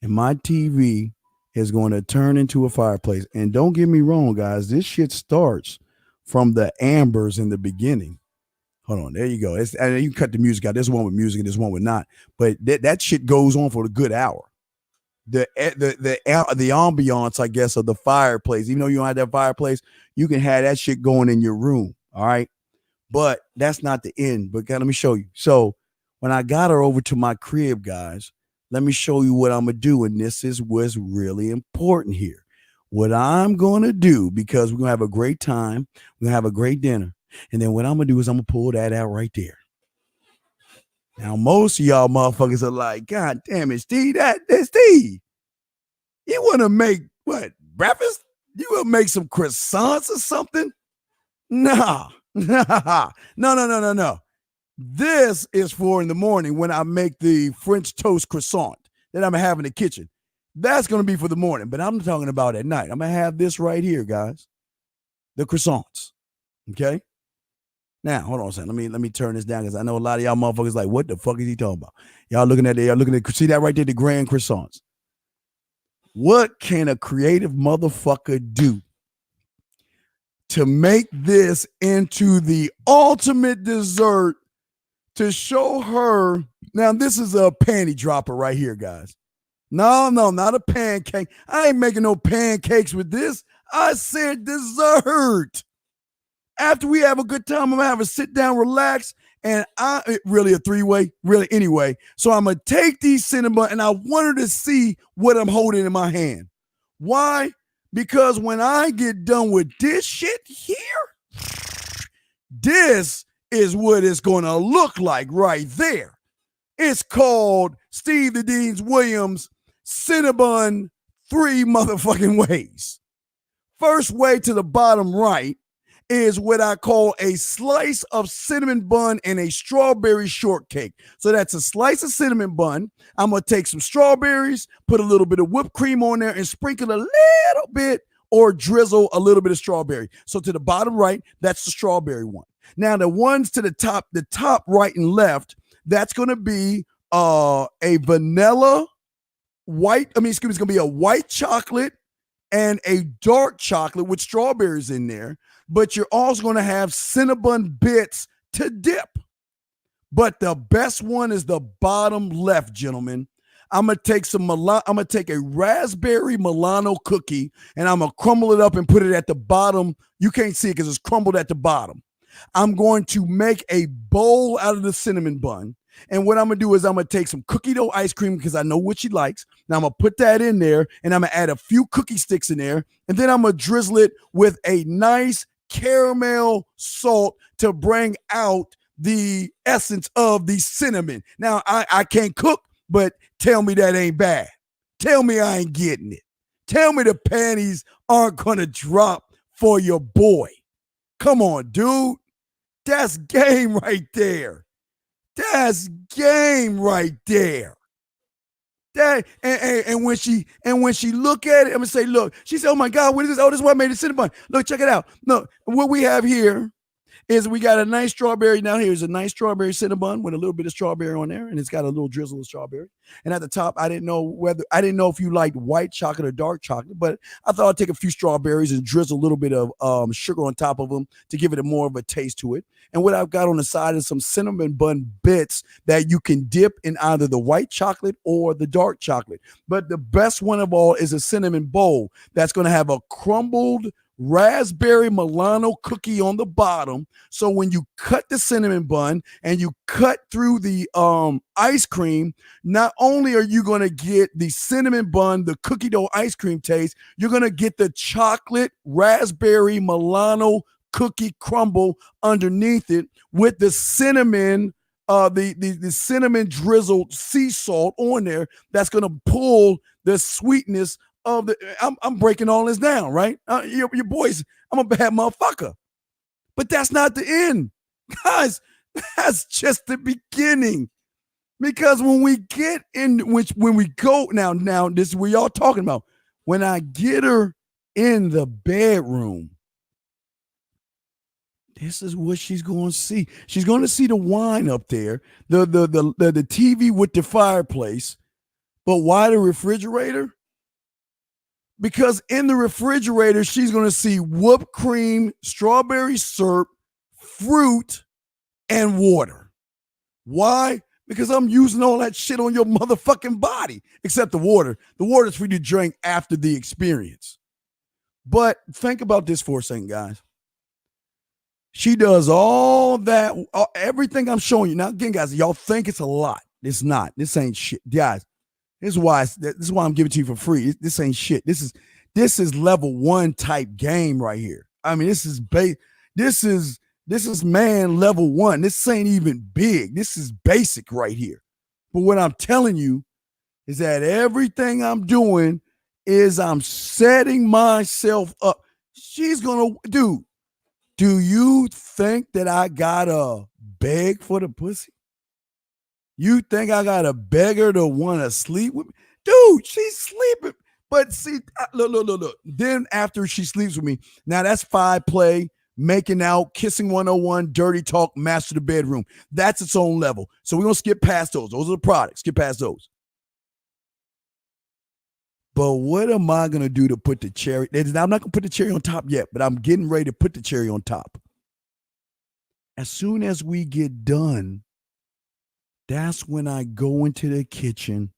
And my TV is going to turn into a fireplace. And don't get me wrong, guys. This shit starts from the ambers in the beginning. Hold on. There you go. And you can cut the music out. There's one with music and there's one with not. But that shit goes on for a good hour. The ambiance, I guess, of the fireplace. Even though you don't have that fireplace, you can have that shit going in your room. All right. But that's not the end. But let me show you. So when I got her over to my crib, guys, let me show you what I'm going to do. And this is what's really important here. What I'm going to do, because we're going to have a great time. We're going to have a great dinner. And then what I'm going to do is I'm going to pull that out right there. Now, most of y'all motherfuckers are like, God damn it, Steve, that's Steve. You want to make what? Breakfast? You want to make some croissants or something? No. No. This is for in the morning when I make the French toast croissant that I'm going to have in the kitchen. That's going to be for the morning, but I'm talking about at night. I'm going to have this right here, guys. The croissants. Okay? Now, hold on a second. Let me turn this down because I know a lot of y'all motherfuckers like, what the fuck is he talking about? Y'all looking at see that right there, the grand croissants. What can a creative motherfucker do to make this into the ultimate dessert to show her? Now, this is a panty dropper right here, guys. No, not a pancake. I ain't making no pancakes with this. I said dessert. After we have a good time, I'm going to have a sit down, relax, and really a three-way, really anyway. So I'm going to take these cinnamon, and I want her to see what I'm holding in my hand. Why? Because when I get done with this shit here, this is what it's going to look like right there. It's called Steve the Deans Williams Cinnabon 3 motherfucking ways. first way to the bottom right is what I call a slice of cinnamon bun and a strawberry shortcake. So that's a slice of cinnamon bun. I'm going to take some strawberries, put a little bit of whipped cream on there, and sprinkle a little bit or drizzle a little bit of strawberry. So to the bottom right, that's the strawberry one. Now the ones to the top right and left, that's going to be a vanilla white. It's going to be a white chocolate and a dark chocolate with strawberries in there. But you're also going to have Cinnabon bits to dip. But the best one is the bottom left, gentlemen. I'm gonna take a raspberry Milano cookie and I'm gonna crumble it up and put it at the bottom. You can't see it because it's crumbled at the bottom. I'm going to make a bowl out of the cinnamon bun. And what I'm gonna do is I'm gonna take some cookie dough ice cream because I know what she likes. Now I'm gonna put that in there and I'm gonna add a few cookie sticks in there, and then I'm gonna drizzle it with a nice caramel salt to bring out the essence of the cinnamon. Now I can't cook, but tell me that ain't bad. Tell me I ain't getting it. Tell me the panties aren't gonna drop for your boy. Come on, dude. That's game right there. That's game right there. That and when she look at it, I'm gonna say, look, she said, oh my God, what is this? Oh, this is what I made the cinnamon. Look, check it out. Look, what we have here is we got a nice strawberry. Now here's a nice strawberry cinnamon with a little bit of strawberry on there, and it's got a little drizzle of strawberry. And at the top, I didn't know if you liked white chocolate or dark chocolate, but I thought I'd take a few strawberries and drizzle a little bit of sugar on top of them to give it a more of a taste to it. And what I've got on the side is some cinnamon bun bits that you can dip in either the white chocolate or the dark chocolate. But the best one of all is a cinnamon bowl that's going to have a crumbled raspberry Milano cookie on the bottom. So when you cut the cinnamon bun and you cut through the ice cream, not only are you going to get the cinnamon bun, the cookie dough ice cream taste, you're going to get the chocolate raspberry Milano cookie crumble underneath it with the cinnamon the cinnamon drizzled sea salt on there that's going to pull the sweetness of the. I'm breaking all this down, right? Your boys, I'm a bad motherfucker. But that's not the end. Guys, that's just the beginning. Because when we get in, when we go, now this is what y'all talking about. When I get her in the bedroom, this is what she's going to see. She's going to see the wine up there, the TV with the fireplace. But why the refrigerator? Because in the refrigerator, she's going to see whipped cream, strawberry syrup, fruit, and water. Why? Because I'm using all that shit on your motherfucking body, except the water. The water is for you to drink after the experience. But think about this for a second, guys. She does all that, everything I'm showing you. Now, again, guys, y'all think it's a lot. It's not. This ain't shit. Guys, this is why I'm giving it to you for free. This ain't shit. This is level 1 type game right here. I mean, this is man level 1. This ain't even big. This is basic right here. But what I'm telling you is that everything I'm doing is I'm setting myself up. She's going to, dude, do you think that I gotta beg for the pussy? You think I gotta beg her to want to sleep with me? Dude, she's sleeping. But see, look. Then after she sleeps with me, now that's 5 play, making out, kissing 101, dirty talk, master the bedroom. That's its own level. So we're going to skip past those. Those are the products. Skip past those. But what am I going to do to put the cherry? I'm not going to put the cherry on top yet, but I'm getting ready to put the cherry on top. As soon as we get done, that's when I go into the kitchen.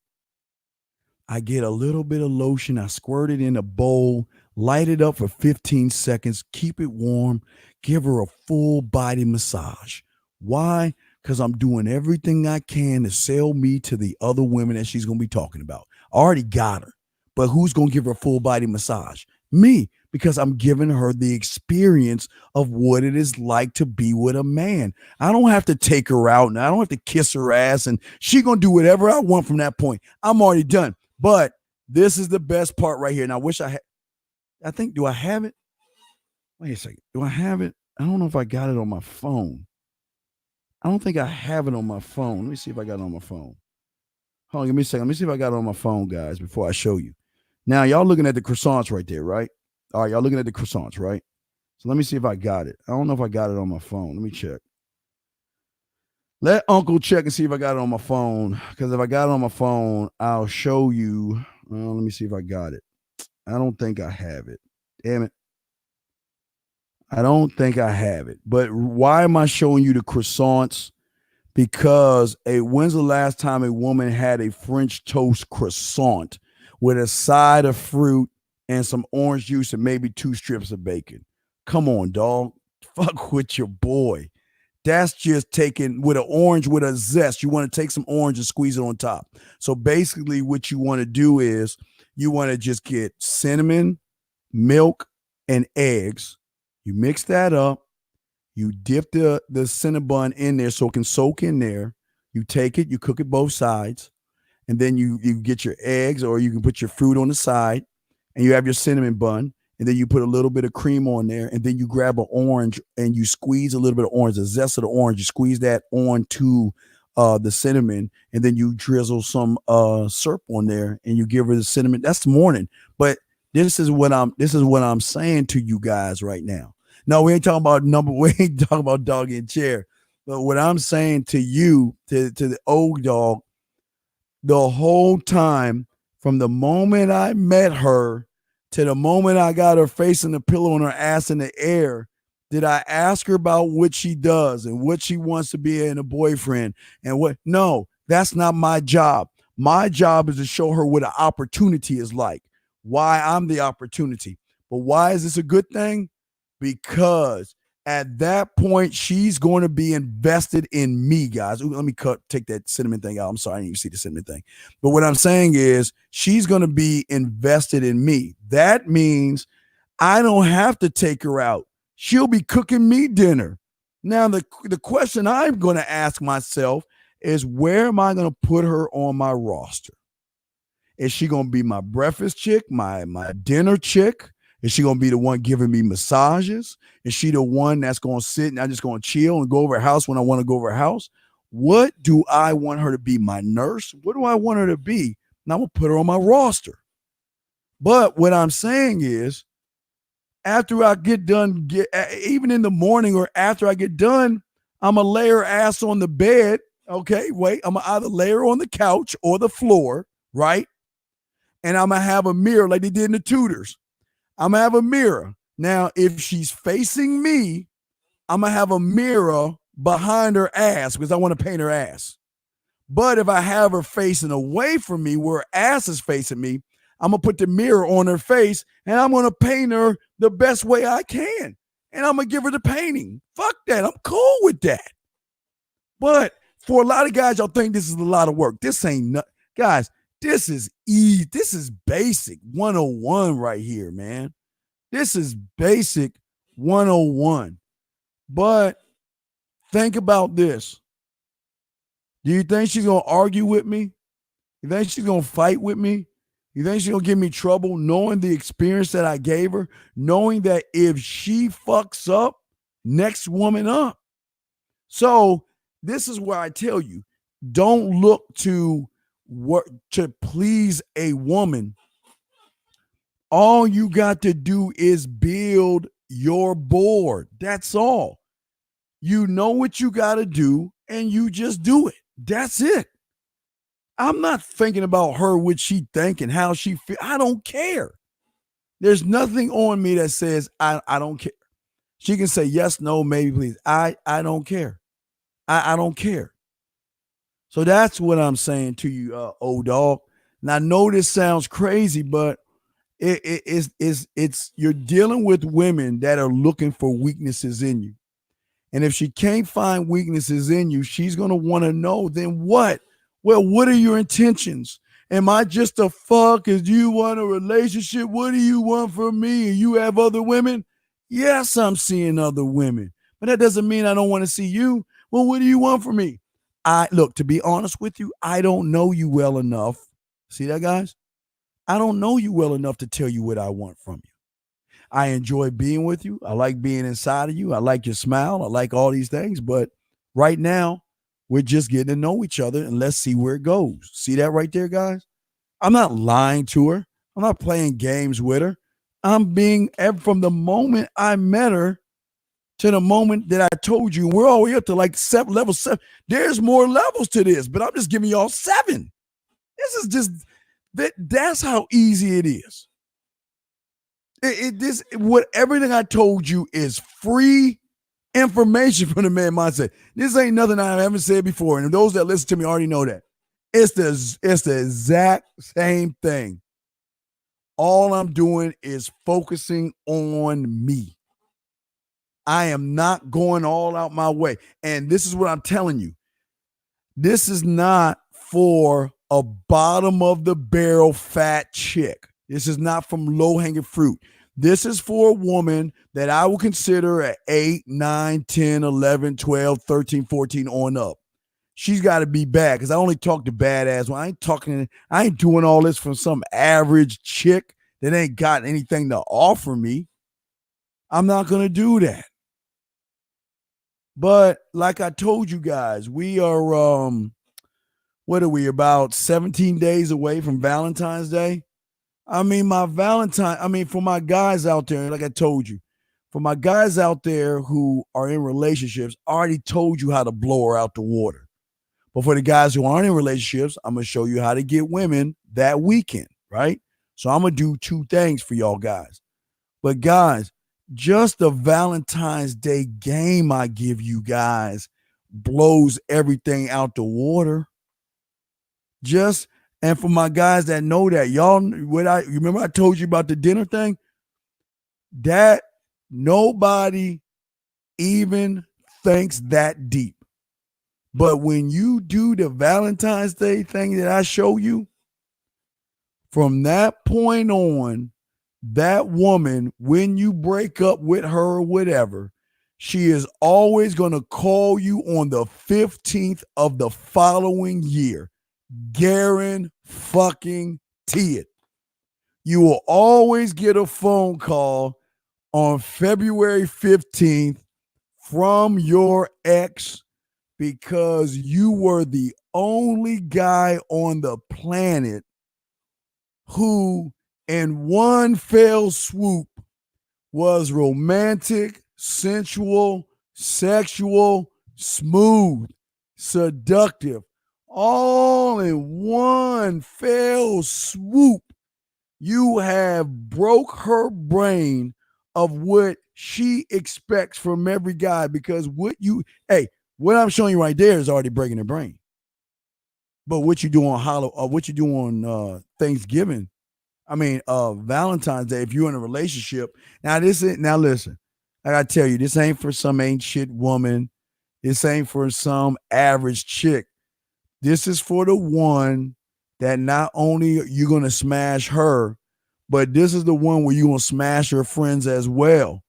I get a little bit of lotion. I squirt it in a bowl, light it up for 15 seconds, keep it warm, give her a full body massage. Why? Because I'm doing everything I can to sell me to the other women that she's going to be talking about. I already got her. But who's going to give her a full body massage? Me, because I'm giving her the experience of what it is like to be with a man. I don't have to take her out and I don't have to kiss her ass and she going to do whatever I want from that point. I'm already done. But this is the best part right here. And I wish I had. I think, do I have it? Wait a second. Do I have it? I don't know if I got it on my phone. I don't think I have it on my phone. Let me see if I got it on my phone. Hold on, give me a second. Let me see if I got it on my phone, guys, before I show you. Now, y'all looking at the croissants right there, right? All right, y'all looking at the croissants, right? So let me see if I got it. I don't know if I got it on my phone. Let me check. Let Uncle check and see if I got it on my phone. Because if I got it on my phone, I'll show you. Let me see if I got it. I don't think I have it. Damn it. I don't think I have it. But why am I showing you the croissants? Because when's the last time a woman had a French toast croissant with a side of fruit and some orange juice and maybe 2 strips of bacon? Come on, dog. Fuck with your boy. That's just taking with an orange with a zest. You want to take some orange and squeeze it on top. So basically what you want to do is you want to just get cinnamon, milk, and eggs. You mix that up. You dip the Cinnabon in there so it can soak in there. You take it, you cook it both sides, and then you get your eggs, or you can put your fruit on the side, and you have your cinnamon bun, and then you put a little bit of cream on there, and then you grab an orange and you squeeze a little bit of orange, the zest of the orange, you squeeze that onto the cinnamon, and then you drizzle some syrup on there, and you give her the cinnamon. That's the morning. But this is what I'm saying to you guys right now. No, we ain't talking about we ain't talking about dog in chair. But what I'm saying to you, to the old dog, the whole time from the moment I met her to the moment I got her face in the pillow and her ass in the air, did I ask her about what she does and what she wants to be in a boyfriend and what? No, that's not my job. My job is to show her what an opportunity is like, why I'm the opportunity. But why is this a good thing? Because at that point, she's going to be invested in me, guys. Ooh, let me take that cinnamon thing out. I'm sorry, I didn't even see the cinnamon thing. But what I'm saying is she's going to be invested in me. That means I don't have to take her out. She'll be cooking me dinner. Now, the question I'm going to ask myself is, where am I going to put her on my roster? Is she going to be my breakfast chick, my dinner chick? Is she going to be the one giving me massages? Is she the one that's going to sit and I'm just going to chill and go over her house when I want to go over her house? What do I want her to be? My nurse? What do I want her to be? And I'm going to put her on my roster. But what I'm saying is, after I get done, even in the morning or after I get done, I'm going to lay her ass on the bed. Okay, wait. I'm going to either lay her on the couch or the floor, right? And I'm going to have a mirror like they did in the Tudors. I'm going to have a mirror. Now, if she's facing me, I'm going to have a mirror behind her ass because I want to paint her ass. But if I have her facing away from me where her ass is facing me, I'm going to put the mirror on her face and I'm going to paint her the best way I can. And I'm going to give her the painting. Fuck that. I'm cool with that. But for a lot of guys, y'all think this is a lot of work. This ain't nothing. Guys, this is basic 101 right here, man. This is basic 101. But think about this. Do you think she's going to argue with me? You think she's going to fight with me? You think she's going to give me trouble knowing the experience that I gave her, knowing that if she fucks up, next woman up? So this is where I tell you, don't look to please a woman. All you got to do is build your board. That's all. You know what you got to do and you just do it. That's it. I'm not thinking about her, what she think and how she feel. I don't care. There's nothing on me that says I don't care. She can say yes, no, maybe, please. I don't care. I don't care. So that's what I'm saying to you, old dog. And I know this sounds crazy, but it's you're dealing with women that are looking for weaknesses in you. And if she can't find weaknesses in you, she's going to want to know, then what? Well, what are your intentions? Am I just a fuck? Do you want a relationship? What do you want from me? And you have other women? Yes, I'm seeing other women. But that doesn't mean I don't want to see you. Well, what do you want from me? Look, to be honest with you, I don't know you well enough. See that, guys? I don't know you well enough to tell you what I want from you. I enjoy being with you. I like being inside of you. I like your smile. I like all these things. But right now, we're just getting to know each other, and let's see where it goes. See that right there, guys? I'm not lying to her. I'm not playing games with her. I'm being, from the moment I met her to the moment that I told you, we're all the way up to like level 7. There's more levels to this, but I'm just giving y'all 7. This is just, that's how easy it is. Everything I told you is free information from the Man Mindset. This ain't nothing I haven't said before, and those that listen to me already know that. It's the exact same thing. All I'm doing is focusing on me. I am not going all out my way. And this is what I'm telling you. This is not for a bottom of the barrel fat chick. This is not from low hanging fruit. This is for a woman that I will consider at 8, 9, 10, 11, 12, 13, 14 on up. She's got to be bad because I only talk to badass. I ain't doing all this from some average chick that ain't got anything to offer me. I'm not going to do that. But like I told you guys, we are, what are we, about 17 days away from Valentine's Day? For my guys out there, like I told you, for my guys out there who are in relationships, I already told you how to blow her out the water. But for the guys who aren't in relationships, I'm going to show you how to get women that weekend, right? So I'm going to do 2 things for y'all guys. But guys, just the Valentine's Day game I give you guys blows everything out the water. And for my guys that know that, y'all, remember I told you about the dinner thing? That nobody even thinks that deep. But when you do the Valentine's Day thing that I show you, from that point on, that woman, when you break up with her or whatever, she is always going to call you on the 15th of the following year. Guarantee it. You will always get a phone call on February 15th from your ex because you were the only guy on the planet who in one fell swoop was romantic, sensual, sexual, smooth, seductive, all in one fell swoop. You have broke her brain of what she expects from every guy because what I'm showing you right there is already breaking her brain. But what you do on Thanksgiving, Valentine's Day, if you're in a relationship, now listen, I gotta tell you, this ain't for some ain't shit woman. This ain't for some average chick. This is for the one that not only you're gonna smash her, but this is the one where you're gonna smash her friends as well.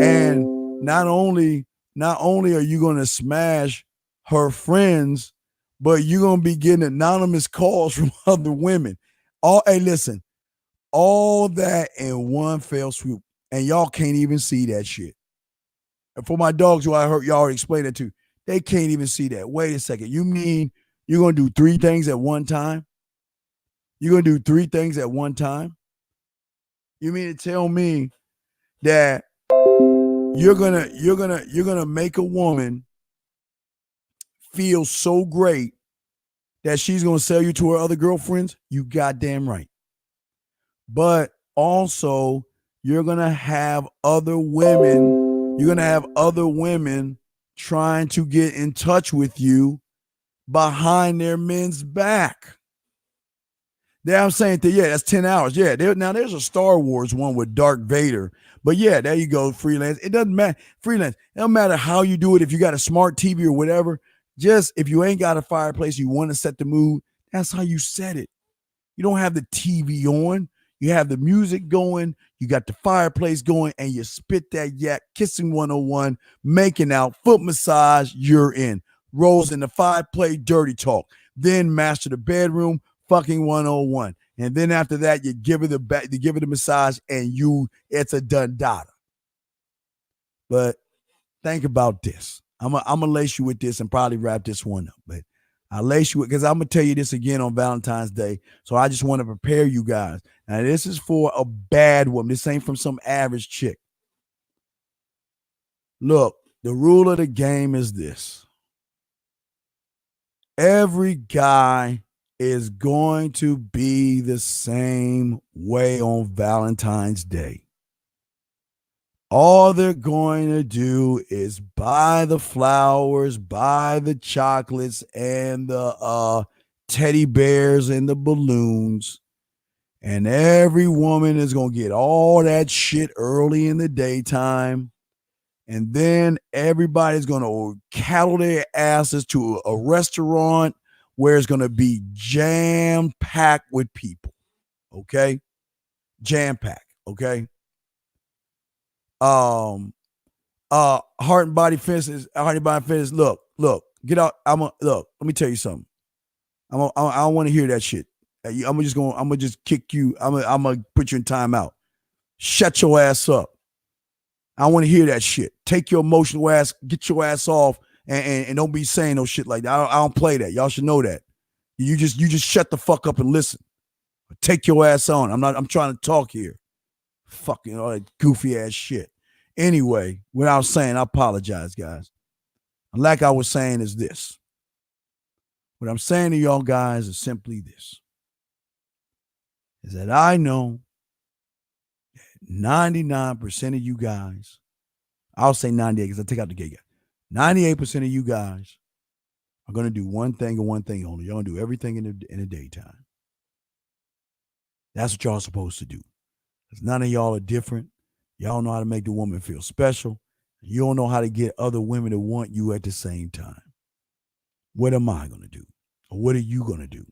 And not only are you gonna smash her friends, but you're gonna be getting anonymous calls from other women. All that in one fell swoop. And y'all can't even see that shit. And for my dogs who I heard y'all explain it to, they can't even see that. Wait a second. You mean you're going to do 3 things at one time? You're going to do 3 things at one time? You mean to tell me that you're going to make a woman feel so great that she's going to sell you to her other girlfriends? You goddamn right. But also, you're going to have other women. You're going to have other women trying to get in touch with you behind their men's back. I'm saying that, that's 10 hours. Yeah, there's a Star Wars one with Darth Vader. But yeah, there you go, freelance. It doesn't matter. Freelance. It doesn't matter how you do it. If you got a smart TV or whatever, just if you ain't got a fireplace, you want to set the mood, that's how you set it. You don't have the TV on. You have the music going, you got the fireplace going, and you spit that yak, kissing 101, making out, foot massage, you're in. Rolls in the 5, play dirty talk. Then master the bedroom, fucking 101. And then after that, you give her the massage, and it's a done data. But think about this. I'm gonna lace you with this and probably wrap this one up. But I'll lace you with, because I'm gonna tell you this again on Valentine's Day. So I just want to prepare you guys. Now, this is for a bad woman. This ain't from some average chick. Look, the rule of the game is this. Every guy is going to be the same way on Valentine's Day. All they're going to do is buy the flowers, buy the chocolates, and the teddy bears and the balloons. And every woman is going to get all that shit early in the daytime. And then everybody's going to cattle their asses to a restaurant where it's going to be jam-packed with people. Okay? Jam-packed. Okay? Heart and body fitness. Look, get out. Look, let me tell you something. I don't want to hear that shit. I'm gonna just kick you. I'm gonna put you in timeout. Shut your ass up. I don't want to hear that shit. Take your emotional ass, get your ass off, and don't be saying no shit like that. I don't play that. Y'all should know that. You just shut the fuck up and listen. Take your ass on. I'm trying to talk here. Fucking all that goofy ass shit. Anyway, what I was saying, I apologize, guys. Like I was saying is this. What I'm saying to y'all guys is simply this. Is that I know 99% of you guys, I'll say 98 because I take out the gay guy. 98% of you guys are going to do one thing and one thing only. You're going to do everything in the daytime. That's what y'all are supposed to do. Because none of y'all are different. Y'all know how to make the woman feel special. You don't know how to get other women to want you at the same time. What am I going to do? Or what are you going to do?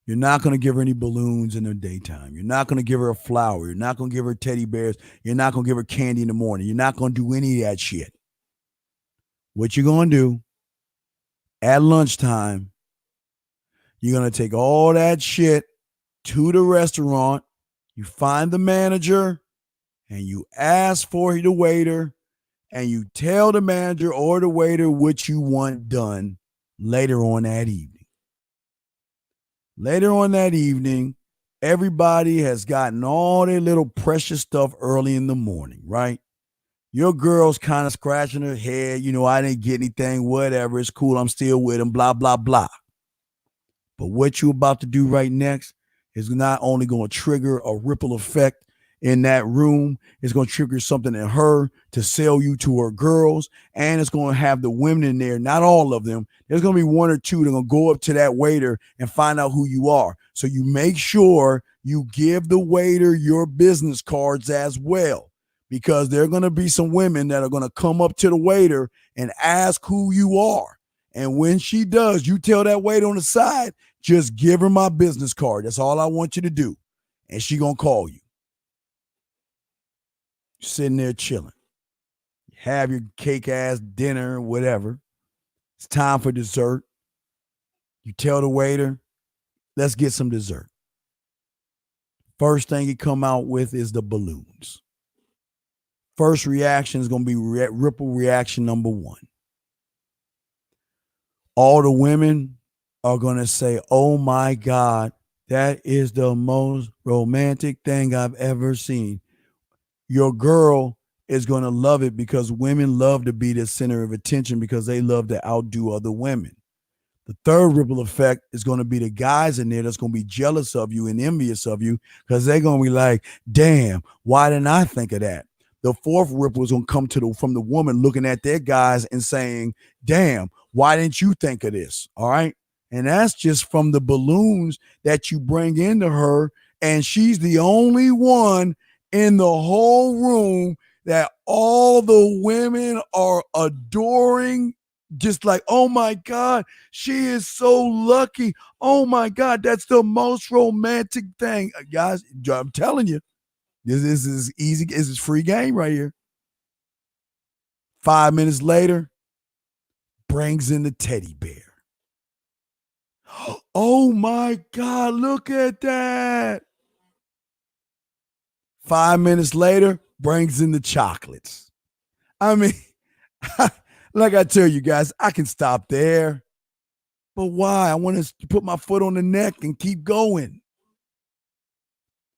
You're not going to give her any balloons in the daytime. You're not going to give her a flower. You're not going to give her teddy bears. You're not going to give her candy in the morning. You're not going to do any of that shit. What you're going to do at lunchtime, you're going to take all that shit to the restaurant. You find the manager and you ask for the waiter and you tell the manager or the waiter what you want done later on that evening. Later on that evening, everybody has gotten all their little precious stuff early in the morning, right? Your girl's kind of scratching her head. You know, I didn't get anything, whatever. It's cool. I'm still with him, blah, blah, blah. But what you're about to do right next is not only going to trigger a ripple effect in that room, it's going to trigger something in her to sell you to her girls, and it's going to have the women in there, not all of them. There's going to be one or two that are going to go up to that waiter and find out who you are. So you make sure you give the waiter your business cards as well, because there are going to be some women that are going to come up to the waiter and ask who you are. And when she does, you tell that waiter on the side, just give her my business card. That's all I want you to do. And she going to call you. You're sitting there chilling. Have your cake ass dinner, whatever. It's time for dessert. You tell the waiter, let's get some dessert. First thing you come out with is the balloons. First reaction is going to be ripple reaction number one. All the women are going to say, oh my God, that is the most romantic thing I've ever seen. Your girl is going to love it because women love to be the center of attention because they love to outdo other women. The third ripple effect is going to be the guys in there that's going to be jealous of you and envious of you because they're going to be like, damn, why didn't I think of that? The fourth ripple is going to come from the woman looking at their guys and saying, damn, why didn't you think of this? All right. And that's just from the balloons that you bring into her. And she's the only one in the whole room that all the women are adoring. Just like, oh my God, she is so lucky. Oh my God, that's the most romantic thing. Guys, I'm telling you, this is easy. This is free game right here. 5 minutes later, brings in the teddy bear. Oh my God, look at that. 5 minutes later, brings in the chocolates. I mean, like I tell you guys, I can stop there. But why? I want to put my foot on the neck and keep going.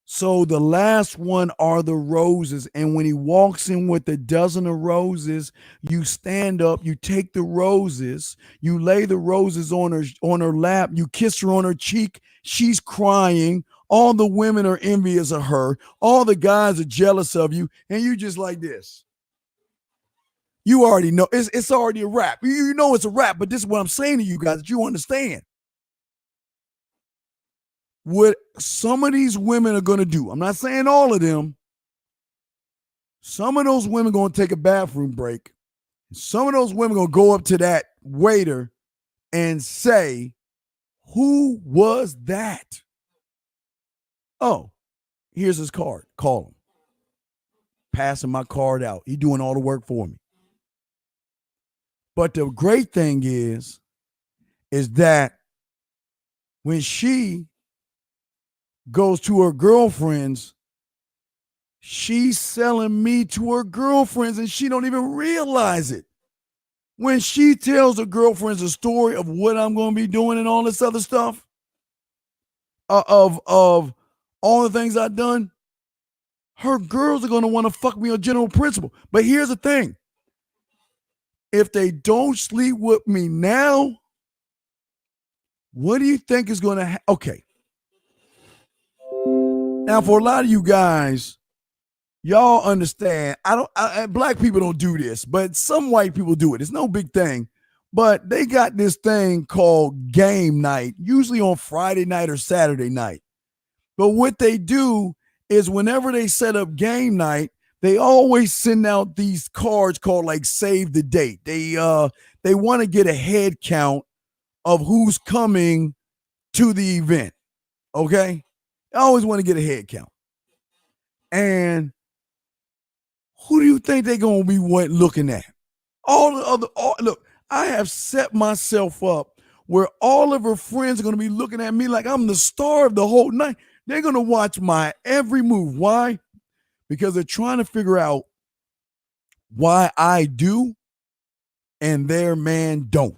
So the last one are the roses. And when he walks in with a dozen of roses, you stand up, you take the roses, you lay the roses on her lap, you kiss her on her cheek. She's crying. All the women are envious of her. All the guys are jealous of you. And you just like this. You already know it's already a wrap. You know it's a wrap, but this is what I'm saying to you guys that you understand. What some of these women are going to do, I'm not saying all of them. Some of those women going to take a bathroom break. Some of those women going to go up to that waiter and say, who was that? Oh, here's his card. Call him. Passing my card out. He's doing all the work for me. But the great thing is that when she goes to her girlfriends, she's selling me to her girlfriends and she don't even realize it. When she tells her girlfriends a story of what I'm going to be doing and all this other stuff, of all the things I've done, her girls are going to want to fuck me on general principle. But here's the thing. If they don't sleep with me now, what do you think is going to happen? Okay. Now, for a lot of you guys, y'all understand. Black people don't do this, but some white people do it. It's no big thing. But they got this thing called game night, usually on Friday night or Saturday night. But what they do is whenever they set up game night, they always send out these cards called like save the date. They want to get a head count of who's coming to the event. Okay? I always want to get a head count. And who do you think they're going to be looking at? Look, I have set myself up where all of her friends are going to be looking at me like I'm the star of the whole night. They're going to watch my every move. Why? Because they're trying to figure out why I do and their man don't.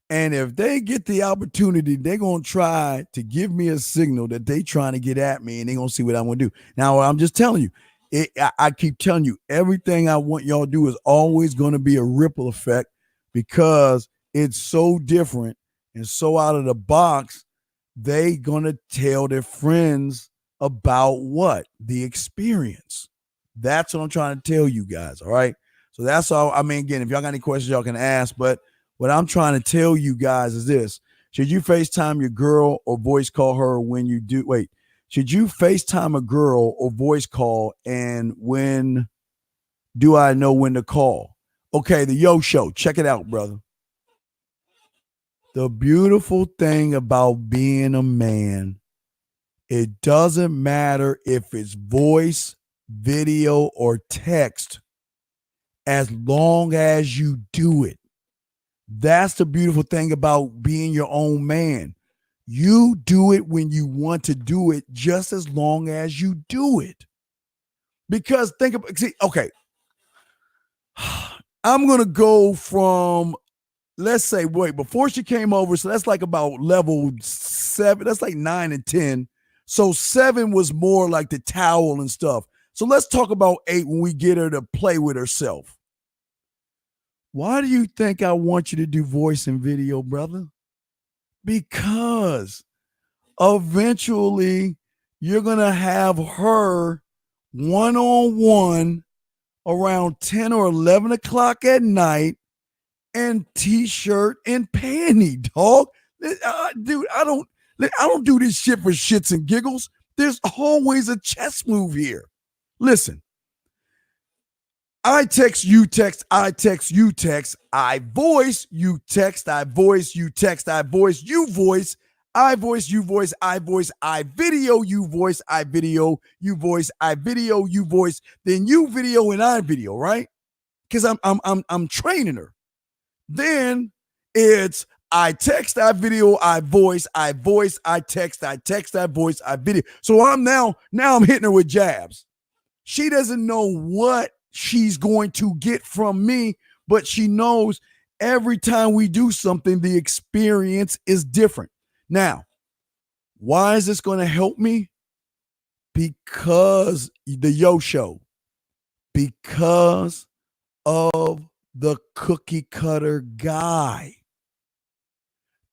And if they get the opportunity, they're going to try to give me a signal that they trying to get at me and they're going to see what I'm going to do. Now, I'm just telling you, I keep telling you, everything I want y'all to do is always going to be a ripple effect because it's so different and so out of the box. They going to tell their friends about what? The experience. That's what I'm trying to tell you guys, all right? So that's all. I mean, again, if y'all got any questions, y'all can ask, but what I'm trying to tell you guys is this. Should you FaceTime your girl or voice call her when you do? Wait, should you FaceTime a girl or voice call? And when do I know when to call? Okay, the Yo Show. Check it out, brother. The beautiful thing about being a man, it doesn't matter if it's voice, video, or text, as long as you do it. That's the beautiful thing about being your own man. You do it when you want to do it, just as long as you do it. Because think about, see, okay, I'm going to go from, let's say, wait, before she came over, so that's like about level 7, that's like 9 and 10. So 7 was more like the towel and stuff. So let's talk about 8 when we get her to play with herself. Why do you think I want you to do voice and video, brother? Because eventually you're going to have her one-on-one around 10 or 11 o'clock at night and t-shirt and panty, dog. Dude, I don't do this shit for shits and giggles. There's always a chess move here. Listen. I text, you text, I text, you text, I voice, you text, I voice, you text, I voice, you voice, I voice, you voice, I voice, I video, you voice, I video, you voice, I video, you voice, then you video and I video, right? Because I'm training her. Then it's I text, I video, I voice, I text, I voice, I video. So now I'm hitting her with jabs. She doesn't know what she's going to get from me, but she knows every time we do something, the experience is different. Now, why is this going to help me? Because the Yo Show, because of the cookie cutter guy.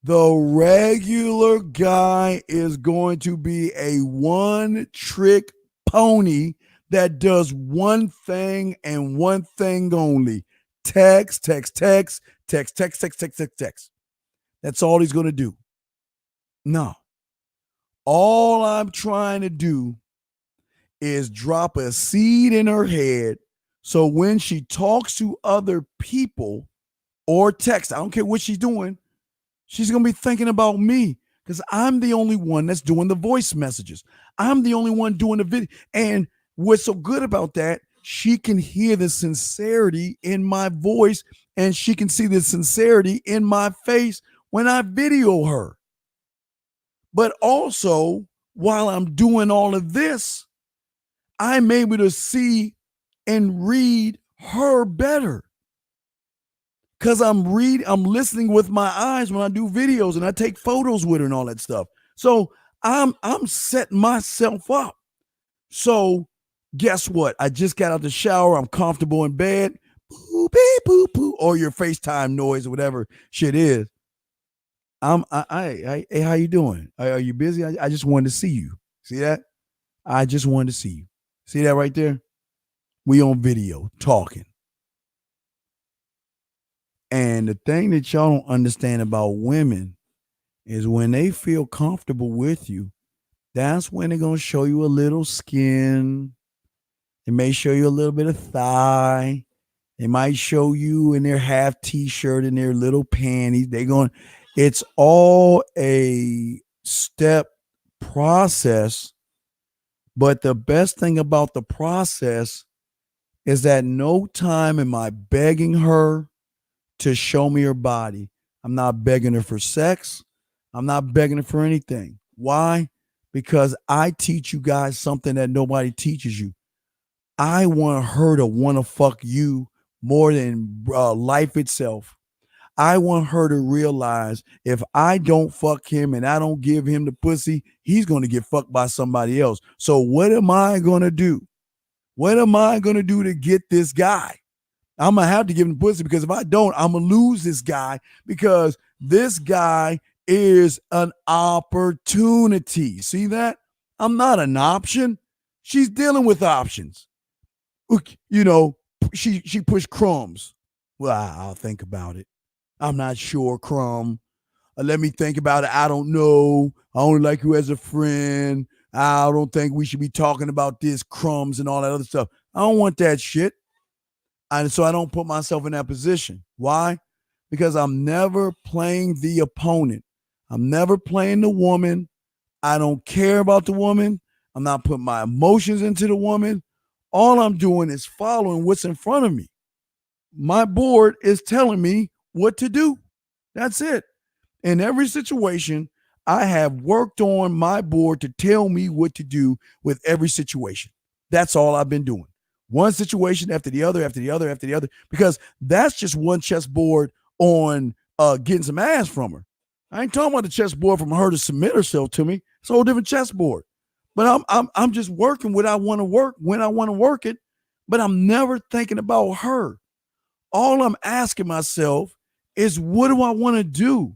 The regular guy is going to be a one-trick pony that does one thing and one thing only. Text. That's all he's going to do. No. All I'm trying to do is drop a seed in her head so when she talks to other people or text, I don't care what she's doing, she's going to be thinking about me because I'm the only one that's doing the voice messages. I'm the only one doing the video. And what's so good about that, she can hear the sincerity in my voice and she can see the sincerity in my face when I video her. But also, while I'm doing all of this, I'm able to see and read her better. Because I'm listening with my eyes when I do videos and I take photos with her and all that stuff. So I'm setting myself up. So guess what? I just got out the shower. I'm comfortable in bed. Poo, beep, poo, poo, or your FaceTime noise or whatever shit is. Hey, how you doing? Are you busy? I just wanted to see you. See that? I just wanted to see you. See that right there? We on video talking. And the thing that y'all don't understand about women is when they feel comfortable with you, that's when they're going to show you a little skin. They may show you a little bit of thigh. They might show you in their half t-shirt and their little panties. It's all a step process. But the best thing about the process is that no time am I begging her to show me her body. I'm not begging her for sex. I'm not begging her for anything. Why? Because I teach you guys something that nobody teaches you. I want her to want to fuck you more than life itself. I want her to realize if I don't fuck him and I don't give him the pussy, he's going to get fucked by somebody else. So what am I going to do? What am I going to do to get this guy? I'm going to have to give him the pussy because if I don't, I'm going to lose this guy because this guy is an opportunity. See that? I'm not an option. She's dealing with options. You know, she pushed crumbs. Well, I'll think about it. I'm not sure, Crumb. Let me think about it. I don't know. I only like you as a friend. I don't think we should be talking about this, crumbs and all that other stuff. I don't want that shit. And so I don't put myself in that position. Why? Because I'm never playing the opponent. I'm never playing the woman. I don't care about the woman. I'm not putting my emotions into the woman. All I'm doing is following what's in front of me. My board is telling me what to do. That's it. In every situation, I have worked on my board to tell me what to do with every situation. That's all I've been doing. One situation after the other, because that's just one chessboard on getting some ass from her. I ain't talking about the chessboard from her to submit herself to me. It's a whole different chessboard. But I'm just working what I want to work when I want to work it, but I'm never thinking about her. All I'm asking myself is, what do I want to do?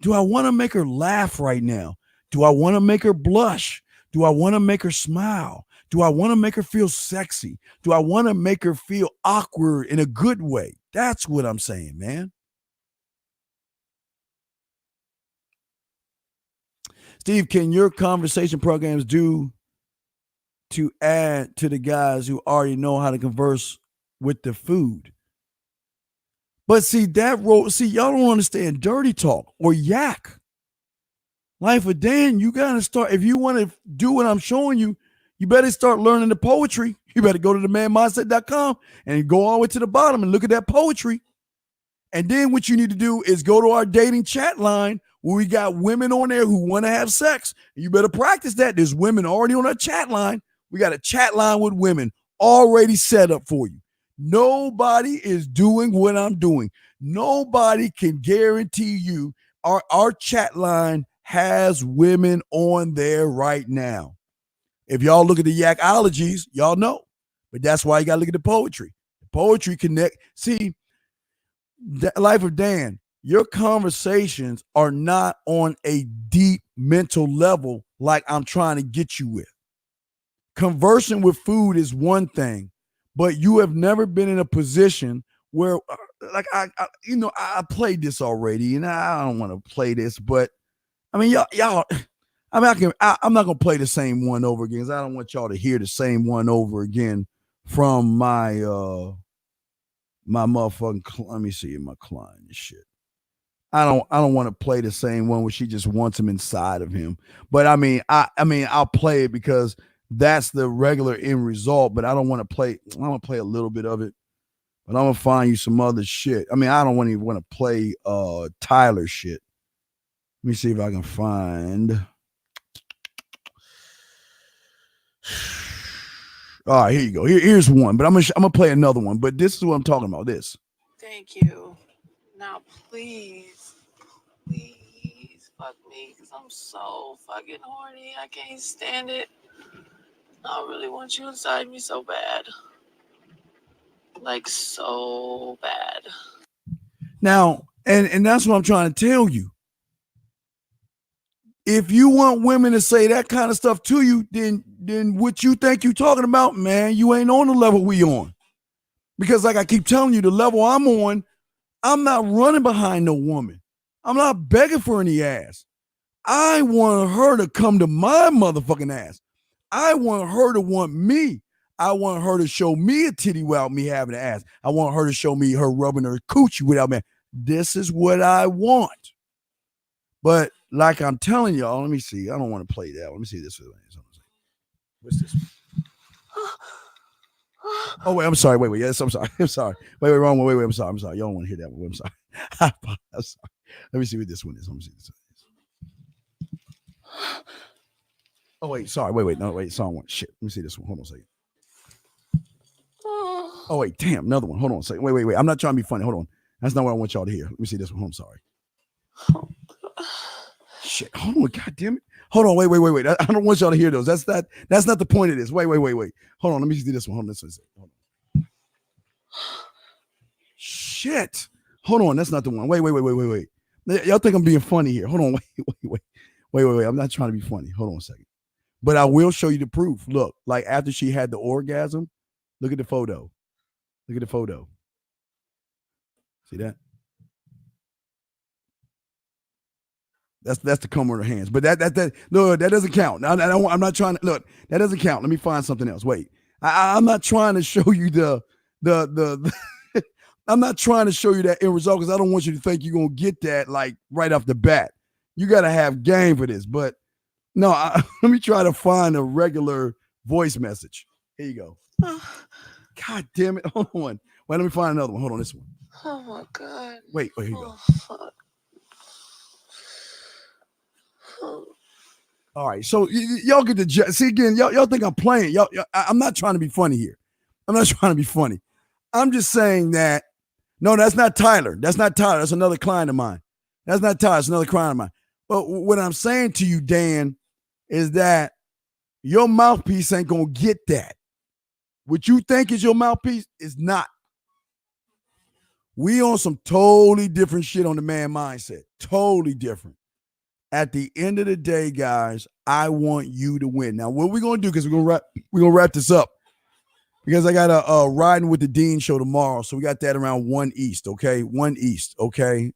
Do I want to make her laugh right now? Do I want to make her blush? Do I want to make her smile? Do I want to make her feel sexy? Do I want to make her feel awkward in a good way? That's what I'm saying, man. Steve, can your conversation programs do to add to the guys who already know how to converse with the food? But see, y'all don't understand dirty talk or yak. Life of Dan, you got to start, if you want to do what I'm showing you, you better start learning the poetry. You better go to themanmindset.com and go all the way to the bottom and look at that poetry. And then what you need to do is go to our dating chat line where we got women on there who want to have sex. You better practice that. There's women already on our chat line. We got a chat line with women already set up for you. Nobody is doing what I'm doing. Nobody can guarantee you our chat line has women on there right now. If y'all look at the yakologies, y'all know. But that's why you got to look at the poetry. The poetry connect. See, Life of Dan, your conversations are not on a deep mental level like I'm trying to get you with. Conversing with food is one thing, but you have never been in a position where, like, I played this already, and I don't want to play this, but I mean, y'all. I mean, I'm not gonna play the same one over again because I don't want y'all to hear the same one over again from my motherfucking. Let me see my client and shit. I don't want to play the same one where she just wants him inside of him. But I mean, I'll play it because that's the regular end result. But I don't want to play. I'm gonna play a little bit of it, but I'm gonna find you some other shit. I mean, I don't even want to play Tyler shit. Let me see if I can find. All right, here you go. Here's one, but I'm gonna play another one. But this is what I'm talking about. This. Thank you. Now, please fuck me, because I'm so fucking horny. I can't stand it. I really want you inside me so bad. Like, so bad. Now, and that's what I'm trying to tell you. If you want women to say that kind of stuff to you, then what you think you talking about, man, you ain't on the level we on. Because like I keep telling you, the level I'm on, I'm not running behind no woman. I'm not begging for any ass. I want her to come to my motherfucking ass. I want her to want me. I want her to show me a titty without me having an ass. I want her to show me her rubbing her coochie without me. This is what I want. But like I'm telling y'all, let me see. I don't want to play that. Let me see this. What's this? Oh, wait, I'm sorry. Wait. Yes, I'm sorry. Wait, wrong one. Wait, I'm sorry. Y'all don't want to hear that one. I'm sorry. I'm sorry. Let me see what this one is. Let me see this. Oh, wait, sorry. Wait. No, wait, song one. Shit. Let me see this one. Hold on a second. Oh, wait, damn, another one. Hold on a second. Wait. I'm not trying to be funny. Hold on. That's not what I want y'all to hear. Let me see this one. I'm sorry. Shit. Hold on. God damn it. Hold on. Wait. I don't want y'all to hear those. That's not the point of this. Wait. Hold on. Let me see this one. Hold on. Shit. Hold on. That's not the one. Wait. Y'all think I'm being funny here. Hold on. Wait. I'm not trying to be funny. Hold on a second. But I will show you the proof. Look, like after she had the orgasm, look at the photo. See that? That's the cum on her hands. But that no, that doesn't count. I'm not trying to look. That doesn't count. Let me find something else. Wait. I'm not trying to show you the I'm not trying to show you that end result because I don't want you to think you're gonna get that like right off the bat. You gotta have game for this. But no, let me try to find a regular voice message. Here you go. God damn it. Hold on. Wait, let me find another one. Hold on, this one. Oh my God. Wait, here you go. Fuck. All right, so y'all get the see again. Y'all think I'm playing. I'm not trying to be funny here. I'm not trying to be funny. I'm just saying that. No, that's not Tyler. That's another client of mine. That's not Tyler. It's another client of mine. But what I'm saying to you, Dan, is that your mouthpiece ain't gonna get that. What you think is your mouthpiece is not. We on some totally different shit on the man mindset. Totally different. At the end of the day, guys, I want you to win. Now, what we're gonna do, because we're gonna wrap this up, because I got a riding with the Dean show tomorrow, so we got that around 1 East. Okay, 1 East. Okay.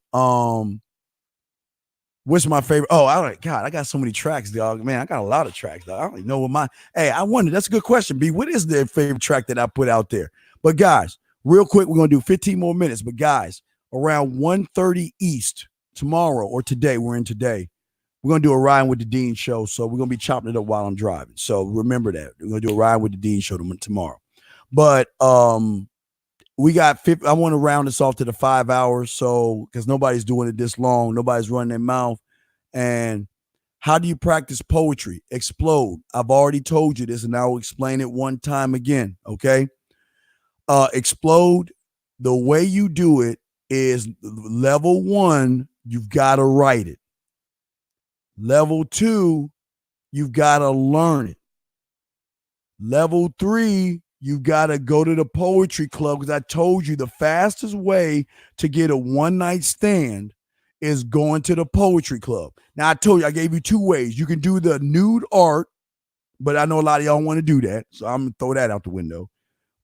What's my favorite? Oh, I got so many tracks, dog. Man, I got a lot of tracks, dog. I don't even know what my. Hey, I wonder. That's a good question, B. What is the favorite track that I put out there? But guys, real quick, we're gonna do 15 more minutes. But guys, around 1:30 East tomorrow or today, we're in today. We're going to do a Ride with the Dean show, so we're going to be chopping it up while I'm driving. So remember that. We're going to do a Ride with the Dean show tomorrow. But we got 50, I want to round this off to the 5 hours. So, because nobody's doing it this long, nobody's running their mouth. And how do you practice poetry? Explode. I've already told you this, and I'll explain it one time again. Okay. Explode. The way you do it is level 1, you've got to write it. Level 2, you've got to learn it. Level 3, you got to go to the poetry club, because I told you the fastest way to get a one-night stand is going to the poetry club. Now, I told you, I gave you 2 ways. You can do the nude art, but I know a lot of y'all want to do that, so I'm going to throw that out the window.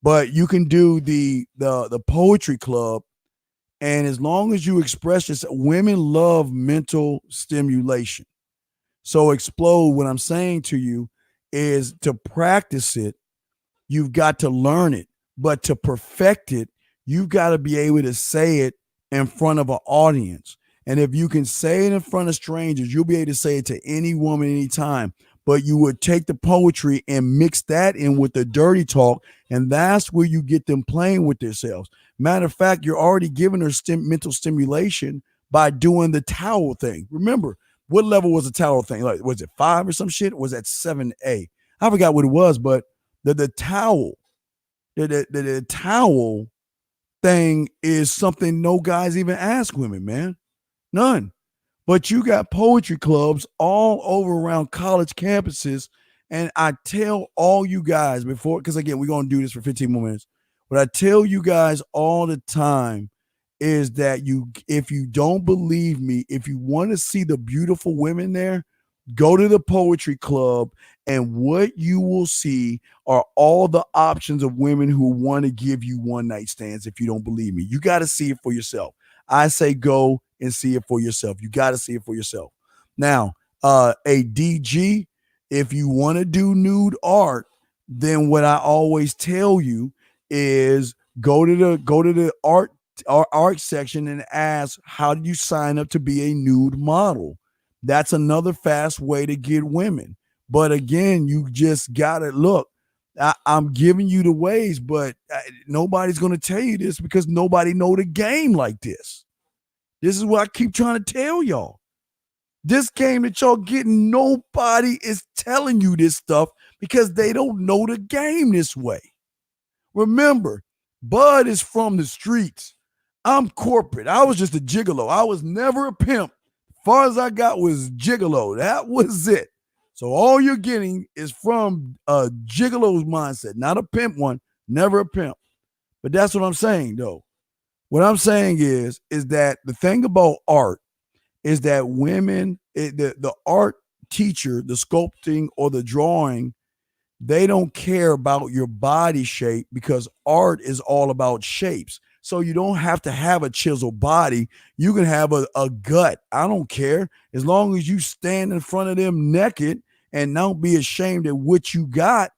But you can do the poetry club, and as long as you express yourself, women love mental stimulation. So explode, what I'm saying to you is to practice it, you've got to learn it. But to perfect it, you've got to be able to say it in front of an audience. And if you can say it in front of strangers, you'll be able to say it to any woman anytime. But you would take the poetry and mix that in with the dirty talk, and that's where you get them playing with themselves. Matter of fact, you're already giving her mental stimulation by doing the towel thing. Remember, what level was the towel thing? Like, was it 5 or some shit? Or was that 7A? I forgot what it was, but the towel, the towel thing is something no guys even ask women, man. None. But you got poetry clubs all over around college campuses. And I tell all you guys before, because again, we're going to do this for 15 more minutes. What I tell you guys all the time is that if you don't believe me, if you want to see the beautiful women there, go to the poetry club, and what you will see are all the options of women who want to give you one night stands. If you don't believe me, you got to see it for yourself. I say go and see it for yourself. You got to see it for yourself. Now, a DG, if you want to do nude art, then what I always tell you is go to the art section and ask, how do you sign up to be a nude model? That's another fast way to get women. But again, you just got to look. I'm giving you the ways, but nobody's going to tell you this because nobody know the game like this. This is what I keep trying to tell y'all. This game that y'all getting, nobody is telling you this stuff because they don't know the game this way. Remember, Bud is from the streets. I'm corporate. I was just a gigolo. I was never a pimp. Far as I got was gigolo. That was it. So all you're getting is from a gigolo's mindset, not a pimp one, never a pimp. But that's what I'm saying, though. What I'm saying is that the thing about art is that women, the art teacher, the sculpting or the drawing, they don't care about your body shape because art is all about shapes. So you don't have to have a chiseled body. You can have a gut. I don't care. As long as you stand in front of them naked and don't be ashamed at what you got,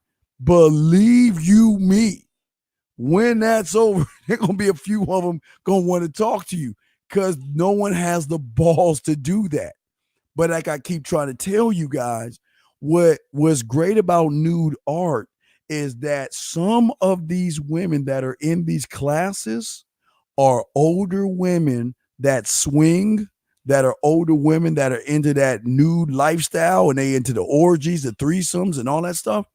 believe you me, when that's over, there going to be a few of them going to want to talk to you because no one has the balls to do that. But like I keep trying to tell you guys, what was great about nude art is that some of these women that are in these classes are older women that swing, that are older women that are into that nude lifestyle and they into the orgies, the threesomes and all that stuff.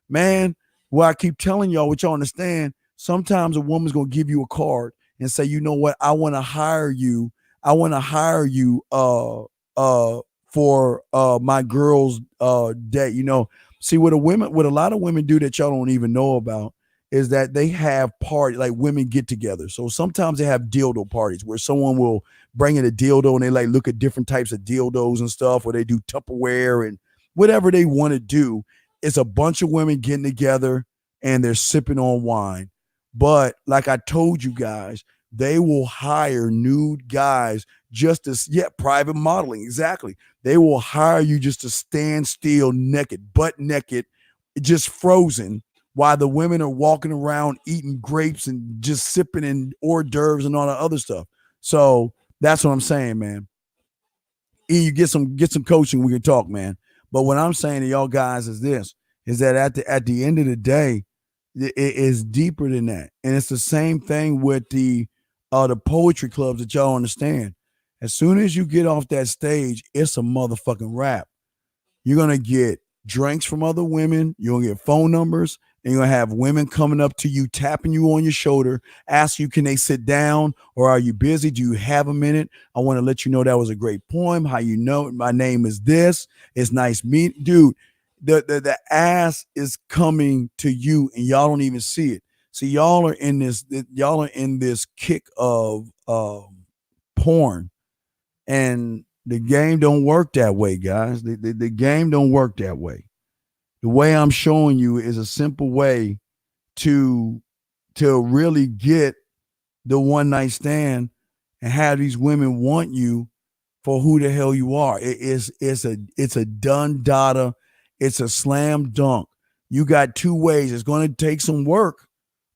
Man, well, I keep telling y'all what y'all understand. Sometimes a woman's going to give you a card and say, you know what? I want to hire you. I want to hire you for my girl's day. You know, see what a lot of women do that y'all don't even know about is that they have parties, like women get together. So sometimes they have dildo parties where someone will bring in a dildo and they like look at different types of dildos and stuff, or they do Tupperware and whatever they want to do. It's a bunch of women getting together and they're sipping on wine. But like I told you guys, they will hire nude guys just to, private modeling. Exactly. They will hire you just to stand still naked, butt naked, just frozen, while the women are walking around eating grapes and just sipping in hors d'oeuvres and all that other stuff. So that's what I'm saying, man. You get some coaching, we can talk, man. But what I'm saying to y'all guys is this, is that at the end of the day, It is deeper than that. And it's the same thing with the poetry clubs that y'all understand. As soon as you get off that stage, it's a motherfucking rap. You're going to get drinks from other women. You're going to get phone numbers. And you're going to have women coming up to you, tapping you on your shoulder, ask you, can they sit down? Or are you busy? Do you have a minute? I want to let you know that was a great poem. How you know? My name is this. It's nice meeting. Dude, the ass is coming to you and y'all don't even see it. So y'all are in this kick of porn. And the game don't work that way, guys. The game don't work that way. The way I'm showing you is a simple way to really get the one night stand and have these women want you for who the hell you are. It's a done data. It's a slam dunk. You got two ways. It's going to take some work,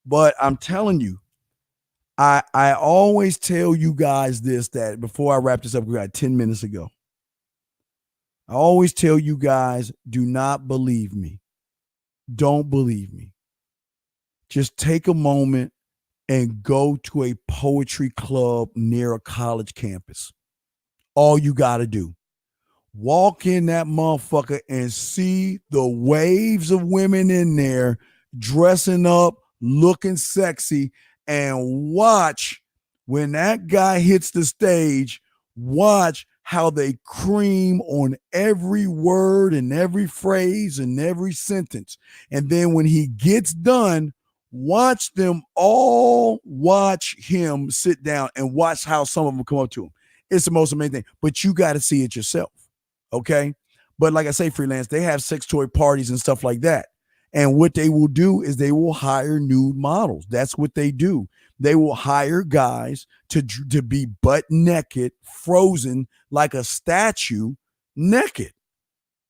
but I'm telling you, I always tell you guys this, that before I wrap this up, we got 10 minutes ago. I always tell you guys, do not believe me. Don't believe me. Just take a moment and go to a poetry club near a college campus. All you got to do. Walk in that motherfucker and see the waves of women in there dressing up, looking sexy, and watch when that guy hits the stage, watch how they cream on every word and every phrase and every sentence. And then when he gets done, watch them all watch him sit down and watch how some of them come up to him. It's the most amazing thing, but you got to see it yourself. Okay. But like I say, freelance, they have sex toy parties and stuff like that. And what they will do is they will hire nude models. That's what they do. They will hire guys to be butt naked, frozen like a statue, naked.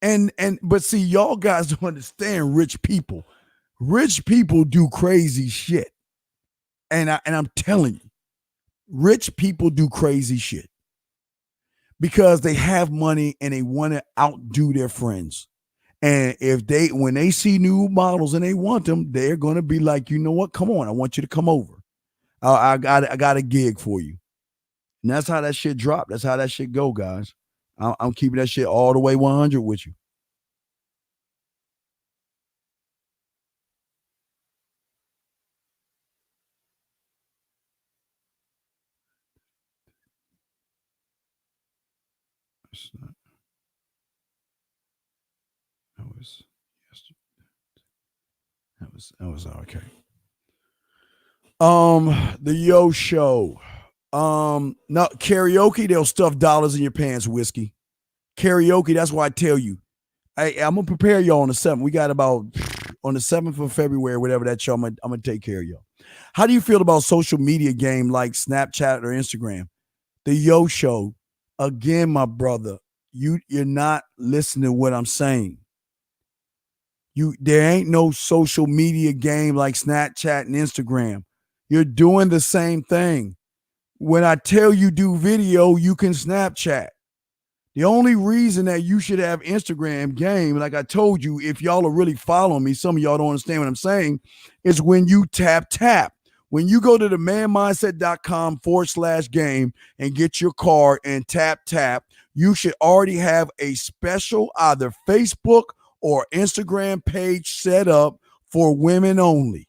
But see, y'all guys don't understand rich people. Rich people do crazy shit. And I'm telling you, rich people do crazy shit because they have money and they want to outdo their friends. And when they see new models and they want them, they're going to be like, you know what? Come on. I want you to come over. I got a gig for you. And that's how that shit drop. That's how that shit go, guys. I'm keeping that shit all the way 100 with you. That was okay. The Yo Show. No, karaoke, they'll stuff dollars in your pants, whiskey. Karaoke, that's why I tell you. I'm gonna prepare y'all on the 7th. We got about on the 7th of February, whatever that show, I'm gonna take care of y'all. How do you feel about social media game like Snapchat or Instagram? The Yo Show. Again, my brother, you're not listening to what I'm saying. There ain't no social media game like Snapchat and Instagram. You're doing the same thing. When I tell you do video, you can Snapchat. The only reason that you should have Instagram game, like I told you, if y'all are really following me, some of y'all don't understand what I'm saying, is when you tap. When you go to the themanmindset.com/game and get your card and tap, you should already have a special either Facebook or Instagram page set up for women only.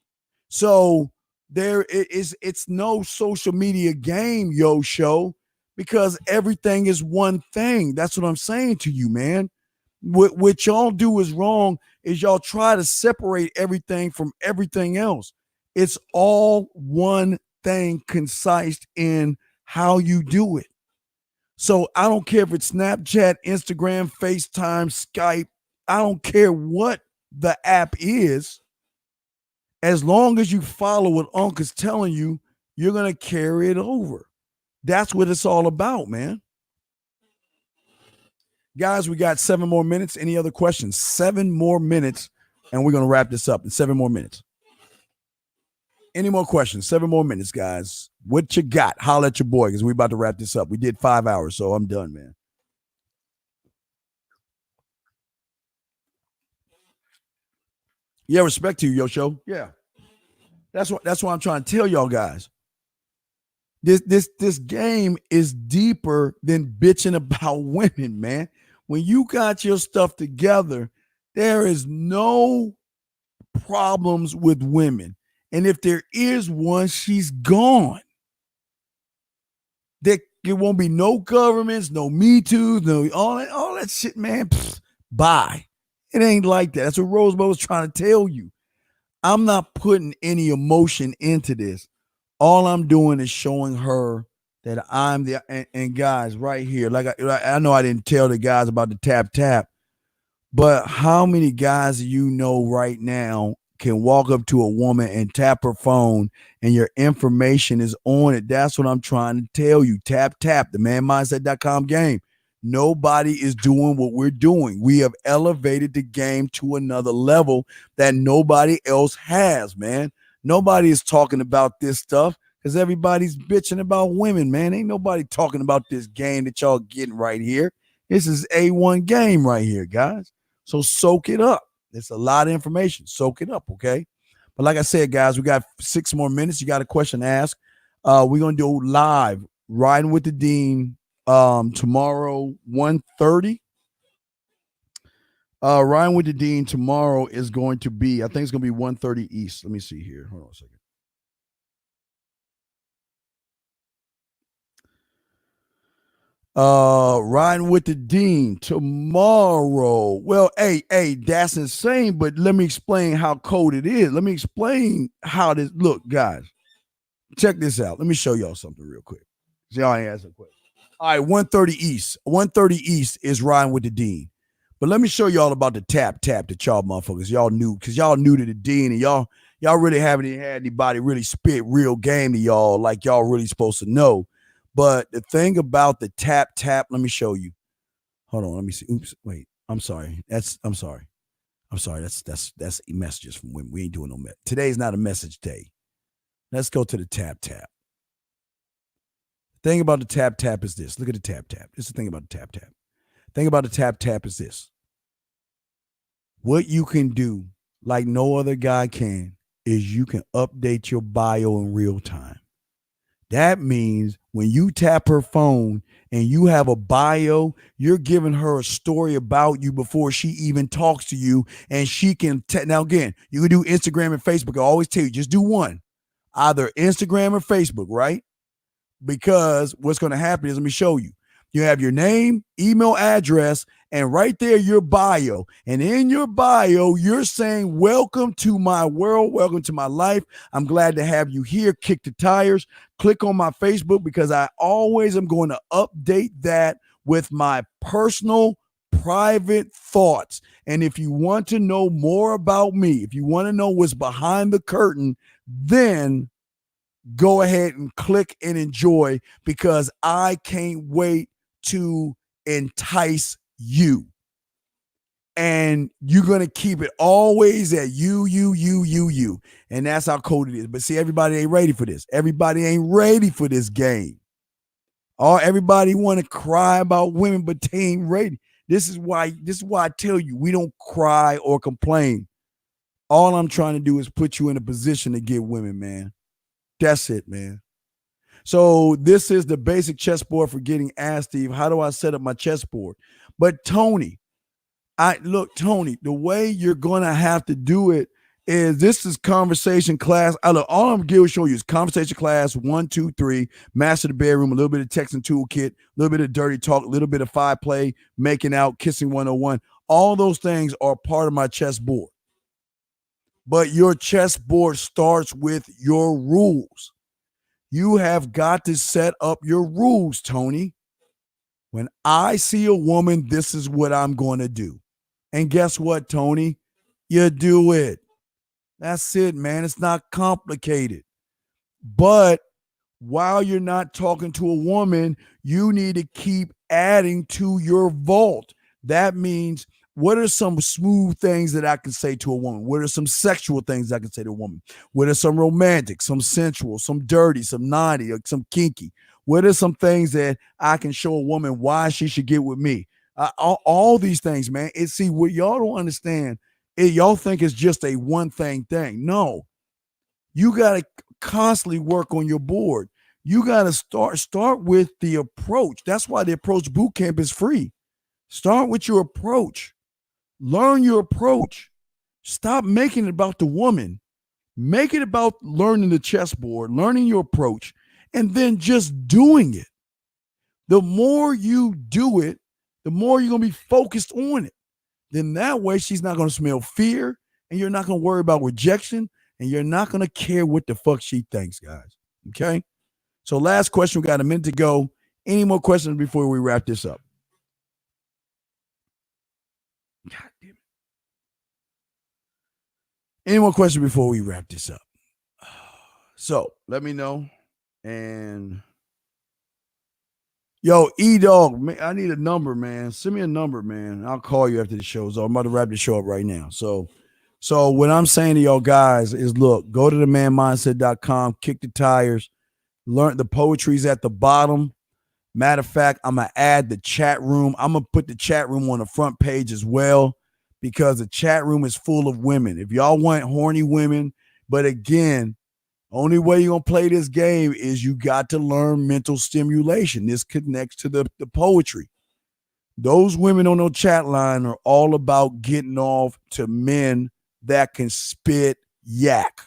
So it's no social media game, Yo Show, because everything is one thing. That's what I'm saying to you, man. What y'all do is wrong is y'all try to separate everything from everything else. It's all one thing, concise in how you do it. So I don't care if it's Snapchat, Instagram, FaceTime, Skype. I don't care what the app is. As long as you follow what Uncle's telling you, you're going to carry it over. That's what it's all about, man. Guys, we got 7 more minutes. Any other questions? 7 more minutes, and we're going to wrap this up in 7 more minutes. Any more questions? 7 more minutes, guys. What you got? Holler at your boy, because we're about to wrap this up. We did 5 hours, so I'm done, man. Yeah, respect to you, Yo Show. Yeah. That's what I'm trying to tell y'all guys. This game is deeper than bitching about women, man. When you got your stuff together, there is no problems with women. And if there is one, she's gone. There won't be no governments, no Me Too, no all that shit, man. Pfft, bye. It ain't like that. That's what Rosebud was trying to tell you. I'm not putting any emotion into this. All I'm doing is showing her that I'm the and guys right here. Like I know I didn't tell the guys about the tap, but how many guys do you know right now can walk up to a woman and tap her phone and your information is on it? That's what I'm trying to tell you. Tap, the manmindset.com game. Nobody is doing what we're doing. We have elevated the game to another level that nobody else has, man. Nobody is talking about this stuff because everybody's bitching about women, man. Ain't nobody talking about this game that y'all getting right here. This is A1 game right here, guys. So soak it up. It's a lot of information. Soak it up, okay? But like I said, guys, we got 6 more minutes. You got a question to ask. We're going to do live Riding with the Dean tomorrow, 1:30. Riding with the Dean tomorrow is going to be, I think it's going to be 1:30 East. Let me see here. Hold on a second. Riding with the Dean tomorrow. Well, hey, that's insane, but let me explain how cold it is. Let me explain how this look, guys. Check this out. Let me show y'all something real quick. See, y'all ain't asking a question. All right, 1:30 East. 1:30 East is Riding with the Dean. But let me show y'all about the tap that y'all motherfuckers. Y'all new, because y'all new to the Dean, and y'all really haven't had anybody really spit real game to y'all like y'all really supposed to know. But the thing about the tap, let me show you. Hold on, let me see. Oops, wait. I'm sorry. I'm sorry. That's messages from women. We ain't doing no message. Today's not a message day. Let's go to the tap. The thing about the tap is this. Look at the tap. This is the thing about the tap. Thing about the tap is this. What you can do like no other guy can is you can update your bio in real time. That means when you tap her phone and you have a bio, you're giving her a story about you before she even talks to you. And she can, now again, you can do Instagram and Facebook. I always tell you, just do one, either Instagram or Facebook, right? Because what's going to happen is, let me show you. You have your name, email address, and right there, your bio. And in your bio, you're saying, welcome to my world. Welcome to my life. I'm glad to have you here. Kick the tires. Click on my Facebook because I always am going to update that with my personal private thoughts. And if you want to know more about me, if you want to know what's behind the curtain, then go ahead and click and enjoy, because I can't wait to entice you. And you're going to keep it always at you. And that's how cold it is. But see, everybody ain't ready for this. Everybody ain't ready for this game. Everybody want to cry about women, but they ain't ready. This is why I tell you, we don't cry or complain. All I'm trying to do is put you in a position to get women, man. That's it, man. So this is the basic chessboard for getting asked, Steve. How do I set up my chessboard? But Tony, Tony, the way you're going to have to do it is, this is conversation class. All I'm going to show you is conversation class 1, 2, 3, master the bedroom, a little bit of texting toolkit, a little bit of dirty talk, a little bit of five play, making out, kissing 101. All those things are part of my chessboard. But your chessboard starts with your rules. You have got to set up your rules, Tony. When I see a woman, this is what I'm going to do. And guess what, Tony? You do it. That's it, man. It's not complicated. But while you're not talking to a woman, you need to keep adding to your vault. That means, what are some smooth things that I can say to a woman? What are some sexual things I can say to a woman? What are some romantic, some sensual, some dirty, some naughty, or some kinky? What are some things that I can show a woman why she should get with me? All these things, man. See, what y'all don't understand is, y'all think it's just a one thing. No, You got to constantly work on your board. You got to start with the approach. That's why the approach boot camp is free. Start with your approach. Learn your approach. Stop making it about the woman. Make it about learning the chessboard, learning your approach, and then just doing it. The more you do it, the more you're going to be focused on it. Then that way she's not going to smell fear, and you're not going to worry about rejection, and you're not going to care what the fuck she thinks, guys. Okay? So last question. We got a minute to go. Any more questions before we wrap this up? God damn it. Any more questions before we wrap this up? So let me know. And yo, E-Dog, I need a number, man. Send me a number, man. I'll call you after the show. So I'm about to wrap the show up right now. So what I'm saying to y'all guys is, look, go to themanmindset.com, kick the tires, learn the poetry's at the bottom. Matter of fact, I'm going to add the chat room. I'm going to put the chat room on the front page as well, because the chat room is full of women. If y'all want horny women, but again, only way you're going to play this game is you got to learn mental stimulation. This connects to the poetry. Those women on the chat line are all about getting off to men that can spit yak.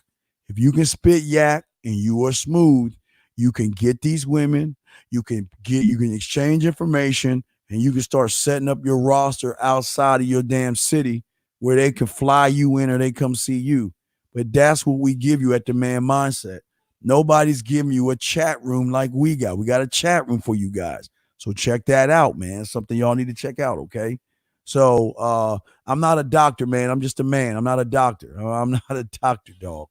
If you can spit yak and you are smooth, you can get these women, you can exchange information, and you can start setting up your roster outside of your damn city where they can fly you in or they come see you. But that's what we give you at the Man Mindset. Nobody's giving you a chat room like we got. We got a chat room for you guys. So check that out, man. Something y'all need to check out, okay? So I'm not a doctor, man. I'm just a man. I'm not a doctor. I'm not a doctor, dog.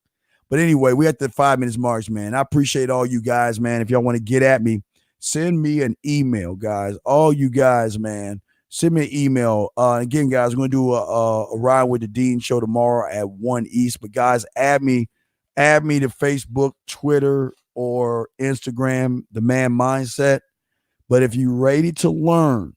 But anyway, we at the 5 minutes march, man. I appreciate all you guys, man. If y'all want to get at me, send me an email, guys. All you guys, man. Send me an email. Again, guys, we're going to do a Ride with the Dean show tomorrow at 1 East. But, guys, add me to Facebook, Twitter, or Instagram, The Man Mindset. But if you're ready to learn,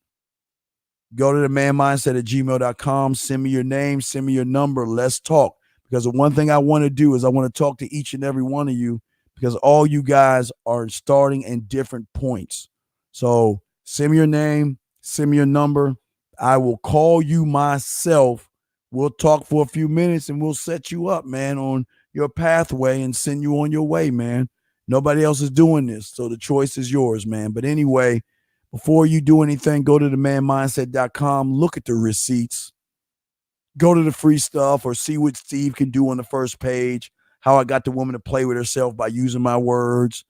go to themanmindset@gmail.com. Send me your name. Send me your number. Let's talk. Because the one thing I want to do is I want to talk to each and every one of you, because all you guys are starting in different points. So send me your name. Send me your number. I will call you myself. We'll talk for a few minutes and we'll set you up, man, on your pathway and send you on your way, man. Nobody else is doing this, so the choice is yours, man. But anyway, before you do anything, go to themanmindset.com. Look at the receipts. Go to the free stuff or see what Steve can do on the first page, how I got the woman to play with herself by using my words.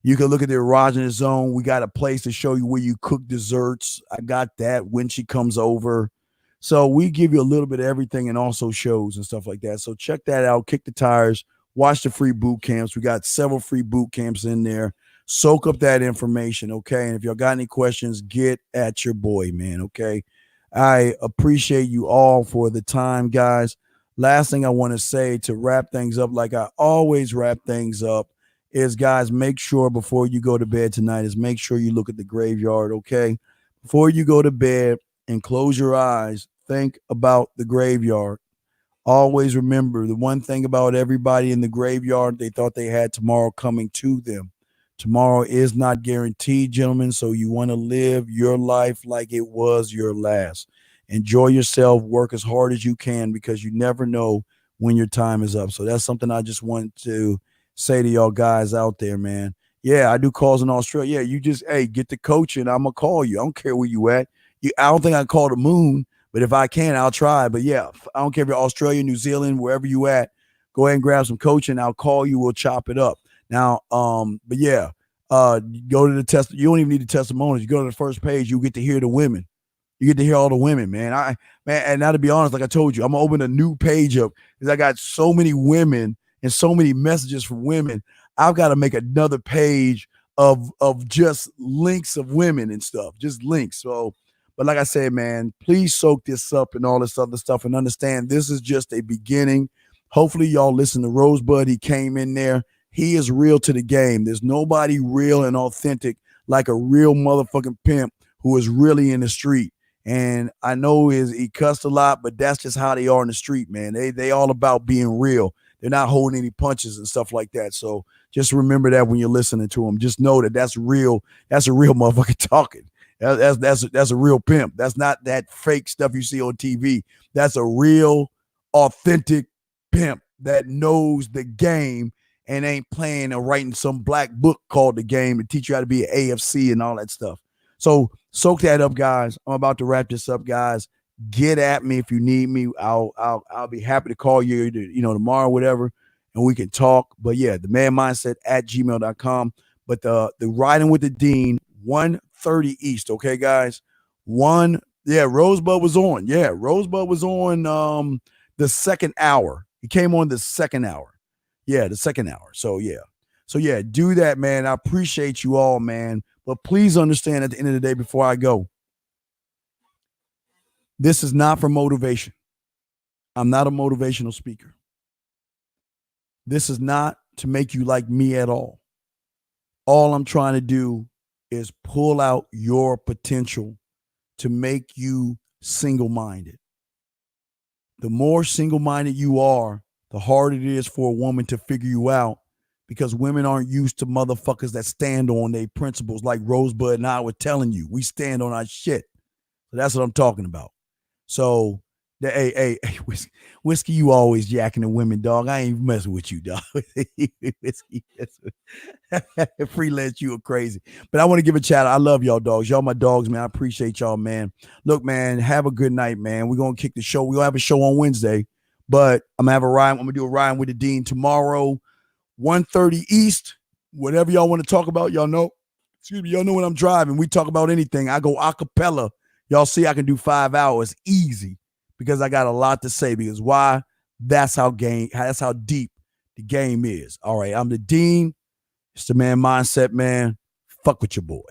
You can look at the erogenous zone. We got a place to show you where you cook desserts. I got that when she comes over. So we give you a little bit of everything and also shows and stuff like that. So check that out. Kick the tires. Watch the free boot camps. We got several free boot camps in there. Soak up that information, okay? And if y'all got any questions, get at your boy, man, okay? I appreciate you all for the time, guys. Last thing I want to say to wrap things up, like I always wrap things up, is, guys, make sure before you go to bed tonight is make sure you look at the graveyard, okay? Before you go to bed and close your eyes, think about the graveyard. Always remember the one thing about everybody in the graveyard, they thought they had tomorrow coming to them. Tomorrow is not guaranteed, gentlemen, so you want to live your life like it was your last. Enjoy yourself, work as hard as you can, because you never know when your time is up. So that's something I just want to say to y'all guys out there, man. Yeah, I do calls in Australia. Yeah, you just, hey, get the coaching. I'm going to call you. I don't care where you at. I don't think I call the moon, but if I can, I'll try. But yeah, I don't care if you're Australia, New Zealand, wherever you at, go ahead and grab some coaching. I'll call you. We'll chop it up. Now, but yeah, go to the test. You don't even need the testimonials. You go to the first page, you get to hear the women. You get to hear all the women, man. And now to be honest, like I told you, I'm gonna open a new page up because I got so many women and so many messages from women. I've got to make another page of just links of women and stuff, just links. So, but like I said, man, please soak this up and all this other stuff and understand this is just a beginning. Hopefully y'all listen to Rosebud. He came in there. He is real to the game. There's nobody real and authentic like a real motherfucking pimp who is really in the street. And I know he cussed a lot, but that's just how they are in the street, man. They all about being real. They're not holding any punches and stuff like that. So just remember that when you're listening to them. Just know that that's real. That's a real motherfucker talking. That's a real pimp. That's not that fake stuff you see on TV. That's a real, authentic pimp that knows the game and ain't playing or writing some black book called The Game to teach you how to be an AFC and all that stuff. So soak that up, guys. I'm about to wrap this up, guys. Get at me if you need me. I'll be happy to call you, either, tomorrow, whatever, and we can talk. But yeah, the man mindset at gmail.com. But the Riding with the Dean, 1:30 East. Okay, guys. Rosebud was on. Yeah, Rosebud was on the second hour. He came on the second hour. Yeah, the second hour. So yeah, do that, man. I appreciate you all, man. But please understand at the end of the day, before I go, this is not for motivation. I'm not a motivational speaker. This is not to make you like me at all. All I'm trying to do is pull out your potential to make you single-minded. The more single-minded you are, the harder it is for a woman to figure you out, because women aren't used to motherfuckers that stand on their principles like Rosebud and I were telling you. We stand on our shit. So that's what I'm talking about. So, hey, Whiskey, you always jacking the women, dog. I ain't messing with you, dog. Whiskey, freelance, you are crazy. But I want to give a shout out. I love y'all, dogs. Y'all my dogs, man. I appreciate y'all, man. Look, man, have a good night, man. We're going to kick the show. We're going to have a show on Wednesday, but I'm going to do a ride with the Dean tomorrow, 1:30 East. Whatever y'all want to talk about, y'all know. Excuse me, y'all know when I'm driving. We talk about anything. I go a cappella. Y'all see I can do 5 hours easy because I got a lot to say. Because why? That's how deep the game is. All right, I'm the Dean. It's the man mindset, man. Fuck with your boy.